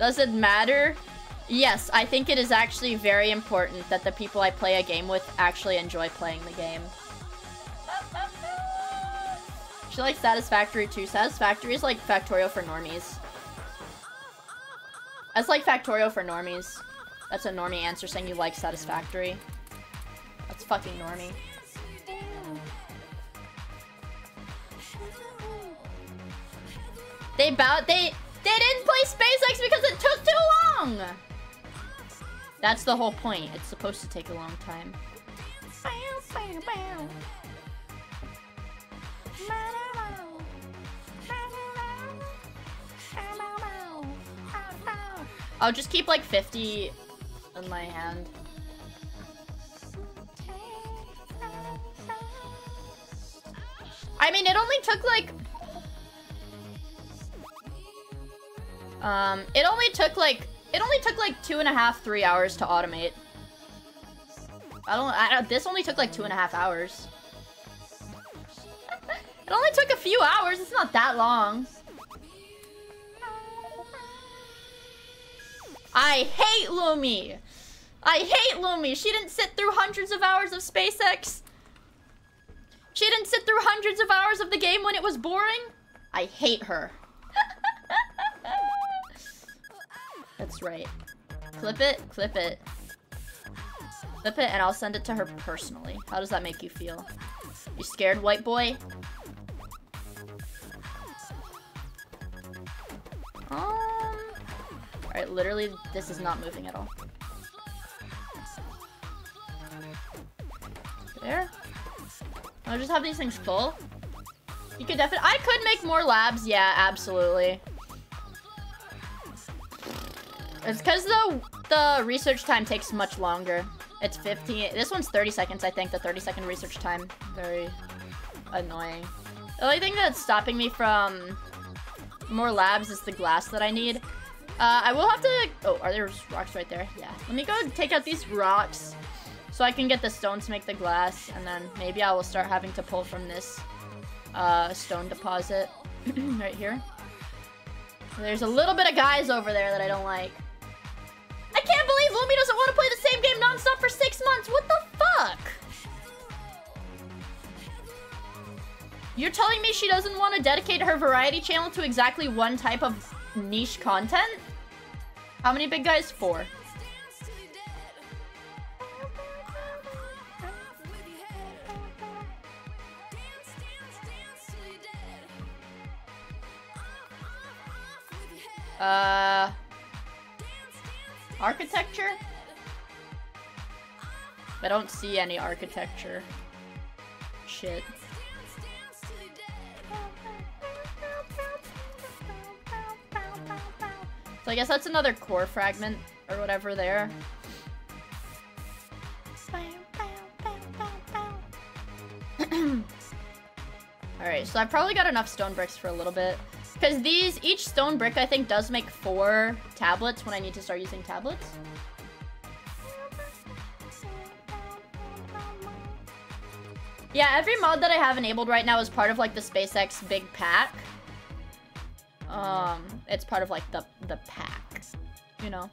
Speaker 1: Does it matter? Yes, I think it is actually very important that the people I play a game with actually enjoy playing the game. She likes Satisfactory too. Satisfactory is like Factorio for normies. That's like Factorio for normies. That's a normie answer saying you like Satisfactory. That's fucking normie. They didn't play SpaceX because it took too long! That's the whole point. It's supposed to take a long time. I'll just keep like 50 in my hand. I mean, it only took like... it only took like 2.5, 3 hours to automate. This only took like 2.5 hours. It only took a few hours. It's not that long. I hate Lumi. I hate Lumi. She didn't sit through hundreds of hours of SpaceX. She didn't sit through hundreds of hours of the game when it was boring. I hate her. That's right. Clip it, clip it. Clip it, and I'll send it to her personally. How does that make you feel? You scared, white boy? Alright, literally, this is not moving at all. There. I'll just have these things full. You could definitely- I could make more labs, yeah, absolutely. It's because the research time takes much longer. It's 15. This one's 30 seconds, I think. The 30-second research time. Very annoying. The only thing that's stopping me from more labs is the glass that I need. I will have to... Oh, are there rocks right there? Yeah. Let me go take out these rocks so I can get the stone to make the glass. And then maybe I will start having to pull from this stone deposit right here. There's a little bit of guys over there that I don't like. I can't believe Lumi doesn't want to play the same game nonstop for 6 months. What the fuck? You're telling me she doesn't want to dedicate her variety channel to exactly one type of niche content? How many big guys? 4. Architecture? I don't see any architecture. Shit. So I guess that's another core fragment or whatever there. Alright, so I've probably got enough stone bricks for a little bit. Because each stone brick I think does make 4 tablets when I need to start using tablets. Yeah, every mod that I have enabled right now is part of like the SpaceX big pack. It's part of like the pack, you know.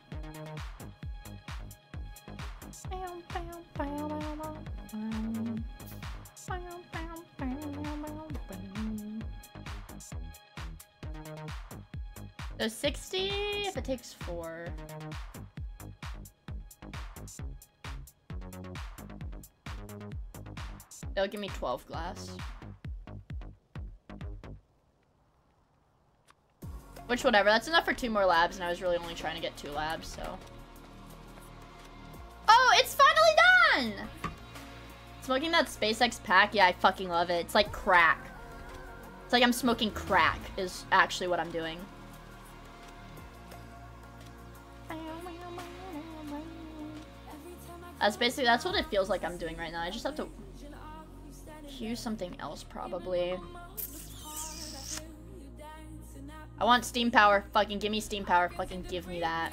Speaker 1: So 60 if it takes 4. They'll give me 12 glass. Which, whatever, that's enough for 2 more labs, and I was really only trying to get 2 labs, so. Oh, it's finally done! Smoking that SpaceX pack, yeah, I fucking love it. It's like crack. It's like I'm smoking crack, is actually what I'm doing. That's what it feels like I'm doing right now. I just have to... use something else probably. I want steam power. Fucking give me steam power. Fucking give me that.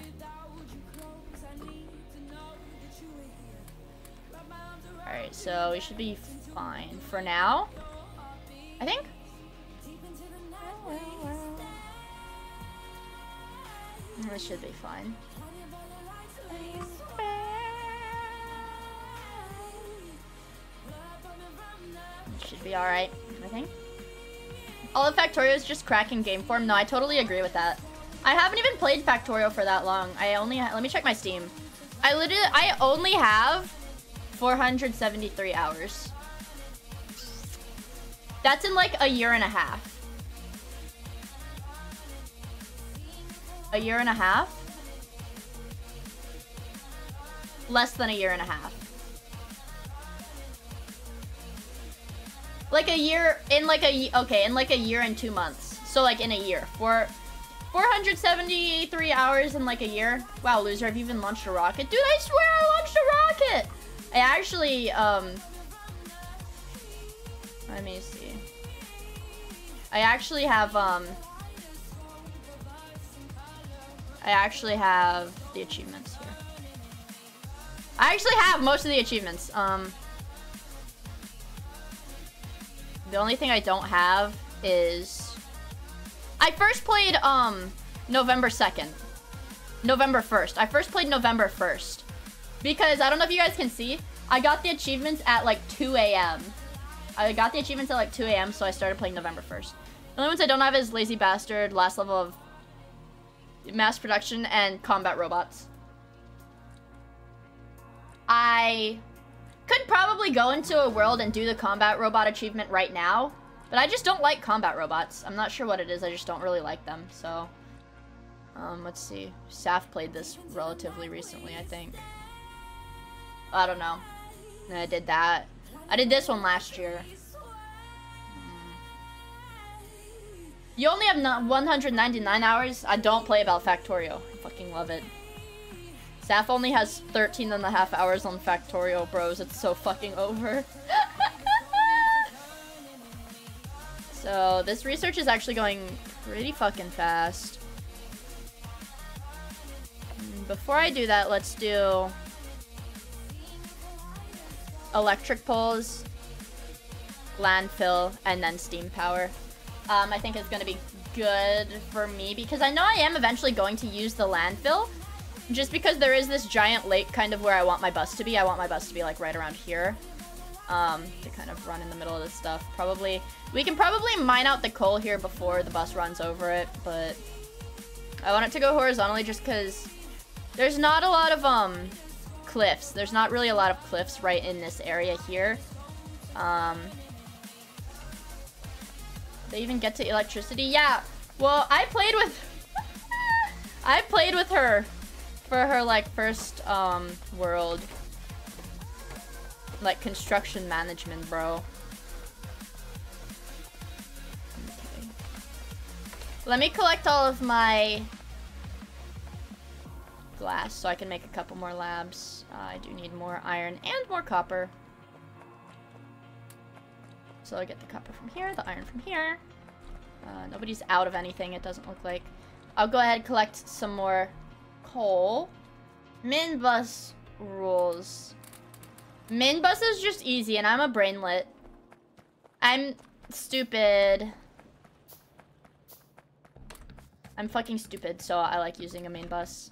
Speaker 1: Alright, so we should be fine for now. I think. This should be fine. Should be alright, I think. All of Factorio is just cracking game form. No, I totally agree with that. I haven't even played Factorio for that long. I only let me check my Steam. I only have 473 hours. That's in like a year and a half. A year and a half? Less than a year and a half. Like a year, in like a year and 2 months. So like in a year. For 473 hours in like a year. Wow, loser, have you even launched a rocket? Dude, I swear I launched a rocket! I actually, let me see. I actually have the achievements here. I actually have most of the achievements. The only thing I don't have is... I first played, November 2nd. November 1st. I first played November 1st. Because, I don't know if you guys can see, I got the achievements at like 2 a.m. I got the achievements at like 2 a.m., so I started playing November 1st. The only ones I don't have is Lazy Bastard, Last Level of Mass Production, and Combat Robots. I could probably go into a world and do the Combat Robot achievement right now, but I just don't like Combat Robots. I'm not sure what it is, I just don't really like them, so... let's see. Saf played this relatively recently, I think. I don't know. I did that. I did this one last year. You only have 199 hours? I don't play about Factorio. I fucking love it. Saf only has 13.5 hours on Factorio, bros. It's so fucking over. So, this research is actually going pretty fucking fast. Before I do that, let's do... electric poles, landfill, and then steam power. I think it's gonna be good for me because I know I am eventually going to use the landfill just because there is this giant lake kind of where I want my bus to be. I want my bus to be like right around here to kind of run in the middle of this stuff. Probably, we can probably mine out the coal here before the bus runs over it, but I want it to go horizontally just because there's not a lot of cliffs. There's not really a lot of cliffs right in this area here. They even get to electricity? Yeah. Well, I played with I played with her for her like first world. Like construction management, bro. Okay. Let me collect all of my glass so I can make a couple more labs. I do need more iron and more copper. So I get the copper from here, the iron from here. Nobody's out of anything, it doesn't look like. I'll go ahead and collect some more coal. Min bus rules. Min bus is just easy and I'm a brainlet. I'm stupid. I'm fucking stupid, so I like using a main bus.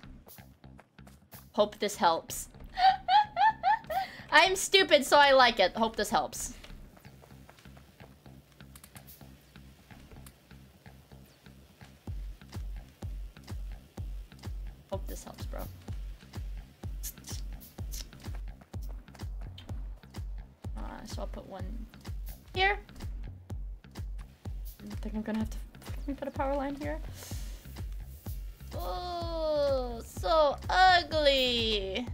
Speaker 1: Hope this helps. I'm stupid, so I like it. Hope this helps. Hope this helps, bro. So I'll put one here. I think I'm gonna have to put a power line here. Oh, so ugly.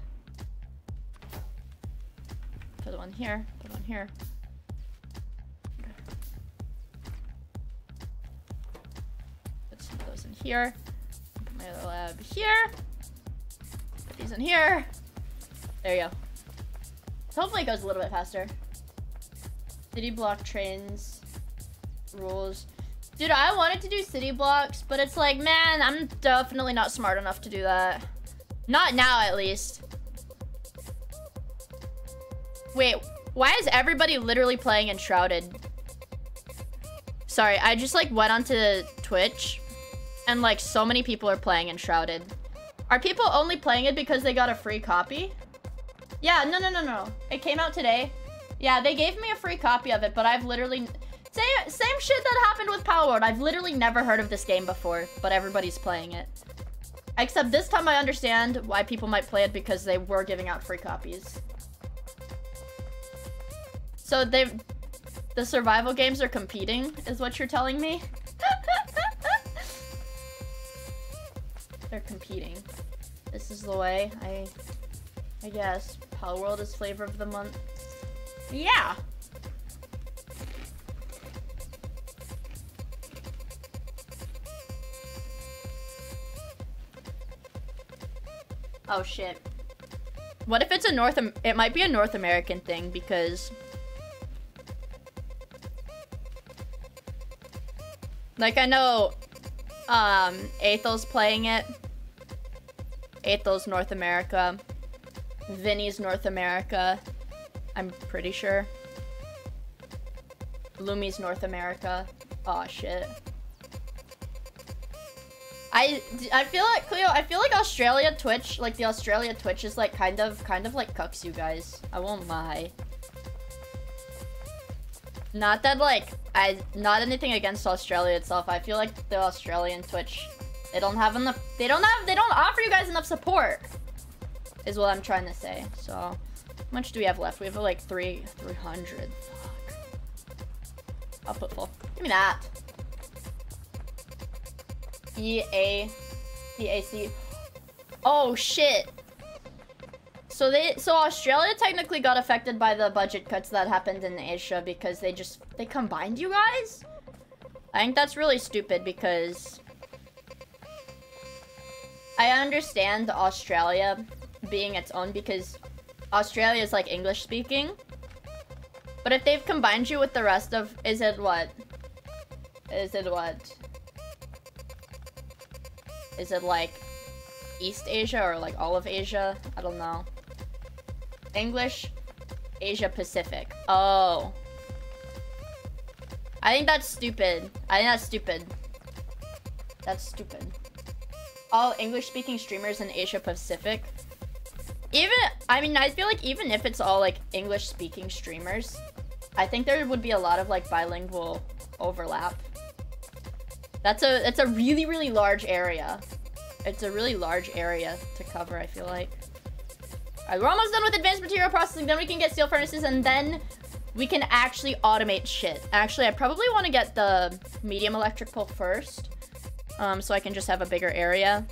Speaker 1: Put one here. Put one here. Put some of those in here. Put my other lab here. Put these in here. There you go. So hopefully it goes a little bit faster. City block trains rules. Dude, I wanted to do city blocks, but it's like, man, I'm definitely not smart enough to do that. Not now, at least. Wait, why is everybody literally playing Enshrouded? Sorry, I just like went onto Twitch and like so many people are playing Enshrouded. Are people only playing it because they got a free copy? Yeah, no. It came out today. Yeah, they gave me a free copy of it, but I've literally... Same shit that happened with Palworld. I've literally never heard of this game before, but everybody's playing it. Except this time I understand why people might play it because they were giving out free copies. So the survival games are competing, is what you're telling me? They're competing. This is the way, I guess. Palworld is flavor of the month. Yeah! Oh shit. What if it's it might be a North American thing because like I know Athel's playing it. Athel's North America. Vinny's North America. I'm pretty sure. Lumi's North America. Oh shit. I feel like Cleo, I feel like Australia Twitch, like the Australia Twitch is like kind of like cucks you guys. I won't lie. Not that like not anything against Australia itself. I feel like the Australian Twitch, they don't offer you guys enough support. Is what I'm trying to say. So, how much do we have left? We have like 300. Fuck. I'll put full. Give me that. EAC. Oh shit. So Australia technically got affected by the budget cuts that happened in Asia because they combined you guys? I think that's really stupid because I understand Australia being its own because Australia is like English speaking. But if they've combined you with the rest of, is it what? Is it like East Asia or like all of Asia? I don't know. English, Asia Pacific. Oh. I think that's stupid. That's stupid. All English speaking streamers in Asia Pacific. I feel like even if it's all like English speaking streamers, I think there would be a lot of like bilingual overlap. It's a really, really large area. It's a really large area to cover, I feel like. Alright, we're almost done with advanced material processing, then we can get steel furnaces, and then we can actually automate shit. Actually, I probably want to get the medium electrical first, so I can just have a bigger area.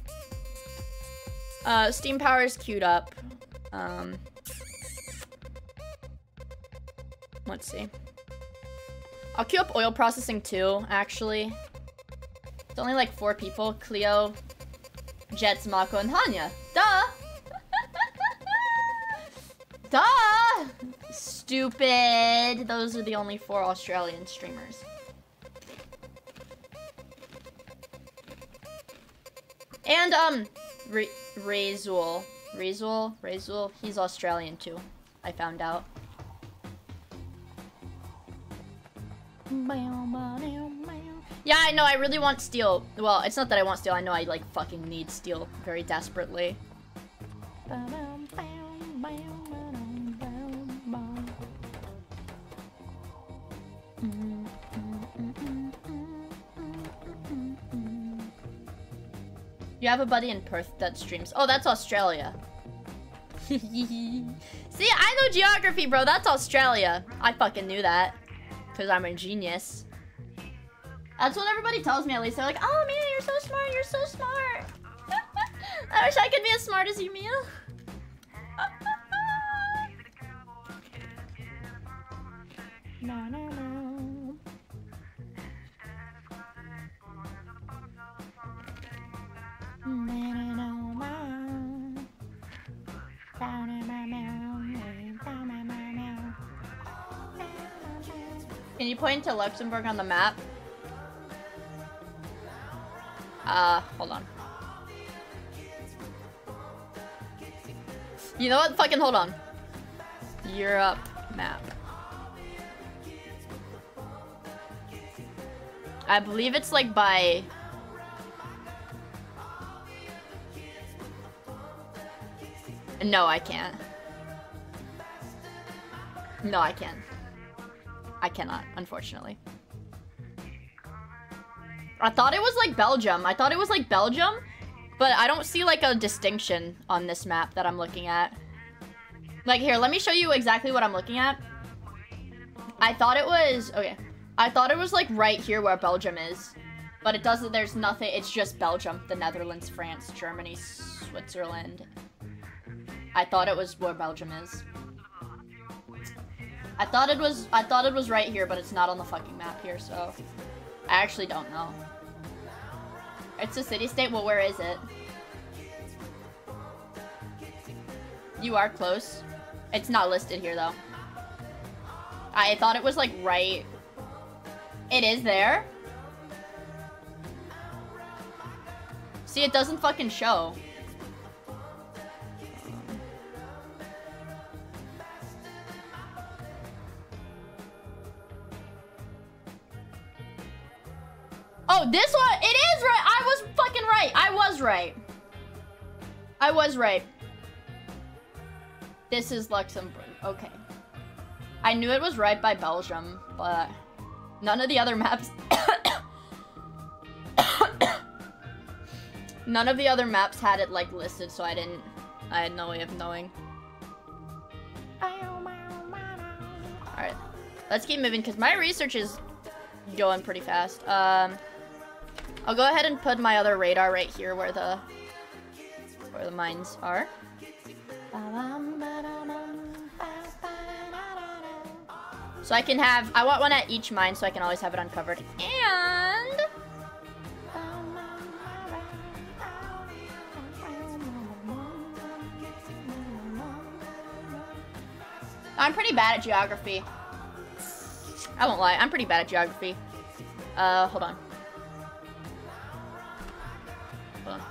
Speaker 1: Steam power is queued up. Let's see. I'll queue up oil processing too, actually. It's only like 4 people. Cleo, Jets, Mako, and Hanya. Duh! Duh! Stupid. Those are the only 4 Australian streamers. And, Razul, he's Australian too. I found out. Yeah, I know, I really want steel. Well, it's not that I want steel, I know I like fucking need steel very desperately. You have a buddy in Perth that streams. Oh, that's Australia. See, I know geography, bro. That's Australia. I fucking knew that. Because I'm a genius. That's what everybody tells me, at least. They're like, oh, Mia, you're so smart. You're so smart. I wish I could be as smart as you, Mia. No, no, no. Can you point to Luxembourg on the map? Hold on. You know what? Fucking hold on. Europe map. I believe it's like by... No, I can't. No, I can't. I cannot, unfortunately. I thought it was like Belgium. I thought it was like Belgium, but I don't see like a distinction on this map that I'm looking at. Like here, let me show you exactly what I'm looking at. I thought it was, okay. I thought it was like right here where Belgium is, but it doesn't, there's nothing, it's just Belgium, the Netherlands, France, Germany, Switzerland. I thought it was where Belgium is. I thought it was right here, but it's not on the fucking map here, so I actually don't know. It's a city-state? Well, where is it? You are close. It's not listed here, though. I thought it was, like, right... It is there? See, it doesn't fucking show. Oh, this one! It is right! I was fucking right! I was right. I was right. This is Luxembourg. Okay. I knew it was right by Belgium, but none of the other maps... None of the other maps had it, like, listed, so I had no way of knowing. Alright. Let's keep moving, because my research is going pretty fast. I'll go ahead and put my other radar right here where the mines are. So I can have, I want one at each mine so I can always have it uncovered. And I'm pretty bad at geography. I won't lie, I'm pretty bad at geography. Hold on. Hold on.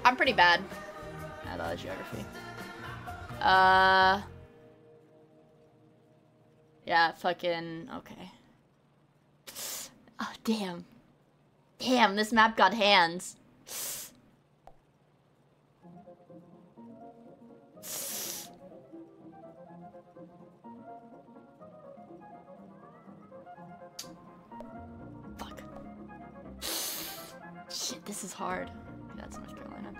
Speaker 1: I'm pretty bad at geography. Yeah, fucking, okay. Oh, damn. Damn, this map got hands. Fuck. Shit, this is hard. That's North Carolina.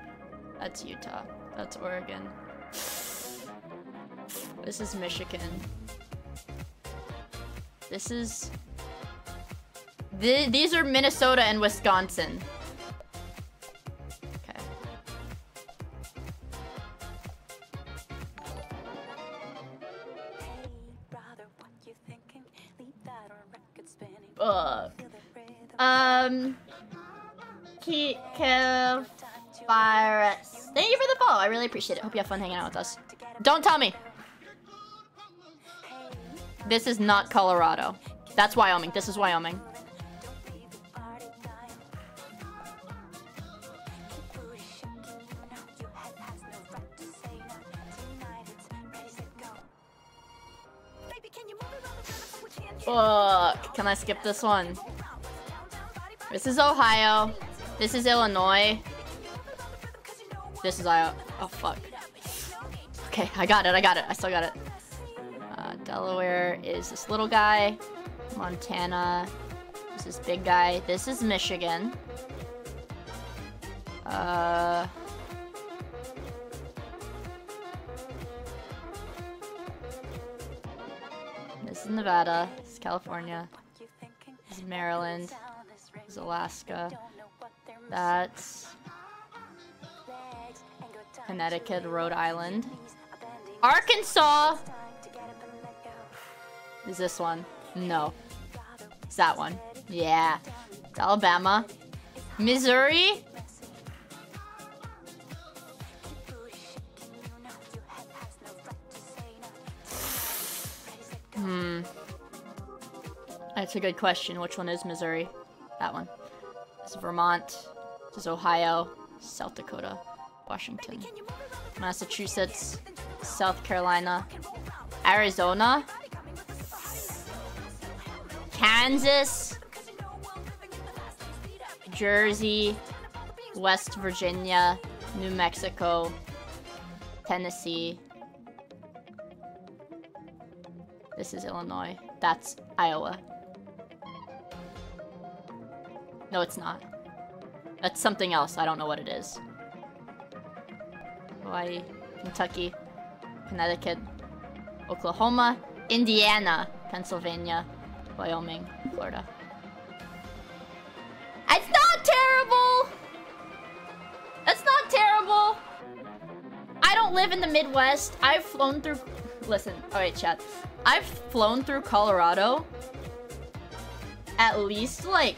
Speaker 1: That's Utah. That's Oregon. This is Michigan. This is... These are Minnesota and Wisconsin. Okay. Virus. Thank you for the follow. I really appreciate it. Hope you have fun hanging out with us. Don't tell me. This is not Colorado. That's Wyoming. This is Wyoming. Fuck. Can I skip this one? This is Ohio. This is Illinois. This is Iowa. Oh, fuck. Okay, I got it. I still got it. Delaware is this little guy. Montana. This is big guy. This is Michigan. This is Nevada. This is California. This is Maryland. This is Alaska. That's Connecticut, Rhode Island. Arkansas! Is this one? No. Is that one? Yeah. It's Alabama. Missouri? That's a good question. Which one is Missouri? That one. This is Vermont. This is Ohio. South Dakota. Washington. Massachusetts. South Carolina. Arizona. Kansas. Jersey. West Virginia. New Mexico. Tennessee. This is Illinois. That's Iowa. No, it's not. That's something else. I don't know what it is. Hawaii, Kentucky, Connecticut, Oklahoma, Indiana, Pennsylvania, Wyoming, Florida. It's not terrible! That's not terrible! I don't live in the Midwest. I've flown through... Listen, alright chat. I've flown through Colorado at least, like...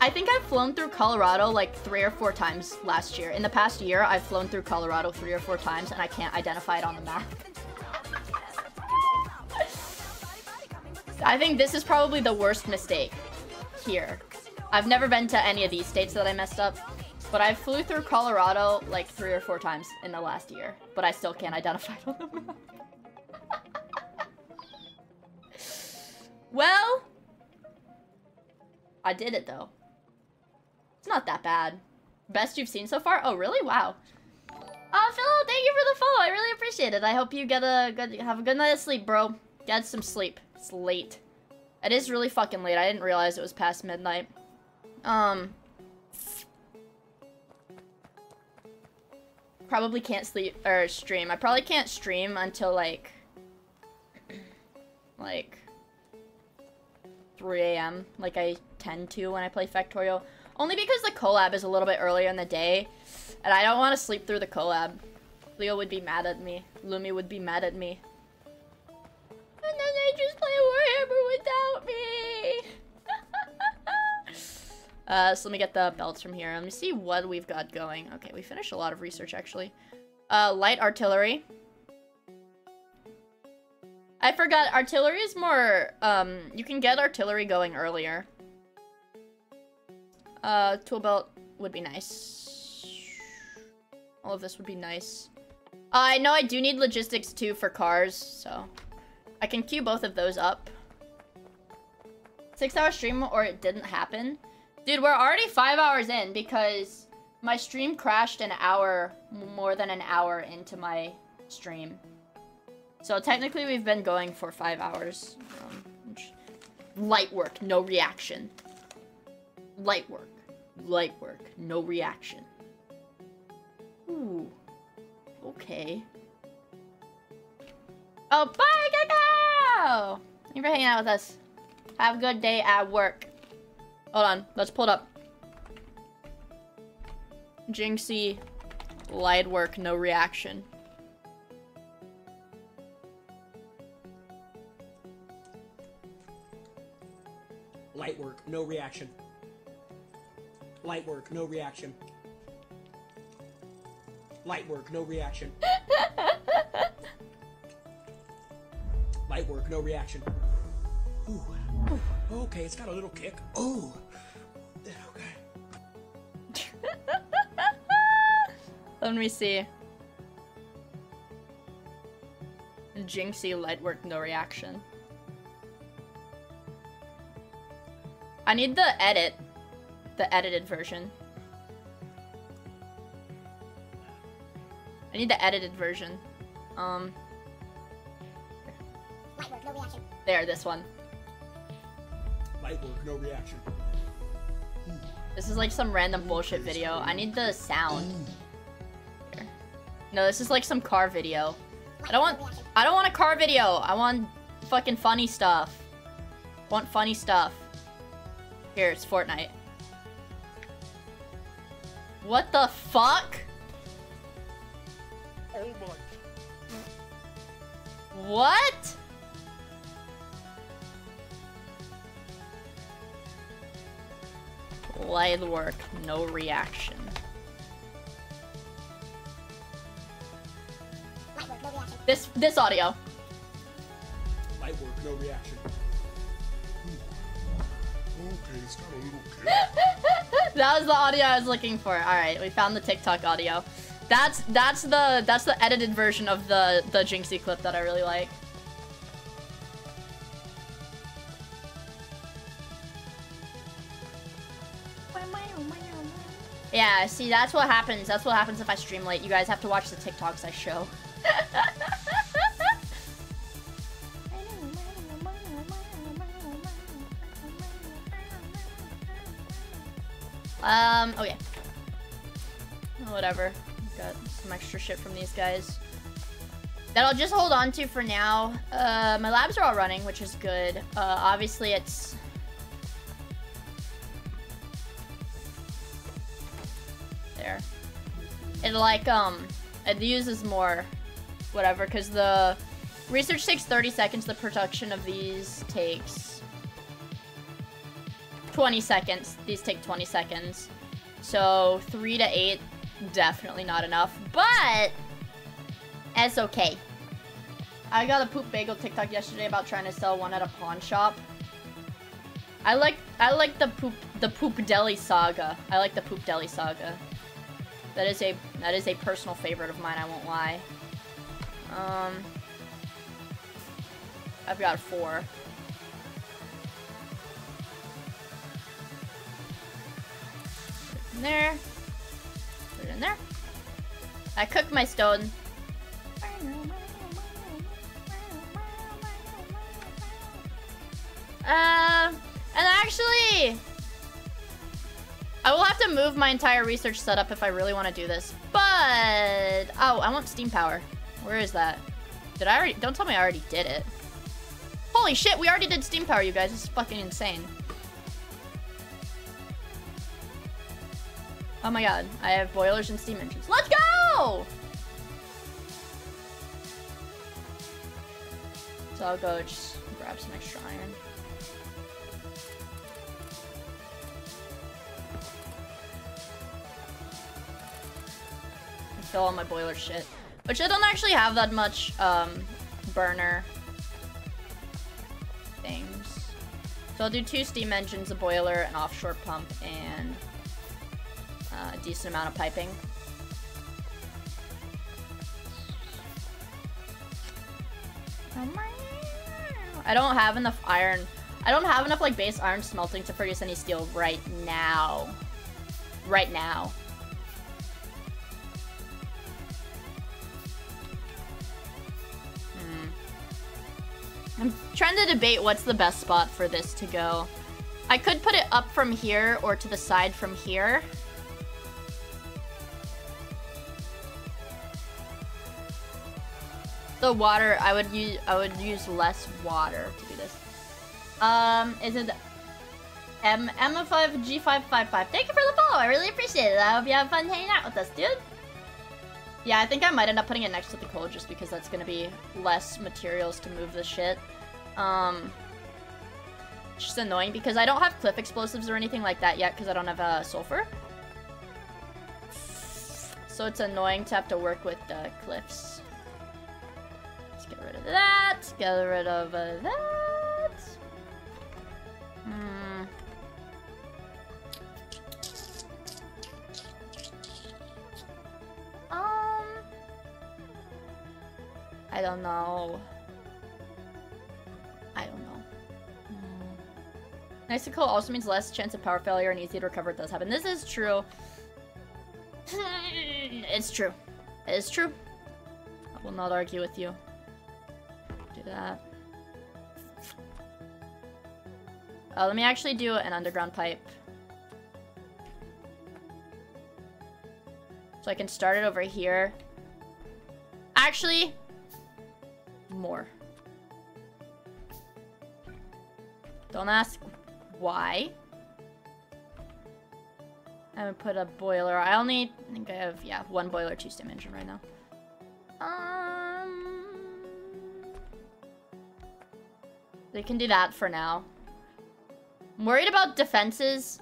Speaker 1: I think I've flown through Colorado like 3 or 4 times last year. In the past year, I've flown through Colorado 3 or 4 times and I can't identify it on the map. I think this is probably the worst mistake here. I've never been to any of these states that I messed up, but I flew through Colorado like 3 or 4 times in the last year, but I still can't identify it on the map. Well, I did it though. It's not that bad. Best you've seen so far? Oh, really? Wow. Phil, thank you for the follow. I really appreciate it. I hope you get have a good night of sleep, bro. Get some sleep. It's late. It is really fucking late. I didn't realize it was past midnight. Probably can't sleep or stream. I probably can't stream until like 3 a.m. like I tend to when I play Factorio. Only because the collab is a little bit earlier in the day, and I don't want to sleep through the collab. Leo would be mad at me. Lumi would be mad at me. And then they just play Warhammer without me. So let me get the belts from here. Let me see what we've got going. Okay, we finished a lot of research actually. Light artillery. I forgot, artillery is more, you can get artillery going earlier. Tool belt would be nice. All of this would be nice. I know I do need logistics too for cars, so I can queue both of those up. 6-hour stream or it didn't happen. Dude, we're already 5 hours in because my stream crashed more than an hour into my stream. So technically we've been going for 5 hours. Light work, no reaction. Light work, no reaction. Ooh, okay. Oh, bye, Gekko! Thank you for hanging out with us. Have a good day at work. Hold on, let's pull it up. Jinxie, light work, no reaction.
Speaker 9: Light work, no reaction. Light work, no reaction. Light work, no reaction. Light work, no reaction. Ooh. Okay, it's got a little kick. Ooh. Okay.
Speaker 1: Let me see. Jinxie, light work, no reaction. I need the edited version. I need the edited version.
Speaker 11: Light work, no reaction.
Speaker 1: There, this one.
Speaker 9: Light work, no reaction.
Speaker 1: This is like some random bullshit video. I need the sound. Here. No, this is like some car video. I don't want a car video. I want fucking funny stuff. I want funny stuff. Here, it's Fortnite. What the fuck?
Speaker 7: Oh my.
Speaker 1: What? Light work, no reaction.
Speaker 11: Light work, no reaction.
Speaker 1: This audio.
Speaker 9: Light work, no reaction.
Speaker 10: it's got a little kick.
Speaker 1: That was the audio I was looking for. All right, we found the TikTok audio. That's the edited version of the Jinxie clip that I really like. Yeah, see, that's what happens. That's what happens if I stream late. You guys have to watch the TikToks I show. Okay. Whatever. Got some extra shit from these guys that I'll just hold on to for now. My labs are all running, which is good. Obviously it's... There. It like, it uses more, whatever, because the research takes 30 seconds, the production of these takes 20 seconds. These take 20 seconds. So 3 to 8, definitely not enough, but it's okay. I got a poop bagel TikTok yesterday about trying to sell one at a pawn shop. I like the poop deli saga. I like the poop deli saga. That is a personal favorite of mine, I won't lie. I've got 4. Put it in there. Put it in there. I cooked my stone. And actually, I will have to move my entire research setup if I really want to do this. But, oh, I want steam power. Where is that? Did I already? Don't tell me I already did it. Holy shit, we already did steam power, you guys. This is fucking insane. Oh my god, I have boilers and steam engines. Let's go! So I'll go just grab some extra iron. And fill all my boiler shit. Which I don't actually have that much burner things. So I'll do 2 steam engines, a boiler, an offshore pump, and a decent amount of piping. I don't have enough iron. I don't have enough like base iron smelting to produce any steel right now. Right now. I'm trying to debate what's the best spot for this to go. I could put it up from here or to the side from here. The water, I would use less water to do this. Is it M5G555? Thank you for the follow. I really appreciate it. I hope you have fun hanging out with us, dude. Yeah, I think I might end up putting it next to the coal just because that's gonna be less materials to move the shit. Just annoying because I don't have cliff explosives or anything like that yet because I don't have sulfur. So it's annoying to have to work with the cliffs. Let's get rid of that. Get rid of that. I don't know. I don't know. Nice to cool also means less chance of power failure and easy to recover. It does happen. This is true. It's true. It is true. I will not argue with you. Do that. Let me actually do an underground pipe. So I can start it over here. Actually, more. Don't ask why. I'm gonna put a boiler. I think I have, yeah, 1 boiler, 2 steam engine right now. They can do that for now. I'm worried about defenses,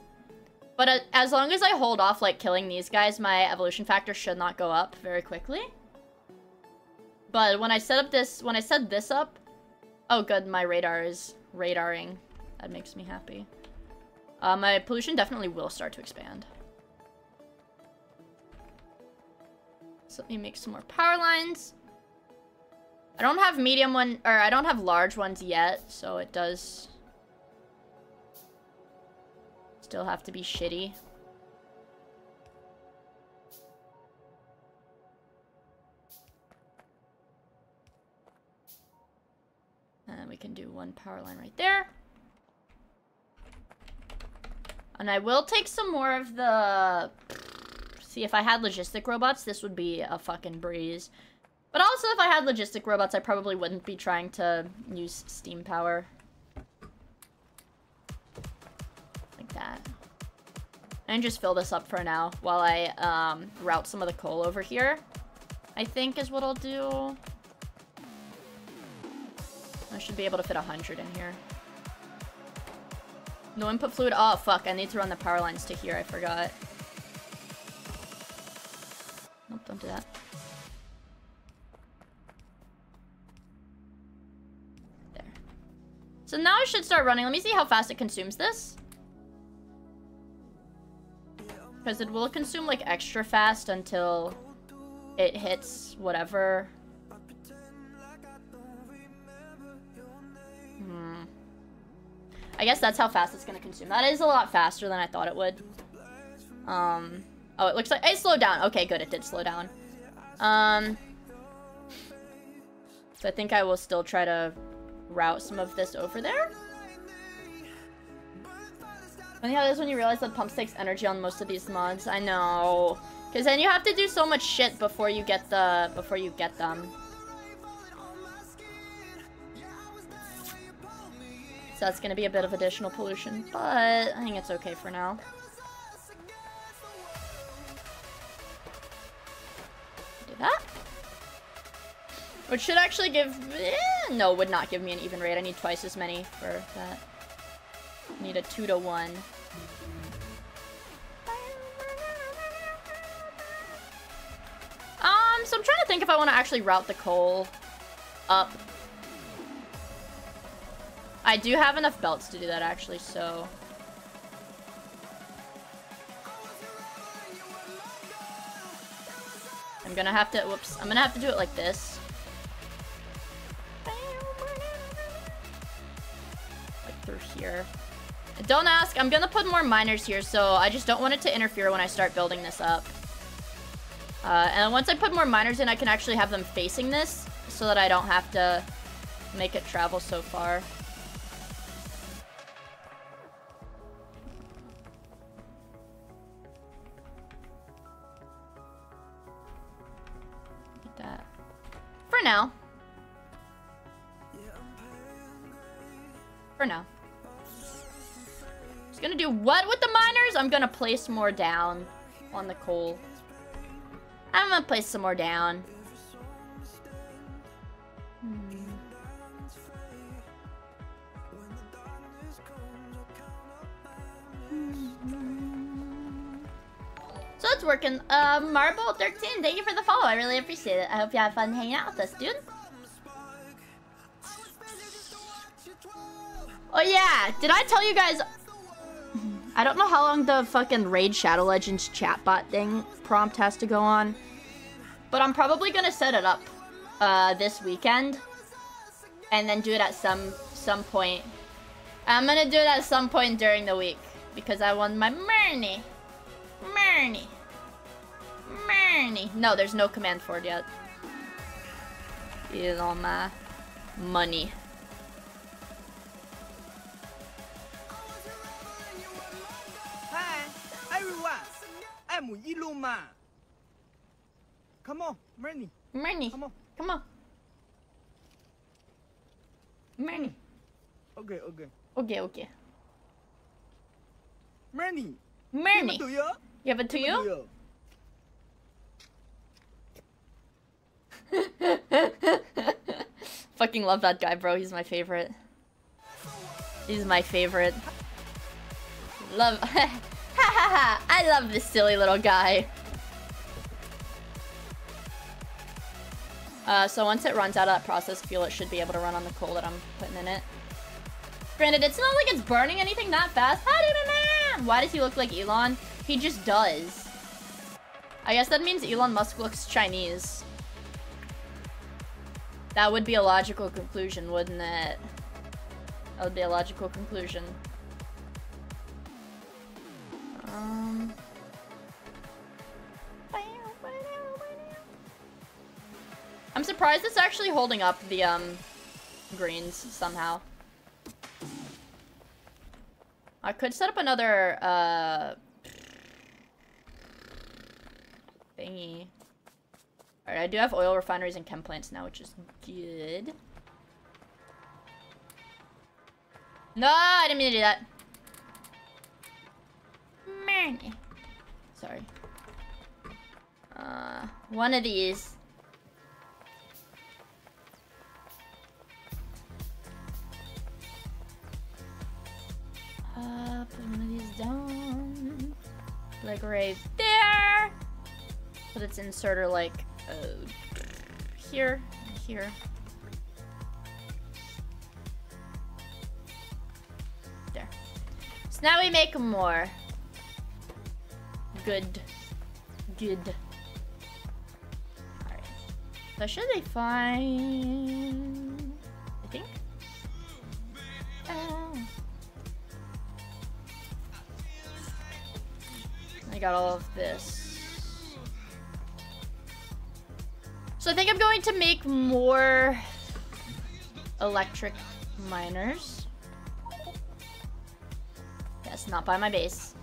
Speaker 1: but as long as I hold off like killing these guys, my evolution factor should not go up very quickly. But when I set this up, oh good, my radar is radaring. That makes me happy. My pollution definitely will start to expand. So let me make some more power lines. I don't have medium one, or I don't have large ones yet, so it does still have to be shitty. And we can do one power line right there. And I will take some more of the... See, if I had logistic robots, this would be a fucking breeze. But also, if I had logistic robots, I probably wouldn't be trying to use steam power. Like that. And just fill this up for now while I route some of the coal over here. I think is what I'll do. I should be able to fit 100 in here. No input fluid. Oh, fuck. I need to run the power lines to here. I forgot. Nope, don't do that. There. So now I should start running. Let me see how fast it consumes this. Because it will consume, like, extra fast until it hits whatever. I guess that's how fast it's going to consume. That is a lot faster than I thought it would. Oh, it looks like it slowed down. Okay, good. It did slow down. So I think I will still try to route some of this over there. Funny how it is when you realize that pumps takes energy on most of these mods. I know. Because then you have to do so much shit before you get them. So that's gonna be a bit of additional pollution, but I think it's okay for now. Do that. Which should actually give... no, would not give me an even rate. I need twice as many for that. I need a 2-to-1. So I'm trying to think if I want to actually route the coal up. I do have enough belts to do that, actually, so... I'm gonna have to... Whoops. I'm gonna have to do it like this. Like through here. Don't ask. I'm gonna put more miners here, so I just don't want it to interfere when I start building this up. And once I put more miners in, I can actually have them facing this, so that I don't have to make it travel so far. Like that. For now. For now. Just gonna do what with the miners? I'm gonna place more down on the coal. I'm gonna place some more down. So it's working. Marble13, thank you for the follow. I really appreciate it. I hope you have fun hanging out with us, dude. Oh yeah, did I tell you guys... I don't know how long the fucking Raid Shadow Legends chatbot thing prompt has to go on. But I'm probably gonna set it up this weekend. And then do it at some point. I'm gonna do it at some point during the week. Because I want my money. Money. No, there's no command for it yet. It's all my money.
Speaker 11: Hi, everyone. I'm Iluma. Come on, Mernie. Come on.
Speaker 1: Come on. Mernie.
Speaker 11: Okay.
Speaker 1: Okay.
Speaker 11: Mernie.
Speaker 1: Give it to you? Fucking love that guy, bro. He's my favorite. He's my favorite. Love. I love this silly little guy. So once it runs out of that processed fuel, it should be able to run on the coal that I'm putting in it. Granted, it's not like it's burning anything that fast. How do you know? Why does he look like Elon? He just does. I guess that means Elon Musk looks Chinese. That would be a logical conclusion, wouldn't it? That would be a logical conclusion. I'm surprised it's actually holding up the greens somehow. I could set up another thingy. Alright, I do have oil refineries and chem plants now, which is good. No, I didn't mean to do that. Meh. Sorry. One of these. Put one of these down. Like right there. Put its inserter like here, here. There. So now we make more. Good. Good. Alright. That should be fine. I think. I got all of this. So I think I'm going to make more electric miners. Yes, not by my base.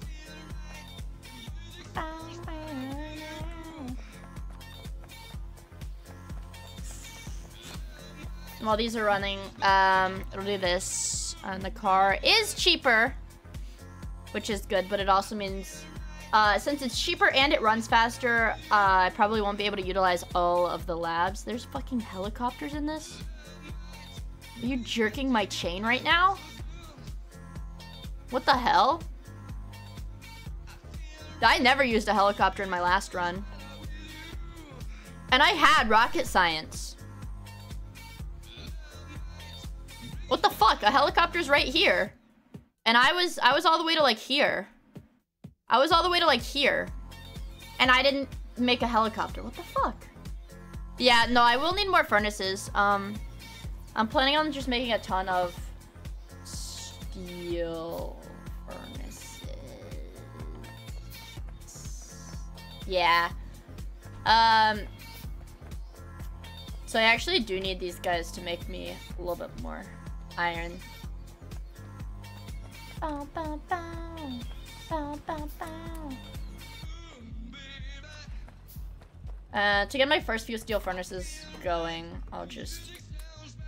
Speaker 1: While these are running, I'll do this. And the car is cheaper, which is good, but it also means since it's cheaper and it runs faster, I probably won't be able to utilize all of the labs. There's fucking helicopters in this? Are you jerking my chain right now? What the hell? I never used a helicopter in my last run. And I had rocket science. What the fuck? A helicopter's right here. And I was all the way to like here. I was all the way to like here. And I didn't make a helicopter. What the fuck? Yeah, no, I will need more furnaces. I'm planning on just making a ton of steel furnaces. Yeah. So I actually do need these guys to make me a little bit more iron. Bow, bow, bow. Bow, bow, bow. To get my first few steel furnaces going, I'll just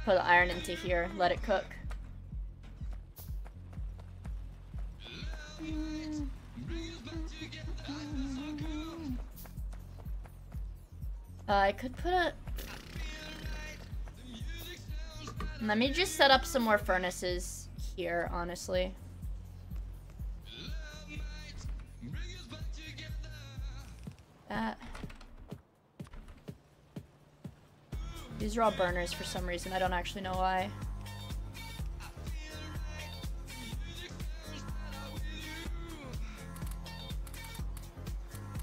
Speaker 1: put the iron into here, let it cook. I could put a... Let me just set up some more furnaces here, honestly. These are all burners for some reason. I don't actually know why.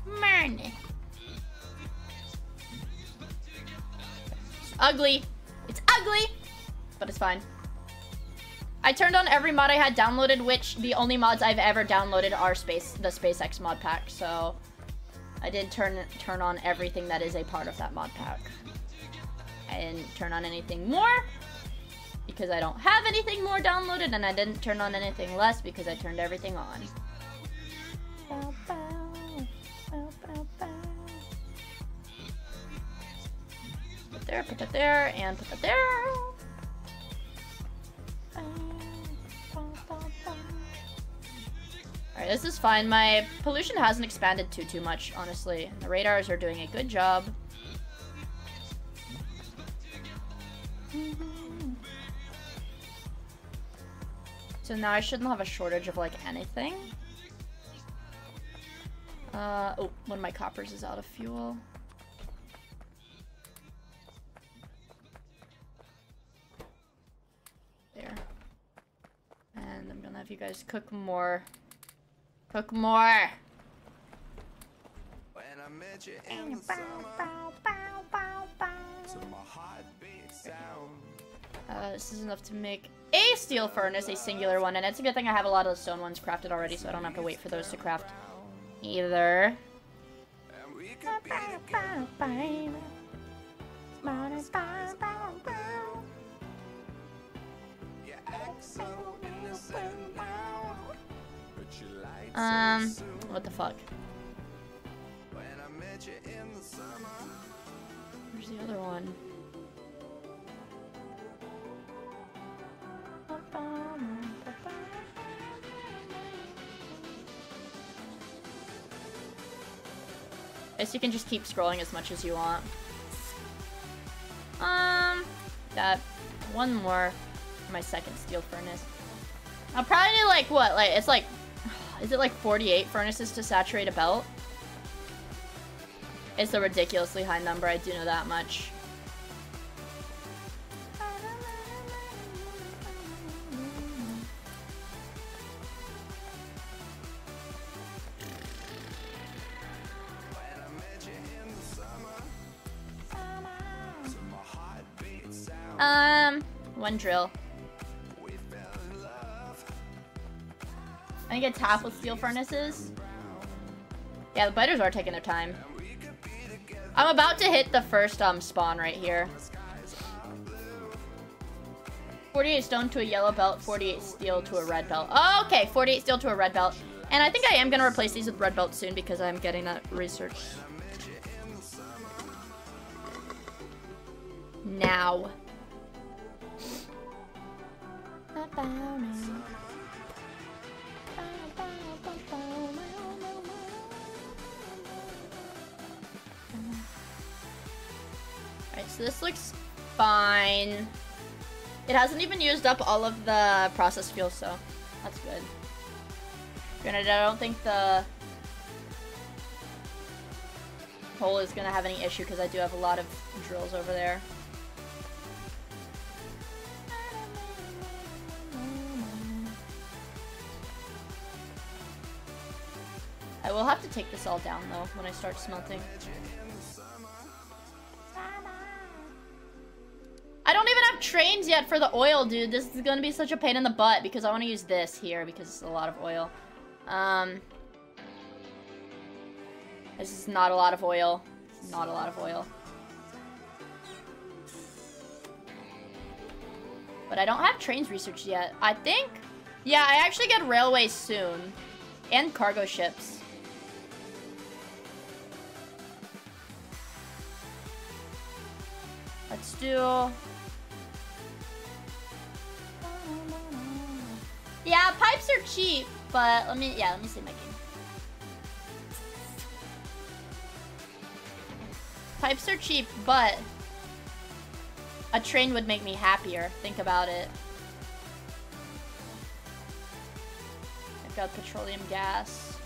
Speaker 1: Man. It's ugly. It's ugly! But it's fine. I turned on every mod I had downloaded, which the only mods I've ever downloaded are the SpaceX mod pack, so I did turn on everything that is a part of that mod pack. I didn't turn on anything more because I don't have anything more downloaded, and I didn't turn on anything less because I turned everything on. Bow, bow, bow, bow, bow. Put that there, and put that there. Alright, this is fine. My pollution hasn't expanded too much, honestly. The radars are doing a good job. So now I shouldn't have a shortage of, like, anything. Oh, one of my coppers is out of fuel. There. And I'm gonna have you guys cook more Cook more.
Speaker 4: When I met you in the summer, to my heartbeat sound.
Speaker 1: This is enough to make a steel furnace, a singular one, and it's a good thing I have a lot of the stone ones crafted already, so I don't have to wait for those to craft either.
Speaker 4: And we could be together. You act so innocent now, but you lied so soon.
Speaker 1: What the fuck?
Speaker 4: When I met you in the summer.
Speaker 1: Where's the other one? I guess you can just keep scrolling as much as you want. Got one more for my second steel furnace. I'll probably need like what? Like it's like, is it like 48 furnaces to saturate a belt? It's a ridiculously high number, I do know that much. One drill. I think it's half with steel furnaces. Yeah, the biters are taking their time. I'm about to hit the first spawn right here. 48 stone to a yellow belt, 48 steel to a red belt. Oh, okay, 48 steel to a red belt. And I think I am going to replace these with red belts soon because I'm getting that research. Now. Alright, so this looks fine. It hasn't even used up all of the processed fuel, so that's good. Granted, I don't think the hole is gonna have any issue because I do have a lot of drills over there. I will have to take this all down though when I start smelting. I don't even have trains yet for the oil, dude. This is gonna be such a pain in the butt because I want to use this here because it's a lot of oil. This is not a lot of oil. Not a lot of oil. But I don't have trains researched yet. I think, yeah, I actually get railways soon. And cargo ships. Let's do... Yeah, pipes are cheap, but let me see my game. Pipes are cheap, but a train would make me happier. Think about it. I've got petroleum gas.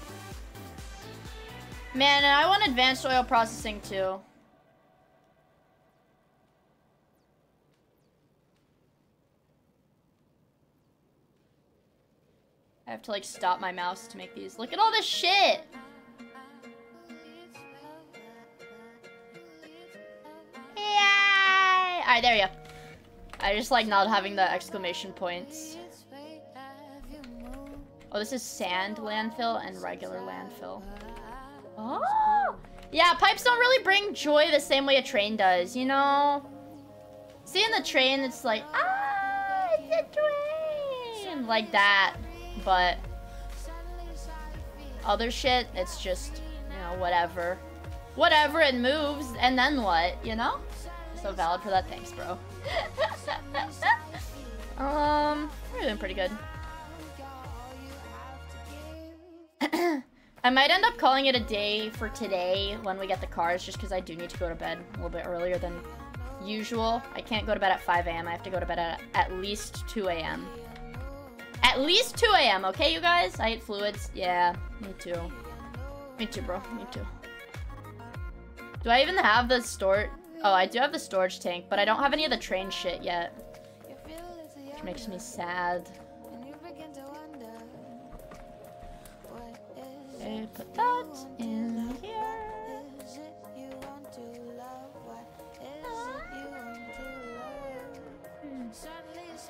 Speaker 1: Man, and I want advanced oil processing too. I have to like stop my mouse to make these. Look at all this shit! Yay! Alright, there we go. I just like not having the exclamation points. Oh, this is sand landfill and regular landfill. Oh! Yeah, pipes don't really bring joy the same way a train does, you know? Seeing the train, it's like, ah, it's a train! Like that. But other shit, it's just, you know, whatever. Whatever, it moves, and then what, you know? So valid for that, thanks, bro. We're doing pretty good. I might end up calling it a day for today when we get the cars, just because I do need to go to bed a little bit earlier than usual. I can't go to bed at 5 a.m. I have to go to bed at least 2 a.m. At least 2 a.m., okay, you guys? I ate fluids. Yeah, me too. Me too, bro. Me too. Do I even have the storage? Oh, I do have the storage tank, but I don't have any of the train shit yet. Which makes me sad. put that in here.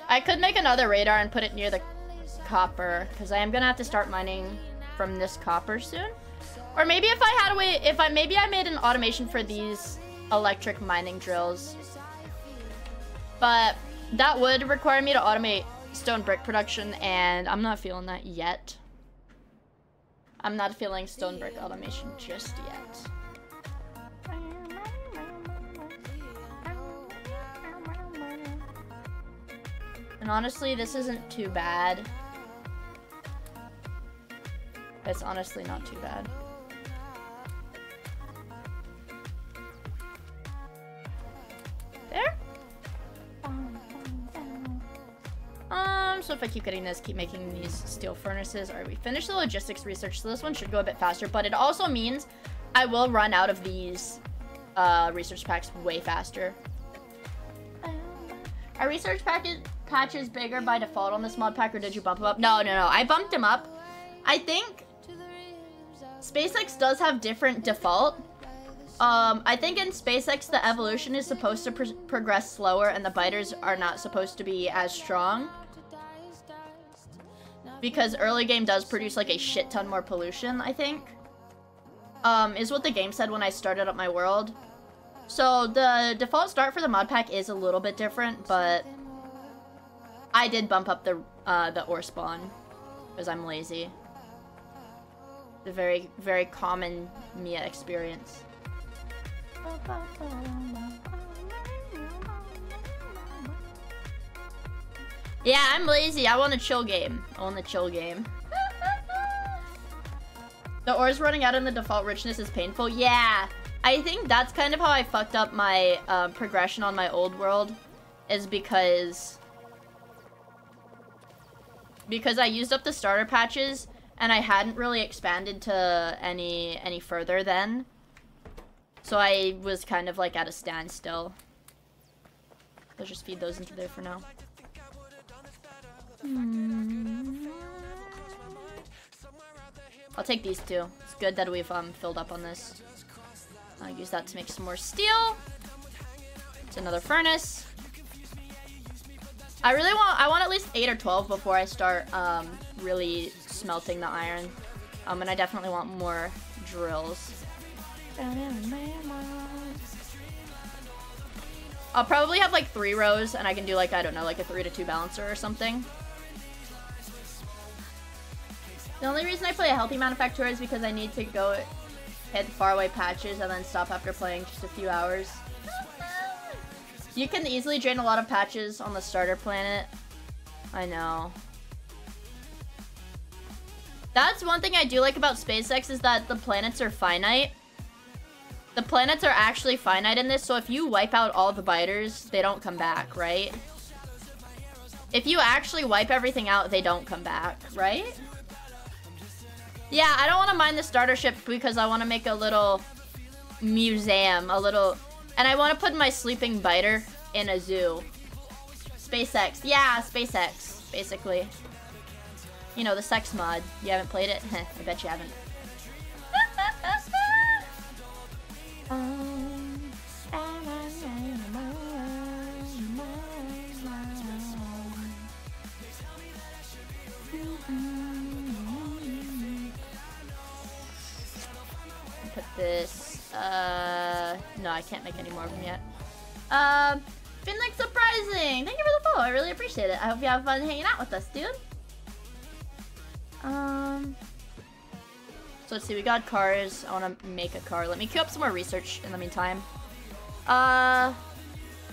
Speaker 1: I could make another radar and put it near the copper, because I am gonna have to start mining from this copper soon. Or maybe if I had a way, maybe I made an automation for these electric mining drills. But that would require me to automate stone brick production, and I'm not feeling that yet. I'm not feeling stone brick automation just yet. And honestly, this isn't too bad. It's honestly not too bad. There? So if I keep getting this, keep making these steel furnaces. Alright, we finished the logistics research, so this one should go a bit faster, but it also means I will run out of these research packs way faster. Are research patches bigger by default on this mod pack, or did you bump them up? No, I bumped them up. I think SpaceX does have different default. I think in SpaceX the evolution is supposed to progress slower, and the biters are not supposed to be as strong. Because early game does produce like a shit ton more pollution, I think. Is what the game said when I started up my world. So the default start for the mod pack is a little bit different, but I did bump up the ore spawn because I'm lazy. The very, very common Miia experience. Yeah, I'm lazy. I want a chill game. I want a chill game. The ore's running out and the default richness is painful. Yeah, I think that's kind of how I fucked up my progression on my old world, is because I used up the starter patches and I hadn't really expanded to any further then. So I was kind of like at a standstill. Let's just feed those into there for now. I'll take these two. It's good that we've filled up on this. I'll use that to make some more steel. It's another furnace. I want at least 8 or 12 before I start really smelting the iron. And I definitely want more drills. I'll probably have like 3 rows, and I can do like, I don't know, like a 3-to-2 balancer or something. The only reason I play a healthy manufacturer is because I need to go hit the faraway patches and then stop after playing just a few hours. You can easily drain a lot of patches on the starter planet. I know. That's one thing I do like about SpaceX, is that the planets are finite. The planets are actually finite in this, so if you wipe out all the biters, they don't come back, right? If you actually wipe everything out, they don't come back, right? Yeah, I don't want to mine the starter ship because I want to make a little museum, and I want to put my sleeping biter in a zoo. SpaceX. Yeah, SpaceX, basically. You know, the sex mod. You haven't played it? I bet you haven't. Put this, no, I can't make any more of them yet. Finlick Surprising! Thank you for the follow, I really appreciate it. I hope you have fun hanging out with us, dude. So let's see, we got cars. I want to make a car. Let me queue up some more research in the meantime.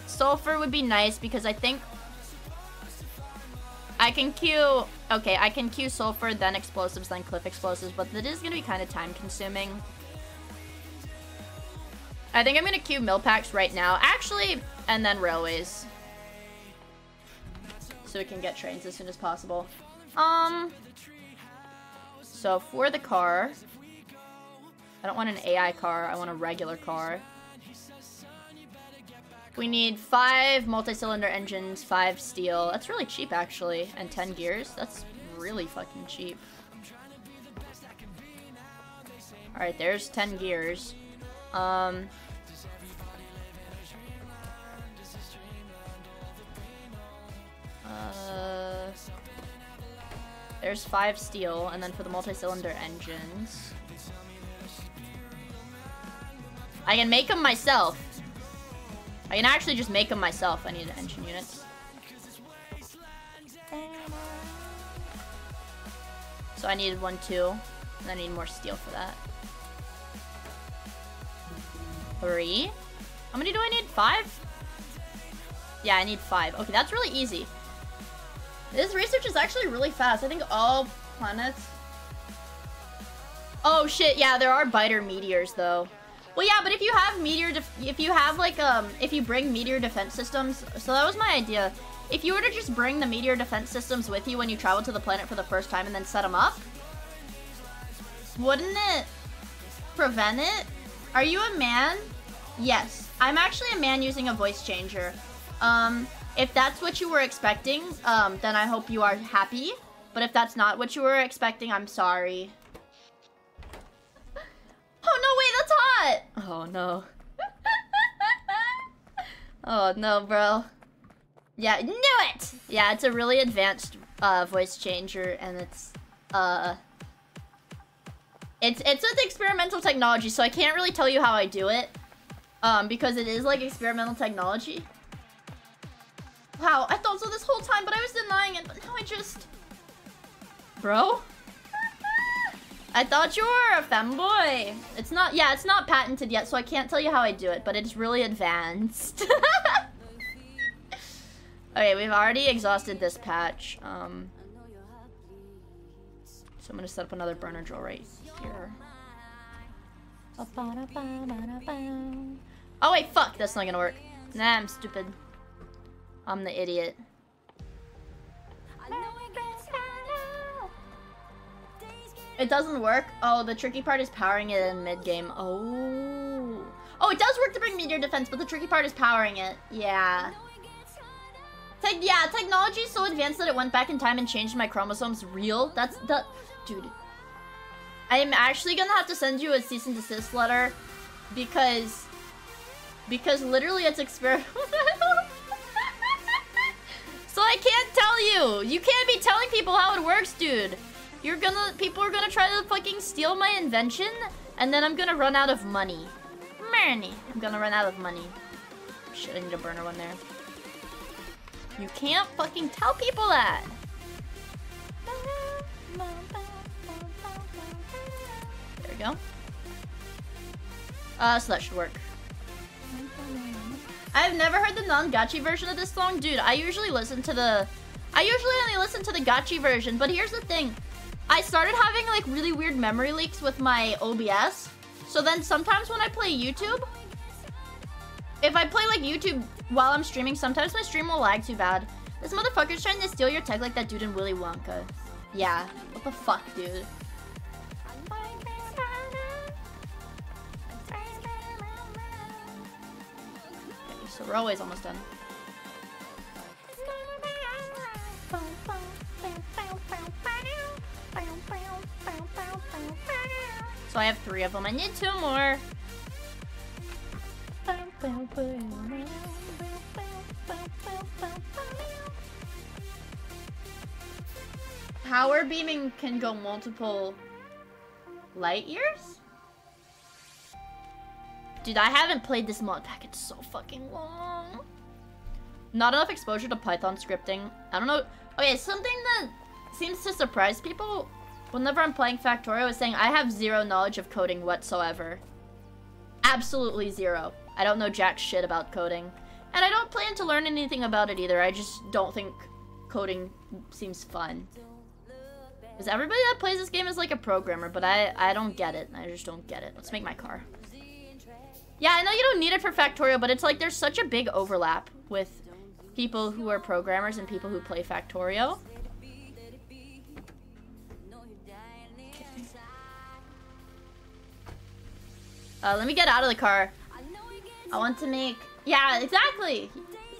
Speaker 1: Sulfur would be nice because I think I can queue... Okay, I can queue sulfur, then explosives, then cliff explosives, but that is going to be kind of time consuming. I think I'm going to queue mill packs right now. Actually, and then railways. So we can get trains as soon as possible. So for the car, I don't want an AI car, I want a regular car. We need 5 multi-cylinder engines, 5 steel. That's really cheap actually, and 10 gears. That's really fucking cheap. Alright, there's 10 gears. There's 5 steel, and then for the multi-cylinder engines. I can make them myself. I can actually just make them myself. I need engine units. So I needed 1, 2. And I need more steel for that. 3. How many do I need? 5? Yeah, I need 5. Okay, that's really easy. This research is actually really fast. I think all planets... Oh shit, yeah, there are biter meteors though. Well, yeah, but if you have if you bring meteor defense systems, so that was my idea. If you were to just bring the meteor defense systems with you when you travel to the planet for the first time and then set them up, wouldn't it prevent it? Are you a man? Yes, I'm actually a man using a voice changer. If that's what you were expecting, then I hope you are happy. But if that's not what you were expecting, I'm sorry. Oh no, wait, that's hot! Oh no. Oh no, bro. Yeah, knew it! Yeah, it's a really advanced voice changer, and it's with experimental technology, so I can't really tell you how I do it. Because it is like experimental technology. Wow, I thought so this whole time, but I was denying it, but now I just... Bro? I thought you were a femboy. It's not, yeah, it's not patented yet, so I can't tell you how I do it, but it's really advanced. Okay, we've already exhausted this patch. So I'm gonna set up another burner drill right here. Oh wait, fuck, that's not gonna work. Nah, I'm stupid. I'm the idiot. It doesn't work? Oh, the tricky part is powering it in mid-game. Oh. Oh, it does work to bring meteor defense, but the tricky part is powering it. Yeah. Yeah, technology is so advanced that it went back in time and changed my chromosomes real. That's the... Dude. I'm actually gonna have to send you a cease and desist letter because literally it's experimental. So I can't tell you. You can't be telling people how it works, dude. People are gonna try to fucking steal my invention, and then I'm gonna run out of money. Money. I'm gonna run out of money. Shit, I need a burner one there. You can't fucking tell people that. There we go. So that should work. I've never heard the non-gachi version of this song. Dude, I usually only listen to the gachi version, but here's the thing. I started having like really weird memory leaks with my OBS. So then sometimes when I play YouTube, if I play like YouTube while I'm streaming, sometimes my stream will lag too bad. This motherfucker's trying to steal your tech like that dude in Willy Wonka. Yeah, what the fuck, dude? Okay, so we're always almost done. So I have 3 of them. I need 2 more. Power beaming can go multiple light years? Dude, I haven't played this mod pack in so fucking long. Not enough exposure to Python scripting. I don't know. Okay, something that seems to surprise people whenever I'm playing Factorio is saying I have 0 knowledge of coding whatsoever. Absolutely 0. I don't know jack shit about coding. And I don't plan to learn anything about it either. I just don't think coding seems fun. Because everybody that plays this game is like a programmer, but I don't get it. I just don't get it. Let's make my car. Yeah, I know you don't need it for Factorio, but it's like there's such a big overlap with people who are programmers and people who play Factorio. Let me get out of the car. I want to make... Yeah, exactly.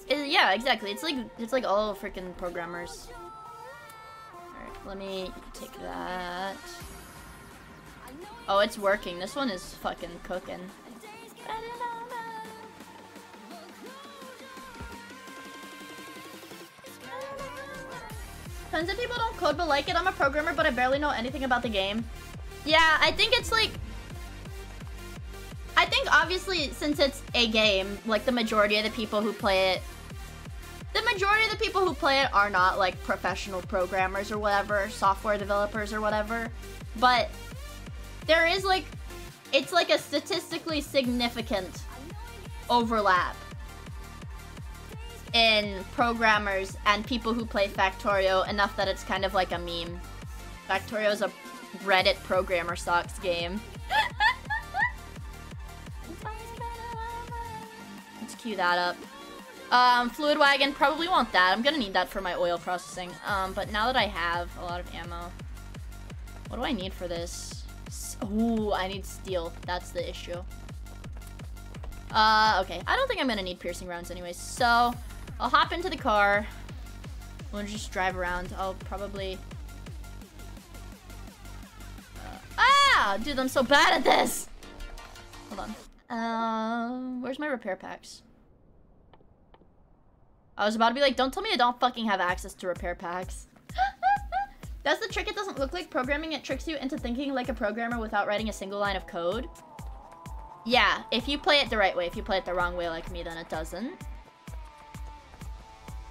Speaker 1: Yeah, exactly. It's like all freaking programmers. Alright, let me take that. Oh, it's working. This one is fucking cooking. Tons of people don't code but like it. I'm a programmer, but I barely know anything about the game. Yeah, I think it's like... I think obviously since it's a game, like the majority of the people who play it... The majority of the people who play it are not like professional programmers or whatever, software developers or whatever. But there is like... It's like a statistically significant overlap in programmers and people who play Factorio, enough that it's kind of like a meme. Factorio is a Reddit programmer sucks game. Let's queue that up. Fluid wagon, probably want that. I'm gonna need that for my oil processing. But now that I have a lot of ammo, what do I need for this? Ooh, I need steel. That's the issue. Okay. I don't think I'm gonna need piercing rounds anyways, so I'll hop into the car. We'll just drive around. I'll probably... Dude, I'm so bad at this! Hold on. Where's my repair packs? I was about to be like, don't tell me I don't fucking have access to repair packs. That's the trick. It doesn't look like programming. It tricks you into thinking like a programmer without writing a single line of code. Yeah, if you play it the right way. If you play it the wrong way like me, then it doesn't.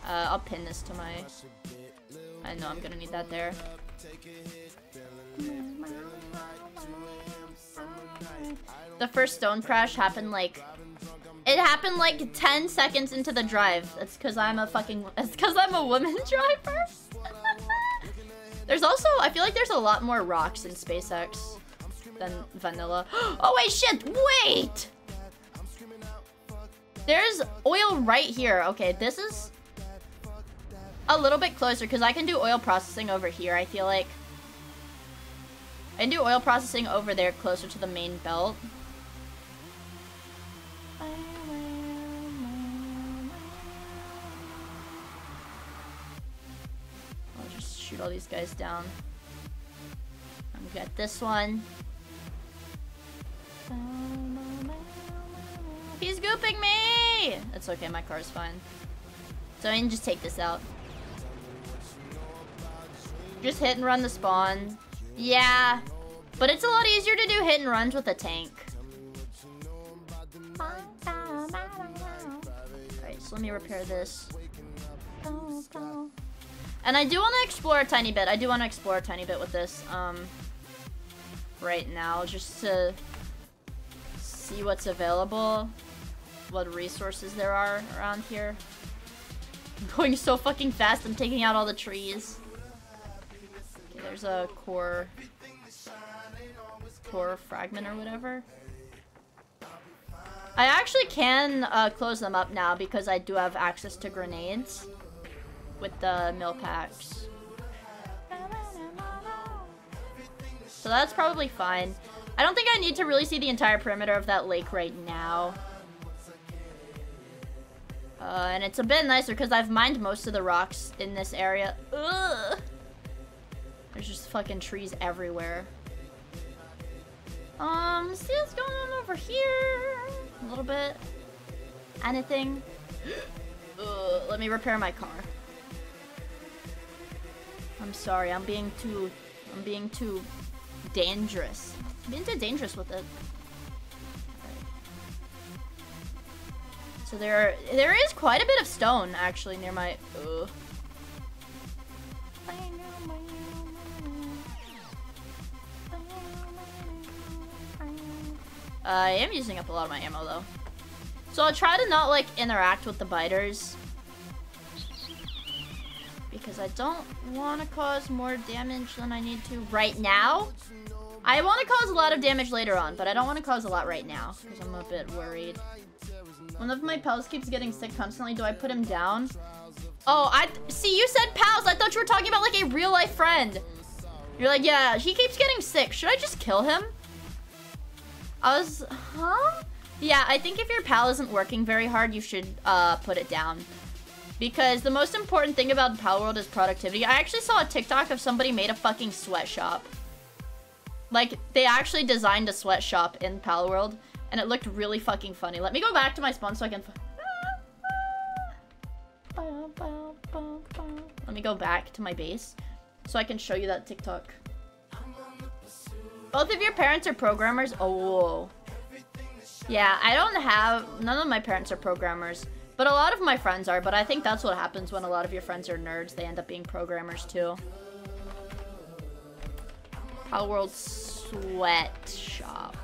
Speaker 1: I'll pin this to my... I know I'm gonna need that there. The first stone crash happened like... It happened like 10 seconds into the drive. It's because I'm a fucking... It's because I'm a woman driver. There's also... I feel like there's a lot more rocks in SpaceX than vanilla. Oh, wait, shit! Wait! There's oil right here. Okay, this is a little bit closer because I can do oil processing over here, I feel like. I can do oil processing over there closer to the main belt. I'll just shoot all these guys down. I've got this one. He's gooping me! It's okay, my car's fine. So I can just take this out. Just hit and run the spawn. Yeah, but it's a lot easier to do hit and runs with a tank. Alright, so let me repair this. And I do want to explore a tiny bit. I do want to explore a tiny bit with this, right now, just to see what's available, what resources there are around here. I'm going so fucking fast, I'm taking out all the trees. Okay, there's a core fragment or whatever. I actually can close them up now because I do have access to grenades with the mill packs. So that's probably fine. I don't think I need to really see the entire perimeter of that lake right now. And it's a bit nicer because I've mined most of the rocks in this area. Ugh. There's just fucking trees everywhere. See what's going on over here? A little bit. Anything? Let me repair my car. I'm sorry, I'm being too dangerous. I'm being too dangerous with it. So there is quite a bit of stone actually near my... I am using up a lot of my ammo though. So I'll try to not like interact with the biters. Because I don't want to cause more damage than I need to right now. I want to cause a lot of damage later on, but I don't want to cause a lot right now. Because I'm a bit worried. One of my pals keeps getting sick constantly. Do I put him down? Oh, see, you said pals. I thought you were talking about like a real life friend. You're like, yeah, he keeps getting sick. Should I just kill him? Huh? Yeah, I think if your pal isn't working very hard, you should put it down. Because the most important thing about Pal World is productivity. I actually saw a TikTok of somebody made a fucking sweatshop. Like, they actually designed a sweatshop in Palworld, and it looked really fucking funny. Let me go back to my spawn so I can... Let me go back to my base so I can show you that TikTok. Both of your parents are programmers? Oh, whoa. Yeah, I don't have... None of my parents are programmers. But a lot of my friends are, but I think that's what happens when a lot of your friends are nerds. They end up being programmers, too. Palworld Sweatshop.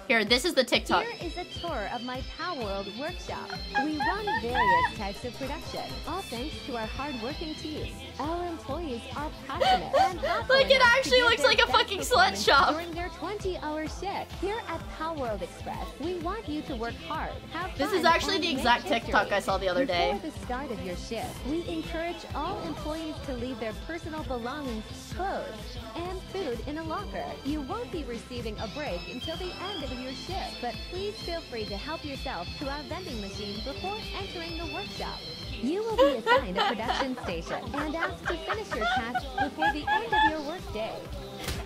Speaker 1: Here, this is the TikTok.
Speaker 12: Here is a tour of my Palworld workshop. We run various types of production, all thanks to our hard-working team. Our employees are passionate and
Speaker 1: Like, it actually looks like a fucking sweatshop.
Speaker 12: During their 20-hour shift. Here at Palworld Express, we want you to work hard, have
Speaker 1: This
Speaker 12: fun,
Speaker 1: is actually
Speaker 12: and
Speaker 1: the
Speaker 12: make
Speaker 1: exact
Speaker 12: history.
Speaker 1: TikTok I saw the other day.
Speaker 12: Before the start of your shift, we encourage all employees to leave their personal belongings, clothes, and food in a locker. You won't be receiving a break until the end of your shift, but please feel free to help yourself to our vending machine before entering the workshop. You will be assigned a production station and asked to finish your task before the end of your workday.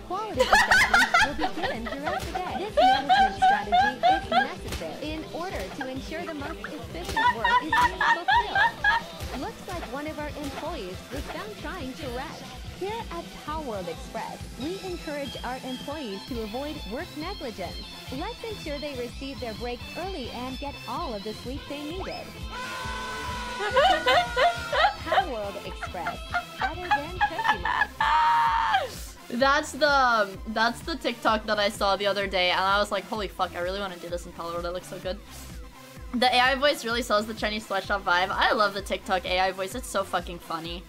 Speaker 12: Quality assessments will be given throughout the day. This management strategy is necessary in order to ensure the most efficient work is being fulfilled. Looks like one of our employees was found trying to rest. Here at Palworld Express, we encourage our employees to avoid work negligence. Let's ensure they receive their break early and get all of the sleep they needed. Palworld Express, better than Pokemon.
Speaker 1: That's the TikTok that I saw the other day, and I was like, holy fuck, I really want to do this in Palworld. It looks so good. The AI voice really sells the Chinese sweatshop vibe. I love the TikTok AI voice. It's so fucking funny.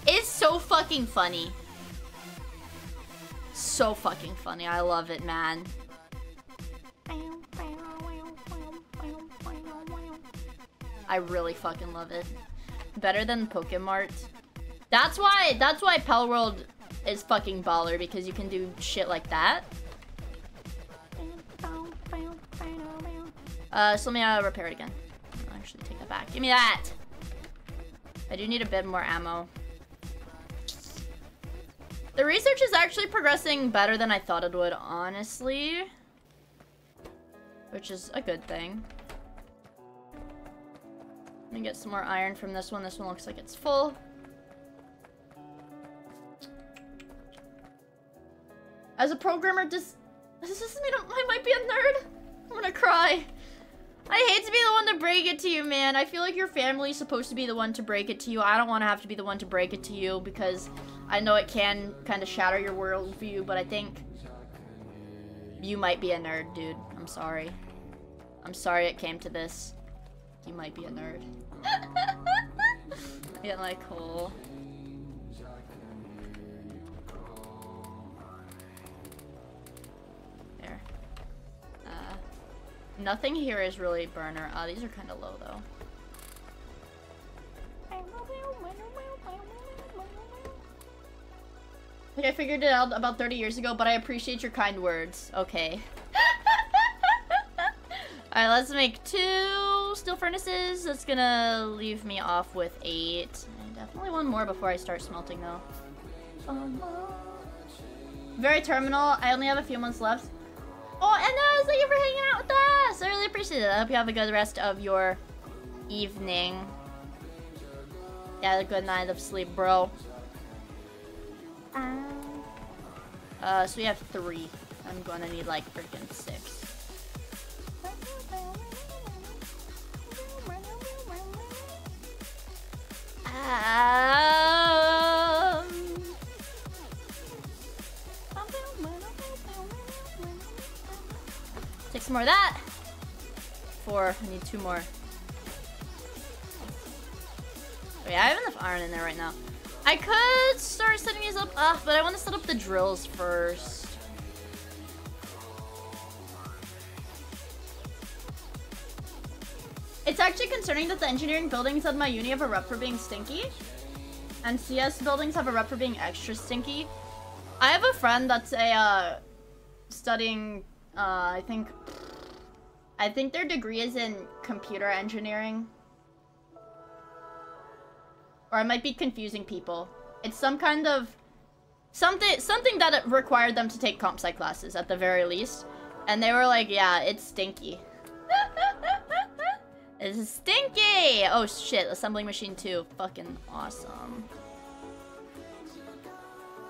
Speaker 1: It's so fucking funny. So fucking funny. I love it, man. I really fucking love it. Better than Pokemart. That's why Palworld is fucking baller, because you can do shit like that. So let me repair it again. I'll actually take that back. Give me that! I do need a bit more ammo. The research is actually progressing better than I thought it would, honestly. Which is a good thing. Let me get some more iron from this one. This one looks like it's full. As a programmer, does this mean I might be a nerd? I'm gonna cry. I hate to be the one to break it to you, man. I feel like your family's supposed to be the one to break it to you. I don't want to have to be the one to break it to you, because I know it can kind of shatter your worldview, but I think you might be a nerd, dude. I'm sorry. I'm sorry it came to this. You might be a nerd. Yeah, like, cool. There. Nothing here is really burner. These are kind of low, though. Like, I figured it out about 30 years ago, but I appreciate your kind words. Okay. Alright, let's make 2 steel furnaces. That's gonna leave me off with 8. And definitely one more before I start smelting, though. Very terminal. I only have a few months left. Oh, Enna, thank you for hanging out with us! I really appreciate it. I hope you have a good rest of your evening. Yeah, a good night of sleep, bro. So we have 3. I'm gonna need like freaking 6. Take some more of that. 4. I need 2 more. Oh, yeah, I have enough iron in there right now. I could start setting these up, but I want to set up the drills first. It's actually concerning that the engineering buildings at my uni have a rep for being stinky, and CS buildings have a rep for being extra stinky. I have a friend that's studying, I think their degree is in computer engineering. Or I might be confusing people. It's some kind of... Something that required them to take comp sci classes, at the very least. And they were like, yeah, it's stinky. It's stinky! Oh shit, assembling machine 2. Fucking awesome.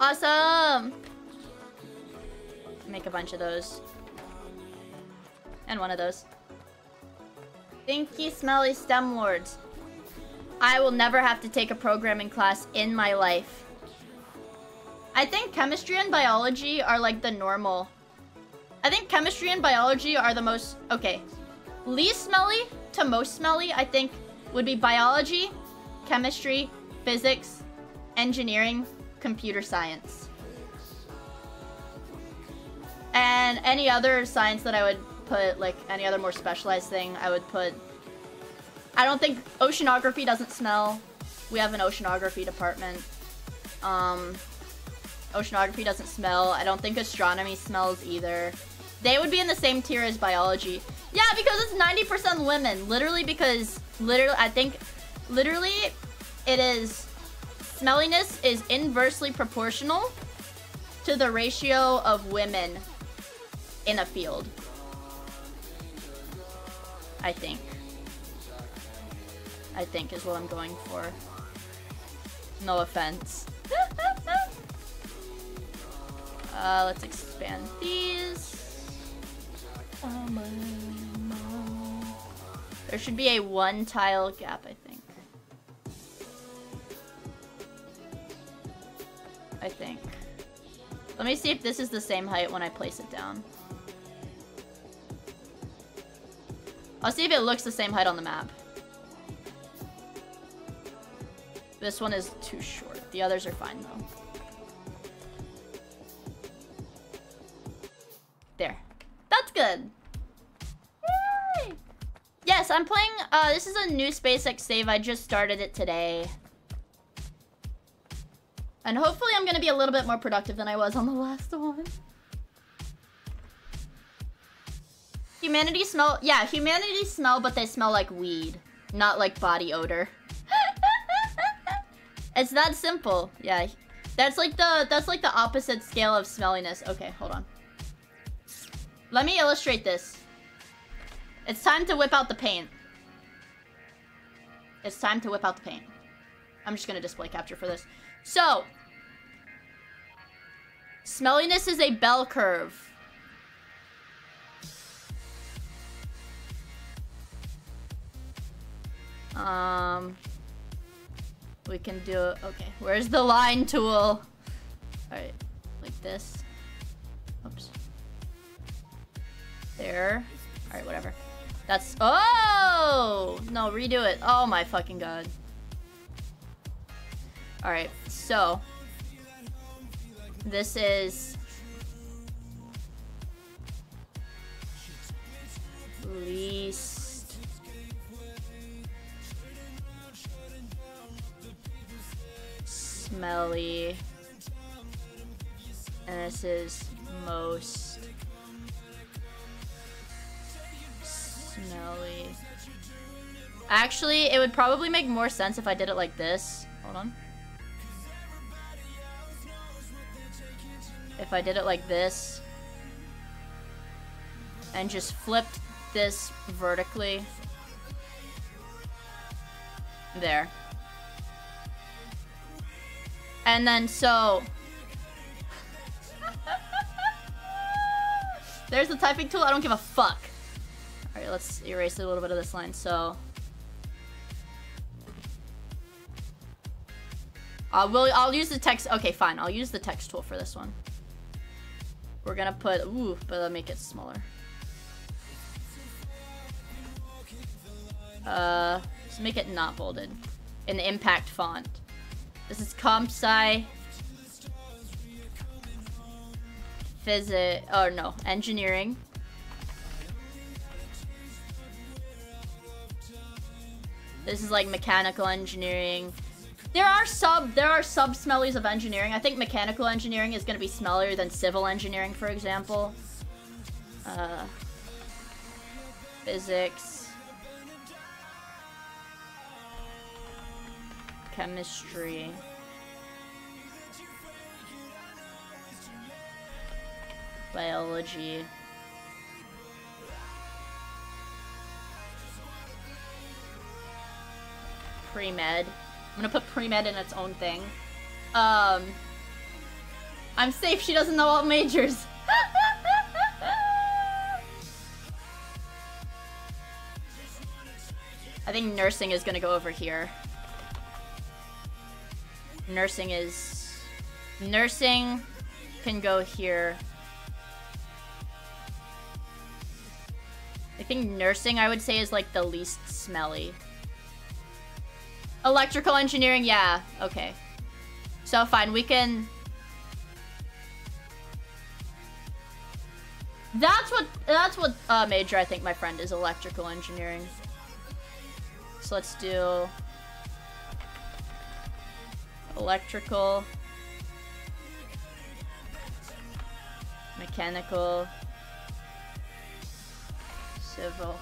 Speaker 1: Awesome! Make a bunch of those. And one of those. Stinky, smelly STEM lords. I will never have to take a programming class in my life. I think chemistry and biology are like the normal. I think chemistry and biology are the most... Okay. Least smelly to most smelly, I think, would be biology, chemistry, physics, engineering, computer science. And any other science that I would put, like, any other more specialized thing, I would put... I don't think... Oceanography doesn't smell. We have an oceanography department. Oceanography doesn't smell. I don't think astronomy smells either. They would be in the same tier as biology. Yeah, because it's 90% women. Literally because... I think... Literally, it is... Smelliness is inversely proportional to the ratio of women in a field. I think is what I'm going for. No offense. Let's expand these. There should be a 1 tile gap, I think. Let me see if this is the same height when I place it down. I'll see if it looks the same height on the map. This one is too short. The others are fine, though. There. That's good. Yay! Yes, I'm playing... this is a new SpaceX save. I just started it today. And hopefully I'm gonna be a little bit more productive than I was on the last one. Humanity smell... Yeah, humanity smell, but they smell like weed. Not like body odor. It's that simple. Yeah. That's like the opposite scale of smelliness. Okay, hold on. Let me illustrate this. It's time to whip out the paint. It's time to whip out the paint. I'm just gonna display capture for this. So, smelliness is a bell curve. We can do it. Okay, where's the line tool? Alright, like this. Oops. There. Alright, whatever. That's... Oh! No, redo it. Oh my fucking god. Alright, so... This is... Least... Smelly. And this is most... Smelly. Actually, it would probably make more sense if I did it like this. Hold on. If I did it like this. And just flipped this vertically. There. And then so... There's the typing tool. I don't give a fuck. Alright, let's erase a little bit of this line. So... I'll use the text... Okay, fine. I'll use the text tool for this one. We're gonna put... Ooh, but I'll make it smaller. Let's make it not bolded. In the impact font. This is comp sci. Physics. Oh no, engineering. This is like mechanical engineering. There are sub smellies of engineering. I think mechanical engineering is gonna be smellier than civil engineering, for example. Physics. Chemistry. Biology. Pre-med. I'm gonna put pre-med in its own thing. I'm safe, she doesn't know all majors. I think nursing is gonna go over here. Nursing can go here. I think nursing, I would say, is like the least smelly. Electrical engineering, yeah, okay. So fine, we can... That's what major I think my friend is, electrical engineering. So let's do electrical, mechanical, civil.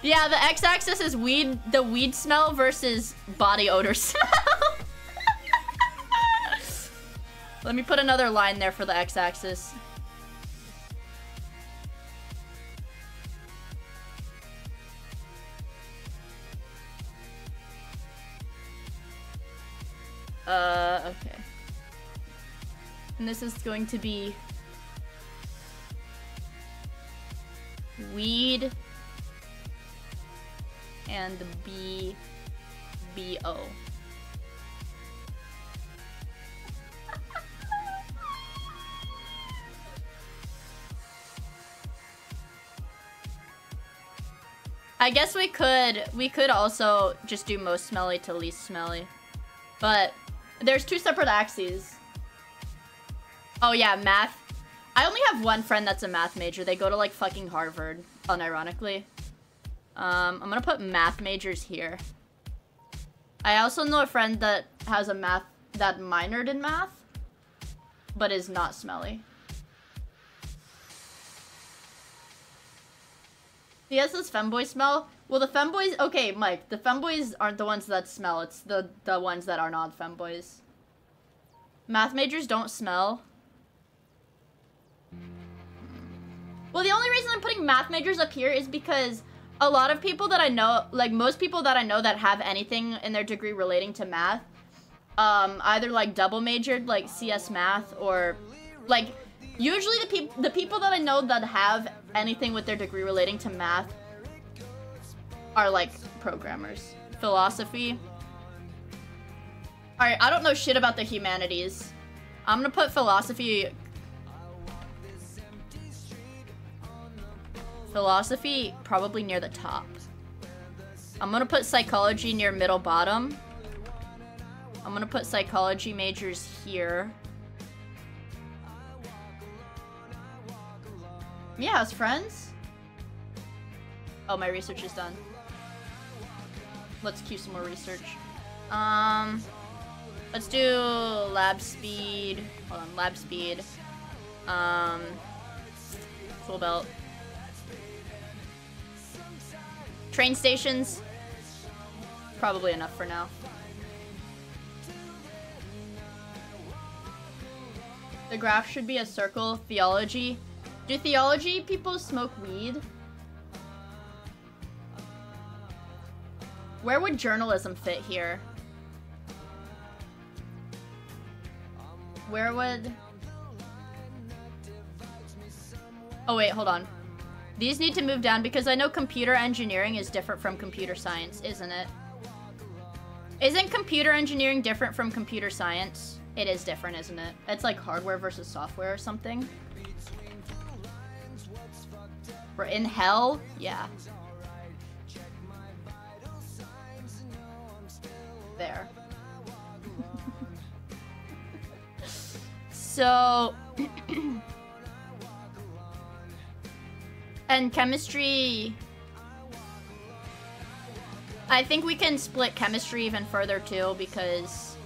Speaker 1: Yeah, the x-axis is weed, the weed smell versus body odor smell. Let me put another line there for the x-axis. Okay. And this is going to be weed and BO. I guess we could also just do most smelly to least smelly. But there's two separate axes. Oh yeah, math. I only have one friend that's a math major. They go to like fucking Harvard, unironically. I'm gonna put math majors here. I also know a friend that has a math, that minored in math, but is not smelly. Yes, this femboy smell. Well, the femboys, okay, Mike, the femboys aren't the ones that smell. It's the ones that are not femboys. Math majors don't smell. Well, the only reason I'm putting math majors up here is because a lot of people that I know, like most people that I know that have anything in their degree relating to math, either like double majored, like CS math, or like usually the people that I know that have anything with their degree relating to math are like programmers. Philosophy. Alright, I don't know shit about the humanities. I'm gonna put philosophy. Philosophy probably near the top. I'm gonna put psychology near middle bottom. I'm gonna put psychology majors here. Yeah, as friends. Oh, my research is done. Let's queue some more research. Let's do lab speed. Hold on, lab speed. Full belt. Train stations. Probably enough for now. The graph should be a circle. Theology. Do theology people smoke weed? Where would journalism fit here? Where would... Oh wait, hold on. These need to move down because I know computer engineering is different from computer science, isn't it? Isn't computer engineering different from computer science? It is different, isn't it? It's like hardware versus software or something. We're in hell? Yeah. There. So... and chemistry... I think we can split chemistry even further too, because...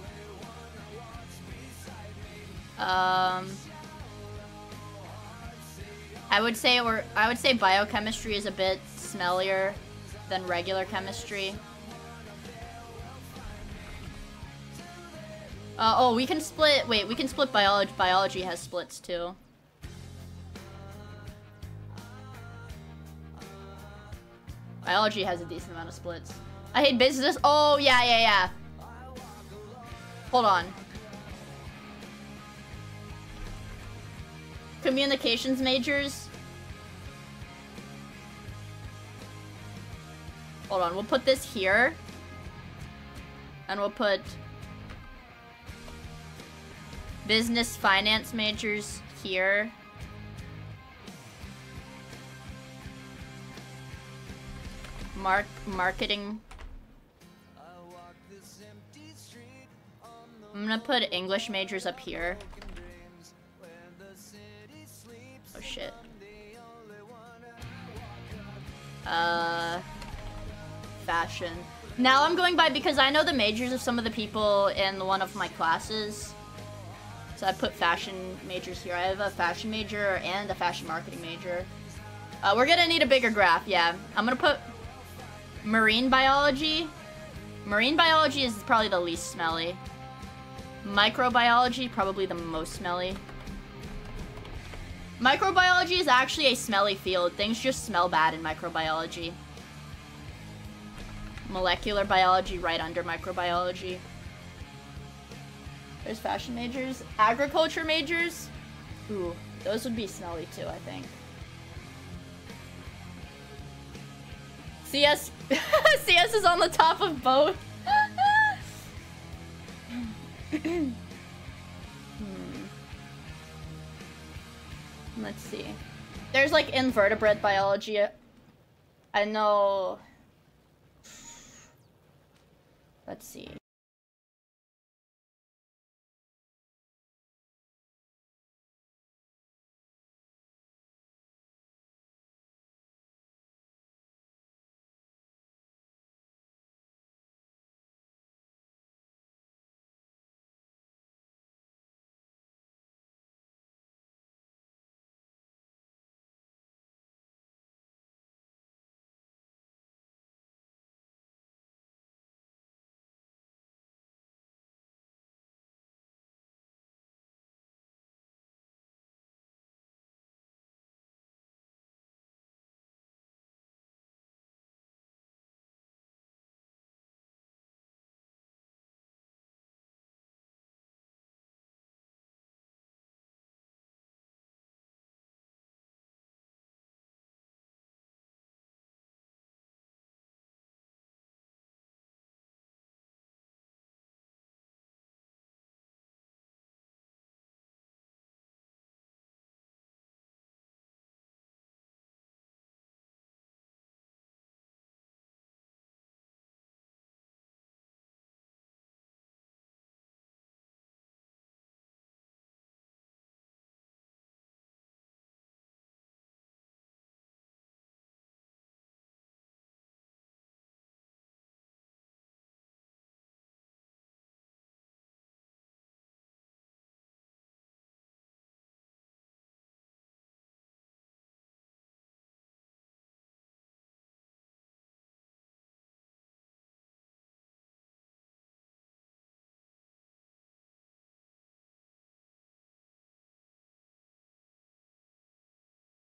Speaker 1: I would say biochemistry is a bit smellier than regular chemistry. Oh, we can split. Wait, we can split biology. Biology has splits too. Biology has a decent amount of splits. I hate business. Oh, yeah. Hold on. Communications majors. Hold on, we'll put this here. And we'll put business finance majors here. Marketing. I'm gonna put English majors up here. Oh shit. Fashion. Now I'm going by because I know the majors of some of the people in one of my classes. So I put fashion majors here. I have a fashion major and a fashion marketing major. We're gonna need a bigger graph, yeah. I'm gonna put marine biology. Marine biology is probably the least smelly. Microbiology, probably the most smelly. Microbiology is actually a smelly field. Things just smell bad in microbiology. Molecular biology right under microbiology. There's fashion majors. Agriculture majors. Ooh, those would be smelly too, I think. CS CS is on the top of both. Let's see. There's like invertebrate biology. I know. Let's see.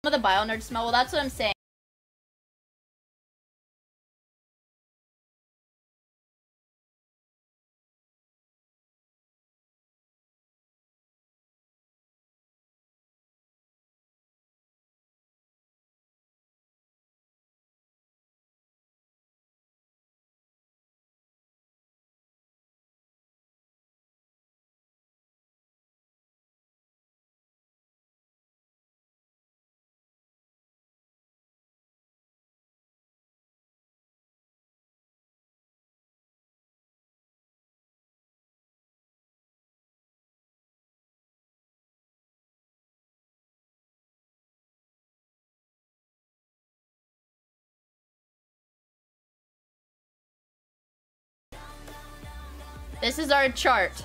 Speaker 1: Some of the bio nerd smell. Well, that's what I'm saying. This is our chart.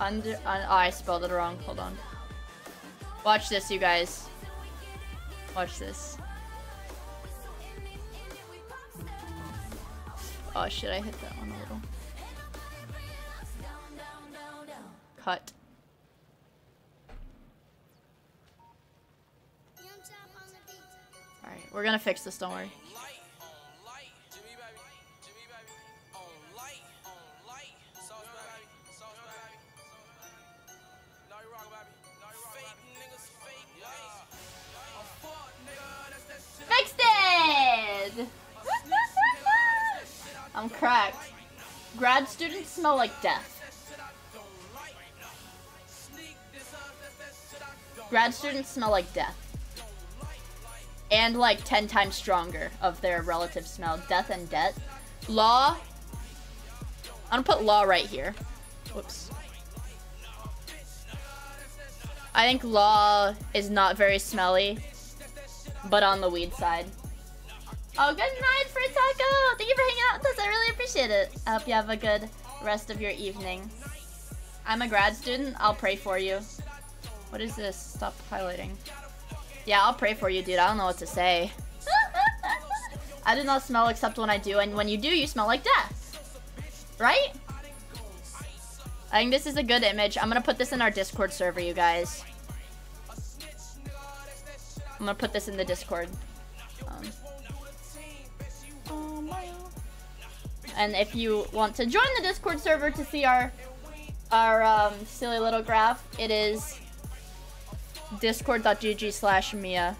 Speaker 1: Oh, I spelled it wrong. Hold on. Watch this, you guys. Watch this. Oh shit, I hit that one a little. Cut. Alright, we're gonna fix this, don't worry. Fixed it! I'm cracked. Grad students smell like death. Grad students smell like death. And like 10 times stronger of their relative smell. Death and debt. Law. I'm gonna put law right here. Whoops. I think law is not very smelly, but on the weed side. Oh, good night, Furtaco! Thank you for hanging out with us. I really appreciate it. I hope you have a good rest of your evening. I'm a grad student. I'll pray for you. What is this? Stop highlighting. Yeah, I'll pray for you, dude. I don't know what to say. I do not smell except when I do, and when you do, you smell like death. Right? I think this is a good image. I'm gonna put this in our Discord server, you guys. I'm gonna put this in the Discord. And if you want to join the Discord server to see our silly little graph, it is discord.gg/Miia.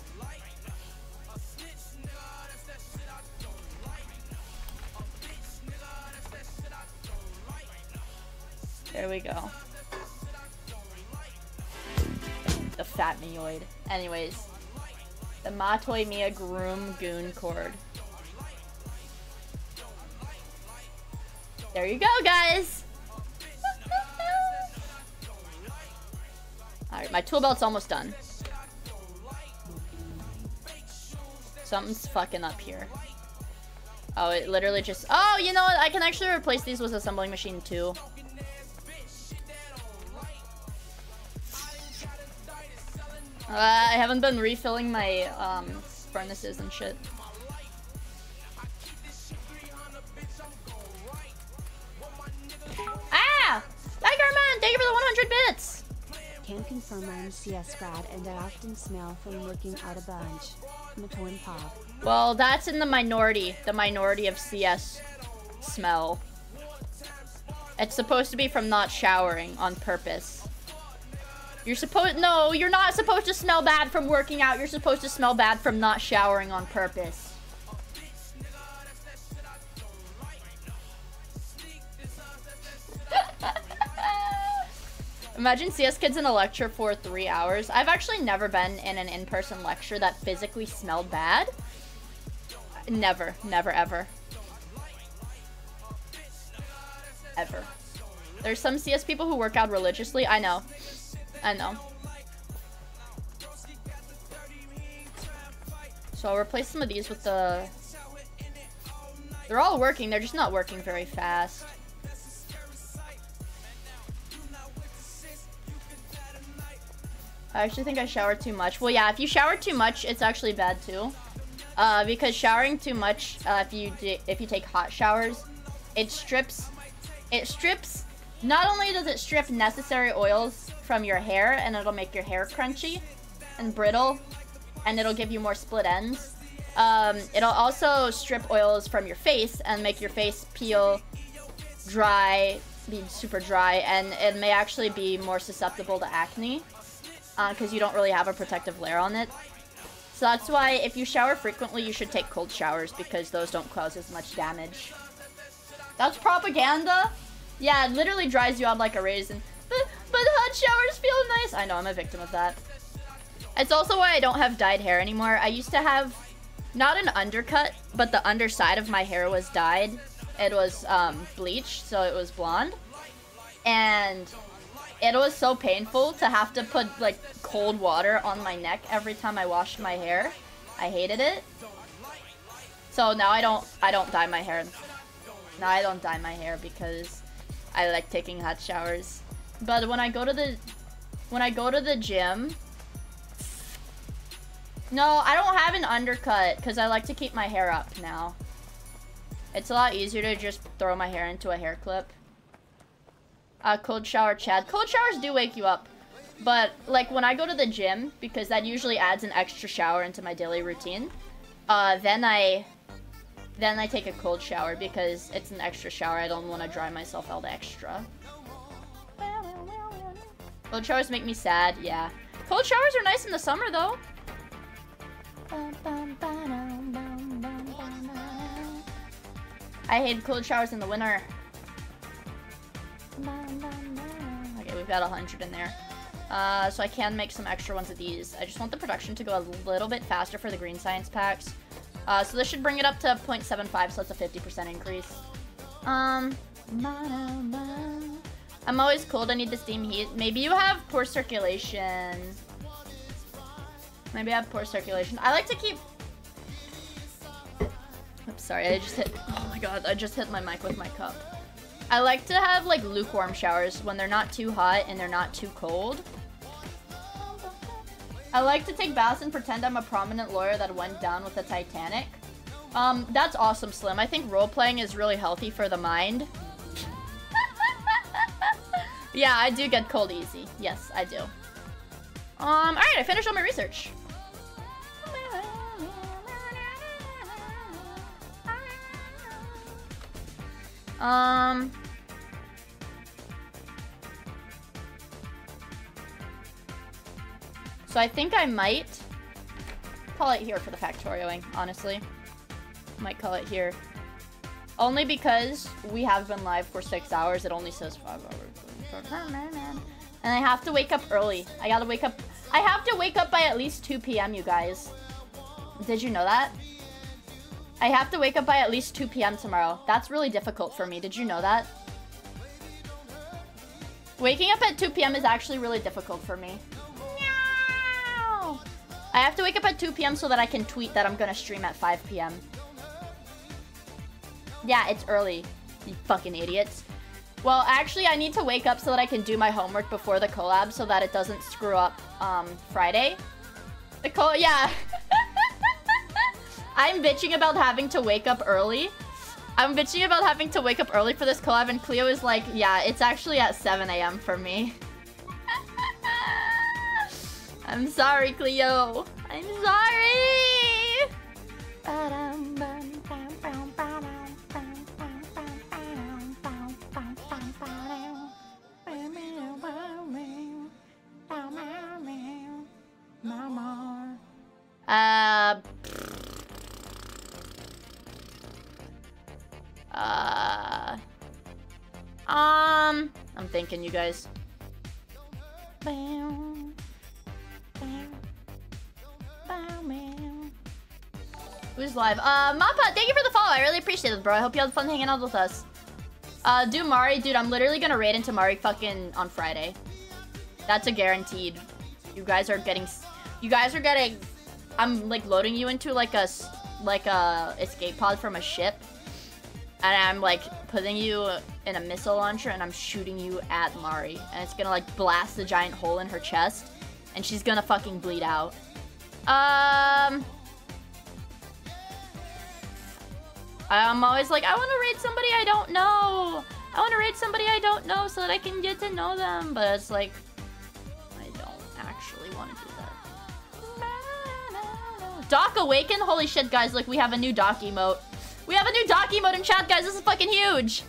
Speaker 1: There we go. The fat Mioid. Anyways, the Matoi Miia Groom Goon Cord. There you go, guys! Alright, my tool belt's almost done. Something's fucking up here. Oh, it literally just... Oh, you know what? I can actually replace these with assembling machine too. I haven't been refilling my furnaces and shit. Ah! Tigerman, thank you for the 100 bits!
Speaker 5: Can confirm I'm CS grad and I often smell from working out a bunch. Matoin Pog.
Speaker 1: Well, that's in the minority of CS smell. It's supposed to be from not showering on purpose. No, you're not supposed to smell bad from working out. You're supposed to smell bad from not showering on purpose. Imagine CS kids in a lecture for 3 hours. I've actually never been in an in-person lecture that physically smelled bad. Never, never, ever. Ever. There's some CS people who work out religiously. I know. I know. So I'll replace some of these with the... They're all working, they're just not working very fast. I actually think I showered too much. Well, yeah, if you shower too much, it's actually bad too. Because showering too much, if you take hot showers, it strips... Not only does it strip necessary oils from your hair, and it'll make your hair crunchy and brittle, and it'll give you more split ends. It'll also strip oils from your face and make your face peel, dry, be super dry, and it may actually be more susceptible to acne because you don't really have a protective layer on it. So that's why if you shower frequently, you should take cold showers because those don't cause as much damage. That's propaganda? Yeah, it literally dries you out like a raisin. But hot showers feel nice. I know, I'm a victim of that. It's also why I don't have dyed hair anymore. I used to have, not an undercut, but the underside of my hair was dyed. It was bleached, so it was blonde. And it was so painful to have to put like cold water on my neck every time I washed my hair. I hated it. So now I don't dye my hair. Now I don't dye my hair because I like taking hot showers. But when I go to the gym, no, I don't have an undercut because I like to keep my hair up now. It's a lot easier to just throw my hair into a hair clip. Cold shower, Chad. Cold showers do wake you up. But, like, when I go to the gym, because that usually adds an extra shower into my daily routine, then I take a cold shower because it's an extra shower. I don't want to dry myself out extra. Cold showers make me sad, yeah. Cold showers are nice in the summer, though. I hate cold showers in the winter. Okay, we've got 100 in there. So I can make some extra ones of these. I just want the production to go a little bit faster for the green science packs. So this should bring it up to 0.75, so that's a 50% increase. I'm always cold, I need the steam heat. Maybe you have poor circulation. Maybe I have poor circulation. I like to keep... Oops, sorry, I just hit... Oh my god, I just hit my mic with my cup. I like to have, like, lukewarm showers when they're not too hot and they're not too cold. I like to take baths and pretend I'm a prominent lawyer that went down with the Titanic. That's awesome, Slim. I think role-playing is really healthy for the mind. Yeah, I do get cold easy. Yes, I do. Alright, I finished all my research. So I think I might call it here for the factorioing, honestly. Might call it here. Only because we have been live for 6 hours. It only says 5 hours. And I have to wake up early. I gotta wake up. I have to wake up by at least 2 p.m., you guys. Did you know that? I have to wake up by at least 2 p.m. tomorrow. That's really difficult for me. Did you know that? Waking up at 2 p.m. is actually really difficult for me. No! I have to wake up at 2 p.m. so that I can tweet that I'm gonna stream at 5 p.m. Yeah, it's early, you fucking idiots. Well, actually, I need to wake up so that I can do my homework before the collab so that it doesn't screw up Friday. Yeah. I'm bitching about having to wake up early. I'm bitching about having to wake up early for this collab, and Cleo is like, yeah, it's actually at 7 a.m. for me. I'm sorry, Cleo. I'm sorry! I'm thinking, you guys. Who's live? Mappa, thank you for the follow. I really appreciate it, bro. I hope you had fun hanging out with us. Do Mari. Dude, I'm literally gonna raid into Mari fucking on Friday. That's a guaranteed. You guys are getting... I'm, like, loading you into, like a escape pod from a ship. And I'm, like, putting you in a missile launcher and I'm shooting you at Mari. And it's gonna, like, blast a giant hole in her chest. And she's gonna fucking bleed out. I'm always like, I want to raid somebody I don't know. I want to raid somebody I don't know so that I can get to know them. But it's like, I don't actually want to do that. Doc Awaken? Holy shit, guys. Look, we have a new Doc emote. We have a new Doc emote in chat, guys. This is fucking huge.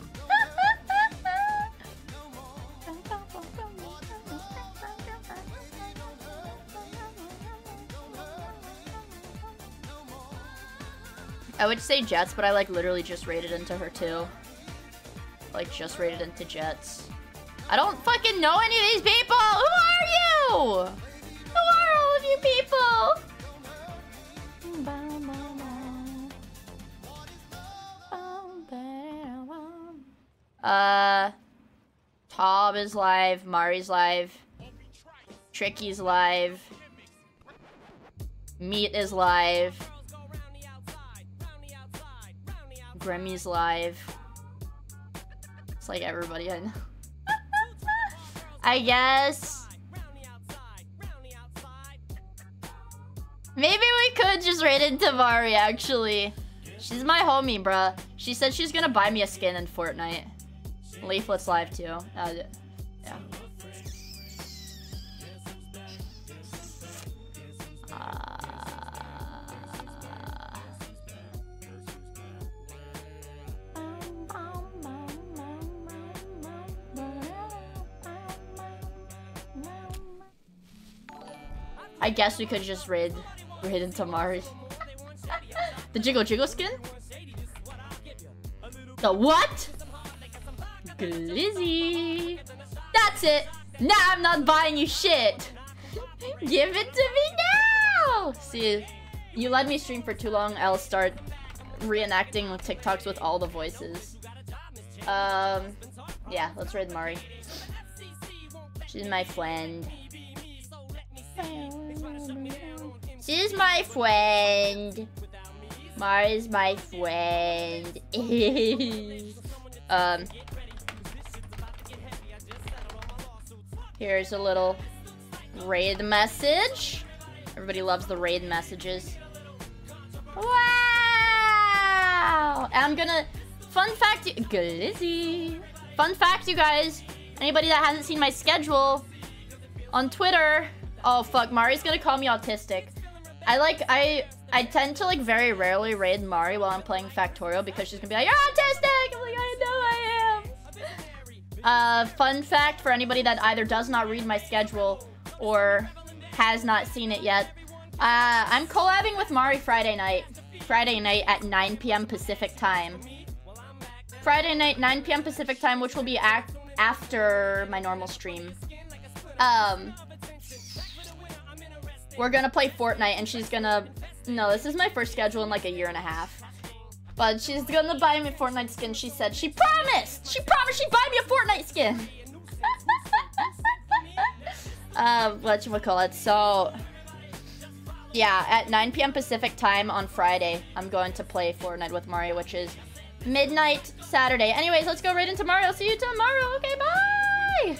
Speaker 1: I would say Jets, but I, like, literally just raided into her, too. Like, just raided into Jets. I don't fucking know any of these people! Who are you? Who are all of you people? Tob is live. Mari's live. Tricky's live. Meat is live. Grimmy's live. It's like everybody I know. I guess. Maybe we could just raid into Mari, actually. She's my homie, bruh. She said she's gonna buy me a skin in Fortnite. Leaflet's live too. Yeah. I guess we could just raid into Mari. The Jiggle skin? The what? Glizzy. That's it. Now I'm not buying you shit. Give it to me now. See, you let me stream for too long. I'll start reenacting TikToks with all the voices. Yeah, let's raid Mari. She's my friend. She's my friend. Mari's my friend. Here's a little raid message. Everybody loves the raid messages. Wow! I'm gonna... Fun fact, Glizzy. Fun fact, you guys. Anybody that hasn't seen my schedule on Twitter... Oh, fuck. Mari's gonna call me autistic. I tend to, like, very rarely raid Mari while I'm playing Factorial because she's gonna be like, you're autistic! I'm like, I know I am! Fun fact for anybody that either does not read my schedule or has not seen it yet. I'm collabing with Mari Friday night. Friday night at 9 p.m. Pacific time. Friday night, 9 p.m. Pacific time, which will be after my normal stream. We're gonna play Fortnite, and she's gonna... No, this is my first schedule in like a year and a half. But she's gonna buy me a Fortnite skin. She said she promised! She promised she'd buy me a Fortnite skin! Whatchamacallit, so... Yeah, at 9 p.m. Pacific time on Friday, I'm going to play Fortnite with Mario, which is midnight Saturday. Anyways, let's go right into Mario. See you tomorrow. Okay, bye!